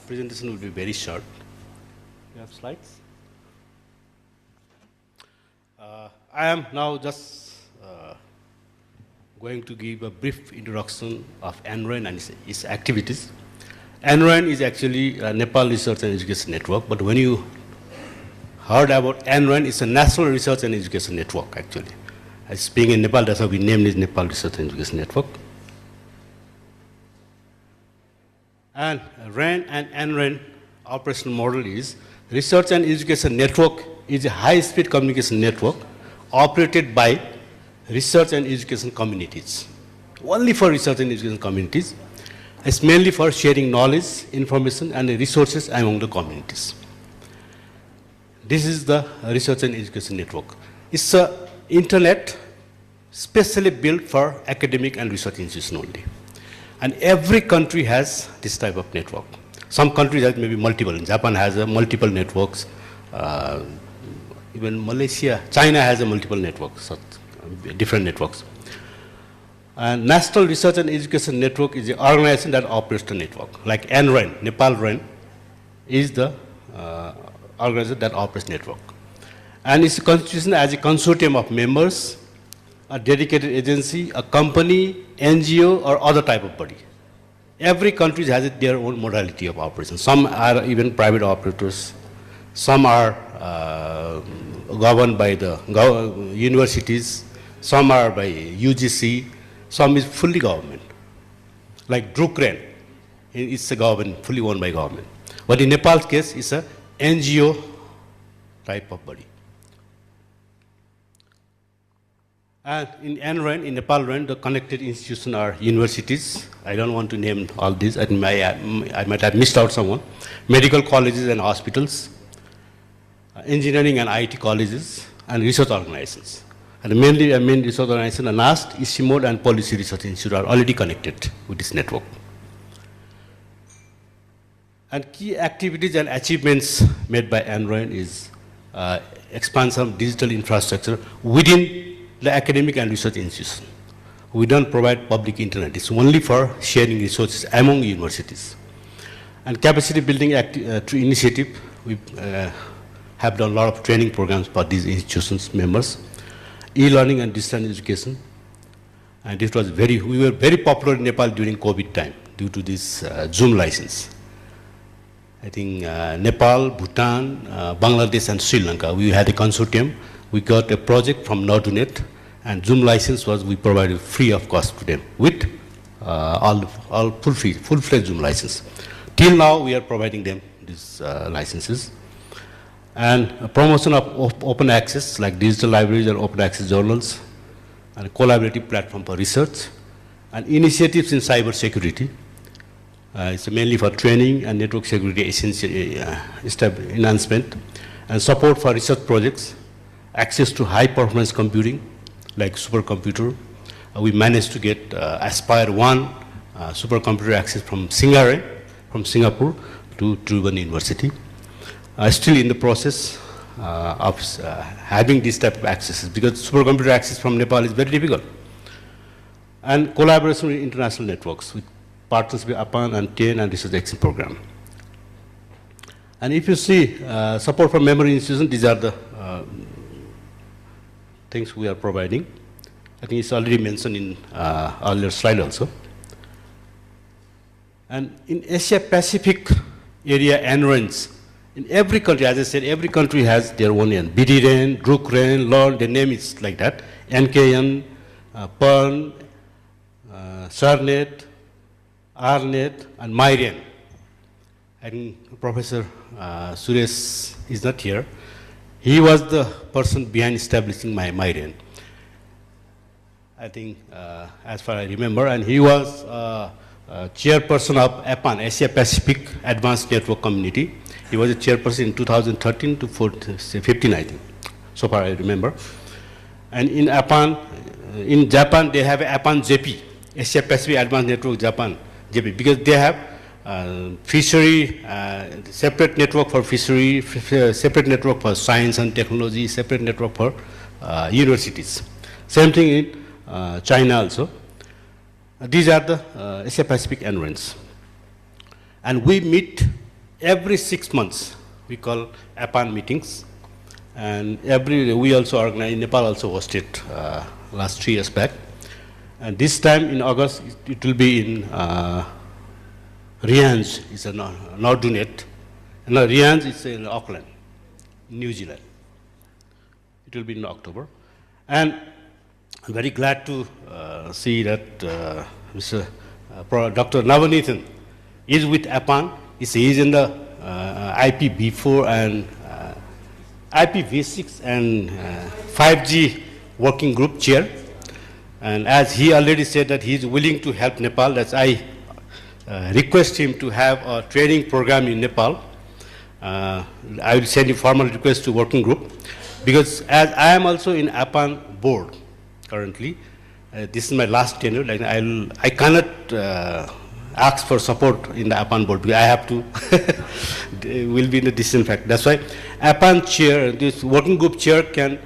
Speaker 7: presentation will be very short. You have slides? I am now just going to give a brief introduction of NREN and its activities. NREN is actually a Nepal Research and Education Network, but when you heard about NREN, it's a National Research and Education Network, actually. As being in Nepal, that's how we named it Nepal Research and Education Network. And REN and NREN operational model is Research and Education Network is a high-speed communication network operated by research and education communities. Only for research and education communities. It's mainly for sharing knowledge, information, and resources among the communities. This is the Research and Education Network. It's an internet specially built for academic and research institutions only. And every country has this type of network. Some countries have maybe multiple. Japan has multiple networks. Even Malaysia, China has a multiple networks, so different networks. And National Research and Education Network is the organization that operates the network. Like NREN, Nepal REN, is the organization that operates network. And it's constituted as a consortium of members, a dedicated agency, a company, NGO, or other type of body. Every country has their own modality of operation. Some are even private operators. Some are governed by the universities. Some are by UGC. Some is fully government. Like Drukren, it's a government, fully owned by government. But in Nepal's case, it's a NGO type of body. And in NREN, in Nepal REN, the connected institutions are universities. I don't want to name all these. I might have missed out someone. Medical colleges and hospitals, engineering and IT colleges, and research organizations. And mainly, main research organization, NAST, ISIMOD, and Policy Research Institute are already connected with this network. And key activities and achievements made by NREN is expansion of digital infrastructure within the academic and research institution. We don't provide public internet. It's only for sharing resources among universities. And capacity building initiative, we have done a lot of training programs for these institutions members. E-learning and distance education. And it was we were very popular in Nepal during COVID time due to this Zoom license. I think Nepal, Bhutan, Bangladesh, and Sri Lanka, we had a consortium. We got a project from Nordunet, and Zoom license we provided free of cost to them with all full-fledged Zoom license. Till now, we are providing them these licenses. And a promotion of open access, like digital libraries and open access journals, and a collaborative platform for research, and initiatives in cyber security. It's mainly for training and network security enhancement, and support for research projects, access to high performance computing, like supercomputer. We managed to get Aspire 1 supercomputer access from Singapore to Tribhuvan University. Still in the process of having this type of accesses, because supercomputer access from Nepal is very difficult. And collaboration with international networks, with partners with APAN and TEN and Research Exchange Program. And if you see support for memory institutions, these are the things we are providing. I think it's already mentioned in earlier slide also. And in Asia Pacific area, NRENs, in every country, as I said, every country has their own N. BDREN, DRUKREN, LON, the name is like that. NKN, PERN, SARNET, ARNet, and Myrian. I think Professor Suresh is not here. He was the person behind establishing Myrian. I think, as far as I remember, and he was chairperson of APAN, Asia Pacific Advanced Network Community. He was a chairperson in 2013 to 15, I think, so far I remember. And in APAN, in Japan, they have APAN JP, Asia Pacific Advanced Network Japan JP, because they have fishery, separate network for fishery, separate network for science and technology, separate network for universities. Same thing in China also. These are the Asia Pacific entrants. And we meet every 6 months. We call APAN meetings. And we also organize, Nepal also hosted last 3 years back. And this time in August, it will be in Riange, it's a Nordunet. And Riange is in Auckland, New Zealand. It will be in October. And I'm very glad to see that Dr. Navanithan is with APAN. He is in the IPv4 and IPv6 and 5G working group chair. And as he already said that he is willing to help Nepal, that's I request him to have a training program in Nepal. I will send a formal request to working group, because as I am also in APAN board currently, this is my last tenure. Like I cannot ask for support in the APAN board, because I have to will be in the distant fact. That's why APAN chair, this working group chair, can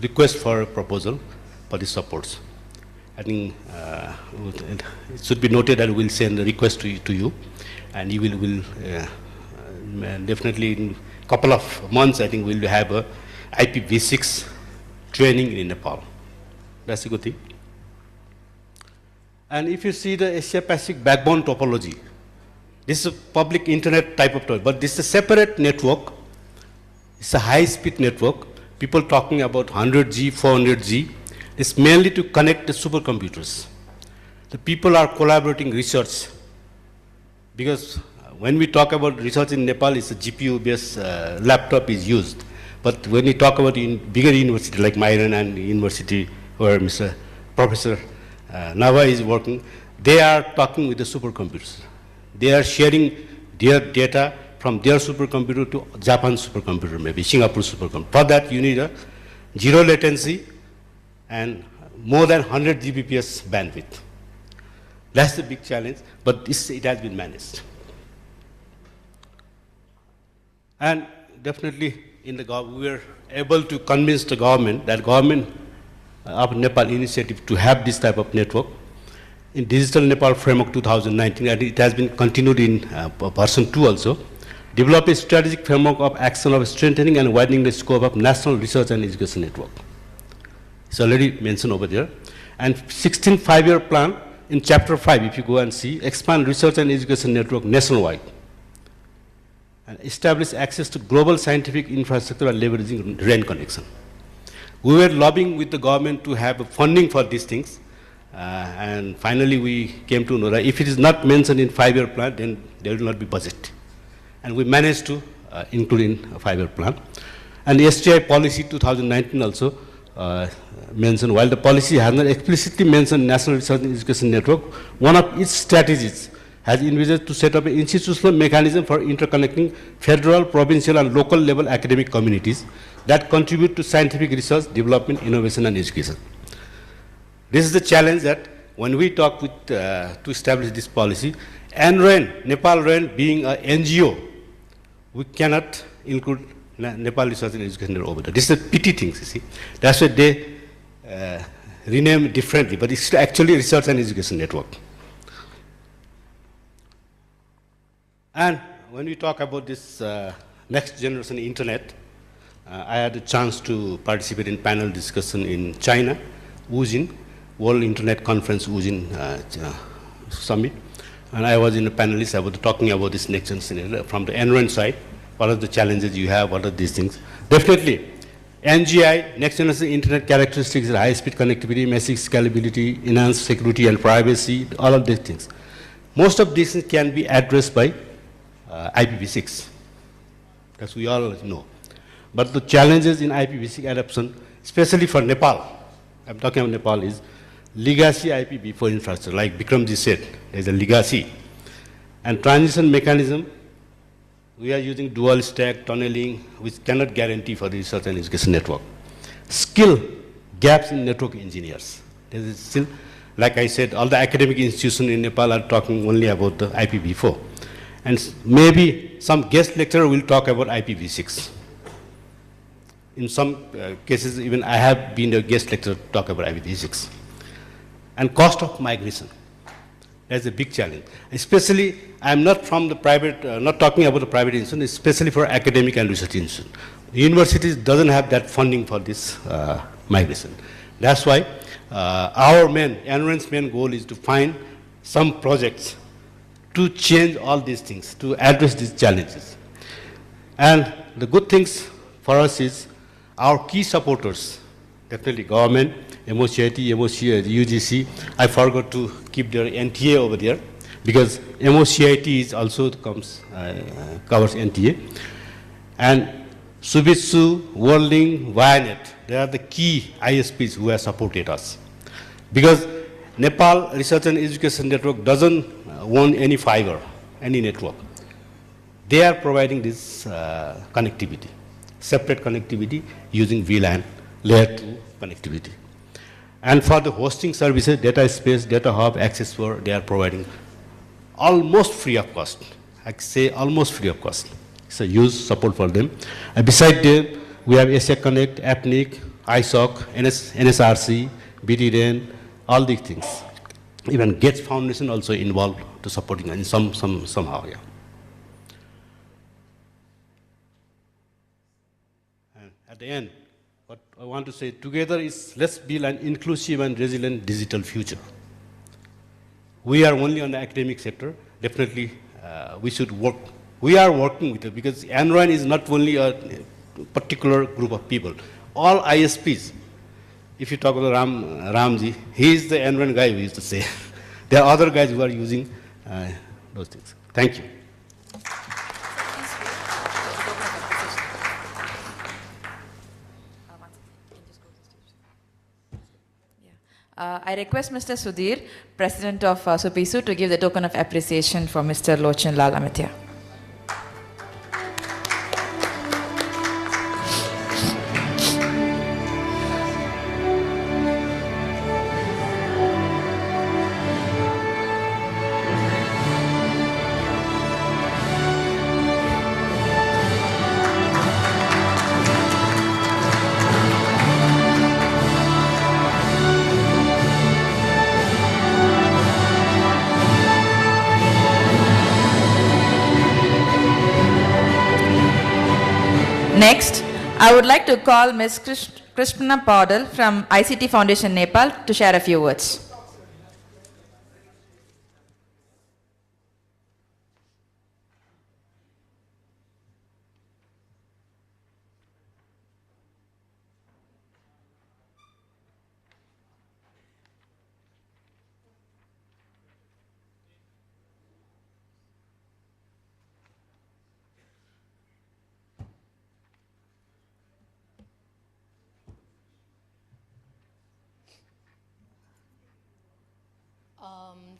Speaker 7: request for a proposal for the supports. I think it should be noted that we'll send a request to you, and you will definitely in a couple of months, I think we'll have a IPv6 training in Nepal. That's a good thing. And if you see the Asia Pacific backbone topology, this is a public internet type of topology, but this is a separate network. It's a high-speed network. People talking about 100G, 400G. It's mainly to connect the supercomputers. The people are collaborating research, because when we talk about research in Nepal, it's a GPU-based laptop is used. But when we talk about in bigger university like Myrian and university where Professor Nava is working, they are talking with the supercomputers. They are sharing their data from their supercomputer to Japan supercomputer, maybe Singapore supercomputer. For that, you need a zero latency and more than 100 Gbps bandwidth. That's the big challenge, but it has been managed. And definitely in the we were able to convince the government, that government of Nepal initiative to have this type of network. In Digital Nepal Framework 2019, and it has been continued in version 2 also, develop a strategic framework of action of strengthening and widening the scope of national research and education network. It's already mentioned over there. And 16 5-year plan in chapter 5, if you go and see, expand research and education network nationwide. And establish access to global scientific infrastructure and leveraging RAN connection. We were lobbying with the government to have funding for these things. And finally we came to know that if it is not mentioned in 5-year plan, then there will not be budget. And we managed to include in a 5-year plan. And the STI policy 2019 also mentioned, while the policy has not explicitly mentioned National Research and Education Network, one of its strategies has envisaged to set up an institutional mechanism for interconnecting federal, provincial, and local level academic communities that contribute to scientific research, development, innovation, and education. This is the challenge that when we talk with, to establish this policy, NRAN, Nepal RAN being an NGO, we cannot include Nepal Research and Education over there. This is a pity thing, you see. That's why they rename it differently, but it's actually Research and Education Network. And when we talk about this next generation internet, I had a chance to participate in panel discussion in China, Wuzhen, World Internet Conference Wuzhen Summit. And I was in a panelist, I was talking about this next generation from the NRAN side. What are the challenges you have? What are these things? Definitely, NGI, next generation internet characteristics, high-speed connectivity, massive scalability, enhanced security and privacy, all of these things. Most of these can be addressed by IPv6, as we all know. But the challenges in IPv6 adoption, especially for Nepal, I'm talking about Nepal, is legacy IPv4 infrastructure. Like Bikramji said, there's a legacy. And transition mechanism, we are using dual stack tunneling, which cannot guarantee for the research and education network. Skill gaps in network engineers. There is still, like I said, all the academic institutions in Nepal are talking only about the IPv4. And maybe some guest lecturer will talk about IPv6. In some cases, even I have been a guest lecturer to talk about IPv6. And cost of migration. That's a big challenge. Especially, I'm not from the private, not talking about the private institution, especially for academic and research institution. Universities doesn't have that funding for this migration. That's why our NRN's main goal is to find some projects to change all these things, to address these challenges. And the good things for us is our key supporters, definitely government, MOCIT, UGC. I forgot to keep their NTA over there because MOCIT is also covers NTA. And Subitsu, Worlding, Vianet, they are the key ISPs who have supported us. Because Nepal Research and Education Network doesn't want any fiber, any network. They are providing this connectivity, separate connectivity using VLAN, layer 2 connectivity. And for the hosting services, data space, data hub, access for, they are providing almost free of cost. I say almost free of cost. It's a huge support for them. And beside them, we have Asia Connect, APNIC, ISOC, NSRC, BTRAN, all these things. Even Gates Foundation also involved to supporting in somehow, yeah. And at the end, what I want to say together is let's build an inclusive and resilient digital future. We are only on the academic sector. Definitely, we should work. We are working with it because NRN is not only a particular group of people. All ISPs, if you talk about Ramji, he is the NRN guy, we used to say. There are other guys who are using those things. Thank you.
Speaker 1: I request Mr. Sudhir, President of Supisu, to give the token of appreciation for Mr. Lochan Lal Amitya. Next, I would like to call Ms. Krishna Paudal from ICT Foundation Nepal to share a few words.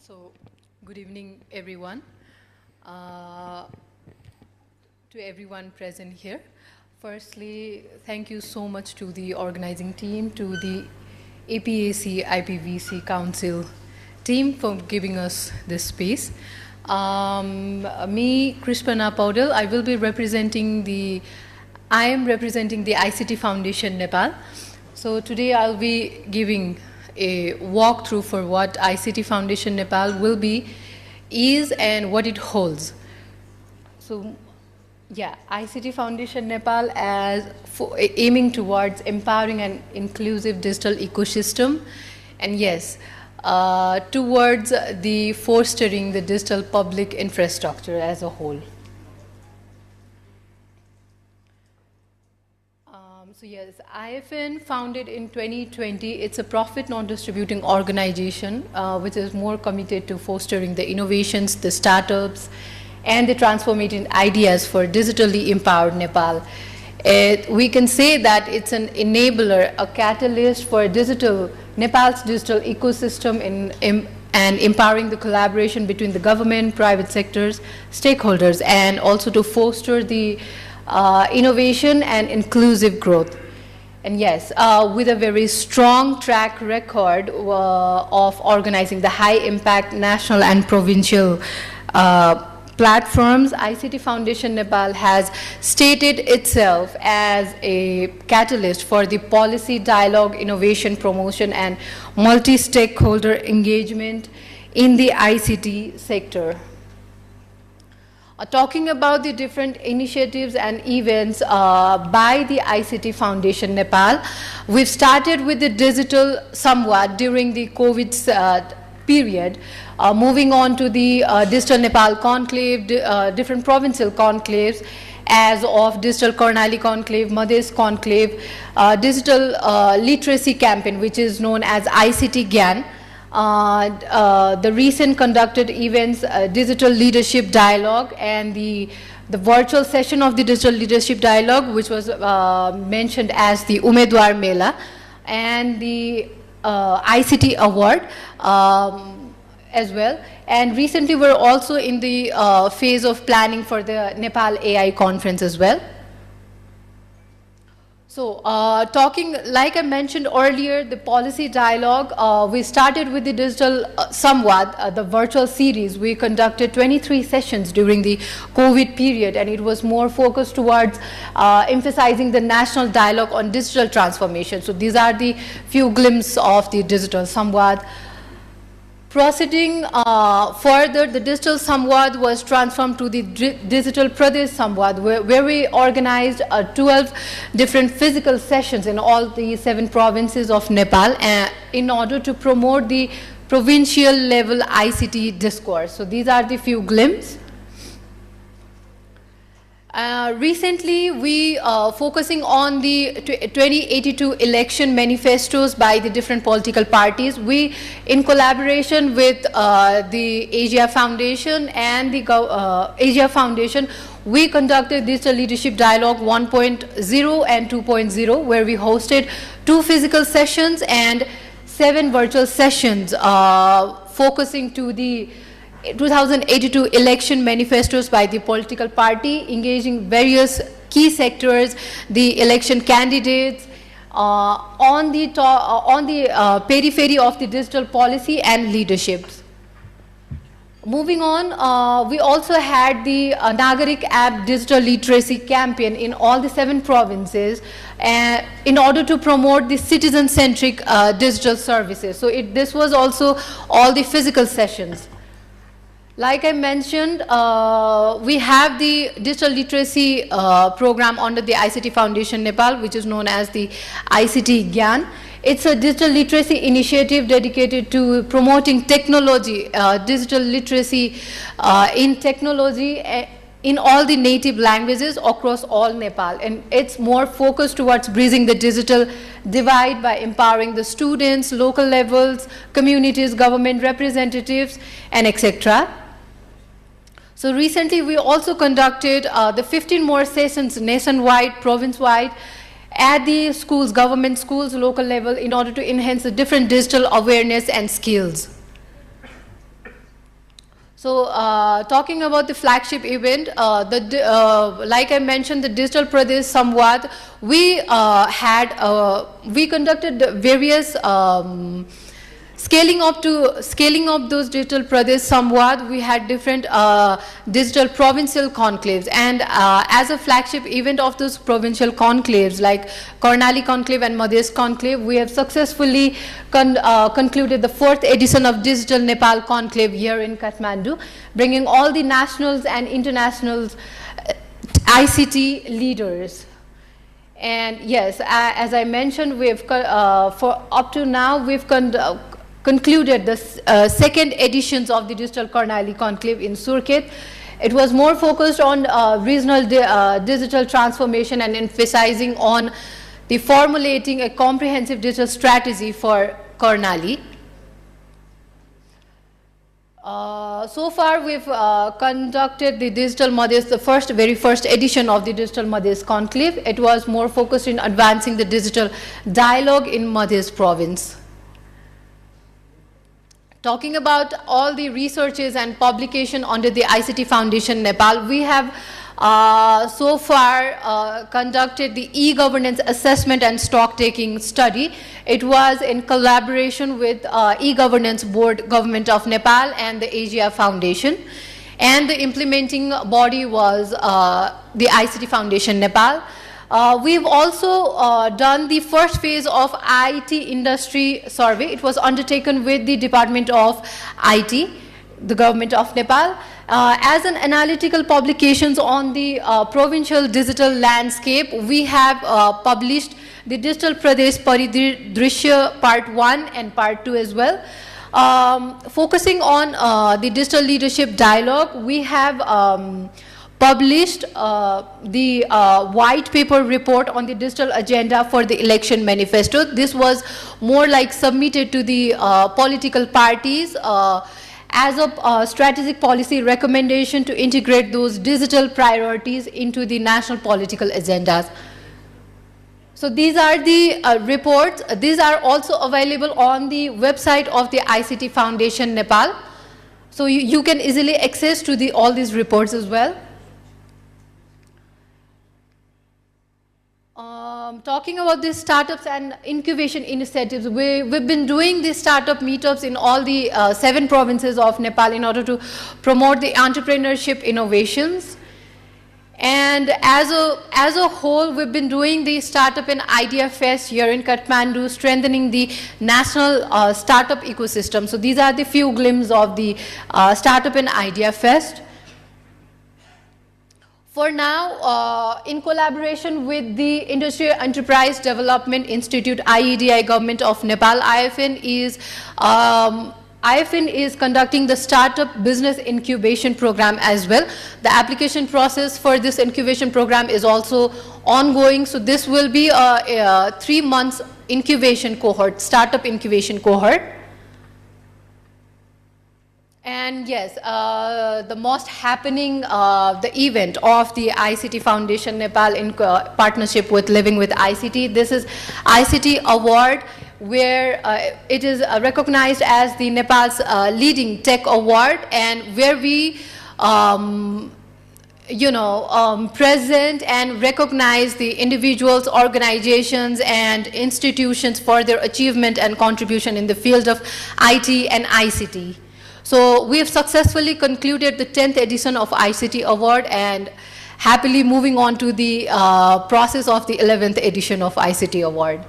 Speaker 2: So, good evening, everyone. To everyone present here. Firstly, thank you so much to the organizing team, to the APAC IPv6 Council team for giving us this space. Me, Krishna Paudal, I am representing the ICT Foundation Nepal. So today I'll be giving a walkthrough for what ICT Foundation Nepal is and what it holds. So, yeah, ICT Foundation Nepal aiming towards empowering an inclusive digital ecosystem, and yes, towards the fostering the digital public infrastructure as a whole. So yes, IFN founded in 2020, it's a profit non-distributing organization which is more committed to fostering the innovations, the startups, and the transformative ideas for digitally empowered Nepal. We can say that it's an enabler, a catalyst for Nepal's digital ecosystem and empowering the collaboration between the government, private sectors, stakeholders, and also to foster the innovation and inclusive growth. And yes, with a very strong track record of organizing the high-impact national and provincial platforms, ICT Foundation Nepal has stated itself as a catalyst for the policy dialogue, innovation promotion, and multi-stakeholder engagement in the ICT sector. Talking about the different initiatives and events by the ICT Foundation Nepal, we've started with the digital somewhat during the COVID period, moving on to the Digital Nepal Conclave, different provincial conclaves, as of Digital Karnali Conclave, Madhes Conclave, Digital Literacy Campaign, which is known as ICT GAN, the recent conducted events, Digital Leadership Dialogue, and the virtual session of the Digital Leadership Dialogue, which was mentioned as the Umedwar Mela, and the ICT Award as well. And recently we're also in the phase of planning for the Nepal AI conference as well. So talking, like I mentioned earlier, the policy dialogue, we started with the Digital Samvad, the virtual series. We conducted 23 sessions during the COVID period, and it was more focused towards emphasizing the national dialogue on digital transformation. So these are the few glimpses of the Digital Samvad. Proceeding further, the Digital Samvad was transformed to the Digital Pradesh Samvad, where we organized 12 different physical sessions in all the 7 provinces of Nepal in order to promote the provincial level ICT discourse. So these are the few glimpses. Recently, we focusing on the 2082 election manifestos by the different political parties. We, in collaboration with the Asia Foundation and the Asia Foundation, we conducted Digital Leadership Dialogue 1.0 and 2.0, where we hosted 2 physical sessions and 7 virtual sessions focusing to the 2082 election manifestos by the political party, engaging various key sectors, the election candidates, on the periphery of the digital policy and leaderships. Moving on, we also had the Nagarik app digital literacy campaign in all the 7 provinces in order to promote the citizen-centric digital services. So this was also all the physical sessions. Like I mentioned, we have the digital literacy program under the ICT Foundation Nepal, which is known as the ICT GAN. It's a digital literacy initiative dedicated to promoting technology, digital literacy in technology in all the native languages across all Nepal. And it's more focused towards bridging the digital divide by empowering the students, local levels, communities, government representatives, and etc. So recently we also conducted the 15 more sessions nationwide, province-wide, at the schools, government schools, local level, in order to enhance the different digital awareness and skills. So talking about the flagship event, like I mentioned, the Digital Pradesh Samvad, we conducted various scaling up those Digital Pradesh Samvad. We had different digital provincial conclaves, and as a flagship event of those provincial conclaves like Karnali Conclave and Madhes Conclave, we have successfully concluded the 4th edition of Digital Nepal Conclave here in Kathmandu, bringing all the nationals and internationals ICT leaders. And yes, as I mentioned, we've for up to now we've concluded the 2nd editions of the Digital Karnali Conclave in Surkhet. It was more focused on regional digital transformation and emphasizing on the formulating a comprehensive digital strategy for Karnali. So far, we've conducted the Digital Madhes, the very first edition of the Digital Madhes Conclave. It was more focused in advancing the digital dialogue in Madhes province. Talking about all the researches and publication under the ICT Foundation Nepal, we have so far conducted the e-governance assessment and stock-taking study. It was in collaboration with e-governance board, Government of Nepal and the Asia Foundation. And the implementing body was the ICT Foundation Nepal. We've also done the first phase of IT industry survey. It was undertaken with the Department of IT, the Government of Nepal. As an analytical publications on the provincial digital landscape, we have published the Digital Pradesh Paridrishya Part 1 and Part 2 as well. Focusing on the digital leadership dialogue, we have published the white paper report on the digital agenda for the election manifesto. This was more like submitted to the political parties as a strategic policy recommendation to integrate those digital priorities into the national political agendas. So these are the reports. These are also available on the website of the ICT Foundation Nepal. So you can easily access to all these reports as well. Talking about the startups and incubation initiatives, we've been doing these startup meetups in all the 7 provinces of Nepal in order to promote the entrepreneurship innovations. And as a whole, we've been doing the Startup and Idea Fest here in Kathmandu, strengthening the national startup ecosystem. So these are the few glimpses of the Startup and Idea Fest. For now, in collaboration with the Industrial Enterprise Development Institute, IEDI, Government of Nepal, IFN is conducting the Startup Business Incubation Program as well. The application process for this incubation program is also ongoing. So this will be a 3 months incubation cohort, startup incubation cohort. And yes, the most happening the event of the ICT Foundation Nepal in partnership with Living with ICT. This is ICT Award, where it is recognized as the Nepal's leading tech award, and where we present and recognize the individuals, organizations and institutions for their achievement and contribution in the field of IT and ICT. So we have successfully concluded the 10th edition of ICT Award and happily moving on to the process of the 11th edition of ICT Award.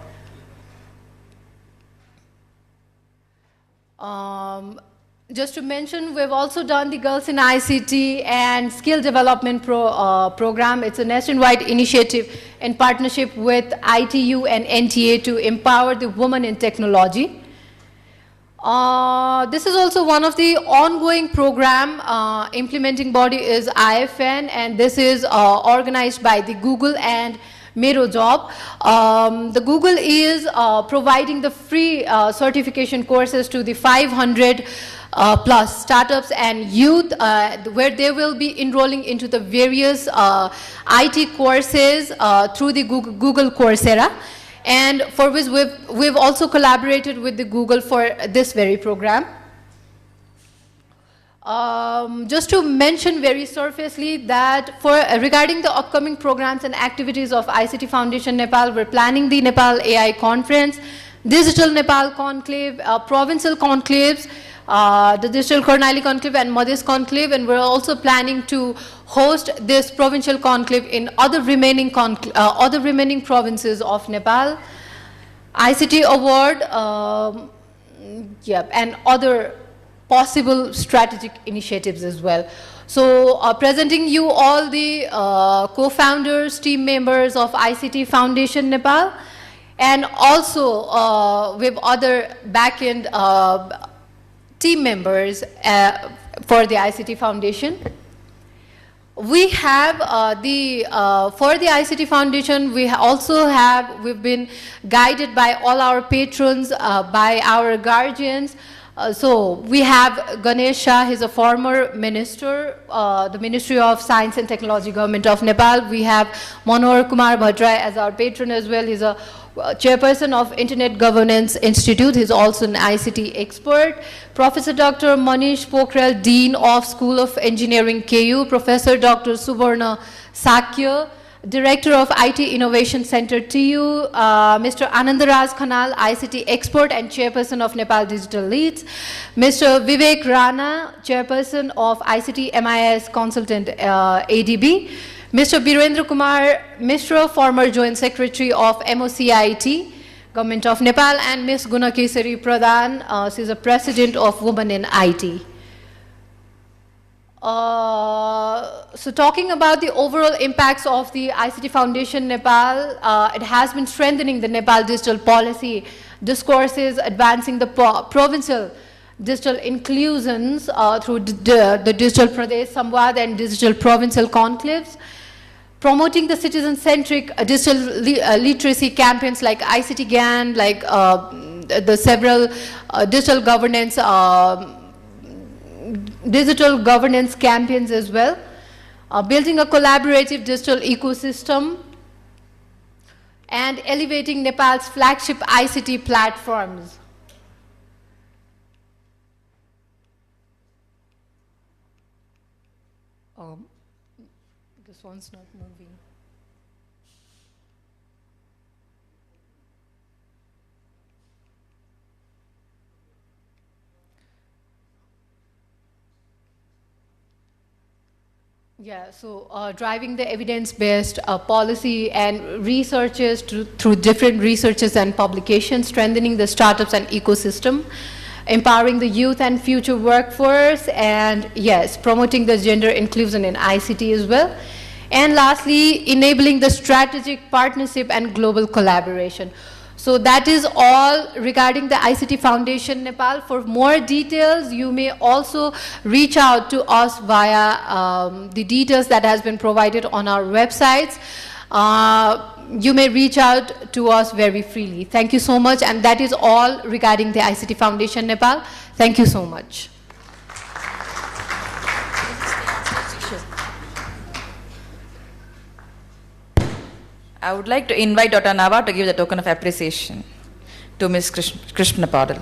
Speaker 2: Just to mention, we've also done the Girls in ICT and Skill Development Program. It's a nationwide initiative in partnership with ITU and NTA to empower the women in technology. This is also one of the ongoing program. Implementing body is IFN, and this is organized by the Google and Mero Job. The Google is providing the free certification courses to the 500 plus startups and youth, where they will be enrolling into the various IT courses through the Google Coursera, and for which we've also collaborated with the Google for this very program. Just to mention very surfacely that regarding the upcoming programs and activities of ICT Foundation Nepal, we're planning the Nepal AI Conference, Digital Nepal Conclave, provincial conclaves, the Digital Karnali Conclave and Madhes Conclave, and we're also planning to host this provincial conclave in other remaining provinces of Nepal. ICT Award, and other possible strategic initiatives as well. So presenting you all the co-founders, team members of ICT Foundation Nepal, and also with other back-end team members for the ICT Foundation. We have for the ICT Foundation, we've been guided by all our patrons, by our guardians. So we have Ganesh Shah, he's a former minister, the Ministry of Science and Technology, Government of Nepal. We have Manohar Kumar Bhatrai as our patron as well. He's a chairperson of Internet Governance Institute. He's also an ICT expert. Professor Dr. Manish Pokhrel, Dean of School of Engineering, KU. Professor Dr. Subarna Sakya, Director of IT Innovation Center, TU. Mr. Anandaraj Khanal, ICT expert and chairperson of Nepal Digital Leads. Mr. Vivek Rana, chairperson of ICT MIS Consultant, ADB. Mr. Birendra Kumar Mishra, former Joint Secretary of MOCIT, Government of Nepal, and Ms. Gunakesari Pradhan, she is the President of Women in IT. So talking about the overall impacts of the ICT Foundation Nepal, it has been strengthening the Nepal digital policy discourses, advancing the provincial digital inclusions through the Digital Pradesh Samvad and digital provincial conclaves, promoting the citizen-centric digital literacy campaigns like ICT GAN, like the several digital governance campaigns as well, building a collaborative digital ecosystem, and elevating Nepal's flagship ICT platforms. This one's not moving. Yeah, so driving the evidence-based policy and researches through different researches and publications, strengthening the startups and ecosystem, empowering the youth and future workforce, and yes, promoting the gender inclusion in ICT as well. And lastly, enabling the strategic partnership and global collaboration. So that is all regarding the ICT Foundation Nepal. For more details, you may also reach out to us via the details that has been provided on our websites. You may reach out to us very freely. Thank you so much, and that is all regarding the ICT Foundation Nepal. Thank you so much.
Speaker 1: I would like to invite Dr. Nava to give the token of appreciation to Ms. Krishna Padal.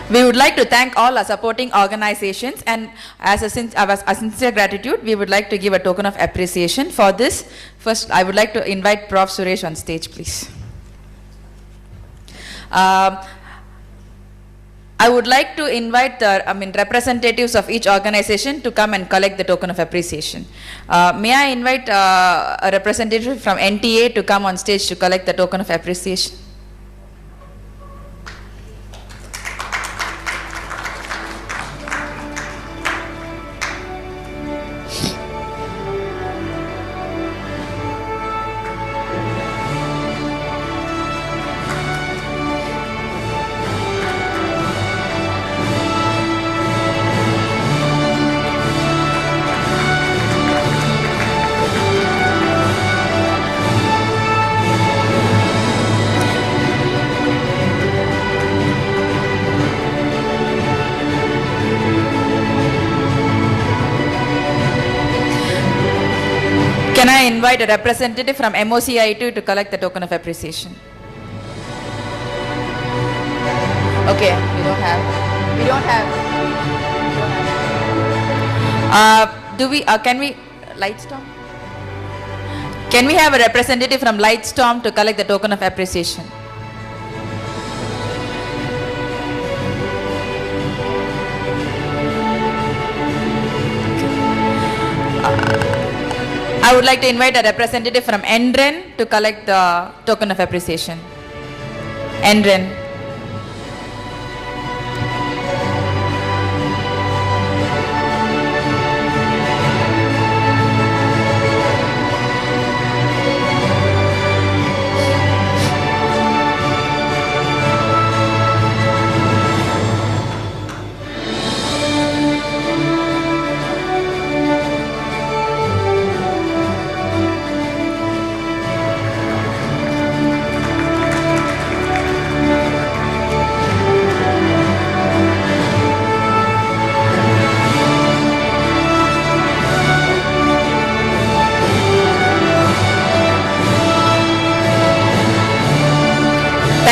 Speaker 1: We would like to thank all our supporting organizations, and as a sincere gratitude, we would like to give a token of appreciation for this. First, I would like to invite Prof. Suresh on stage, please. I would like to invite the representatives of each organization to come and collect the token of appreciation. May I invite a representative from NTA to come on stage to collect the token of appreciation? Can I invite a representative from MOCIT to collect the token of appreciation? Okay, we don't have. Can we, lights down? Can we have a representative from Lightstorm to collect the token of appreciation? I would like to invite a representative from Endren to collect the token of appreciation. Endren.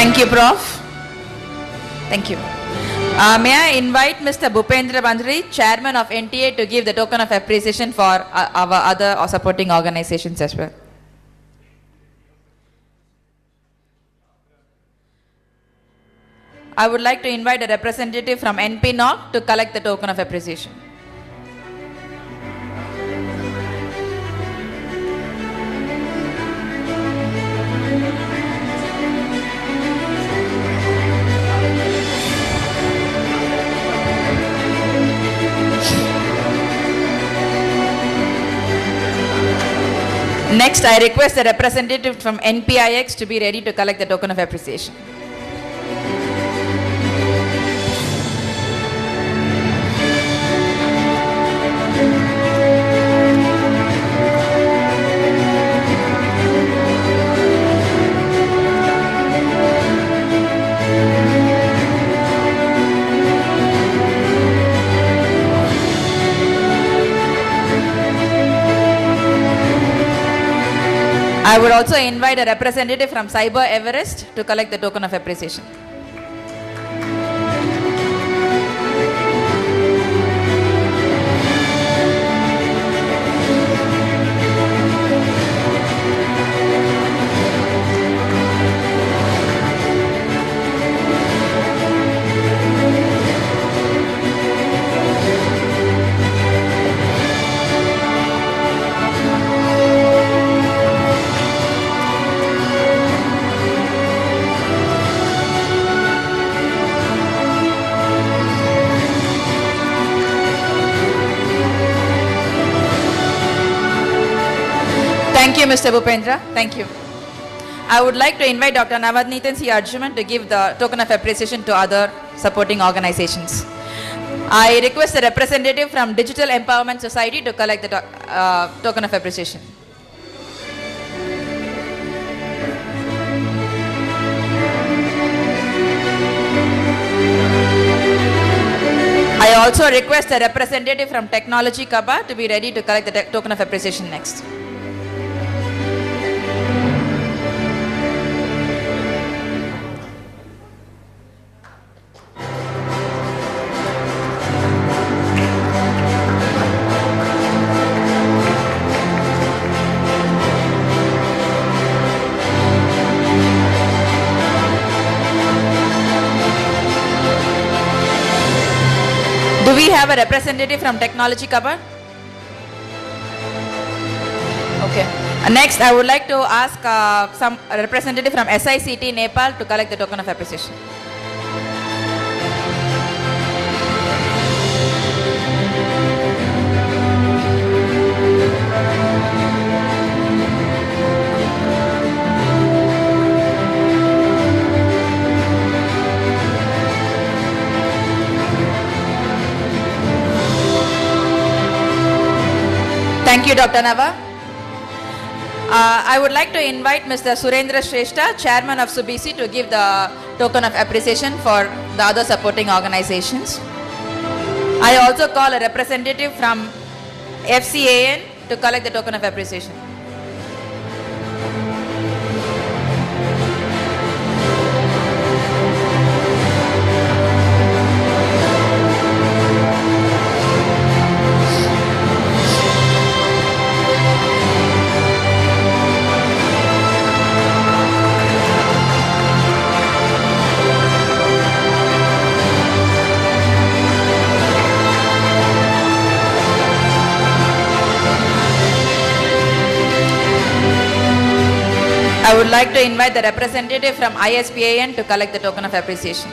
Speaker 1: Thank you, Prof. Thank you. May I invite Mr. Bhupendra Bandri, Chairman of NTA, to give the token of appreciation for our other supporting organizations as well. I would like to invite a representative from NPNOC to collect the token of appreciation. Next, I request the representative from NPIX to be ready to collect the token of appreciation. I would also invite a representative from Cyber Everest to collect the token of appreciation. Thank you, Mr. Bhupendra. Thank you. I would like to invite Dr. Navadnithan C. Arjuman to give the token of appreciation to other supporting organizations. I request the representative from Digital Empowerment Society to collect the token of appreciation. I also request a representative from Technology Kaba to be ready to collect the token of appreciation next. Do we have a representative from Technology Cupboard? Okay. Next, I would like to ask a representative from SICT Nepal to collect the token of appreciation. Thank you, Dr. Nava. I would like to invite Mr. Surendra Shrestha, Chairman of SUBICI, to give the token of appreciation for the other supporting organizations. I also call a representative from FCAN to collect the token of appreciation. I would like to invite the representative from ISPAN to collect the token of appreciation.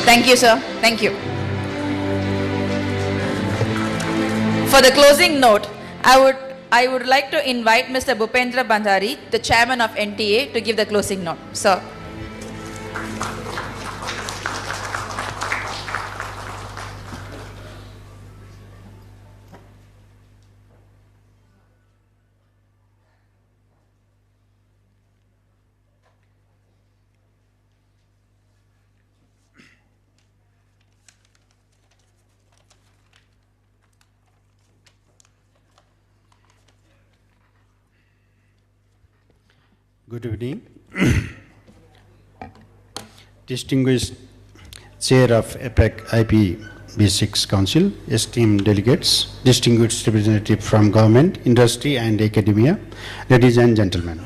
Speaker 1: Thank you, sir. Thank you. For the closing note, I would like to invite Mr. Bhupendra Bandhari, the chairman of NTA, to give the closing note. Sir.
Speaker 9: Good evening. Distinguished Chair of APAC IPv6 Council, esteemed delegates, distinguished representatives from government, industry and academia, ladies and gentlemen.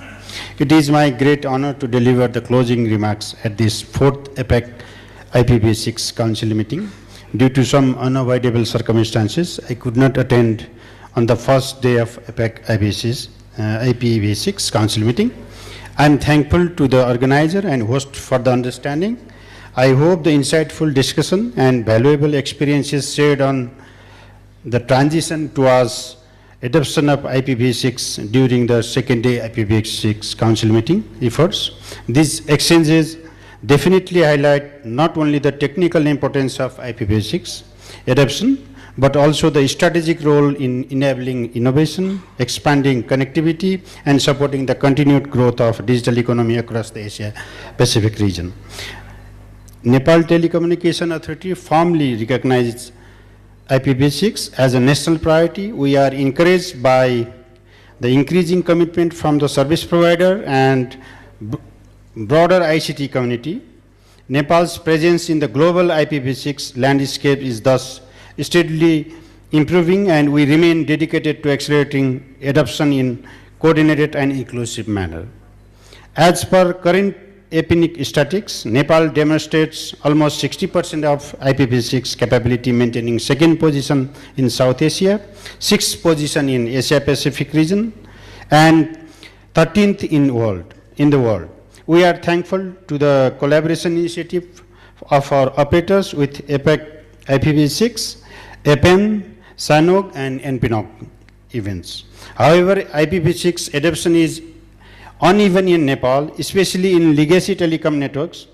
Speaker 9: It is my great honor to deliver the closing remarks at this fourth APAC IPv6 Council meeting. Due to some unavoidable circumstances, I could not attend on the first day of APAC IPv6 Council meeting. I am thankful to the organizer and host for the understanding. I hope the insightful discussion and valuable experiences shared on the transition towards adoption of IPv6 during the second day IPv6 Council meeting efforts. These exchanges definitely highlight not only the technical importance of IPv6 adoption, but also the strategic role in enabling innovation, expanding connectivity, and supporting the continued growth of digital economy across the Asia-Pacific region. Nepal Telecommunication Authority firmly recognizes IPv6 as a national priority. We are encouraged by the increasing commitment from the service provider and broader ICT community. Nepal's presence in the global IPv6 landscape is thus steadily improving, and we remain dedicated to accelerating adoption in coordinated and inclusive manner. As per current APNIC statistics, Nepal demonstrates almost 60% of IPv6 capability, maintaining second position in South Asia, sixth position in Asia-Pacific region, and 13th in the world. We are thankful to the collaboration initiative of our operators with APAC IPv6, APEN, SANOG, and NPNOG events. However, IPv6 adoption is uneven in Nepal, especially in legacy telecom networks.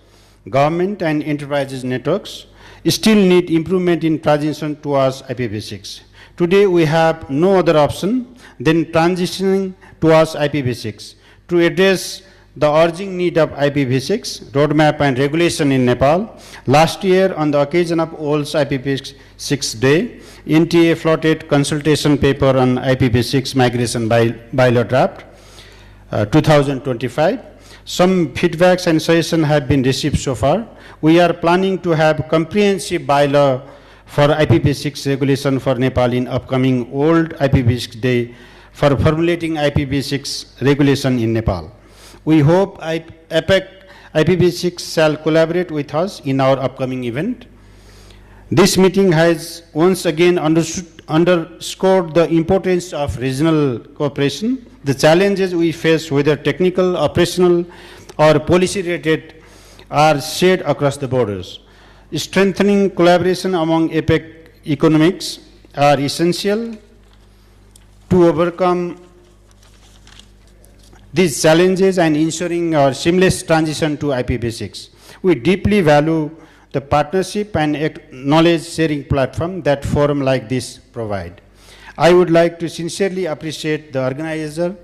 Speaker 9: Government and enterprises networks still need improvement in transition towards IPv6. Today, we have no other option than transitioning towards IPv6. To address the urgent need of IPv6 roadmap and regulation in Nepal, last year on the occasion of WORLD's IPv6 Day, NTA floated consultation paper on IPv6 migration bylaw draft 2025. Some feedbacks and suggestions have been received so far. We are planning to have comprehensive bylaw for IPv6 regulation for Nepal in upcoming World IPv6 Day for formulating IPv6 regulation in Nepal. We hope APAC IPv6 shall collaborate with us in our upcoming event. This meeting has once again underscored the importance of regional cooperation. The challenges we face, whether technical, operational, or policy-related, are shared across the borders. Strengthening collaboration among APAC economics are essential to overcome these challenges and ensuring our seamless transition to IPv6. We deeply value the partnership and knowledge sharing platform that forum like this provide. I would like to sincerely appreciate the organizer,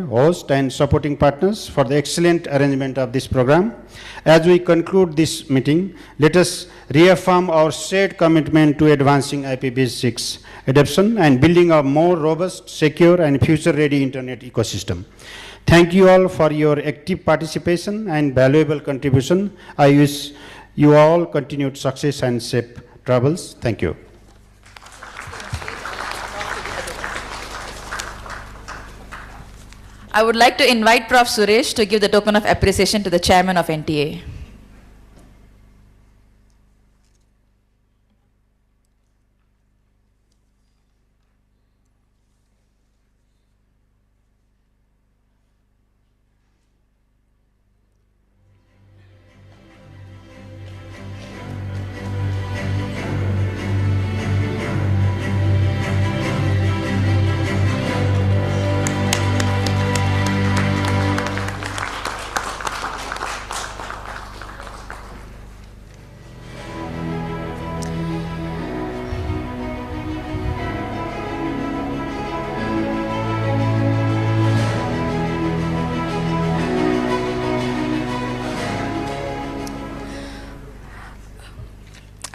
Speaker 9: host, and supporting partners for the excellent arrangement of this program. As we conclude this meeting, let us reaffirm our shared commitment to advancing IPv6 adoption and building a more robust, secure, and future-ready internet ecosystem. Thank you all for your active participation and valuable contribution. I wish you all continued success and safe travels. Thank you.
Speaker 1: I would like to invite Prof. Suresh to give the token of appreciation to the chairman of NTA.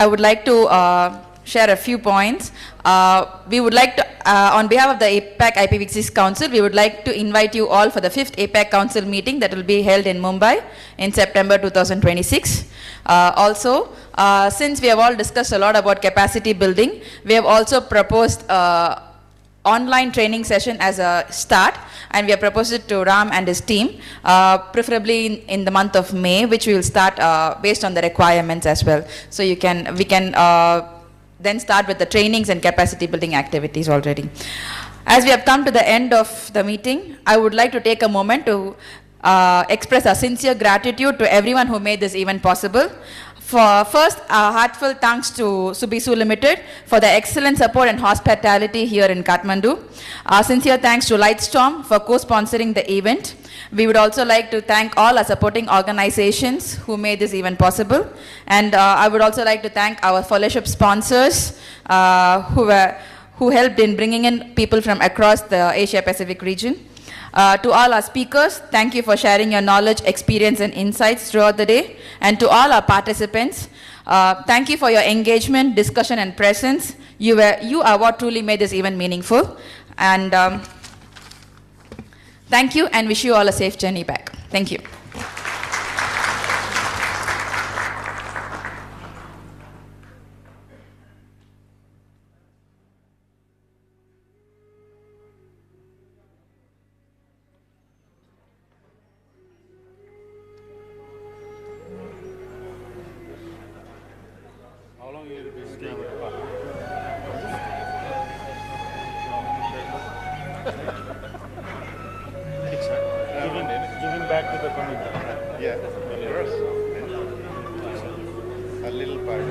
Speaker 1: I would like to share a few points. We would like to, on behalf of the APAC IPv6 Council, we would like to invite you all for the 5th APAC Council meeting that will be held in Mumbai in September 2026. Also, since we have all discussed a lot about capacity building, we have also proposed online training session as a start, and we have proposed it to Ram and his team, preferably in the month of May, which we will start based on the requirements as well. So we can then start with the trainings and capacity building activities already. As we have come to the end of the meeting, I would like to take a moment to express our sincere gratitude to everyone who made this event possible. First, heartfelt thanks to Subisu Limited for the excellent support and hospitality here in Kathmandu. Sincere thanks to Lightstorm for co-sponsoring the event. We would also like to thank all our supporting organizations who made this event possible. And I would also like to thank our fellowship sponsors who helped in bringing in people from across the Asia Pacific region. To all our speakers, thank you for sharing your knowledge, experience and insights throughout the day. And to all our participants, thank you for your engagement, discussion and presence. You are what truly made this event meaningful. And thank you and wish you all a safe journey back. Thank you.
Speaker 4: Giving back to the community. Yeah, of course. A little part of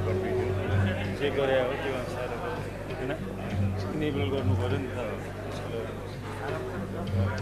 Speaker 4: what we do. Check it out.